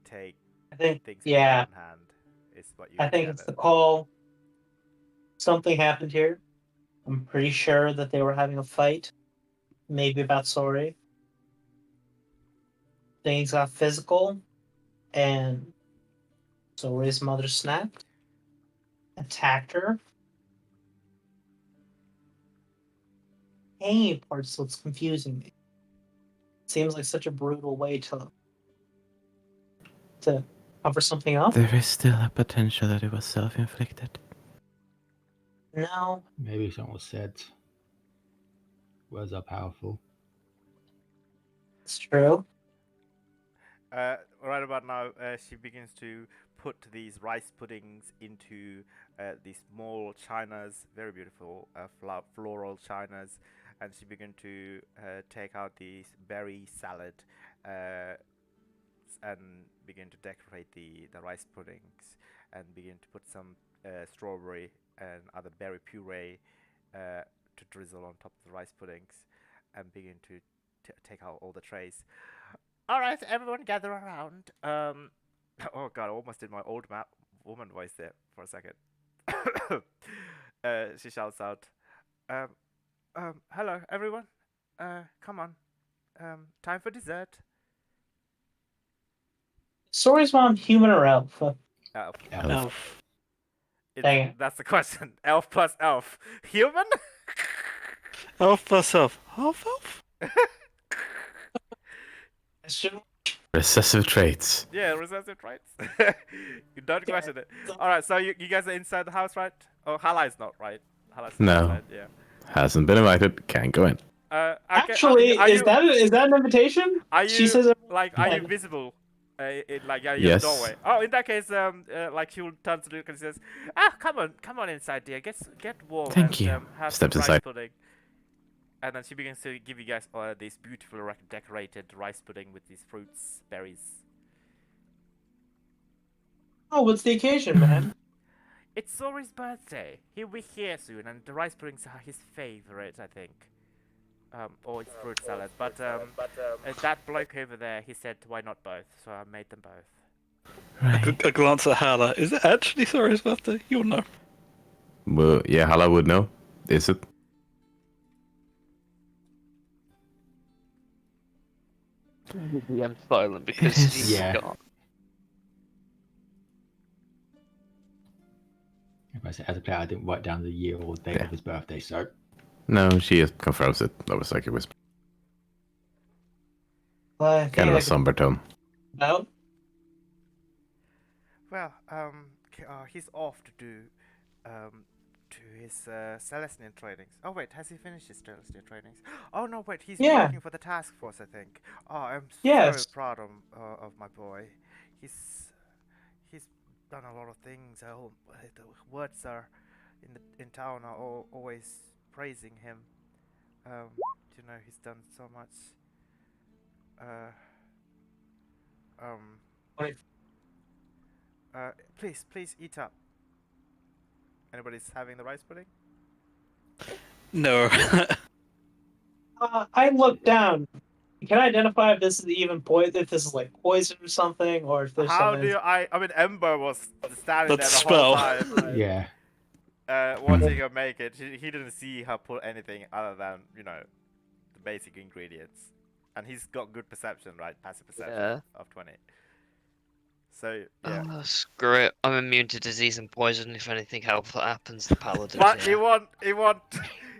take I think things in yeah. her own hand. Is what you. I think it's the call. Something happened here. I'm pretty sure that they were having a fight. Maybe about Sori. Things got physical, and Sori's mother snapped, attacked her. Any part's what's confusing me. Seems like such a brutal way to cover something up. There is still a potential that it was self-inflicted. No, Maybe something was said. Words are powerful. It's true. Right about now, she begins to put these rice puddings into these small chinas, very beautiful floral chinas, and she begins to take out the berry salad and begin to decorate the rice puddings and begin to put some strawberry and other berry puree to drizzle on top of the rice puddings and begin to take out all the trays. All right, everyone, gather around. Oh god, I almost did my old woman voice there for a second. She shouts out, um, "Hello, everyone. Come on. Time for dessert." Story's mom, human or elf? Elf. Elf. Dang it. That's the question. Elf plus elf. Human? Elf plus elf. Half elf? Recessive traits. Yeah, recessive traits. You don't question it. Alright, so you guys are inside the house, right? Oh, Hala's not, right? Hala's No. outside, yeah. Hasn't been invited. Can't go in. Okay, Actually, is that an invitation? Are you She says, are you visible? In like in Yes. the doorway. Oh, in that case, like she will turn to Luke and says, "Ah, come on inside, dear. Get warm Thank and you." have Steps some rice inside. pudding." And then she begins to give you guys this beautiful decorated rice pudding with these fruits, berries. "Oh, what's the occasion, man?" It's Zori's birthday. He'll be here soon, and the rice puddings are his favorite, I think. Or it's fruit salad. But that bloke over there, he said, why not both? So I made them both. Right. A glance at Hala. Is it actually Sorry's birthday? You'll know. Well, yeah, Hala would know. Is it? I'm silent because is. he's Yeah. got. If I say as a player, I didn't write down the year or date Yeah. of his birthday, so No, she confirms it. That was like it was Well, I think kind of I a can somber tone. about. Well, he's off to do, to his Celestian trainings. Oh wait, has he finished his Celestian trainings? Oh no, wait, he's Yeah. working for the task force, I think. Oh, I'm Yes. so proud of my boy. He's done a lot of things. The words are in town are always praising him. You know, he's done so much. Wait. Please eat up. Anybody's having the rice pudding? No. I look down. Can I identify if this is even poison? If this is like poison or something, or if there's How something? do I mean, Ember was standing That's there the whole spell. time, yeah. watching her make it. He didn't see her put anything other than, you know, the basic ingredients. And he's got good perception, right? Passive perception Yeah. of 20. So, yeah. Screw it. I'm immune to disease and poison. If anything helpful happens, the paladin. But he want,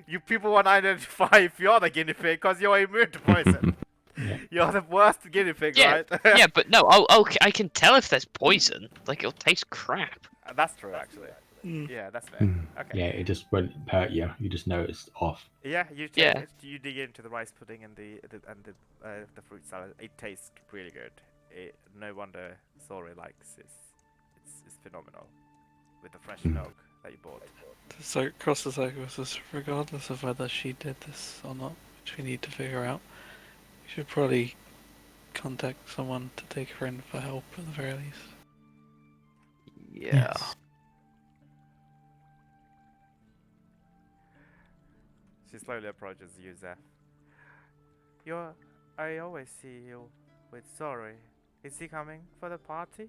you people want to identify if you're the guinea pig because you're immune to poison. Yeah. You're the worst guinea pig, Yeah, right? yeah, but no. Okay, I can tell if there's poison. Like it'll taste crap. That's true, actually. Mm. Yeah, that's fair. Mm. Okay. Yeah, it just won't hurt you. You just know it's off. Yeah, you take Yeah. it. You dig into the rice pudding and the fruit salad. It tastes really good. No wonder Sori likes this. It's phenomenal with the fresh milk that you bought. So cross the cycles, regardless of whether she did this or not, which we need to figure out. We should probably contact someone to take her in for help at the very least. Yeah. Yes. She slowly approaches you, Zeph. I always see you with Sori. Is he coming for the party?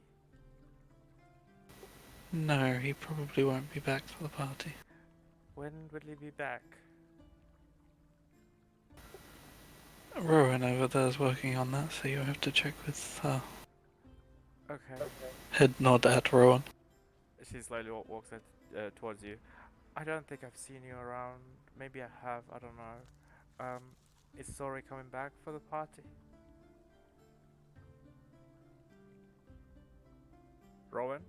No, he probably won't be back for the party. When will he be back? Rowan over there is working on that, so you'll have to check with her. Okay. Head nod at Rowan. She slowly walks towards you. I don't think I've seen you around. Maybe I have. I don't know. Is Sori coming back for the party? Rowan?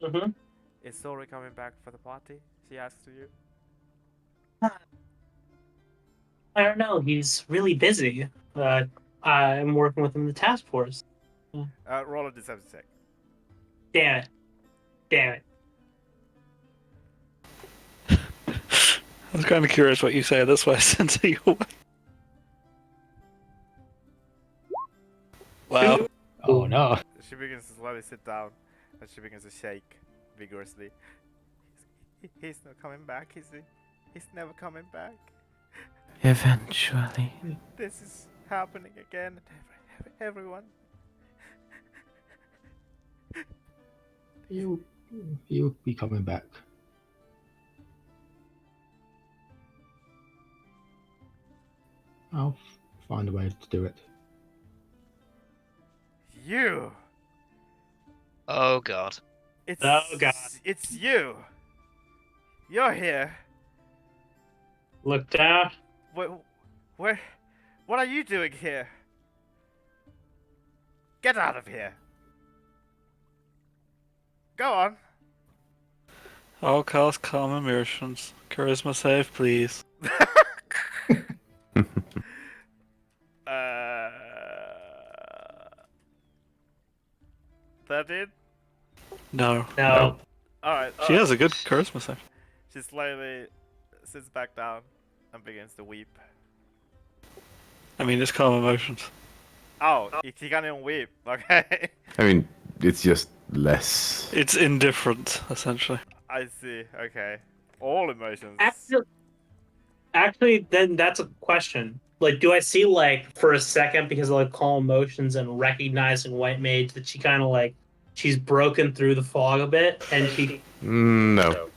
Mhm. Is Sori coming back for the party? She asks to you. I don't know. He's really busy. I'm working with him in the task force. Roll a deception check. Damn it. Damn it. I was kind of curious what you say. That's why I sent it your way. Wow. Oh no. She begins to slowly sit down, and she begins to shake vigorously. He's not coming back, is he? He's never coming back. Eventually. This is happening again. Everyone. He'll be coming back. I'll find a way to do it. You. Oh god. It's Oh, God. It's you. You're here. Look down. What are you doing here? Get out of here. Go on. I'll cast Calm Emotions. Charisma save, please. uh, 13? No. No. Alright. She has a good charisma save. She slowly sits back down and begins to weep. I mean, it's Calm Emotions. Oh, you can't even weep. Okay. I mean, it's just less. It's indifferent, essentially. I see. Okay. All emotions. Actually, then that's a question. Like, do I see, like, for a second, because of, like, calm emotions and recognizing White Mage, that she kind of, like, she's broken through the fog a bit, and she... No.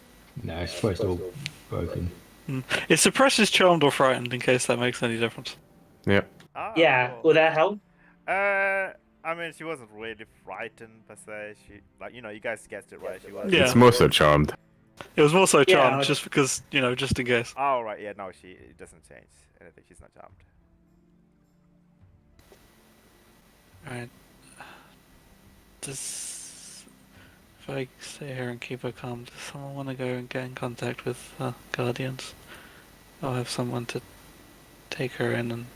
No, it's supposed to all broken. It suppresses Charmed or Frightened, in case that makes any difference. Yep. Ah, Yeah, cool. would that help? I mean, she wasn't really frightened per se. She, like, you guys guessed it right. She was. Yeah. It's more so charmed. It was more so Yeah, Charmed, like- just because, just in case. Oh right, yeah. No, it doesn't change anything. She's not charmed. Alright. If I stay here and keep her calm, does someone want to go and get in contact with Guardians? I'll have someone to take her in and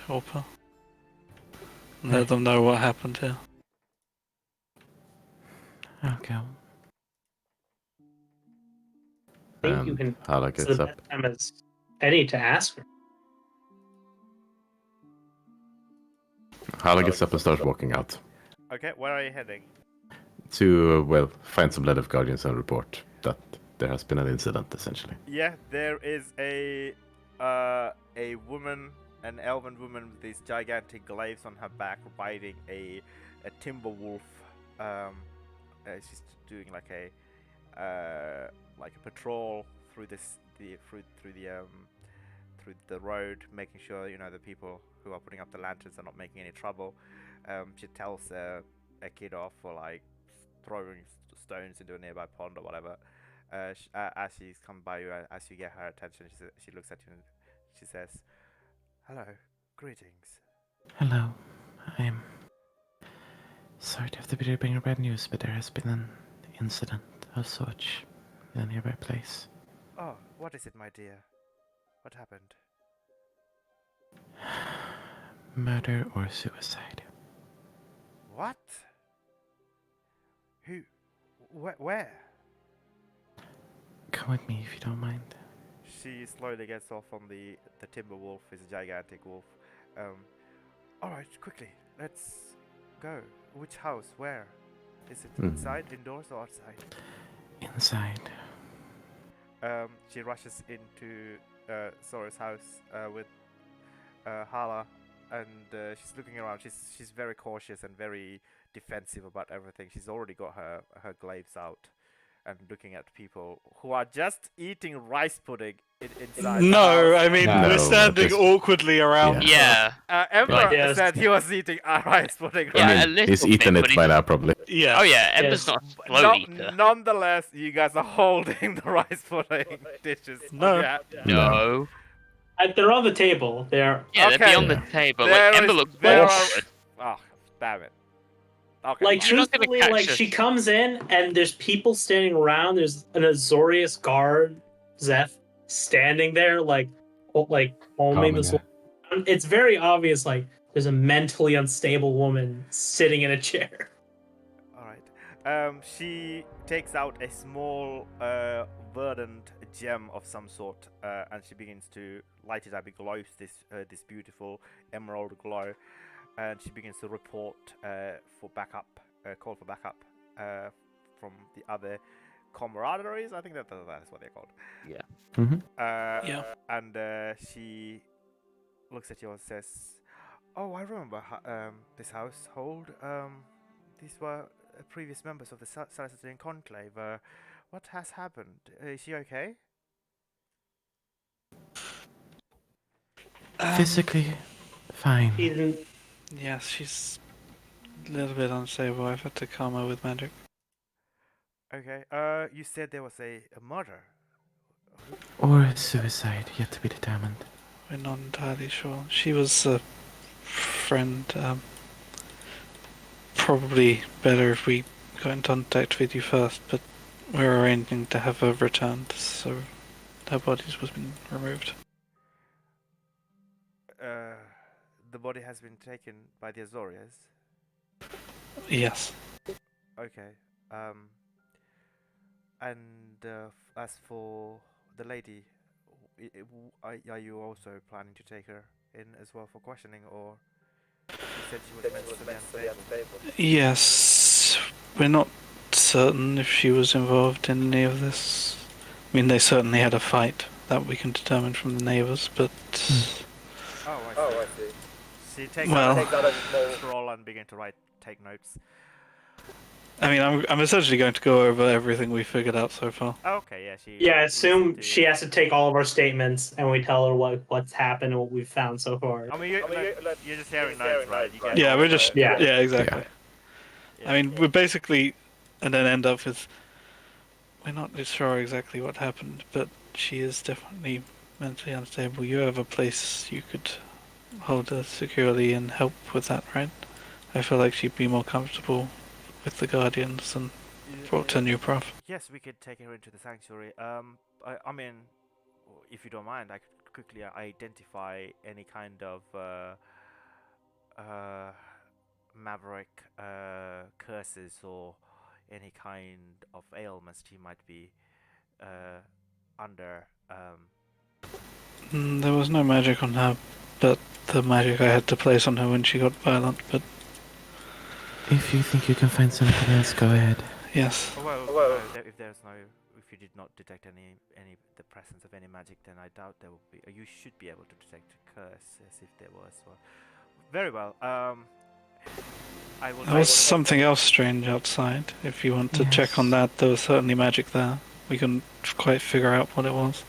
help her. And let them know what happened here. I'll go. I think you can... Hala It's gets the up. best time as any to ask her. Hala gets up and starts walking out. Okay, where are you heading? To, well, find some lead of Guardians and report that there has been an incident, essentially. Yeah, there is a woman, an elven woman with these gigantic glaives on her back, riding a timber wolf. She's doing like a patrol through the road, making sure the people who are putting up the lanterns are not making any trouble. She tells a kid off for like throwing stones into a nearby pond or whatever. As she's come by you, as you get her attention, she looks at you and she says, "Hello, greetings." Hello. I'm sorry to have to bring bad news, but there has been an incident of sorts in a nearby place. Oh, what is it, my dear? What happened? Murder or suicide? What? Who? Where? Come with me if you don't mind. She slowly gets off on the timber wolf. Is a gigantic wolf. All right, quickly, let's go. Which house? Where? Is it inside, indoors, or outside? Inside. She rushes into Sora's house with Hala, and she's looking around. She's very cautious and very defensive about everything. She's already got her glaives out and looking at people who are just eating rice pudding inside. No, the house. I mean, No, we're standing just- awkwardly around. Yeah. Emperor Right. Yes. said he was eating a rice pudding. Yeah, Right? a little He's eaten bit, it but by he- now, probably. Yeah. Oh yeah, Ember's Yes. not a slow eater. Nonetheless, you guys are holding the rice pudding dishes. No. Yeah. No. They're on the table. They're... Yeah, they'd be Okay. on the table. There Like, Ember is- looks there awkward. Oh, damn it. Okay. Like, fine. You're not gonna truthfully, catch like, us. she comes in, and there's people standing around. There's an Azorius guard, Zeph, standing there, like, calming this Calming woman. It's very obvious, like there's a mentally unstable woman sitting in a chair. All right. She takes out a small, verdant gem of some sort, and she begins to light it up. It glows this beautiful emerald glow, and she begins to report for backup, call for backup from the other camaraderies. I think that's what they're called. Yeah. Mm-hmm. Yeah. And she looks at you and says, "Oh, I remember this household. These were previous members of the Salazarian Conclave. What has happened? Is she okay?" Physically fine. He didn't. Yes, she's a little bit unstable. I've had to calm her with magic. Okay. You said there was a murder. Or a suicide, yet to be determined. We're not entirely sure. She was a friend. Probably better if we got in contact with you first, but we're arranging to have her returned, so her body's was been removed. The body has been taken by the Azorias. Yes. Okay. And as for the lady, are you also planning to take her in as well for questioning, or you said she was mentally unstable? Yes. We're not certain if she was involved in any of this. I mean, they certainly had a fight, that we can determine from the neighbours, but... Oh, I see. She takes Well- out a small scroll and begins to take notes. I mean, I'm essentially going to go over everything we figured out so far. Okay, yeah, she. Yeah, assume listened to she you. has to take all of our statements, and we tell her what's happened and what we've found so far. I mean, you're just hearing notes, right? You get Yeah, all we're the- just... Yeah. Yeah, exactly. Yeah. I mean, we're basically... And then end up with... We're not sure exactly what happened, but she is definitely mentally unstable. You have a place you could hold her securely and help with that, right? I feel like she'd be more comfortable with the Guardians than brought to New Prof. Yes, we could take her into the sanctuary. I mean, if you don't mind, I could quickly identify any kind of maverick curses or any kind of ailments she might be under. There was no magic on her, but the magic I had to place on her when she got violent, but If you think you can find something else, go ahead. yes. Well, no, if you did not detect the presence of any magic, then I doubt there will be. You should be able to detect a curse as if there was one. Very well. I will. There was something else strange outside. If you want to check on Yes. that, there was certainly magic there. We couldn't quite figure out what it was.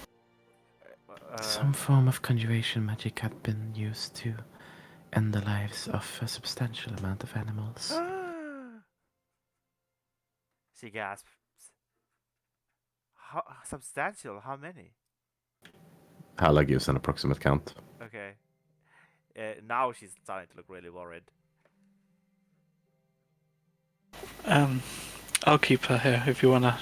Some form of conjuration magic had been used to end the lives of a substantial amount of animals. She gasps. How substantial? How many? Hala gives an approximate count. Okay. Now she's starting to look really worried. I'll keep her here if you wanna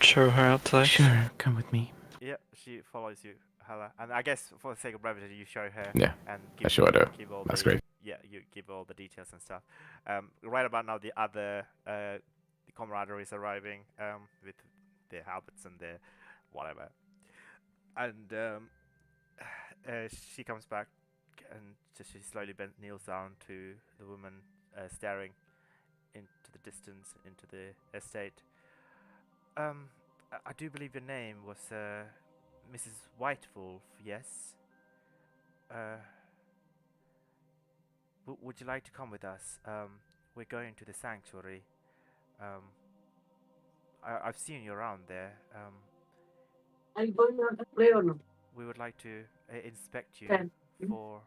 show her outside. Sure, come with me. Yeah, she follows you, Hala. And I guess for the sake of brevity, you show her. Yeah, And I sure do. give all That's the, great. Yeah, you give all the details and stuff. Right about now, the other the camaraderie is arriving with their habits and their whatever. And she comes back and she slowly kneels down to the woman staring into the distance, into the estate. I do believe your name was Mrs. Whitewolf, yes? Would you like to come with us? We're going to the sanctuary. I've seen you around there. We would like to inspect you for...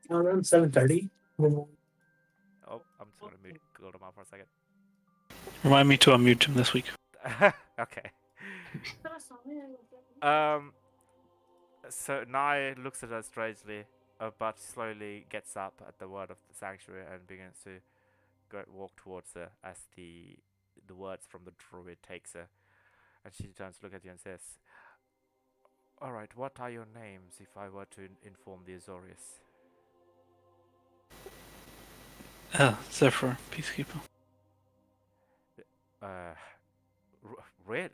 Around 7:30. Oh, I'm just gonna mute Goldemar for a second. Remind me to unmute him this week. Okay. So Nai looks at her strangely, but slowly gets up at the word of the sanctuary and begins to walk towards her as the words from the druid takes her. And she turns to look at you and says, Alright, what are your names if I were to inform the Azorius? Zephyr, Peacekeeper. Uh, really?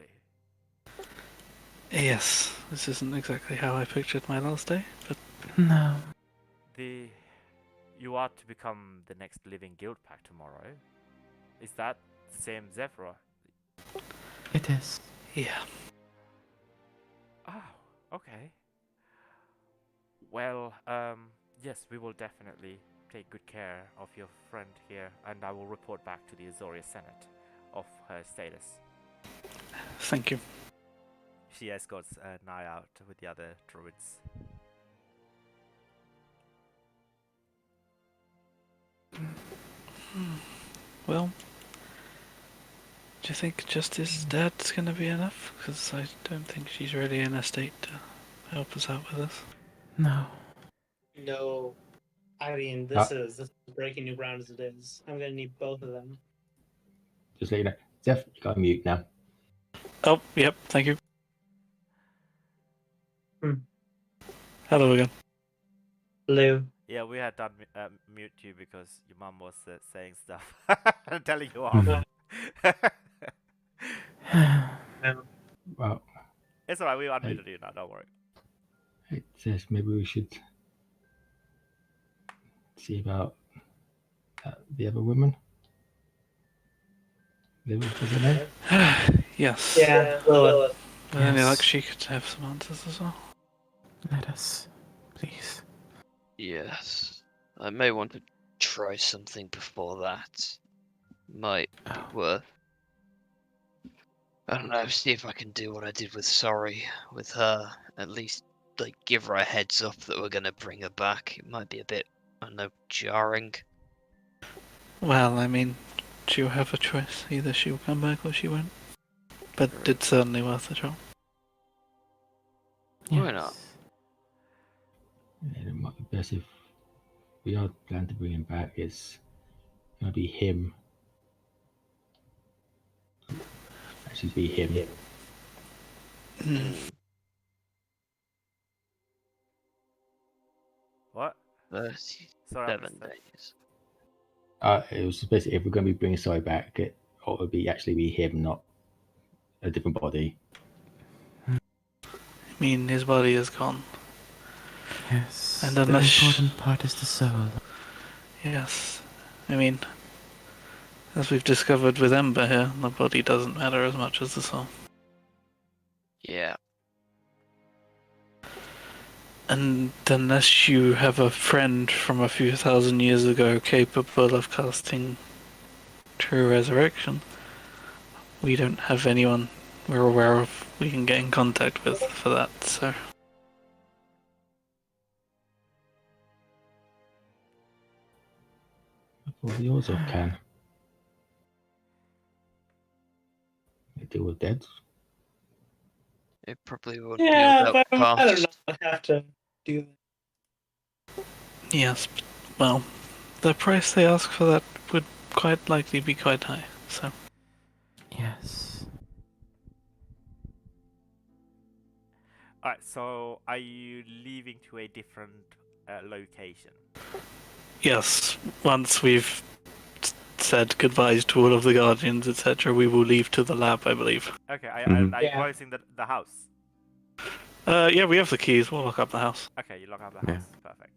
Yes, this isn't exactly how I pictured my last day, but No. You are to become the next living guild pack tomorrow. Is that the same Zephyr? It is. yeah. Oh, okay. Well, yes, we will definitely take good care of your friend here, and I will report back to the Azoria Senate of her status. Thank you. She escorts Nai out with the other druids. Well, do you think just his dad's gonna be enough? Because I don't think she's really in a state to help us out with this. No. No. I mean, Ah. this is breaking new ground as it is. I'm gonna need both of them. Just let you know. Zeph, you got mute now. Oh, yep, thank you. Hmm. Hello again. Hello. Yeah, we had done mute you because your mum was saying stuff and telling you off. Well, It's alright, we unmuted you now, don't worry. it says maybe we should see about the other woman. Was her name? Yes. Yeah, Lilith. With any luck, Yes. she could have some answers as well. Let us, please. Yes. I may want to try something before that. Might be Oh. worth. I don't know, see if I can do what I did with Sorry with her. At least, like, give her a heads up that we're gonna bring her back. It might be a bit, I don't know, jarring. Well, I mean, she'll have a choice. Either she'll come back or she won't. But it's certainly worth a try. Why not? And it might be best if we are planning to bring him back. It's gonna be him. Actually, be him. What? 37 Sorry, I missed that. days. It was just basically if we're going to be bringing Sorry back, it would be actually be him, not a different body. I mean, his body is gone. Yes. And the unless- important part is the soul. Yes. I mean, as we've discovered with Ember here, the body doesn't matter as much as the soul. Yeah. And unless you have a friend from a few thousand years ago capable of casting True Resurrection, we don't have anyone we're aware of we can get in contact with for that, so... Well, the Orzhov can. They deal with dead. It probably would Yeah, be but without I don't past. know. I have to do that. Yes, but, well, the price they ask for that would quite likely be quite high, so... Yes. Alright, so are you leaving to a different location? Yes, once we've said goodbyes to all of the Guardians, etc., we will leave to the lab, I believe. Okay, Mhm. are you Yeah. closing the house? Yeah, we have the keys. We'll lock up the house. Okay, you lock up the Yeah. house. Perfect.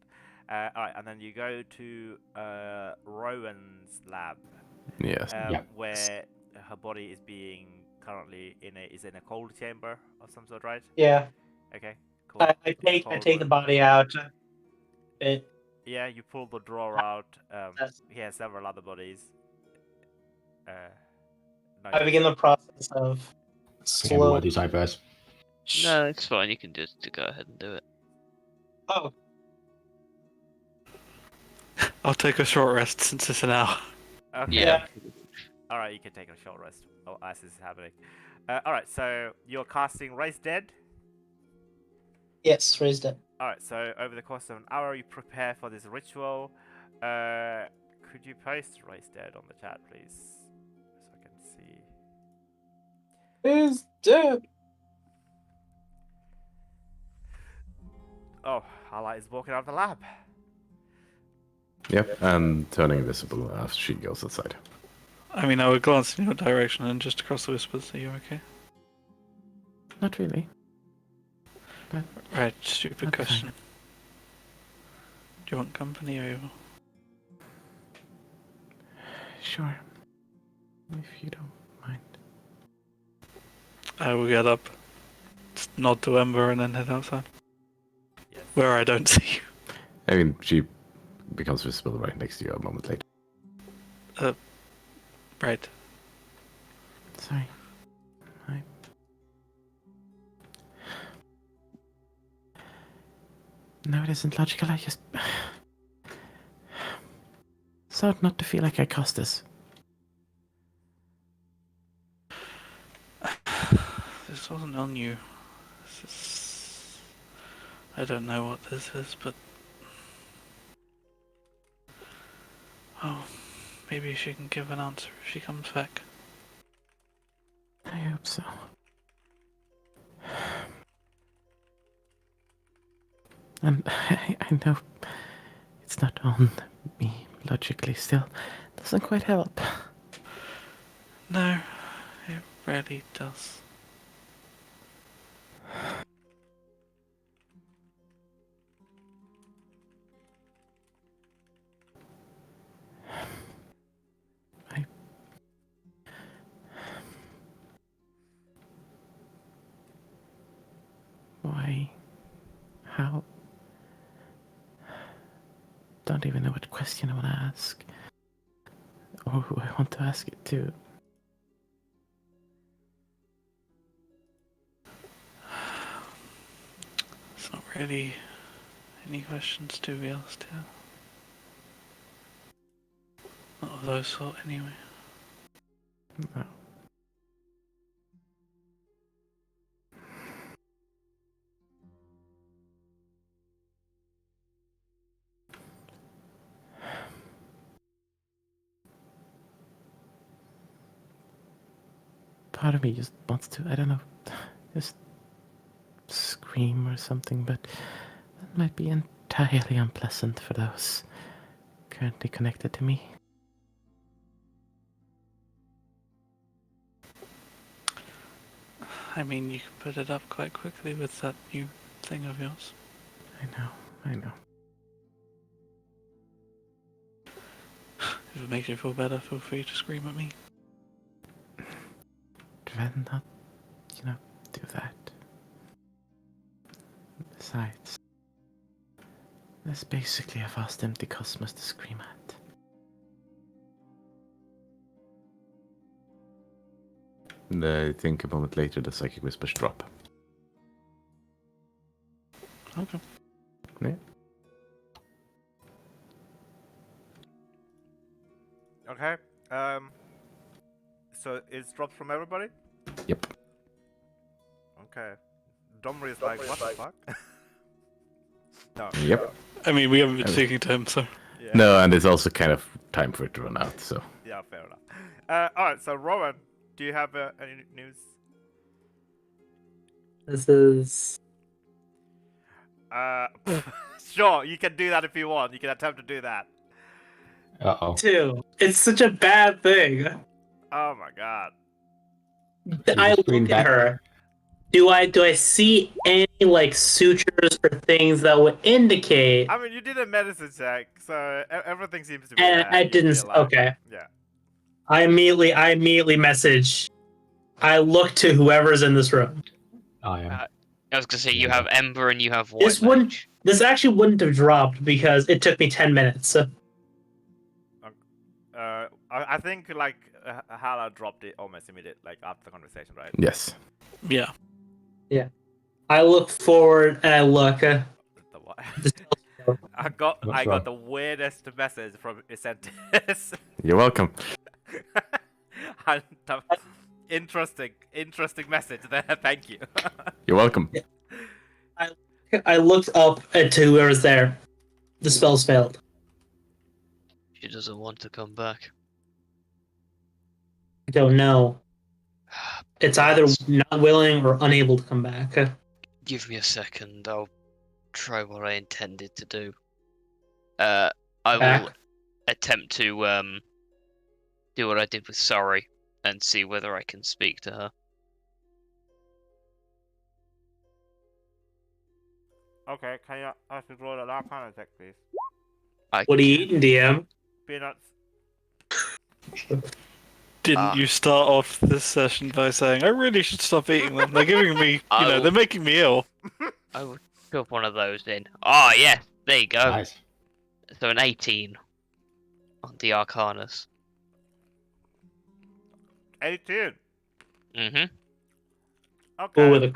Alright, and then you go to Rowan's lab, Yes. Yeah. where her body is being currently in a cold chamber of some sort, right? Yeah. Okay, cool. I In a take cold the room. body out. It, Yeah, you pull the drawer out. That's- He has several other bodies. No, I begin the process of I think slow. everyone do side first. No, it's fine. You can just go ahead and do it. Oh, I'll take a short rest since it's an hour. Okay. Yeah. Alright, you can take a short rest as this is happening. Alright, so you're casting Raise Dead. yes, raised it. Alright, so over the course of an hour, you prepare for this ritual. Could you post Raise Dead on the chat, please? So I can see. Is dead. Oh, Hala is walking out of the lab. Yep, and turning invisible as she goes outside. I mean, I would glance in your direction and just across the whispers. Are you okay? Not really. But Right, stupid That's question. fine. Do you want company or? sure. If you don't mind. I will get up, nod to Ember, and then head outside. Yes. Where I don't see you. I mean, she becomes visible right next to you a moment later. Right. Sorry. No, it isn't logical. I just sought not to feel like I caused this. This wasn't on you. This is... I don't know what this is, but... Oh, maybe she can give an answer if she comes back. I hope so. And I know it's not on me logically still. Doesn't quite help. No, it rarely does. Why? How? Don't even know what question I want to ask. Or who I want to ask it to. It's not really any questions to be asked here. Not of those sort, anyway. No. Part of me just wants to, I don't know, just scream or something, but that might be entirely unpleasant for those currently connected to me. I mean, you can put it up quite quickly with that new thing of yours. I know. If it makes you feel better, feel free to scream at me. I'd rather not, do that. Besides, there's basically a vast empty cosmos to scream at. And I think a moment later the psychic whispers drop. Okay. Yeah. Okay. So it's dropped from everybody? Yep. Okay. Domri is like, what the fuck? No. Yep. I mean, we haven't been speaking to him, so... Yeah. No, and it's also kind of time for it to run out, so. Yeah, fair enough. Alright, so Rowan, do you have any news? This is Sure, you can do that if you want. You can attempt to do that. Uh-oh. too. It's such a bad thing. Oh my god. I screen look at back. her. Do I see any like sutures or things that would indicate? I mean, you did a medicine check, so everything seems to be And there. I You didn't. feel like- Okay. Yeah. I immediately message. I look to whoever's in this room. I am. I was gonna say you Yeah. have Ember and you have White This wouldn't. Mage. This actually wouldn't have dropped because it took me 10 minutes. I think like Hala dropped it almost immediate, like after the conversation, right? Yes. Yeah. I look forward and I look. The what? This- I got What's wrong? the weirdest message from Isentis. You're welcome. And, interesting message there. Thank you. You're welcome. I looked up to whoever's there. The spell's failed. She doesn't want to come back. I don't know. It's either not willing or unable to come back. Give me a second. I'll try what I intended to do. I will Back. attempt to do what I did with Sorry and see whether I can speak to her. Okay, can you ask me to roll an Arcana check, please? What are you eating, DM? Peanuts. Didn't you start off this session by saying I really should stop eating them? They're giving me, I will- they're making me ill. I would shove one of those in. Oh yes, there you go. Nice. So an 18 on the Arcanus. 18. Mm-hmm. Okay. With a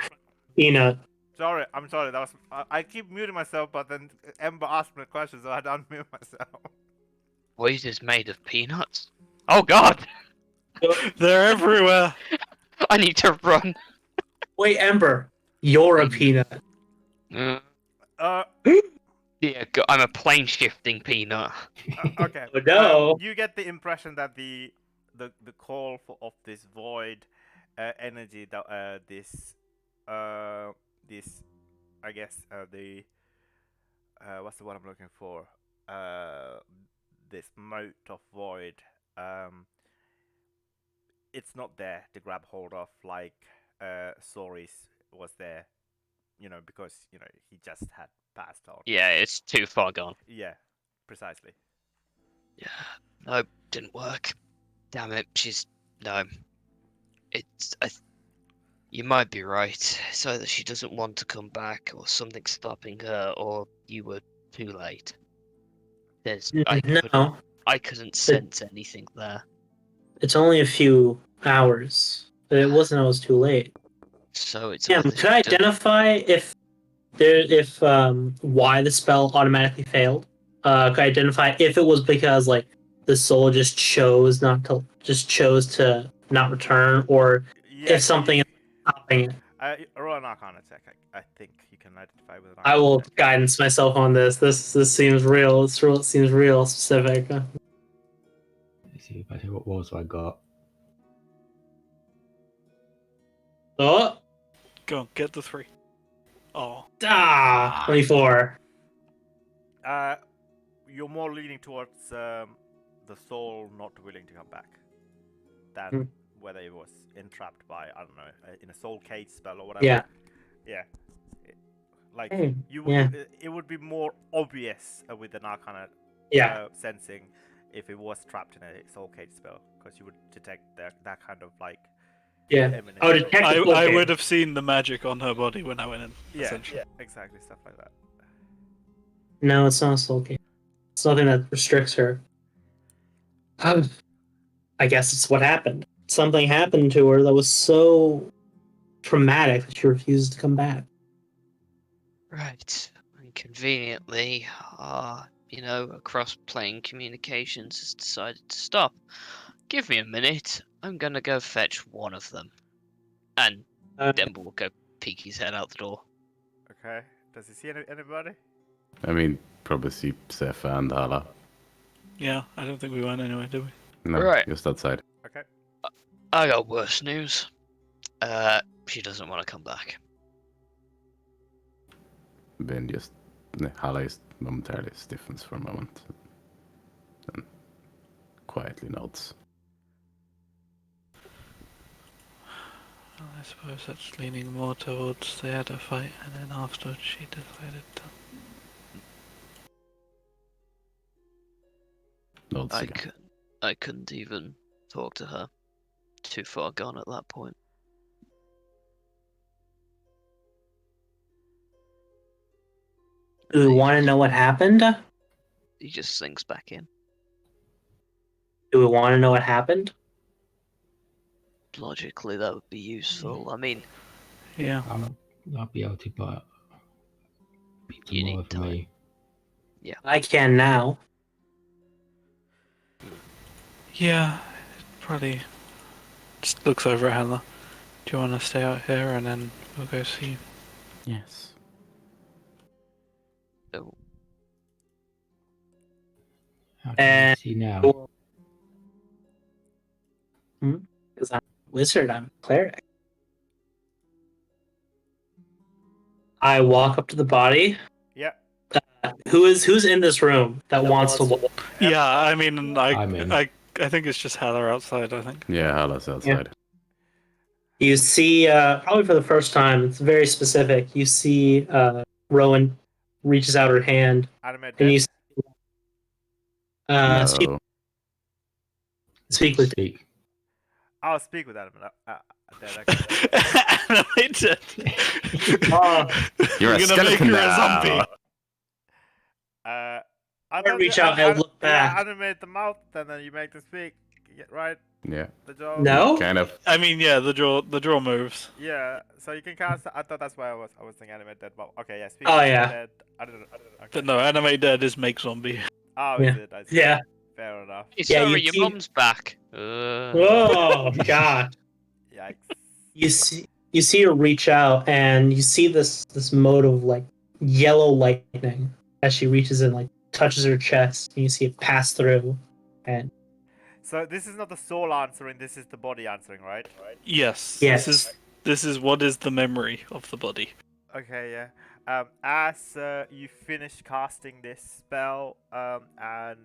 peanut. Sorry, I'm sorry. That was I keep muting myself, but then Ember asked me a question, so I don't mute myself. What is made of peanuts? Oh God! They're everywhere. I need to run. Wait, Ember, you're a peanut. Uh, Uh, yeah, I'm a plane shifting peanut. okay. Oh, no. You get the impression that the call of this void energy that this I guess the what's the word I'm looking for? This mote of void. It's not there to grab hold of like Soris was there. Because he just had passed on. Yeah, it's too far gone. Yeah, precisely. Yeah, no, didn't work. Damn it, no. You might be right. It's either she doesn't want to come back, or something's stopping her, or you were too late. No, I couldn't sense anything there. it's only a few hours. But it wasn't always too late. So it's Yeah, either could I identify if why the spell automatically failed? Could I identify if it was because like the soul just chose to not return, or Yeah, if something is stopping it? roll an Arcana check. I think you can identify with an I Arcana will check. guidance myself on this. This seems real. It seems real specific. Let's see if I see what walls I got. Oh, Go on, get the 3. Oh. 24. You're more leaning towards the soul not willing to come back than Hmm. whether it was entrapped by, I don't know, in a soul cage spell or whatever. Yeah. Yeah. Like Yeah. it would be more obvious with an Arcana Yeah. sensing if it was trapped in a soul cage spell, because you would detect that kind of like Yeah. eminence. Oh, detect the soul I cage. would have seen the magic on her body when I went in. Yeah, Essentially. exactly, stuff like that. No, it's not a soul cage. It's nothing that restricts her. I guess it's what happened. Something happened to her that was so traumatic that she refused to come back. Right. And conveniently, across plane communications has decided to stop. Give me a minute. I'm gonna go fetch one of them. And Denver will go peek his head out the door. Okay. Does he see anybody? I mean, probably see Sefa and Hala. Yeah, I don't think we went anywhere, did we? No, Right. just outside. Okay. I got worse news. She doesn't want to come back. Ben just... Hala just momentarily stiffens for a moment. And quietly nods. Well, I suppose that's leaning more towards they had a fight, and then afterwards she decided to... Nods again. I couldn't even talk to her. Too far gone at that point. Do we want to know what happened? He just sinks back in. Do we want to know what happened? Logically, that would be useful. I mean, Yeah. I'll be able to, but You tomorrow need for me. I can now. Yeah, probably just looks over at Hannah. Do you want to stay out here and then we'll go see? Yes. so How can you see now? Because I'm a wizard, I'm a cleric. I walk up to the body who's in this room that wants to walk? Yeah, I mean, I'm in. I think it's just Heather outside. I think. Yeah, Hala's outside. You see, probably for the first time, it's very specific. You see Rowan reaches out her hand, Anime and you dead? speak, No. speak with Speak. I'll speak with anime. Dead, okay. Animated. Oh. You're a gonna make skeleton her a now. zombie. I I reach out and look Yeah, back. animate the mouth, and then you make them speak. Yeah, right? Yeah. The jaw. No? Kind of. I mean, yeah, the draw moves. Yeah, so you can cast. I thought that's why I was thinking animate dead, but okay, yeah. Speak Oh, with yeah. dead. I don't know. Okay. But no, animate dead is make zombie. Oh, Yeah. is it? I see. Yeah. Fair enough. Hey, Yeah, sorry, you your see- mum's back. Oh God! Yikes. You see her reach out, and you see this mode of like yellow lightning as she reaches and like touches her chest, and you see it pass through. And So this is not the soul answering. This is the body answering, right? Yes, Yes. this is what is the memory of the body. Okay, yeah. As you finish casting this spell, and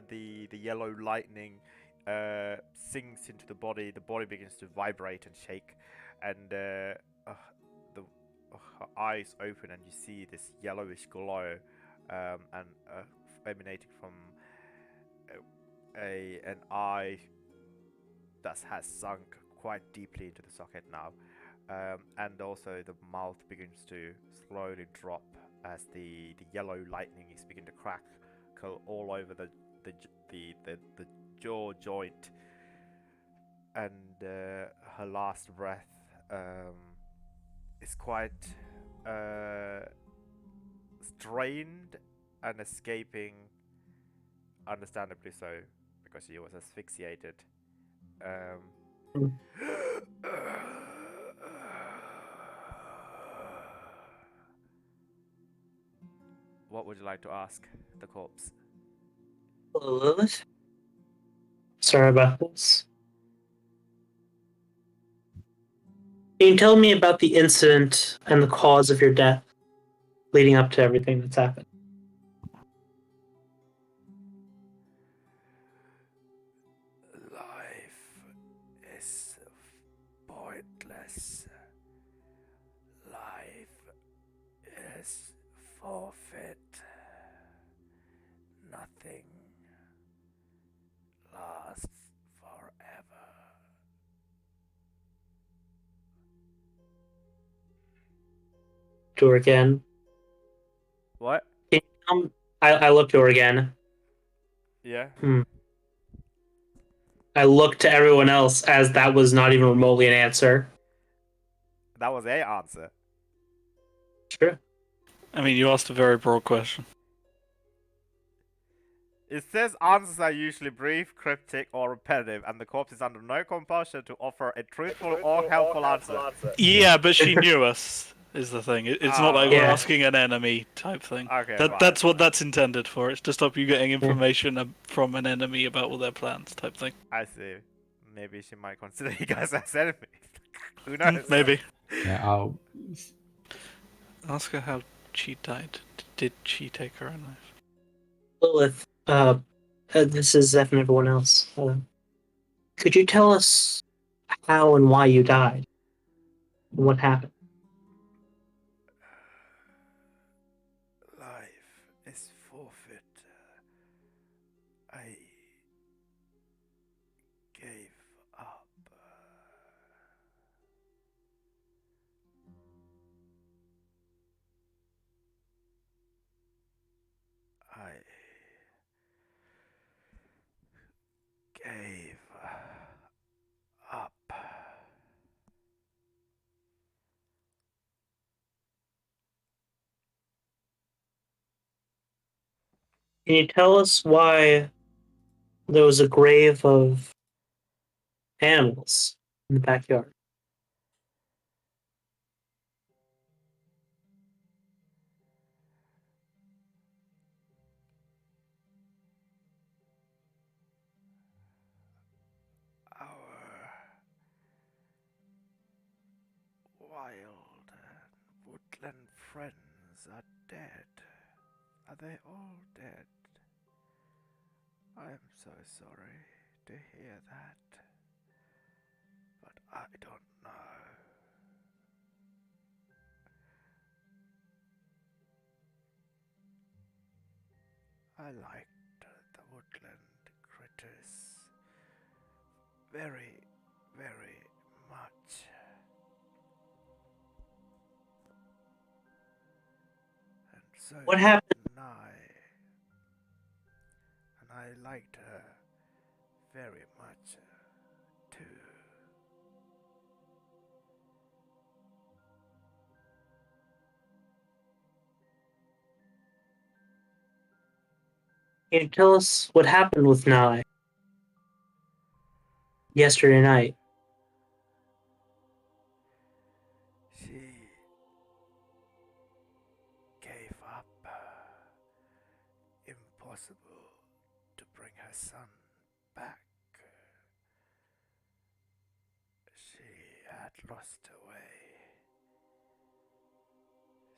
the yellow lightning sinks into the body begins to vibrate and shake, and the her eyes open, and you see this yellowish glow, and emanating from an eye that has sunk quite deeply into the socket now. And also the mouth begins to slowly drop as the yellow lightning is beginning to crackle all over the jaw joint, and her last breath is quite strained and escaping, understandably so, because she was asphyxiated. What would you like to ask the corpse? Hello, Lilith. Sorry about this. Can you tell me about the incident and the cause of your death, leading up to everything that's happened? Life is pointless. Life is forfeit. Nothing lasts forever. To her again. What? I look to her again. Yeah. I look to everyone else as that was not even remotely an answer. That was a answer. Sure. I mean, you asked a very broad question. It says answers are usually brief, cryptic, or repetitive, and the corpse is under no compulsion to offer a truthful or helpful answer. Yeah, but she knew us. Is the thing. It's not like we're Yeah. asking an enemy type thing. Okay, That's what that's intended for. It's to stop you getting information from an enemy about all their plans type thing. I see. Maybe she might consider you guys as enemies. Who knows? Maybe. Yeah, I'll. Ask her how she died. Did she take her own life? Lilith, this is Zeph and everyone else. Could you tell us how and why you died? What happened? Life is forfeit. I gave up. I gave up. Can you tell us why there was a grave of animals in the backyard? Our wild woodland friends are dead. Are they all dead? I'm so sorry to hear that, but I don't know. I liked the woodland critters very, very much. And so What did happened? Nye. And I liked her very much too. Can you tell us what happened with Nye yesterday night? She gave up. Impossible to bring her son back. She had lost her way.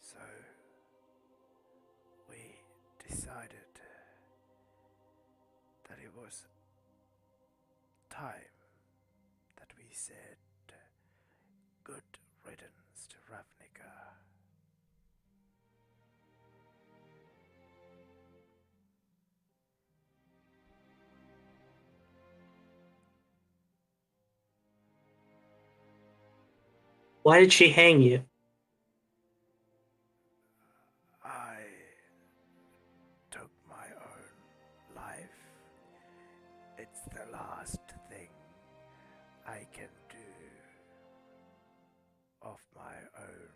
So we decided that it was time that we said good riddance to Ravnica. Why did she hang you? I took my own life. It's the last thing I can do of my own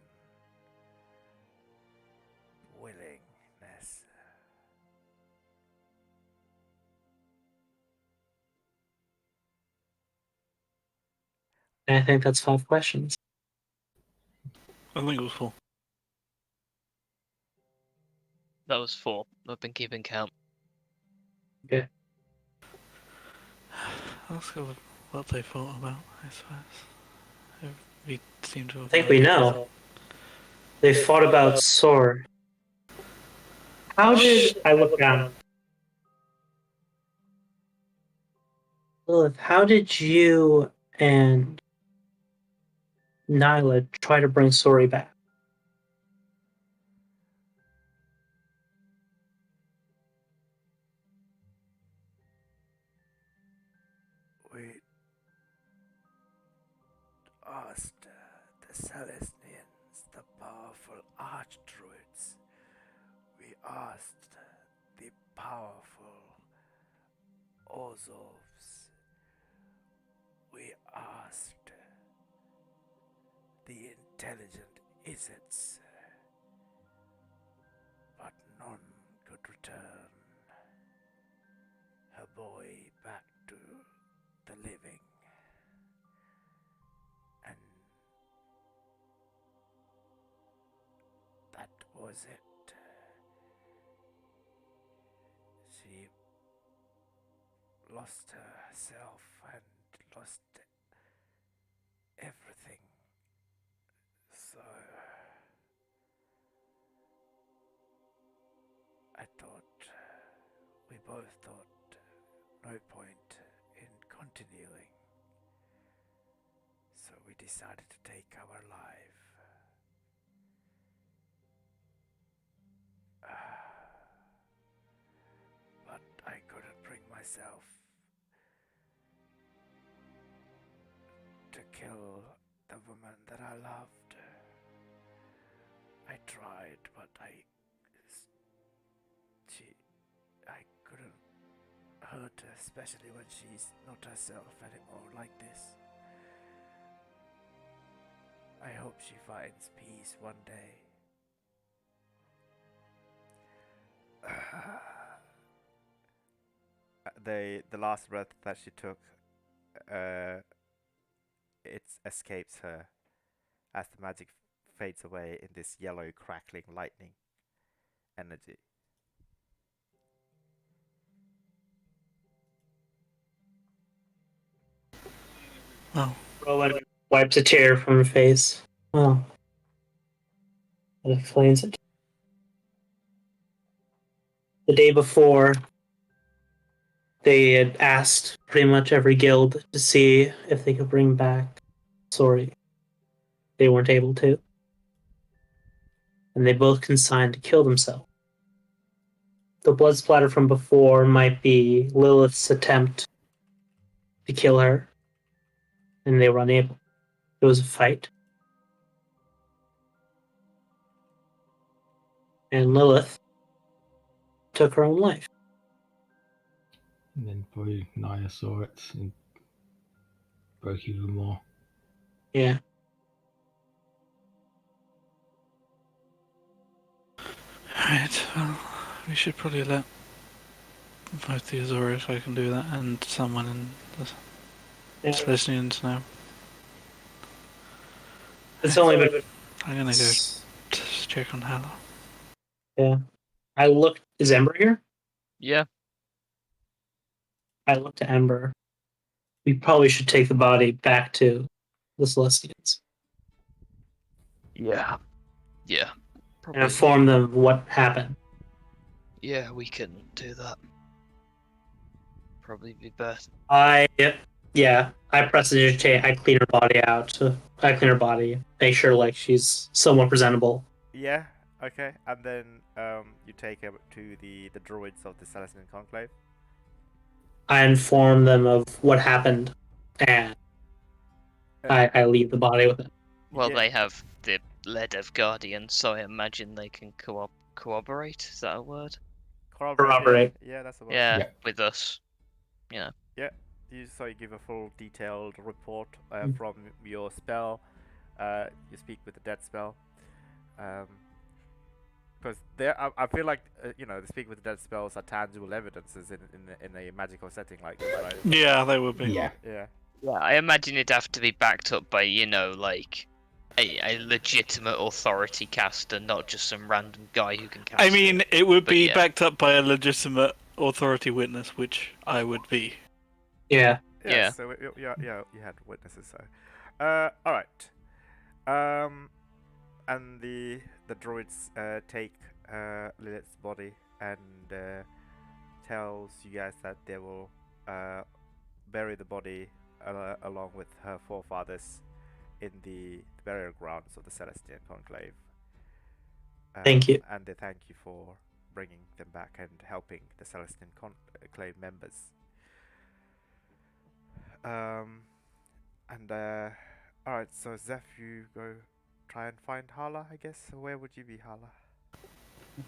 willingness. And I think that's 5 questions. I think it was 4. That was 4. I've been keeping count. Okay. Let's go with what they thought about, I suppose. We seem to have. I think we know. They fought about sword. How did I look down? Lilith, how did you and Nyla try to bring Sori back? We asked the Celestians, the powerful archdruids. We asked the powerful Orzovs. We asked the intelligent Izzets, but none could return her boy back to the living. And that was it. She lost herself and lost everything. So I thought, we both thought, no point in continuing. So we decided to take our life. But I couldn't bring myself to kill the woman that I loved. I tried, but I couldn't hurt her, especially when she's not herself anymore like this. I hope she finds peace one day. The last breath that she took, it escapes her as the magic fades away in this yellow crackling lightning energy. Oh. Rowan wipes a tear from her face. Oh. That explains it. the day before, they had asked pretty much every guild to see if they could bring back Sori. They weren't able to. And they both consigned to kill themselves. The blood splatter from before might be Lilith's attempt to kill her, and they were unable. It was a fight. And Lilith took her own life. And then probably Naya saw it and broke even more. Yeah. Right, well, we should probably let both the Azora, if I can do that, and someone in the Celestians know. It's only been. I'm gonna go check on Hala. Yeah. I looked. Is Ember here? Yeah. I looked at Ember. We probably should take the body back to the Celestians Yeah. and Probably. inform them of what happened. Yeah, we can do that. Probably be best. I prestidigitate. I clean her body out. I clean her body. Make sure like she's somewhat presentable. Yeah. Okay. And then you take her to the druids of the Celestian Conclave. I inform them of what happened, and I leave the body with it. Well, Yeah. they have the lead of guardians, so I imagine they can corroborate. Is that a word? Corroborate. Yeah, that's a word. Yeah, Yeah. with us. Yeah. You give a full detailed report Mm. from your spell. You speak with the dead spell. Because I feel like the speak with the dead spells are tangible evidences in a magical setting like this, right? Yeah, they would be. Yeah. Yeah. Yeah, I imagine it'd have to be backed up by, like, a legitimate authority caster, not just some random guy who can cast I mean, it would But be yeah. backed up by a legitimate authority witness, which I would be. Yeah. Yeah. So you had witnesses. So, all right. And the druids take Lilith's body and tells you guys that they will bury the body along with her forefathers in the burial grounds of the Celestian Conclave. Thank you. And they thank you for bringing them back and helping the Celestian Conclave members. Alright, so Zeph, you go try and find Hala, I guess. So where would you be, Hala?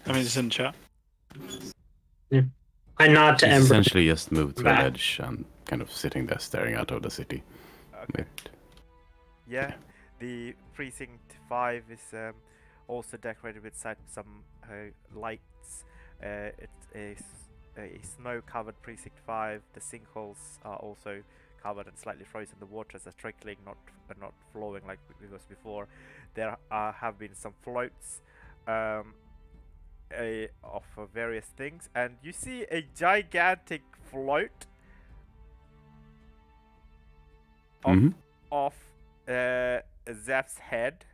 I mean, it's in chat. I nod to She's Ember. essentially just moved to a Back. ledge and kind of sitting there staring out of the city. Okay. Yeah, the precinct 5 is also decorated with some lights. It's a snow-covered precinct 5. The sinkholes are also covered and slightly frozen. The waters are trickling, not flowing like it was before. There have been some floats of various things, and you see a gigantic float of Zeph's head.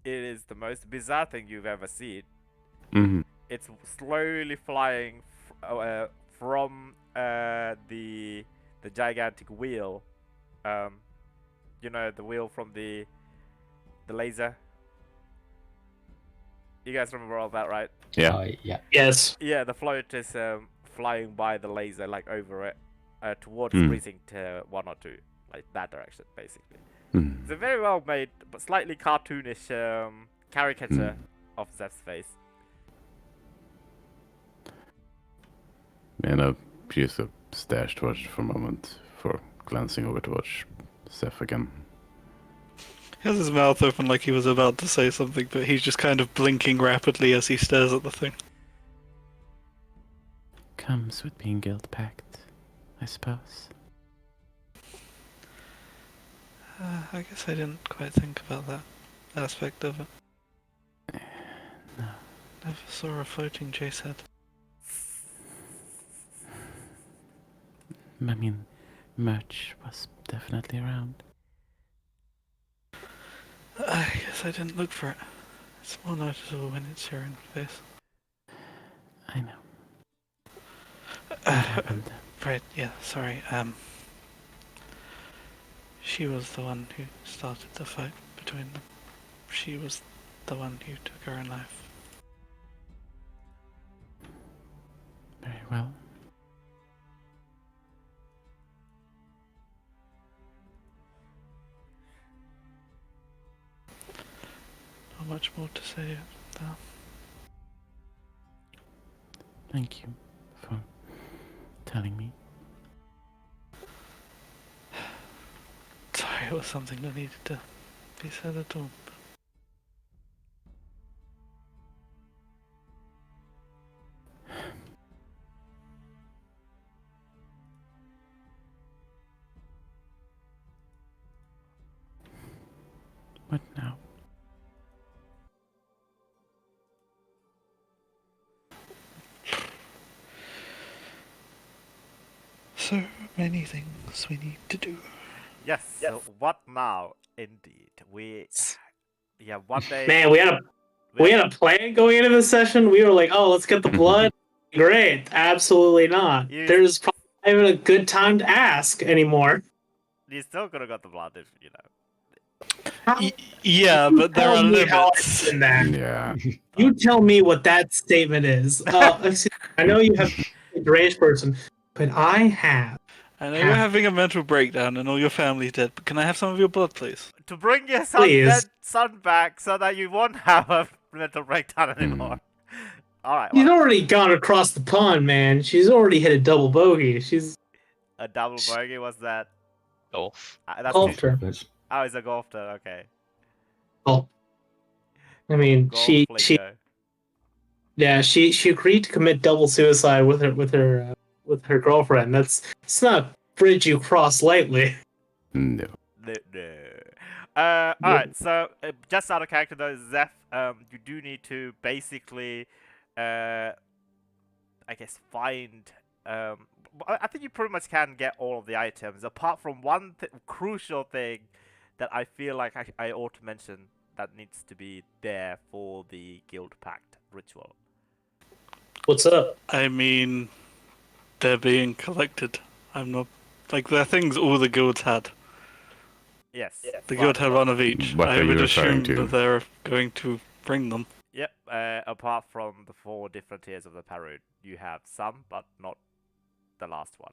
It is the most bizarre thing you've ever seen. It's slowly flying from the gigantic wheel. The wheel from the laser. You guys remember all that, right? Yeah. Yeah. Yes. Yeah, the float is flying by the laser, like over it, towards precinct 1 or 2, like that direction, basically. It's a very well made, but slightly cartoonish caricature of Zeph's face. She just stares towards for a moment before glancing over towards Zeph again. He has his mouth open like he was about to say something, but he's just kind of blinking rapidly as he stares at the thing. Comes with being guild-packed, I suppose. I guess I didn't quite think about that aspect of it. No. Never saw a floating Jace head. I mean, merch was definitely around. I guess I didn't look for it. It's more noticeable when it's here in the face. I know. What happened? Right, yeah, sorry. She was the one who started the fight between them. She was the one who took her own life. Very well. Not much more to say now. Thank you for telling me. Sorry, it was something that needed to be said at all. What now? So many things we need to do. Yes. So what now? Indeed, one day. Man, we had a plan going into this session. We were like, oh, let's get the blood. Great. Absolutely not. You- There's probably not even a good time to ask anymore. You still could have got the blood if you know. How, Yeah, you but there tell are me how I limits. did that. Yeah. You tell me what that statement is. Excuse me, I know you have a deranged person, but I have. I know you're having a mental breakdown and all your family's dead, but can I have some of your blood, please? To bring your Please. son back so that you won't have a mental breakdown anymore. All right. She's Well, already gone across the pond, man. She's already hit a double bogey. She's a double bogey was that? Golf. That's golf two. her. That's Oh, it's a golf turn. Okay. Well, I mean, Golf she lingo. yeah, she agreed to commit double suicide with her girlfriend. It's not a bridge you cross lightly. No. No. Alright, so just out of character though, Zeph, you do need to basically, I guess, find. I think you pretty much can get all of the items, apart from one crucial thing that I feel like I ought to mention that needs to be there for the Guild Pact ritual. What's up? I mean, they're being collected. I'm not... Like, they're things all the guilds had. Yes. The guild had one of each. What I are you would referring assume to? that they're going to bring them. Yep, apart from the 4 different tiers of the parade, you have some, but not the last one.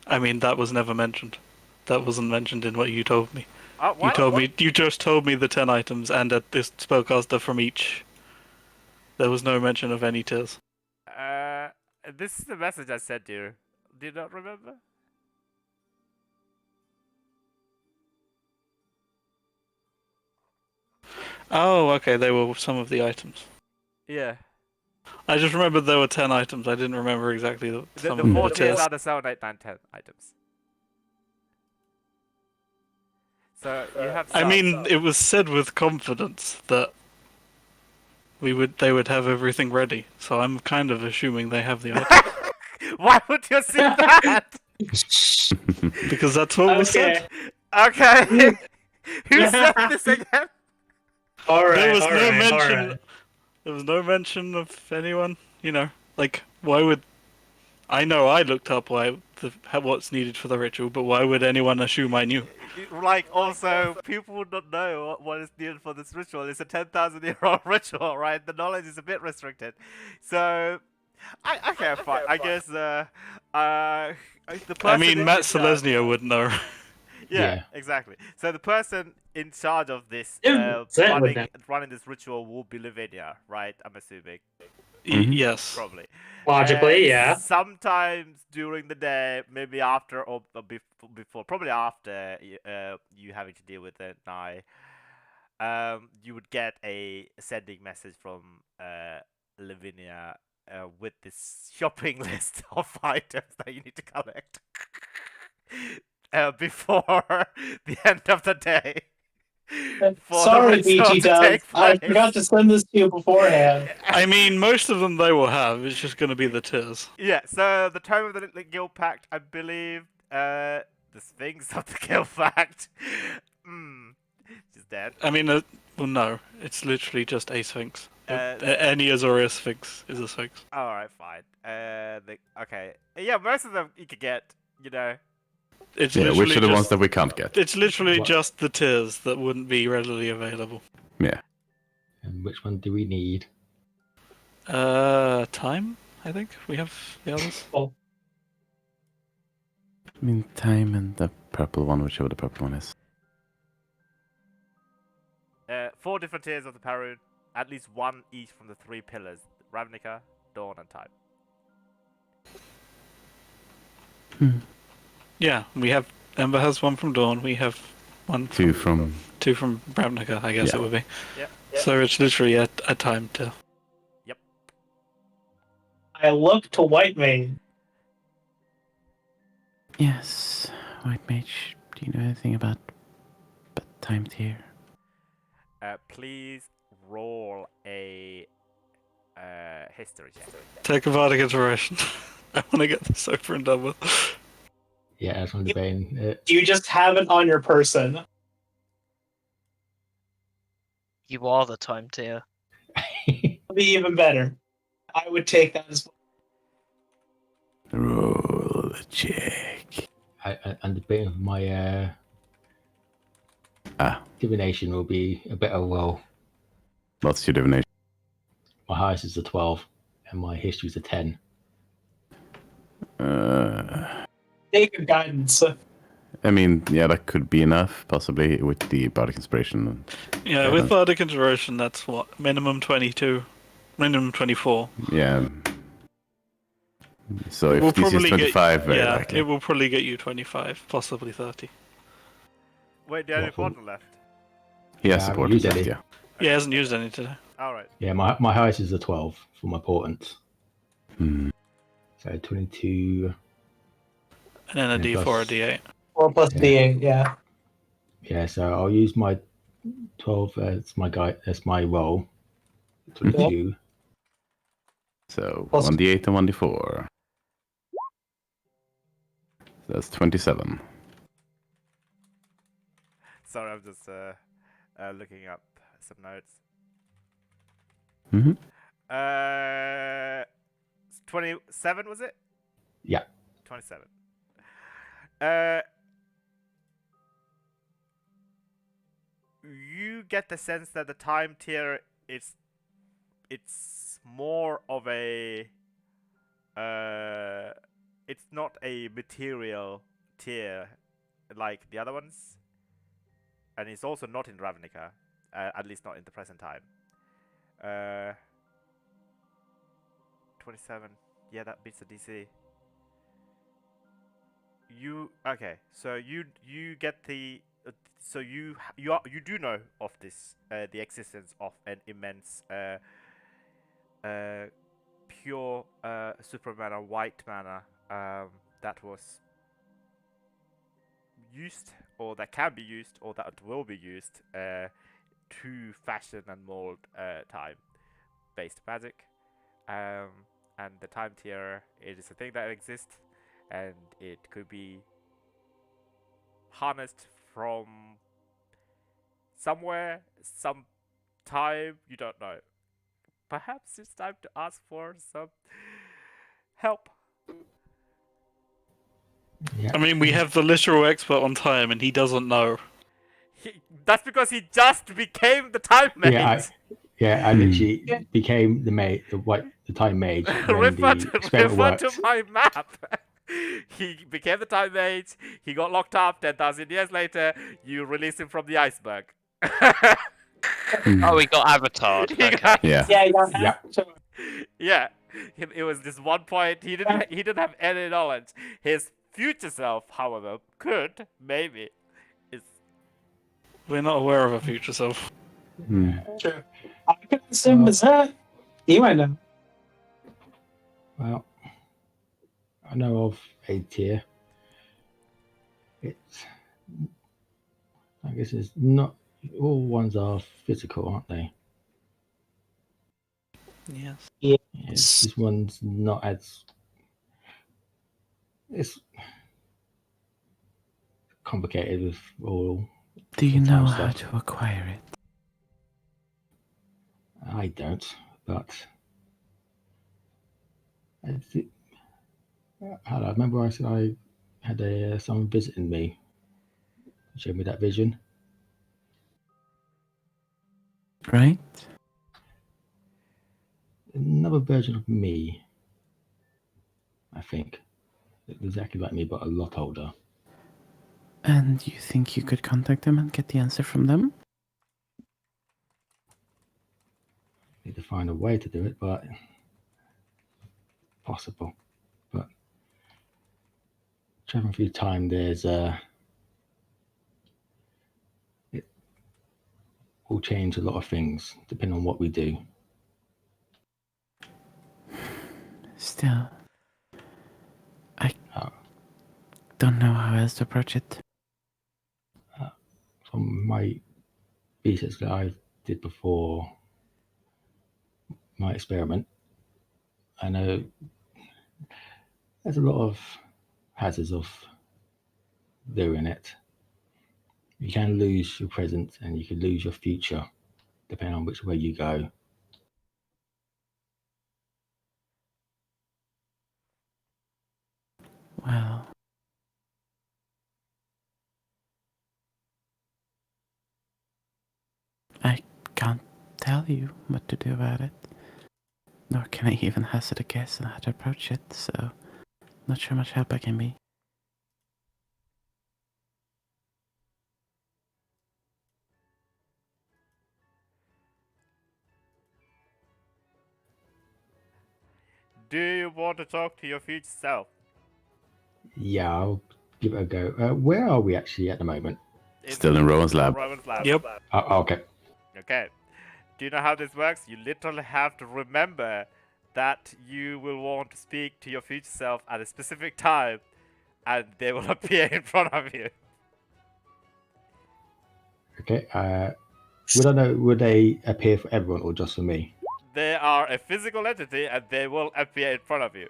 I mean, that was never mentioned. That wasn't mentioned in what you told me. What? You just told me the 10 items and that this spellcaster from each. There was no mention of any tiers. This is the message I sent you. Do you not remember? Oh, okay, they were some of the items. Yeah. I just remembered there were 10 items. I didn't remember exactly some The of 4 the tiers tiers. are the 7, 8, 9, 10 items. So you have I some. mean, it was said with confidence that they would have everything ready. So I'm kind of assuming they have the items. Why would you assume that? Because that's what was said. Okay. Who said this again? All right. There was all no right, all mention. right. There was no mention of anyone. You know, like why would? I know I looked up what's needed for the ritual, but why would anyone assume I knew? Like, also, people would not know what is needed for this ritual. It's a 10,000-year-old ritual, right? The knowledge is a bit restricted. So, okay, fine. I guess, the person I mean, in Matt charge- Selesnya would know. Yeah, Yeah. exactly. So the person in charge of this, Yeah, that would running this ritual will be Lavinia, right? I'm assuming. Yes. Probably. Logically, yeah. Sometimes during the day, maybe after or before, probably after you having to deal with it now, you would get a sending message from Lavinia with this shopping list of items that you need to collect before the end of the day. For the Sorry, ritual BG to Dubs. take I place. forgot to send this to you beforehand. I mean, most of them they will have. It's just going to be the tiers. Yeah, so the term of the Guild Pact, I believe, the Sphinx of the Guild Pact. She's dead. I mean, well, no. It's literally just a Sphinx. Any Azorius Sphinx is a Sphinx. Alright, fine. Okay. Yeah, most of them you could get, you know. It's Yeah, literally which are the just, ones that we can't get? It's literally What? just the tiers that wouldn't be readily available. Yeah. And which one do we need? Time. I think we have the others. Well, I mean, time and the purple one, whichever the purple one is. 4 different tiers of the Parun, at least one each from the 3 pillars: Ravnica, Dawn, and Time. Yeah, we have. Ember has one from Dawn. We have one. Two from. Two from Ravnica, I guess Yeah. it would be. Yep. So it's literally a time tier. I look to White Mane. Yes, White Mage. Do you know anything about time tier? Please roll a history check. Take a Bardic Inspiration. I want to get this over and done with. Yeah, that's one debating. Do you just have it on your person? You are the time tier. It'd be even better. I would take that as well. Roll a check. I'm debating if my divination will be a better roll. What's your divination? My highest is a 12, and my history is a 10. Take a guidance. I mean, yeah, that could be enough, possibly, with the Bardic Inspiration. Yeah, with Bardic Inspiration, that's what? Minimum 22. Minimum 24. Yeah. So It will if this is probably 25, very yeah, likely. it will probably get you 25, possibly 30. Wait, do you have any What for? portal left? He has Yeah, I haven't support used left, any. yeah. Yeah, he hasn't used any today. Alright. Yeah, my highest is a 12 for my portent. Hmm. So 22. And then a And D4, plus- a D8. 4 plus Yeah. D8, yeah. Yeah, so I'll use my 12 as my guide. That's my roll. 22. So Plus- 1d8 and 1d4. That's 27. Sorry, I'm just looking up some notes. Mm-hmm. 27 was it? Yeah. 27. You get the sense that the time tier it's more of a it's not a material tier like the other ones, and it's also not in Ravnica, at least not in the present time. 27. Yeah, that beats the DC. So you get the so you do know of this the existence of an immense pure super mana, white mana that was used, or that can be used, or that will be used to fashion and mold time based magic. And the time tier, it is a thing that exists, and it could be harnessed from somewhere, some time, you don't know. Perhaps it's time to ask for some help. Yeah. I mean, we have the literal expert on time, and he doesn't know. That's because he just became the time mage. I literally became the time mage when refer the experiment to worked. my map. He became the time mage. He got locked up. 10,000 years later, you released him from the iceberg. Oh, he got avatared. He Okay. got- Yeah. Yeah, you got Yeah. Yeah, it was this one point. He didn't have any knowledge. His future self, however, could maybe. We're not aware of a future self. Hmm. True. I could assume it's that. You might know. Well, I know of a tier. I guess it's not all ones are physical, aren't they? Yes. Yeah, this one's not as it's complicated with all. Do you the know time how stuff. to acquire it? I don't, but I remember I said I had someone visiting me. Showed me that vision. Right? Another version of me, I think. Exactly like me, but a lot older. And you think you could contact them and get the answer from them? Need to find a way to do it, but possible. But traveling through time, there's it will change a lot of things depending on what we do. Still, I Uh, don't know how else to approach it. From my research that I did before my experiment, I know there's a lot of hazards of doing it. You can lose your present and you can lose your future depending on which way you go. Well, I can't tell you what to do about it. Nor can I even hazard a guess on how to approach it, so not sure much help I can be. Do you want to talk to your future self? Yeah, I'll give it a go. Where are we actually at the moment? Still in Rowan's lab. Rowan's lab. Yep. Okay. Okay. Do you know how this works? You literally have to remember that you will want to speak to your future self at a specific time, and they will appear in front of you. Okay. Would they appear for everyone or just for me? They are a physical entity, and they will appear in front of you.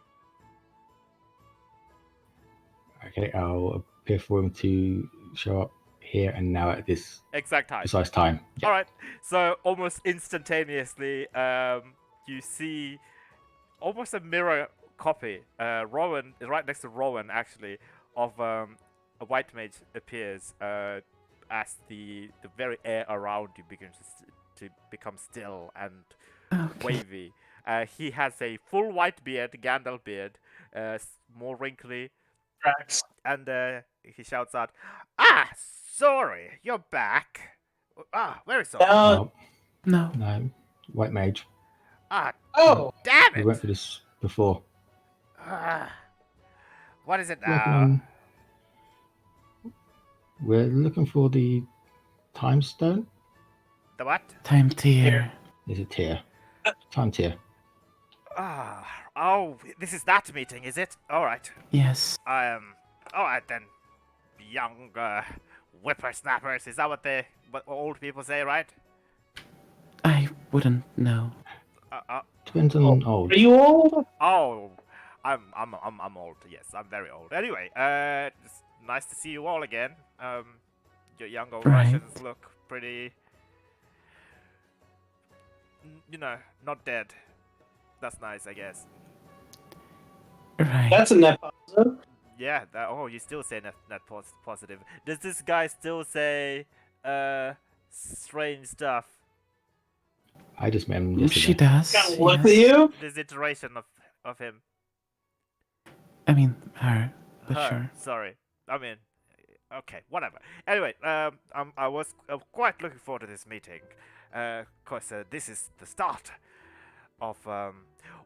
Okay, I'll appear for him to show up here and now at this Exact time. precise time. Yeah. All right. So almost instantaneously, you see almost a mirror copy. Rowan is right next to Rowan, actually, of a white mage appears as the very air around you begins to become still and Okay. wavy. He has a full white beard, Gandalf beard, more wrinkly, Tracks. and he shouts out, "Ah, sorry, you're back. Ah, very sorry. Uh, No, No. no, white mage. Ah, oh, damn We it. went through this before. Ah, what is it Working now? on. We're looking for the time stone. The what? Time tier. Is it tier? Time tier. Ah, oh, this is that meeting, is it? All right. Yes. All right then. Young whippersnappers. Is that what old people say, right? I wouldn't know. Depends on old. are you old? Oh, I'm old. Yes, I'm very old. Anyway, it's nice to see you all again. Your young old Right. Russians look pretty, not dead. That's nice, I guess. Right. That's a net positive. Yeah. You still say net positive. Does this guy still say strange stuff? I just met him yesterday. She does. Gotta look yes. at you. This iteration of him. I mean, her, but Her, sure. sorry. I mean, okay, whatever. Anyway, I was quite looking forward to this meeting, cause this is the start of.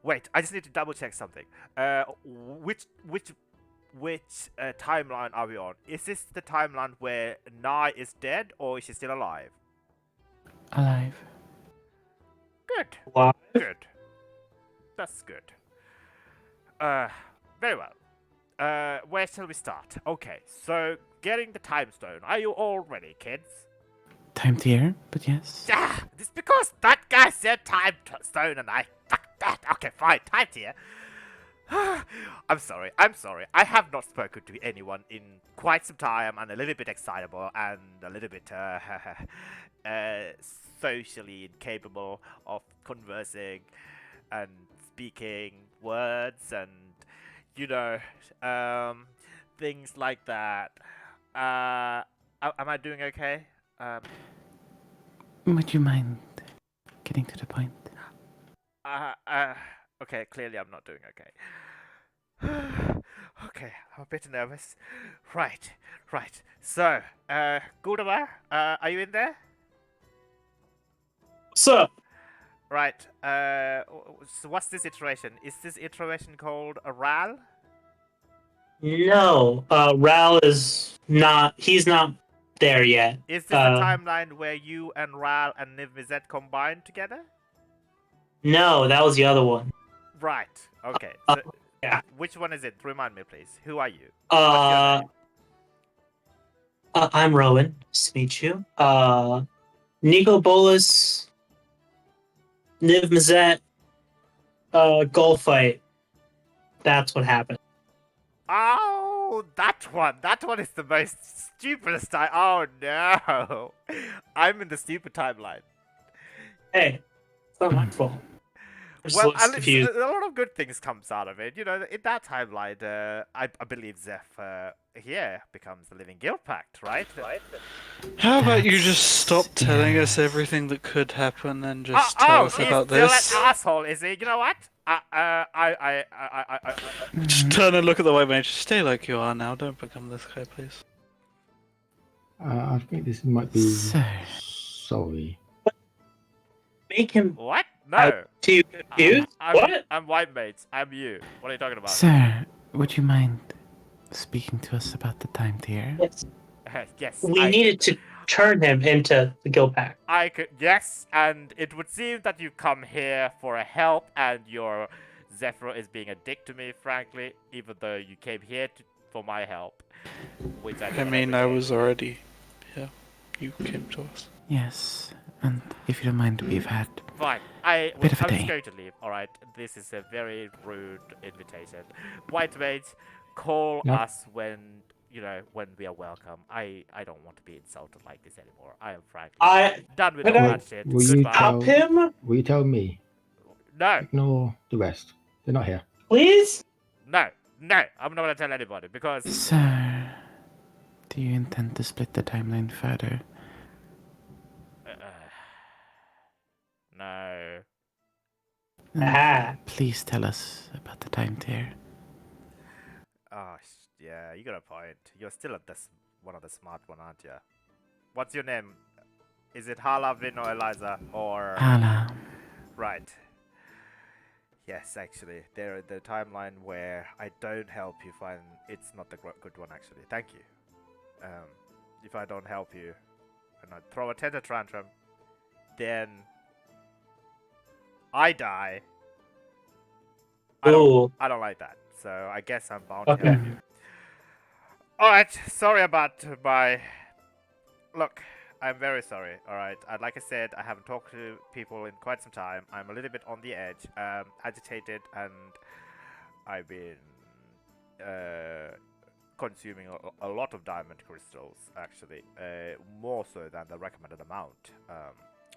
Wait, I just need to double check something. Which timeline are we on? Is this the timeline where Nai is dead, or is she still alive? Alive. Good. Live. Good. That's good. Very well. Where shall we start? Okay, so getting the time stone. Are you all ready, kids? Time tier, but yes. Ah, it's because that guy said time stone and I fucked that. Okay, fine, time tier. I'm sorry. I'm sorry. I have not spoken to anyone in quite some time. I'm a little bit excitable and a little bit socially incapable of conversing and speaking words and you know things like that. Am I doing okay? Would you mind getting to the point? Uh, uh, okay, clearly I'm not doing okay. Okay, I'm a bit nervous. Right, right. So, Guldabar, are you in there? So, Right, so what's this iteration? Is this iteration called a RAL? no, Ral is not. He's not there yet. Is this the timeline where you and Ral and Niv-Mizzet combined together? No, that was the other one. Right, okay. So, yeah. which one is it? Remind me, please. Who are you? I'm Rowan. Nice to meet you. Nico Bolas, Niv Mizzet, golf fight. That's what happened. Oh, that one. That one is the most stupidest time. Oh, no. I'm in the stupid timeline. Hey, it's not my fault. Well, Confused. a lot of good things comes out of it. You know, in that timeline, I believe Zeph here becomes the living guild pact, right? How about you That's- just stop telling us yes. everything that could happen and just tell us he's about still this? an asshole, is he? You know what? Just turn and look at the white mage. Stay like you are now. Don't become this guy, please. I think this might be. Sir. Sorry. Make him What? No. too confused. What? I'm white mates. I'm you. What are you talking about? Sir, would you mind speaking to us about the time tier? Yes. Yes. We needed to turn him into the guild pact. I could, yes, and it would seem that you come here for a help, and your Zephyr is being a dick to me, frankly, even though you came here for my help. Which I mean, I was already. Yeah, you came to us. Yes, and if you don't mind, we've had... Fine. Bit of a I'm just day. going to leave. All right. This is a very rude invitation. White mates, call Yep. us when when we are welcome. I don't want to be insulted like this anymore. I am frankly done with all Can I that shit. will you Goodbye. tell- Stop him, Will you tell me? No, Ignore the rest. They're not here. please. no, no. I'm not gonna tell anybody because Sir, do you intend to split the timeline further? no. Ah, Please tell us about the time tier. Oh, yeah, you got a point. You're still one of the smart one, aren't you? What's your name? Is it Hala, Vin, or Eliza? Or... Ala, Right. Yes, actually. The timeline where I don't help you find... It's not the good one, actually. Thank you. If I don't help you and I throw a tender tantrum, then I die. I ooh. don't like that. So I guess I'm bound Okay. to help you. Alright, sorry about my... Look, I'm very sorry, alright? Like I said, I haven't talked to people in quite some time. I'm a little bit on the edge, agitated, and I've been consuming a lot of diamond crystals, actually. More so than the recommended amount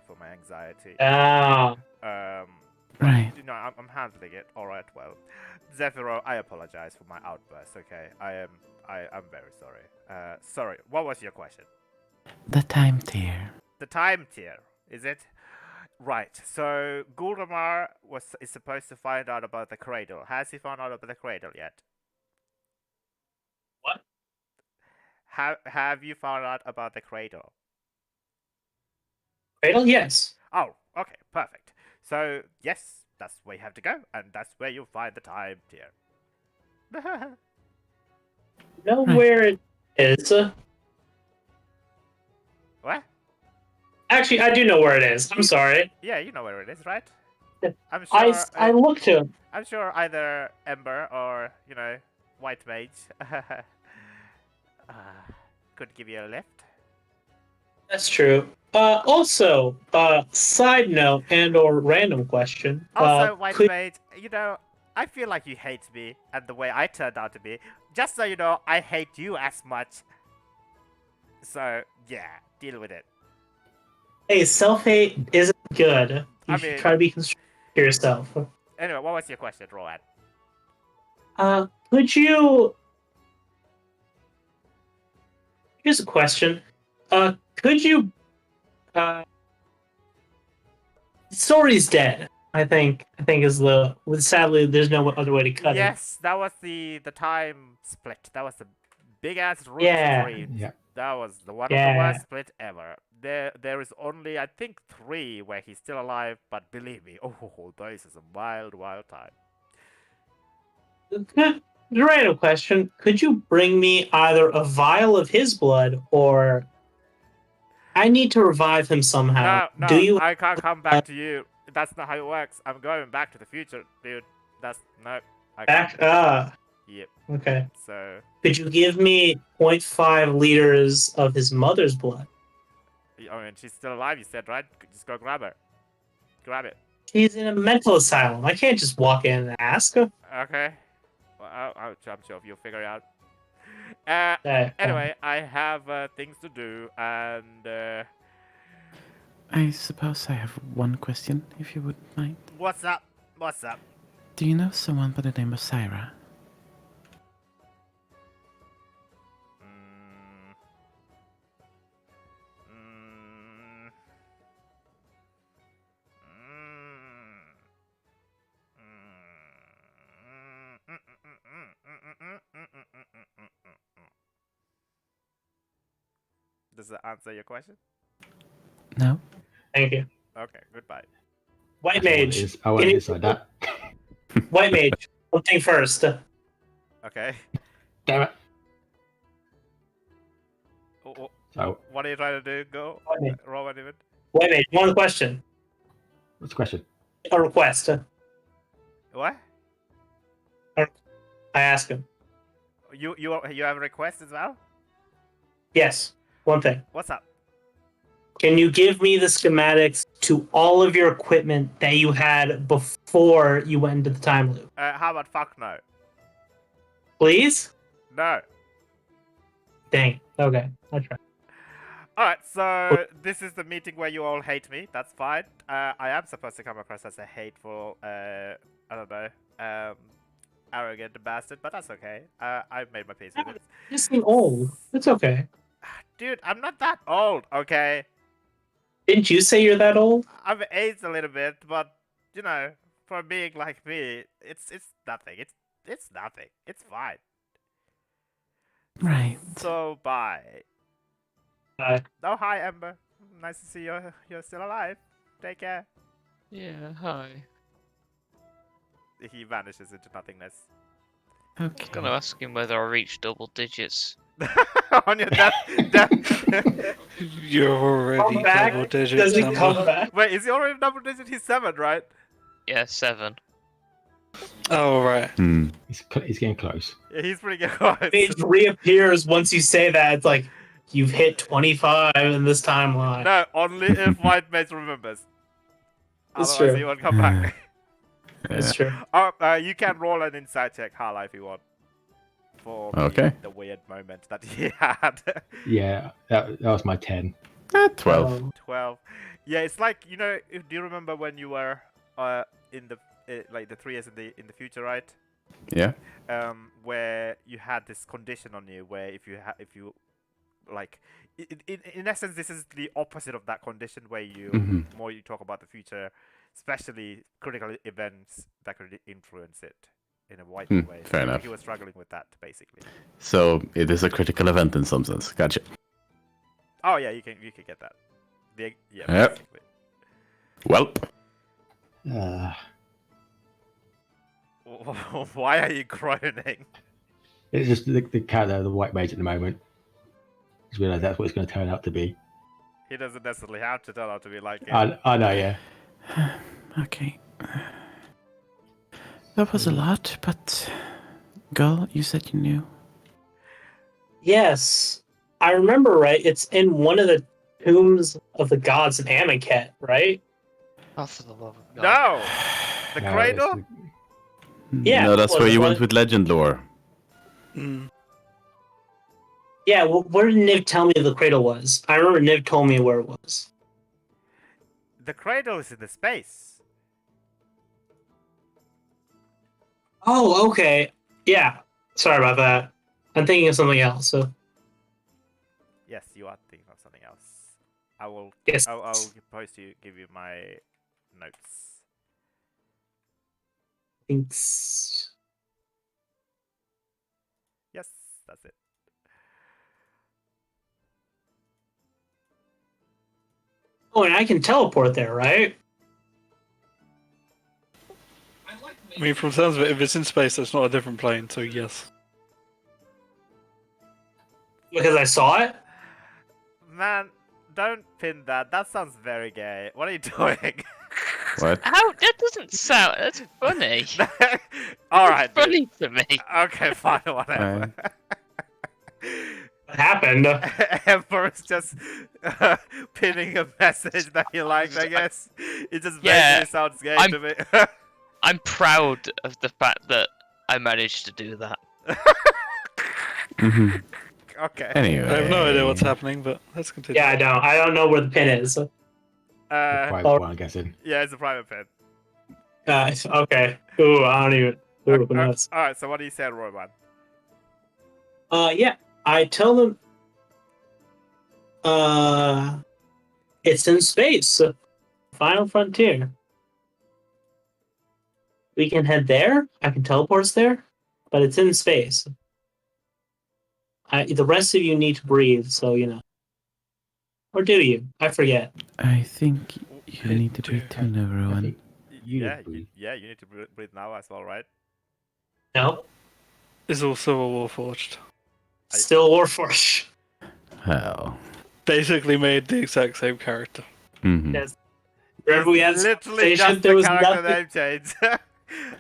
for my anxiety. Ah, right. You know, I'm handling it. All right, well, Zephyro, I apologize for my outburst. Okay, I'm very sorry. Sorry. What was your question? The time tier. The time tier, is it? Right. So Gulramar is supposed to find out about the cradle. Has he found out about the cradle yet? What? Have you found out about the cradle? Cradle? Yes. Oh, okay, perfect. So yes, that's where you have to go, and that's where you'll find the time tier. Know Right. where it is. What? Actually, I do know where it is. I'm sorry. Yeah, you know where it is, right? Yeah. I'm sure. I looked to him. I'm sure either Ember or White Mage could give you a lift. That's true. Side note and or random question. Also, White could- Mage, I feel like you hate me and the way I turned out to be. Just so you know, I hate you as much. So, yeah, deal with it. Hey, self-hate isn't good. You I should mean- try to be constructive to yourself. Anyway, what was your question, Rowan? Could you... Here's a question. Could you... Story's dead. I think is the... Sadly, there's no other way to cut it. Yes, that was the time split. That was the big ass root Yeah. stream. Yeah. That was the one of the Yeah. worst split ever. There is only I think 3 where he's still alive, but believe me, oh, this is a wild time. Random question. Could you bring me either a vial of his blood or I need to revive him somehow? No, Do you I can't come back to you. That's not how it works. I'm going back to the future, dude. No. I back? can't. Yep. Okay. So Could you give me 0.5 liters of his mother's blood? I mean, she's still alive. You said, right? Just go grab her. Grab it. She's in a mental asylum. I can't just walk in and ask her. Okay. Well, I'm sure you'll figure it out. Anyway, I have things to do, and I suppose I have one question, if you wouldn't mind. what's up? What's up? Do you know someone by the name of Syra? Does that answer your question? No? Thank you. Okay, goodbye. White I mage. want it like that. White mage. One thing first. Okay. Damn it. Oh, So, what are you trying to do? Go. White mage. Roll an even. White mage. One question. what's the question? A request. What? I ask him. You have a request as well? Yes. One thing. What's up? Can you give me the schematics to all of your equipment that you had before you went into the time loop? How about fuck no? Please? No. Dang. Okay. I'll try. Alright, so this is the meeting where you all hate me. That's fine. I am supposed to come across as a hateful, I don't know, arrogant bastard, but that's okay. I've made my peace with it. You seem old. It's okay. Dude, I'm not that old, okay? Didn't you say you're that old? I've aged a little bit, but, you know, for being like me, it's nothing. It's nothing. It's fine. Right. So, bye. Bye. Oh, hi, Ember. Nice to see you're still alive. Take care. Yeah, hi. He vanishes into nothingness. I Okay. was gonna ask him whether I reached double digits. On your death. You're already Come back? double digits. Does he number. come back? Wait, is he already double digit? He's 7, right? Yeah, 7. Oh, right. Hmm. He's getting close. Yeah, he's pretty close. Mage reappears once you say that. It's like, you've hit 25 in this timeline. No, only if White Mage remembers. It's Otherwise, true. he won't come back. That's true. You can roll an insight check, Hala, if you want. For Okay. the weird moment that he had. Yeah, that was my 10. 12. 12. Yeah, it's like, you know, do you remember when you were in the like the 3 years in the future, right? Yeah. Where you had this condition on you where if you like in essence this is the opposite of that condition where you Mhm. more you talk about the future, especially critical events that could influence it in a wide way. fair enough. He was struggling with that basically. So it is a critical event in some sense. Gotcha. Oh yeah, you can get that. Yeah, Yep. basically. Well, Why are you groaning? it's just the character, the white mage at the moment. Just realised that's what it's going to turn out to be. He doesn't necessarily have to turn out to be like it. I know, yeah. Okay. That was a lot, but... Gull, you said you knew. Yes. I remember, right? It's in one of the tombs of the gods in Amonkhet, right? Oh, for the love of God. No! The No, cradle? Yeah, No, that's what where was you it? went with legend lore. Mm. Yeah, where did Niv tell me the cradle was? I remember Niv told me where it was. The cradle is in the space. Oh, okay. Yeah. Sorry about that. I'm thinking of something else. So Yes, you are thinking of something else. I will. yes. I'll give you my notes. Thanks. Yes, that's it. Oh, and I can teleport there, right? I mean, from the sounds of it, if it's in space, that's not a different plane, so yes. Because I saw it. Man, don't pin that. That sounds very gay. What are you doing? What? How? That doesn't sound. That's funny. All That's right, dude. funny to me. Okay, fine, whatever. What happened? Emperor is just pinning a message that he liked, I guess. It just Yeah, vaguely sounds gay I'm- to me. I'm proud of the fact that I managed to do that. Mm-hmm. Okay. Anyway. I have no idea what's happening, but let's continue. Yeah, I don't. I don't know where the pin is. The private Oh. one, I'm guessing. Yeah, it's a private pin. Okay. Ooh, I don't even. Ooh, who knows? Alright, so what do you say, Roman? Yeah. I tell them. It's in space. Final frontier. We can head there. I can teleport us there, but it's in space. The rest of you need to breathe, so you know. Or do you? I forget. I think you need to breathe too now, I Rowan. think you Yeah, did breathe. you need to breathe now as well, right? No, Is also a Warforged. still Warforged. Hell. Basically made the exact same character. Mm-hmm. Yes. Remember we had this literally conversation? just There the was character nothing. name change.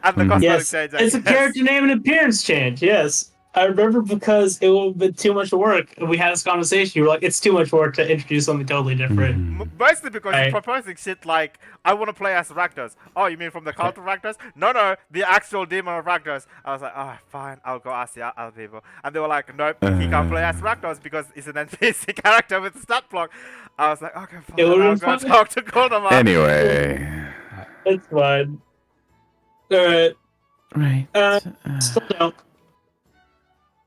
And the Mhm. cosmetic Yes, change, I it's a guess. character name and appearance change. Yes, I remember because it would have been too much work. We had this conversation. You were like, "It's too much work to introduce something totally different." Mhm. Mostly because Right. you're proposing shit like, I want to play as Rakdos. Oh, you mean from the cult of Rakdos? No, the actual demon of Rakdos. I was like, oh, fine, I'll go ask the other people. And they were like, nope, he can't play as Rakdos because he's an NPC character with a stat block. I was like, okay, fine, It would've I'll been go fun. talk to Goldemar. Anyway. It's fine. All right. Right. Still don't.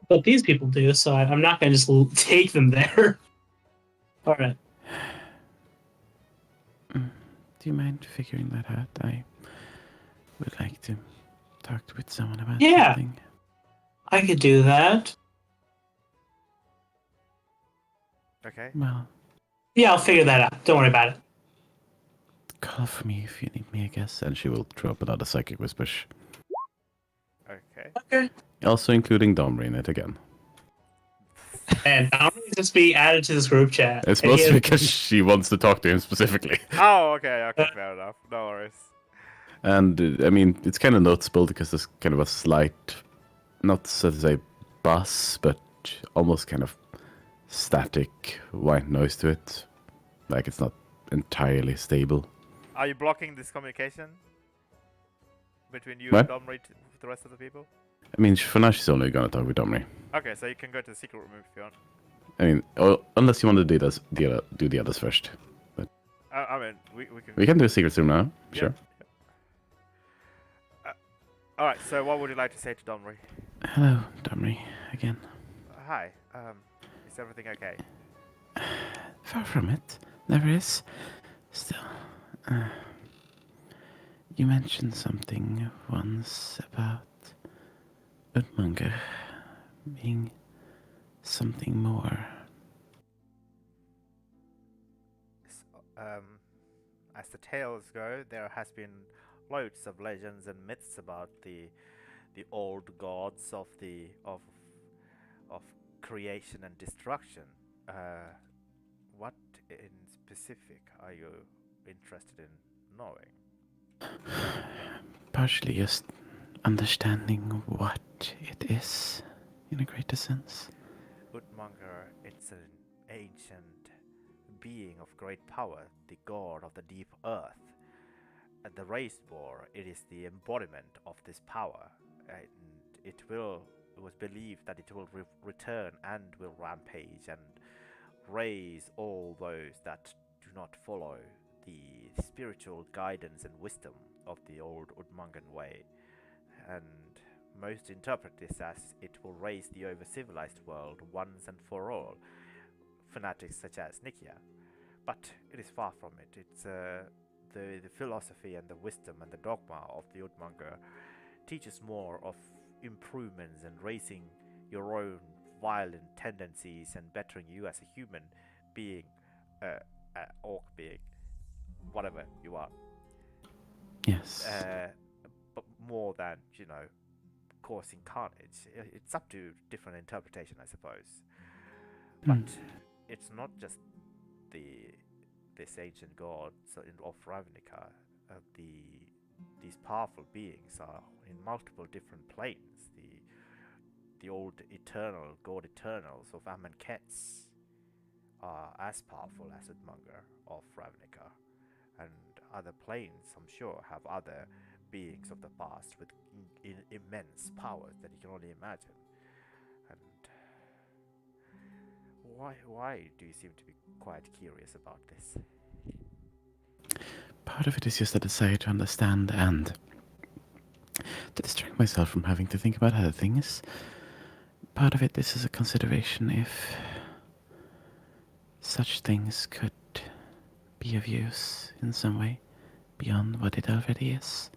But these people do, so I'm not gonna just take them there. All right. Do you mind figuring that out? I would like to talk with someone about Yeah. something. I could do that. Okay. Well, Yeah, I'll figure that out. Don't worry about it. call for me if you need me, I guess. And she will throw up another psychic whisper. Okay. Okay. Also including Domri in it again. And I'm gonna just be added to this group chat. It's And he mostly has- because she wants to talk to him specifically. Oh, okay, fair enough. No worries. And I mean, it's kind of noticeable because there's kind of a slight, not so to say bass, but almost kind of static white noise to it. Like it's not entirely stable. Are you blocking this communication? Between you What? and Domri to the rest of the people? I mean, for now she's only gonna talk with Domri. Okay, so you can go to the secret room if you want. I mean, unless you want to do the others first. I mean, we can... We can do a secret room now, Yeah. sure. Alright, so what would you like to say to Domri? hello, Domri, again. Hi, is everything okay? Far from it. Never is. Still, you mentioned something once about Utmonger being something more. As the tales go, there has been loads of legends and myths about the old gods of creation and destruction. What in specific are you interested in knowing? Partially just understanding what it is, in a greater sense. Utmonger, it's an ancient being of great power, the god of the deep earth. At the race war, it is the embodiment of this power. and it was believed that it will return and will rampage and raise all those that do not follow the spiritual guidance and wisdom of the old Udmangan way. And most interpret this as it will raise the over-civilized world once and for all, fanatics such as Nikia. But it is far from it. It's the philosophy and the wisdom and the dogma of the Udmanga teaches more of improvements and raising your own violent tendencies and bettering you as a human being, orc being, whatever you are. Yes. But more than, causing carnage. It's up to different interpretation, I suppose. But it's not just this ancient gods of Ravnica. These powerful beings are in multiple different planes. The old eternal god eternals of Amonkhet's are as powerful as Udmanga of Ravnica, and other planes, I'm sure, have other beings of the past with immense powers that you can only imagine. And why do you seem to be quite curious about this? Part of it is just a desire to understand and to distract myself from having to think about other things. Part of it is as a consideration if such things could be of use in some way beyond what it already is.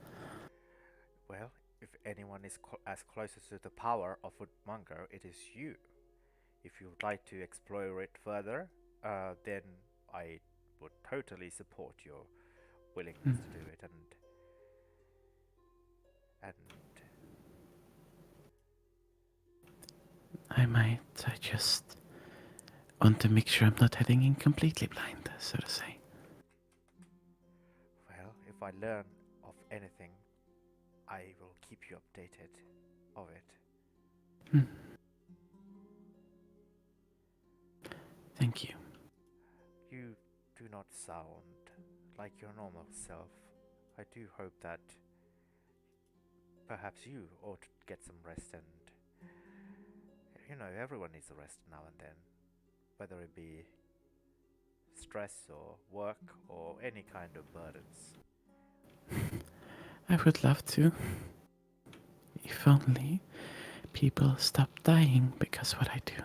Well, if anyone is as closest to the power of Udmanga, it is you. If you would like to explore it further, then I would totally support your willingness to do it, and I just want to make sure I'm not heading in completely blind, so to say. well, if I learn of anything, I will keep you updated of it. Thank you. You do not sound like your normal self. I do hope that perhaps you ought to get some rest, and everyone needs a rest now and then, whether it be stress or work or any kind of burdens. I would love to. If only people stop dying because what I do.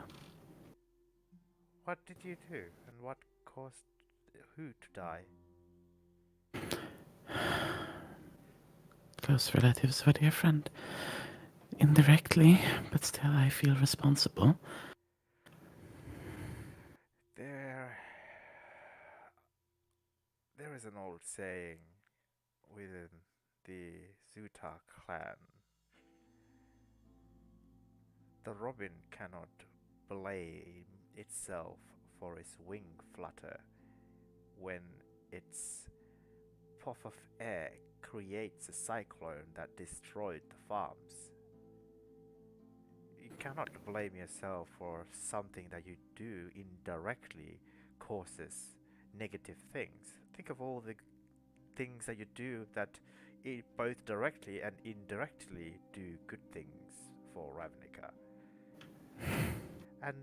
What did you do, and what caused who to die? Close relatives of a dear friend. Indirectly, but still I feel responsible. There is an old saying within the Zuta clan. The robin cannot blame itself for its wing flutter when its puff of air creates a cyclone that destroyed the farms. You cannot blame yourself for something that you do indirectly causes negative things. Think of all the things that you do that both directly and indirectly do good things for Ravnica. And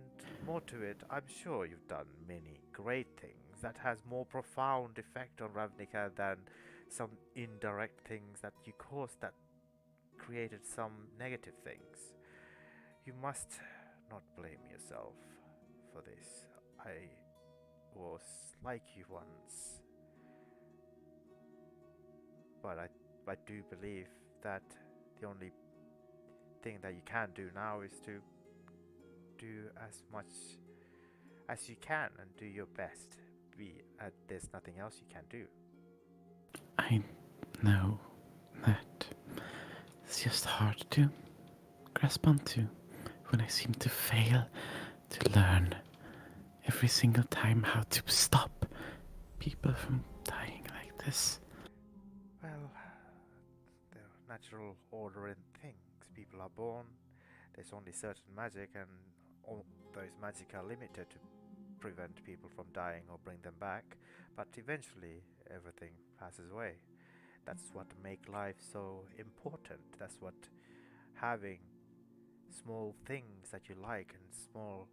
more to it, I'm sure you've done many great things that has more profound effect on Ravnica than some indirect things that you caused that created some negative things. You must not blame yourself for this. I was like you once, but I do believe that the only thing that you can do now is to do as much as you can and do your best. There's nothing else you can do. I know that. It's just hard to grasp onto when I seem to fail to learn every single time how to stop people from dying like this. Well, the natural order in things. People are born, there's only certain magic, and all those magic are limited to prevent people from dying or bring them back, but eventually everything passes away. That's what makes life so important. That's what having small things that you like and small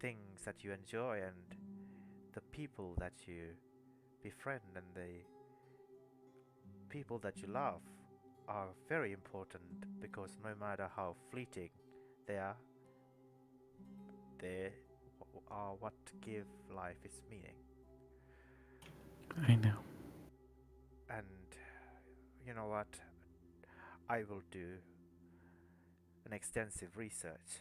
things that you enjoy and the people that you befriend and the people that you love are very important because no matter how fleeting they are, they are what give life its meaning. I know. And you know what? I will do an extensive research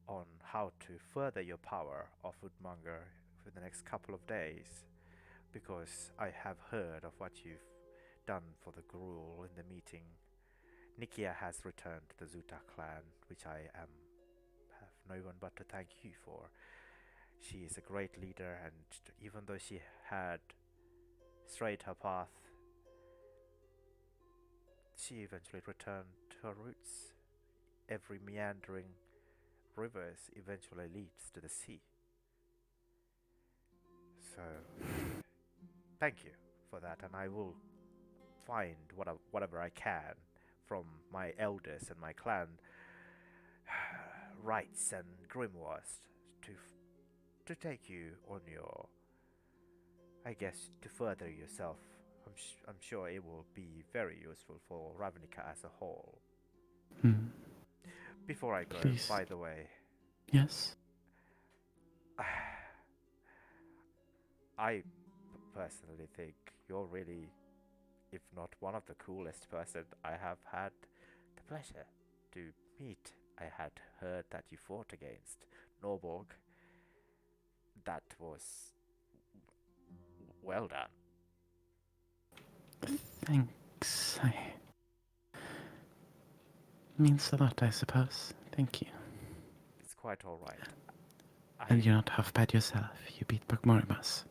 on how to further your power of Woodmonger for the next couple of days because I have heard of what you've done for the Gruul in the meeting. Nikia has returned to the Zuta clan, which I have no one but to thank you for. She is a great leader, and even though she had strayed her path, she eventually returned to her roots. Every meandering rivers eventually leads to the sea. So, thank you for that, and I will find whatever I can from my elders and my clan rites and grimoires to take you on your, I guess, to further yourself. I'm sure it will be very useful for Ravnica as a whole. Hmm. Before I go, Please. by the way, Yes. I personally think you're really, if not one of the coolest person I have had the pleasure to meet. I had heard that you fought against Norborg. That was well done. Thanks. Means a lot, I suppose. Thank you. It's quite all right. And you're not half bad yourself. You beat Morimas.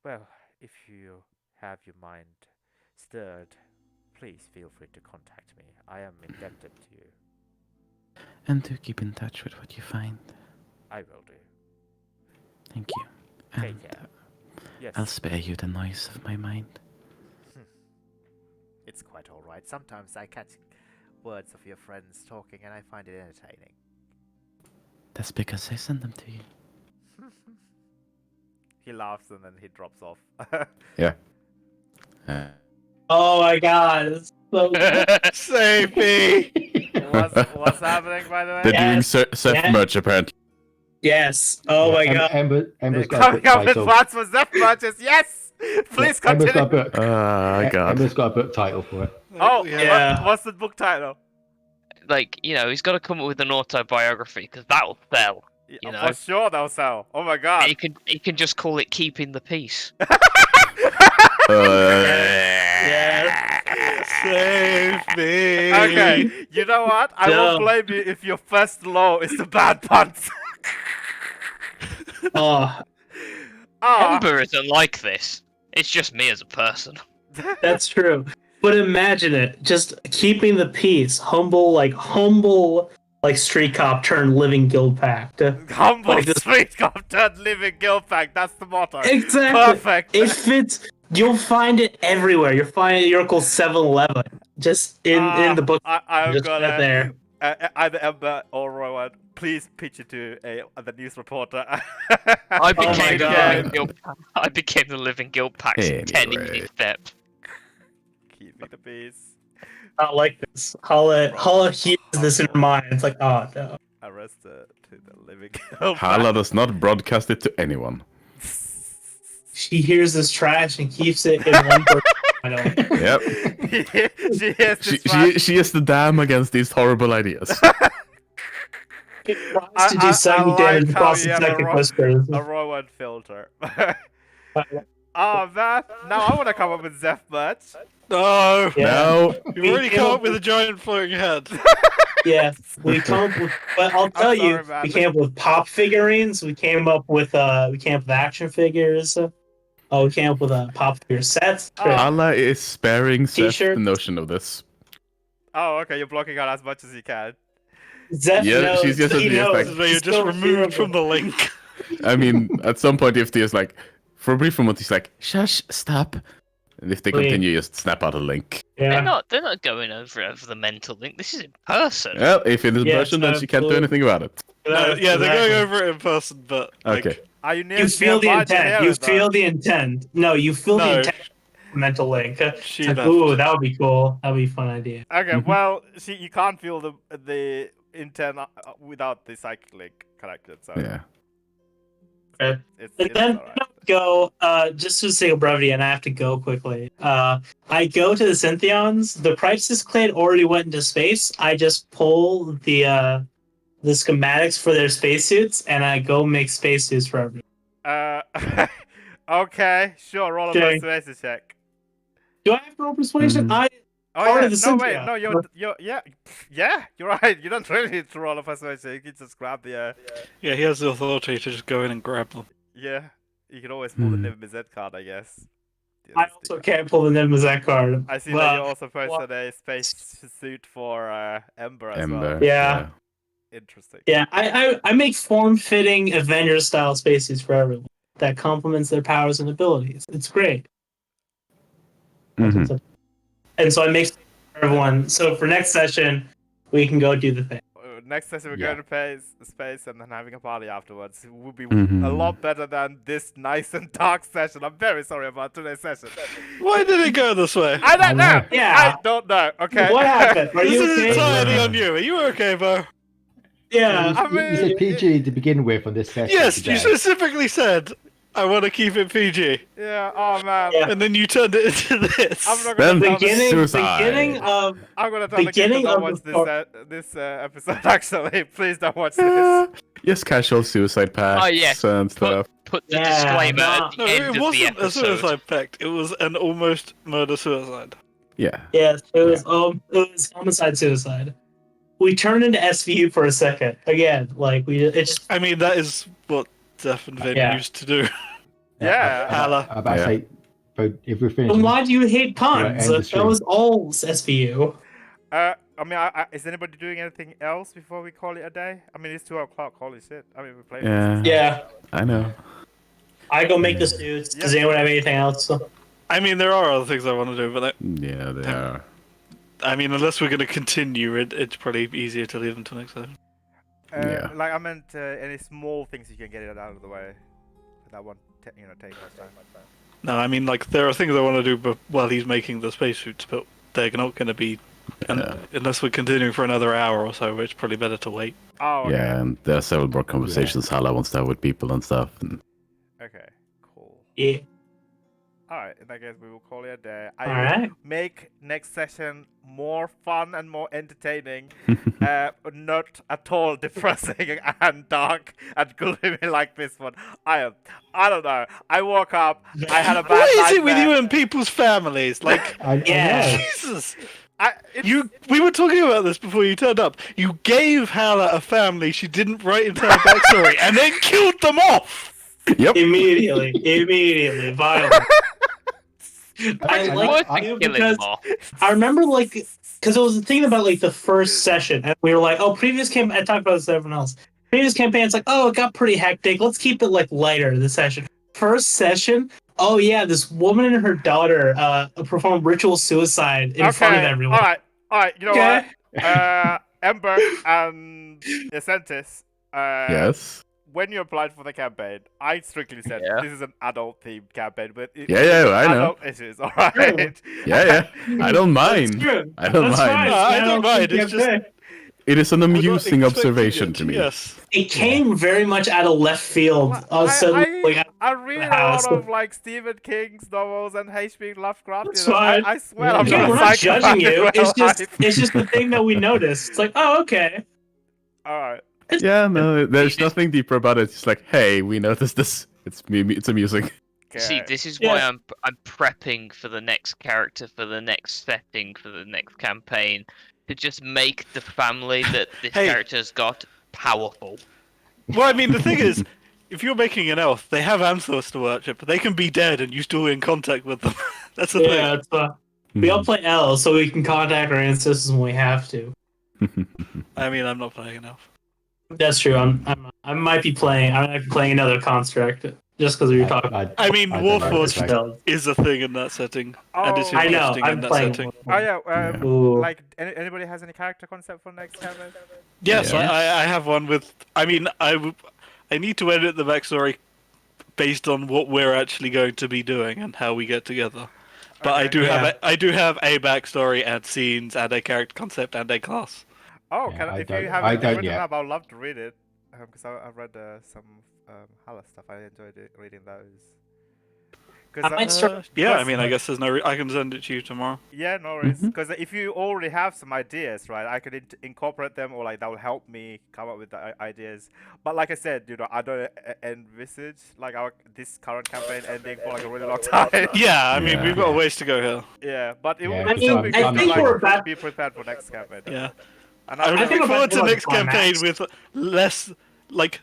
Well, if you have your mind stirred, please feel free to contact me. I am indebted to you. And do keep in touch with what you find. I will do. Thank you. Take And care. Yes. I'll spare you the noise of my mind. It's quite all right. Sometimes I catch words of your friends talking and I find it entertaining. That's because I send them to you. He laughs and then he drops off. Yeah. Oh my god. It's so Save me! What's happening, by the way? They're doing Yes, Seth yeah. merch apparently. Yes. Oh my god. Ember's They're got a book coming up with title. plans for Zeph purchase. Yes! Please Ember's got a continue. book. God. Ember's got a book title for it. Oh, Yeah. what's the book title? Like, he's got to come up with an autobiography because that'll sell. You know? For sure they'll sell. Oh my god. And he can just call it "Keeping the Peace." Yes. Save me! Okay, you know what? I won't blame you if your first law is the bad puns. Oh, Ember isn't like this. It's just me as a person. that's true. But imagine it, just keeping the peace, humble, like street cop turned living guild pact. Humble Like this- street cop turned living guild pack. That's the motto. Exactly. Perfect. It fits. You'll find it everywhere. You'll find it at your local 7-Eleven. Just in the book. I'm just gonna right there. Either Ember or Rowan. Please pitch it to the news reporter. I my became God. I became the living guild pack's 10 Anyway. easy steps. Keeping the peace. Not like this. Hala hears this in her mind. It's like, oh no. Arrested to the living guild Hala pack. does not broadcast it to anyone. She hears this trash and keeps it in one person. I don't. Yep. she hears this She is the dam against these horrible ideas. It tries to do psychic like damage how across you the have a psychic ro- whispers. a Rowan filter. Oh man, now I want to come up with Zeph merch. No! Yeah. No. You've already come up with a giant floating head. Yeah, we come up with, but I'll tell sorry, you, man. we came up with pop figurines. We came up with action figures. We came up with pop figure sets. Hala is sparing Seth the T-shirts. notion of this. Oh, okay, you're blocking out as much as you can. Zeph Yeah, knows. she's just he a DS knows. like- This is where He's you're just still removed feeling from the link. I mean, at some point, if there's like, for a brief moment, he's like, shush, stop. And if they Wait. continue, just snap out a link. Yeah. They're not going over the mental link. This is in person. Well, if it is in Yeah, person, then she can't do anything about it. No, yeah, they're going Exactly. over it in person, but like, Okay. Are you near? You feel the nearby to intent. hear You it, though? feel the intent. No, you feel the no, intent. Mental link. she It's like, left. ooh, that would be cool. That would be a fun idea. Okay, Mhm. well, you can't feel the intent without the psychic link connected, so Yeah. Okay. it's Then alright. I go, just for the sake of brevity, and I have to go quickly. I go to the Synthions. The Crisis Clade already went into space. I just pull the schematics for their spacesuits, and I go make spacesuits for everyone. Okay, sure. Roll a Okay. persuasion check. Do I have to roll persuasion? Mhm. Oh Part yeah, of the no Cynthia. wait, no, you're yeah, you're right. You don't really need to roll a persuasion. You can just grab the Yeah, he has the authority to just go in and grab them. yeah. You can always pull the Hmm. Niv card, I guess. I also can't pull the Nemesis card. I see Well, that you also posted a space suit for Ember as Ember. well. Yeah. Interesting. Yeah, I make form-fitting Avengers-style spacesuits for everyone that complements their powers and abilities. It's great. Mhm. And so I make for everyone. So for next session, we can go do the thing. Next session we're Yeah. going to space and then having a party afterwards. It would be a Mhm. lot better than this nice and dark session. I'm very sorry about today's session. Why did it go this way? I don't know. Yeah. I don't know. Okay. What happened? Are This you is okay? entirely on you. Are you okay, Bo? Yeah. I You mean, said PG to begin with on this session. Yes, today. you specifically said, I want to keep it PG. Yeah. Oh man. Yeah. And then you turned it into this. I'm not Then gonna tell the, Suicide. I'm gonna tell the kids to beginning don't of watch the this episode. Actually, please don't watch this. Just casual suicide pacts yes. and stuff. Put the Yeah, disclaimer no. at the No, end it of the wasn't a episode. suicide pact. It was an almost murder-suicide. Yeah. Yes, it was homicide suicide. We turned into SVU for a second. Again, like it's I mean, that is what Zeph and Vin Yeah. used to do. Yeah. Hala. I'm about to Yeah. say, but if we're finished, then why do you hate puns? end the That stream. was all SVU. I mean, is anybody doing anything else before we call it a day? I mean, it's 2 o'clock. Holy shit! I mean, we played. Yeah. Yeah. I know. I go make the suits. Does anyone have anything else? I mean, there are other things I want to do, but Yeah, they are. I mean, unless we're going to continue, it's probably easier to leave until next time. Yeah. Like I meant any small things you can get it out of the way. That won't take much time. No, I mean, like, there are things I want to do but while he's making the spacesuits, but they're not going to be... Yeah. Unless we're continuing for another hour or so, it's probably better to wait. Oh, okay. Yeah, and there are several more conversations Hala wants to have with people and stuff. And Okay, cool. Yeah. Alright, in that case, we will call it a day. I All will right. make next session more fun and more entertaining. Not at all depressing and dark and gloomy like this one. I don't know. I woke up, I had a bad What is it with nightmare. you and people's families? Like, I Yeah. know. Jesus! It's- We were talking about this before you turned up. You gave Hala a family she didn't write into her backstory, and then killed them off. yep. Immediately, violent. I I- like Worth I- killing because them off. I remember like because it was the thing about like the first session, and we were like, oh, previous campaign. I talked about this to everyone else. Previous campaign, it's like, oh, it got pretty hectic. Let's keep it like lighter this session. First session, oh yeah, this woman and her daughter performed ritual suicide in front of everyone. Alright, you know Okay. what? Ember and Esentis, Yes. when you applied for the campaign, I strictly said Yeah. this is an adult-themed campaign, but Yeah, I know. adult issues, alright? Yeah. I don't That's mind. true. I don't That's mind. fine. No, I don't mind, it's just- Okay. It is an We're not amusing expecting observation it, to me. Yes. It came very much out of left field. I read a house. lot of like Stephen King's novels and H.P. Lovecraft. That's You know, fine. I swear Yeah, I'm Okay, not we're a not psychopath judging in you. real It's life. just the thing that we noticed. It's like, oh, okay. Alright. Yeah, no, there's nothing deeper about it. It's just like, hey, we noticed this. It's amusing. See, Okay. this is Yeah. why I'm prepping for the next character, for the next setting, for the next campaign, to just make the family that this Hey. character's got powerful. Well, I mean, the thing is, if you're making an elf, they have ancestors to worship, but they can be dead and you're still in contact with them. That's the Yeah, it's, we all Hmm. play L, so we can contact our ancestors when we have to. thing. I mean, I'm not playing an elf. That's true. I might be playing. I might be playing another construct. just because you're talking. I mean, I don't know, Warforged like- Build. is a thing in that setting, and it's Oh. I know. interesting in I'm that playing. setting. Oh yeah, Yeah. Ooh. like anybody has any character concept for next campaign? Yes, Yeah. I have one with. I mean, I need to edit the backstory based on what we're actually going to be doing and how we get together. But I Okay. do Yeah. have a backstory and scenes and a character concept and a class. Oh, Yeah, I if don't- you have I it don't written yet. up, I'd love to read it. Because I read some Hala stuff. I enjoyed reading those. I might start. Yeah, I mean, I guess there's no. I can send it to you tomorrow. Yeah, no worries. Mhm. Because if you already have some ideas, right, I could incorporate them, or like that will help me come up with the ideas. But like I said, I don't envisage like this current campaign ending for like a really long time. Yeah, I mean, Yeah. we've got a ways to go here. Yeah, but it Yeah, would because still I'm- be I good to think we're like about- be prepared for next campaign. Yeah, And I'm I think looking we're forward to about to next campaign climax. with less, like,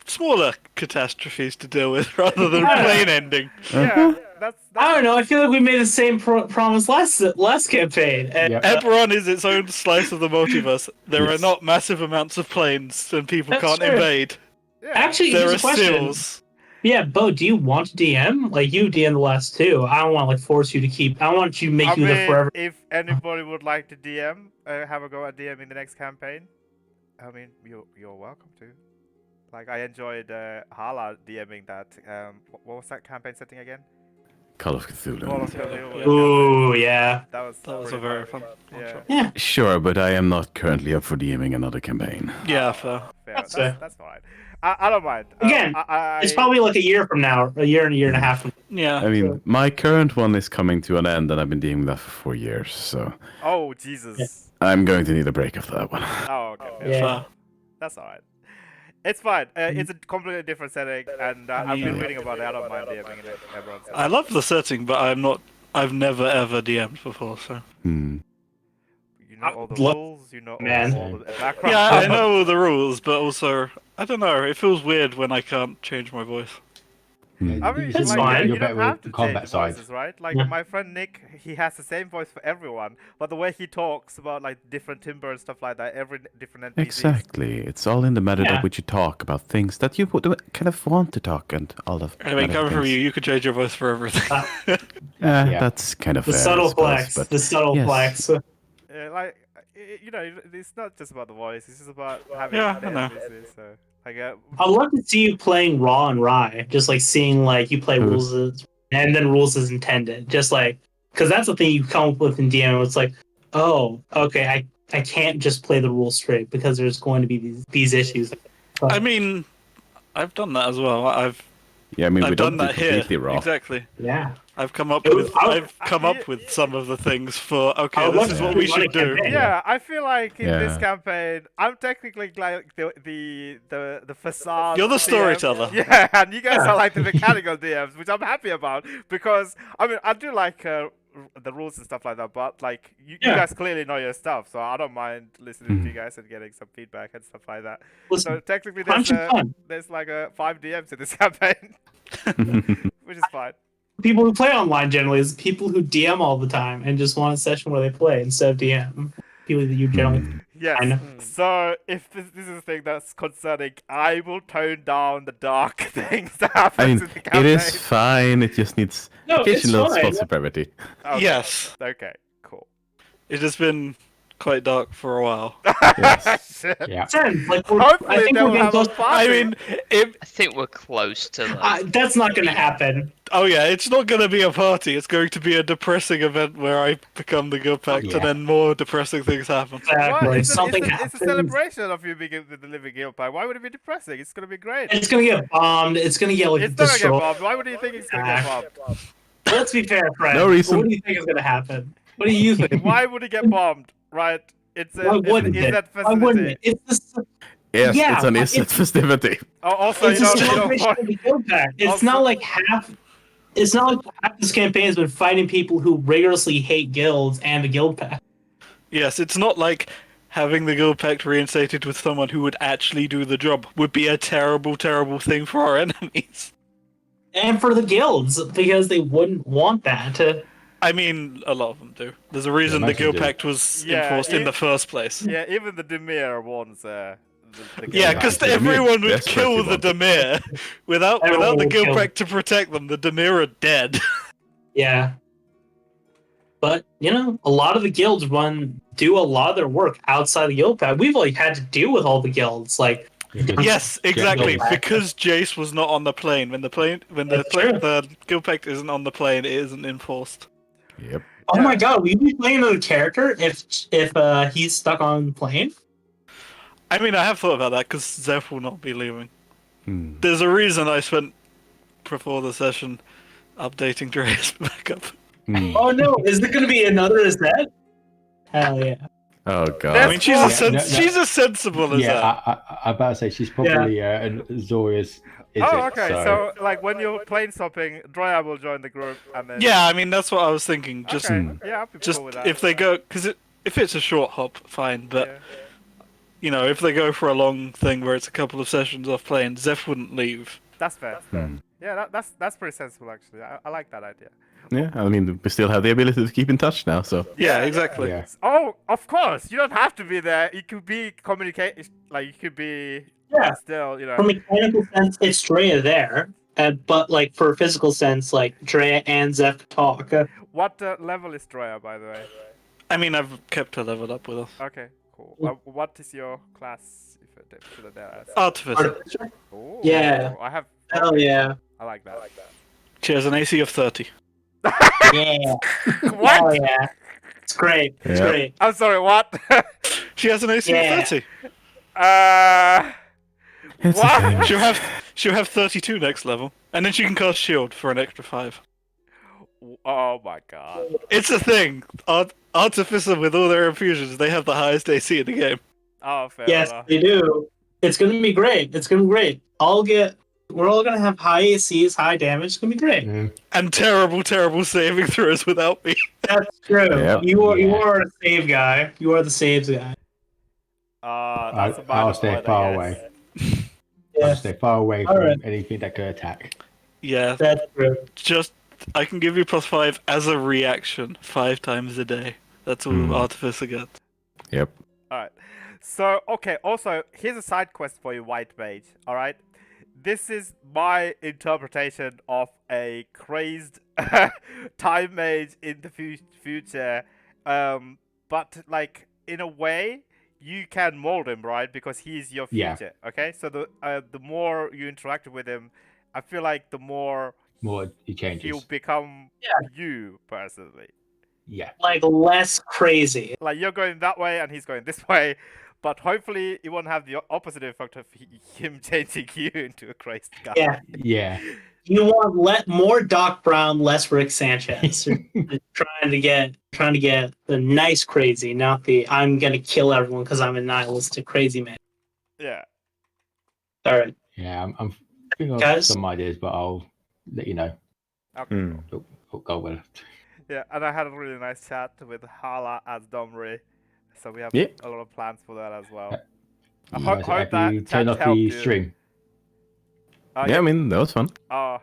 smaller catastrophes to deal with rather than Yeah. plain ending. yeah, that's I don't know. I feel like we made the same promise last campaign. And, Yep. Eberron is its own slice of the multiverse. There Yes. are not massive amounts of planes, and people That's can't true. invade. yeah. Actually, There here's are a question. seals. Yeah, Bo, do you want to DM? Like you DM the last two. I don't want to like force you to keep. I want you to make I you the mean, forever. if anybody would like to DM, have a go at DM in the next campaign, I mean, you're welcome to. Like, I enjoyed Hala DMing that. What was that campaign setting again? Call of Cthulhu. Call of Cthulhu. Yeah. Ooh, yeah. That was That was a pretty very fun. fun Yeah, shot. Yeah. Sure, but I am not currently up for DMing another campaign. Yeah, fair. fair. That's fair. That's fine. I don't mind. Again, It's probably like a year from now, a year and a half from Yeah. I mean, my current one is coming to an end, and I've been DMing that for 4 years, so Oh Jesus. I'm going to need a break after that one. Oh okay. Fair. Yeah. Fair. That's alright. It's fine. It's a completely different setting, and I've been Yeah. reading about it. I don't mind DMing in it. Everyone says. I love the setting, but I'm not. I've never ever DM'd before, so. Hmm. You know all the Look, rules. You know man. all the background. Yeah, I know all the rules, but also I don't know. It feels weird when I can't change my voice. Hmm. I mean, That's like, fine. you You're don't better have with to the combat change side. voices, right? Like Yeah. my friend Nick, he has the same voice for everyone, but the way he talks about like different timber and stuff like that, every different NPC. Exactly. It's all in the matter Yeah. of which you talk about things that you would kind of want to talk and all of. I mean, other coming from things. you could change your voice for everything. Yeah. That's kind of the fair, I subtle suppose, flex. but The subtle yes. flex. Like, you know, it's not just about the voice. It's just about having Yeah, the I know. NPCs. So, like, I'd love to see you playing Raw and Rye, just like seeing like you play Mhm. rules and then rules as intended, just like because that's the thing you come up with in DM. It's like, oh, okay, I can't just play the rules straight because there's going to be these issues. I mean, I've done that as well. I've Yeah, I mean, we I've done don't do that here. completely raw. Exactly. Yeah, I've come up It was- with I've come up with some of the things for I okay, would this love is to what do we one should do. campaign. yeah, I feel like in this Yeah. campaign, I'm technically like the facade. You're the DM. storyteller. Yeah, and you guys Yeah. are like the mechanical DMs, which I'm happy about because I mean I do like the rules and stuff like that, but like you Yeah. guys clearly know your stuff, so I don't mind listening to Mm. you guys and getting some feedback and stuff like that. Listen, So technically, times are fun. there's like 5 DMs in this campaign, which is fine. People who play online generally is people who DM all the time and just want a session where they play instead of DM. People that you generally. Hmm. Yes. I know. So if this is a thing that's concerning, I will tone down the dark things that happen I in mean, the it campaign. is fine. It just needs No, it's occasional fine. spots of brevity. Okay. Yes. Okay. Cool. It has been quite dark for a while. Yes. Shit. Yeah. Like I Hopefully think they we're will getting have close. a party. I mean, it. I think we're close to that. That's not going to happen. Oh yeah, it's not going to be a party. It's going to be a depressing event where I become the good pact, Yeah. and then more depressing things happen. Exactly. What? It's Something it's a happens. celebration of you being the living guild pie. Why would it be depressing? It's gonna be great. It's going to get bombed. It's going to get like It's not gonna get destroyed. bombed. Why would you think it's gonna get bombed? Let's be fair, friend. No reason. What do you think is going to happen? What do you think? Why would it get bombed? Right? It's Why wouldn't is it? that Why wouldn't facility. it? It's the Yes, Yeah, it's an but instant festivity. Oh, also, it's you a know, celebration of the guild pact. It's Also- not like half. It's not like half this campaign has been fighting people who rigorously hate guilds and the guild pact. Yes, it's not like having the guild pact reinstated with someone who would actually do the job would be a terrible, terrible thing for our enemies. And for the guilds, because they wouldn't want that. I mean, a lot of them do. There's a reason Yeah, the most guild of them do. pact was Yeah, enforced in it- the first place. yeah, even the Demir wants the Yeah, guild because pact. the Dimir everyone would desperately kill the wanted. Dimir. Without Everyone the would guild kill pact to protect them, the Dimir are dead. Yeah. But, a lot of the guilds do a lot of their work outside the guild pact. We've like had to deal with all the guilds. Like, Yes, exactly. Jace. Because Jace was not on the plane. When That's true. the guild pact isn't on the plane, it isn't enforced. Yep. oh Yeah. my god, will you be playing another character if he's stuck on plane? I mean, I have thought about that because Zeph will not be leaving. Hmm. There's a reason I spent before the session updating Dre's backup. Hmm. Oh no, is it going to be another Azet? Hell yeah. Oh I god. mean, Yeah, she's as sensible as Yeah, that. I'm about to say she's probably Zoria's. Oh, okay. So, like, when you're plane swapping, Dryad will join the group, and then. Yeah, I mean that's what I was thinking. Just, Okay. Hmm. Yeah, I'll be just cool with that. if they go, because if it's a short hop, fine. But Yeah. if they go for a long thing where it's a couple of sessions off plane, Zeph wouldn't leave. That's fair. Hmm. Yeah, that's pretty sensible actually. I like that idea. Yeah, I mean, we still have the ability to keep in touch now, so. Yeah, exactly. Yeah. Oh, of course. You don't have to be there. You could be communicate. Like you could be. Yeah. Still, From a mechanical sense, it's Drea there. But like for a physical sense, like Drea and Zeph talk. What level is Drea, by the way? I mean, I've kept her leveled up with us. Okay, cool. What is your class? If should I dare ask? Artificer. Oh, Yeah. I have. Hell yeah. I like that. She has an AC of 30. Yeah. What? Hell yeah. It's great. It's Yeah. great. I'm sorry. What? She has an AC Yeah. of 30. It's What? okay. She'll have 32 next level, and then she can cast shield for an extra 5. Oh my god. It's a thing. Artificer with all their infusions, they have the highest AC in the game. Oh, fair Yes, enough. they do. It's gonna be great. It's gonna be great. We're all gonna have high ACs, high damage. It's gonna be great. Mm. And terrible saving throws without me. That's true. Yep. You are a save guy. You are the saves guy. That's a I'll minus stay one, I far guess. away. Yeah, I'll stay far away All from right. anything that could attack. Yeah, that's true. just I can give you +5 as a reaction 5 times a day. That's all Artificer gets. Yep. Alright. So, okay, also, here's a side quest for you, White Mage. Alright? This is my interpretation of a crazed time mage in the future. But, like, in a way, you can mold him, right? Because he's your Yeah. future. Okay? So, the more you interact with him, I feel like the more More he changes. he'll become you, personally. Yeah. Like less crazy. Like you're going that way and he's going this way, but hopefully it won't have the opposite effect of him changing you into a crazy guy. Yeah. Yeah. You want more Doc Brown, less Rick Sanchez. trying to get the nice crazy, not the I'm gonna kill everyone because I'm a nihilistic crazy man. Yeah. All right. Yeah. I'm thinking of Guys? some ideas, but I'll let you know. Okay. Hmm. It'll go well. Yeah, and I had a really nice chat with Hala as Domri, so we have Yeah. a lot of plans for that as well. I You hope guys, have that you chat turned off helped the you. stream? Yeah, I mean, that was fun. Oh,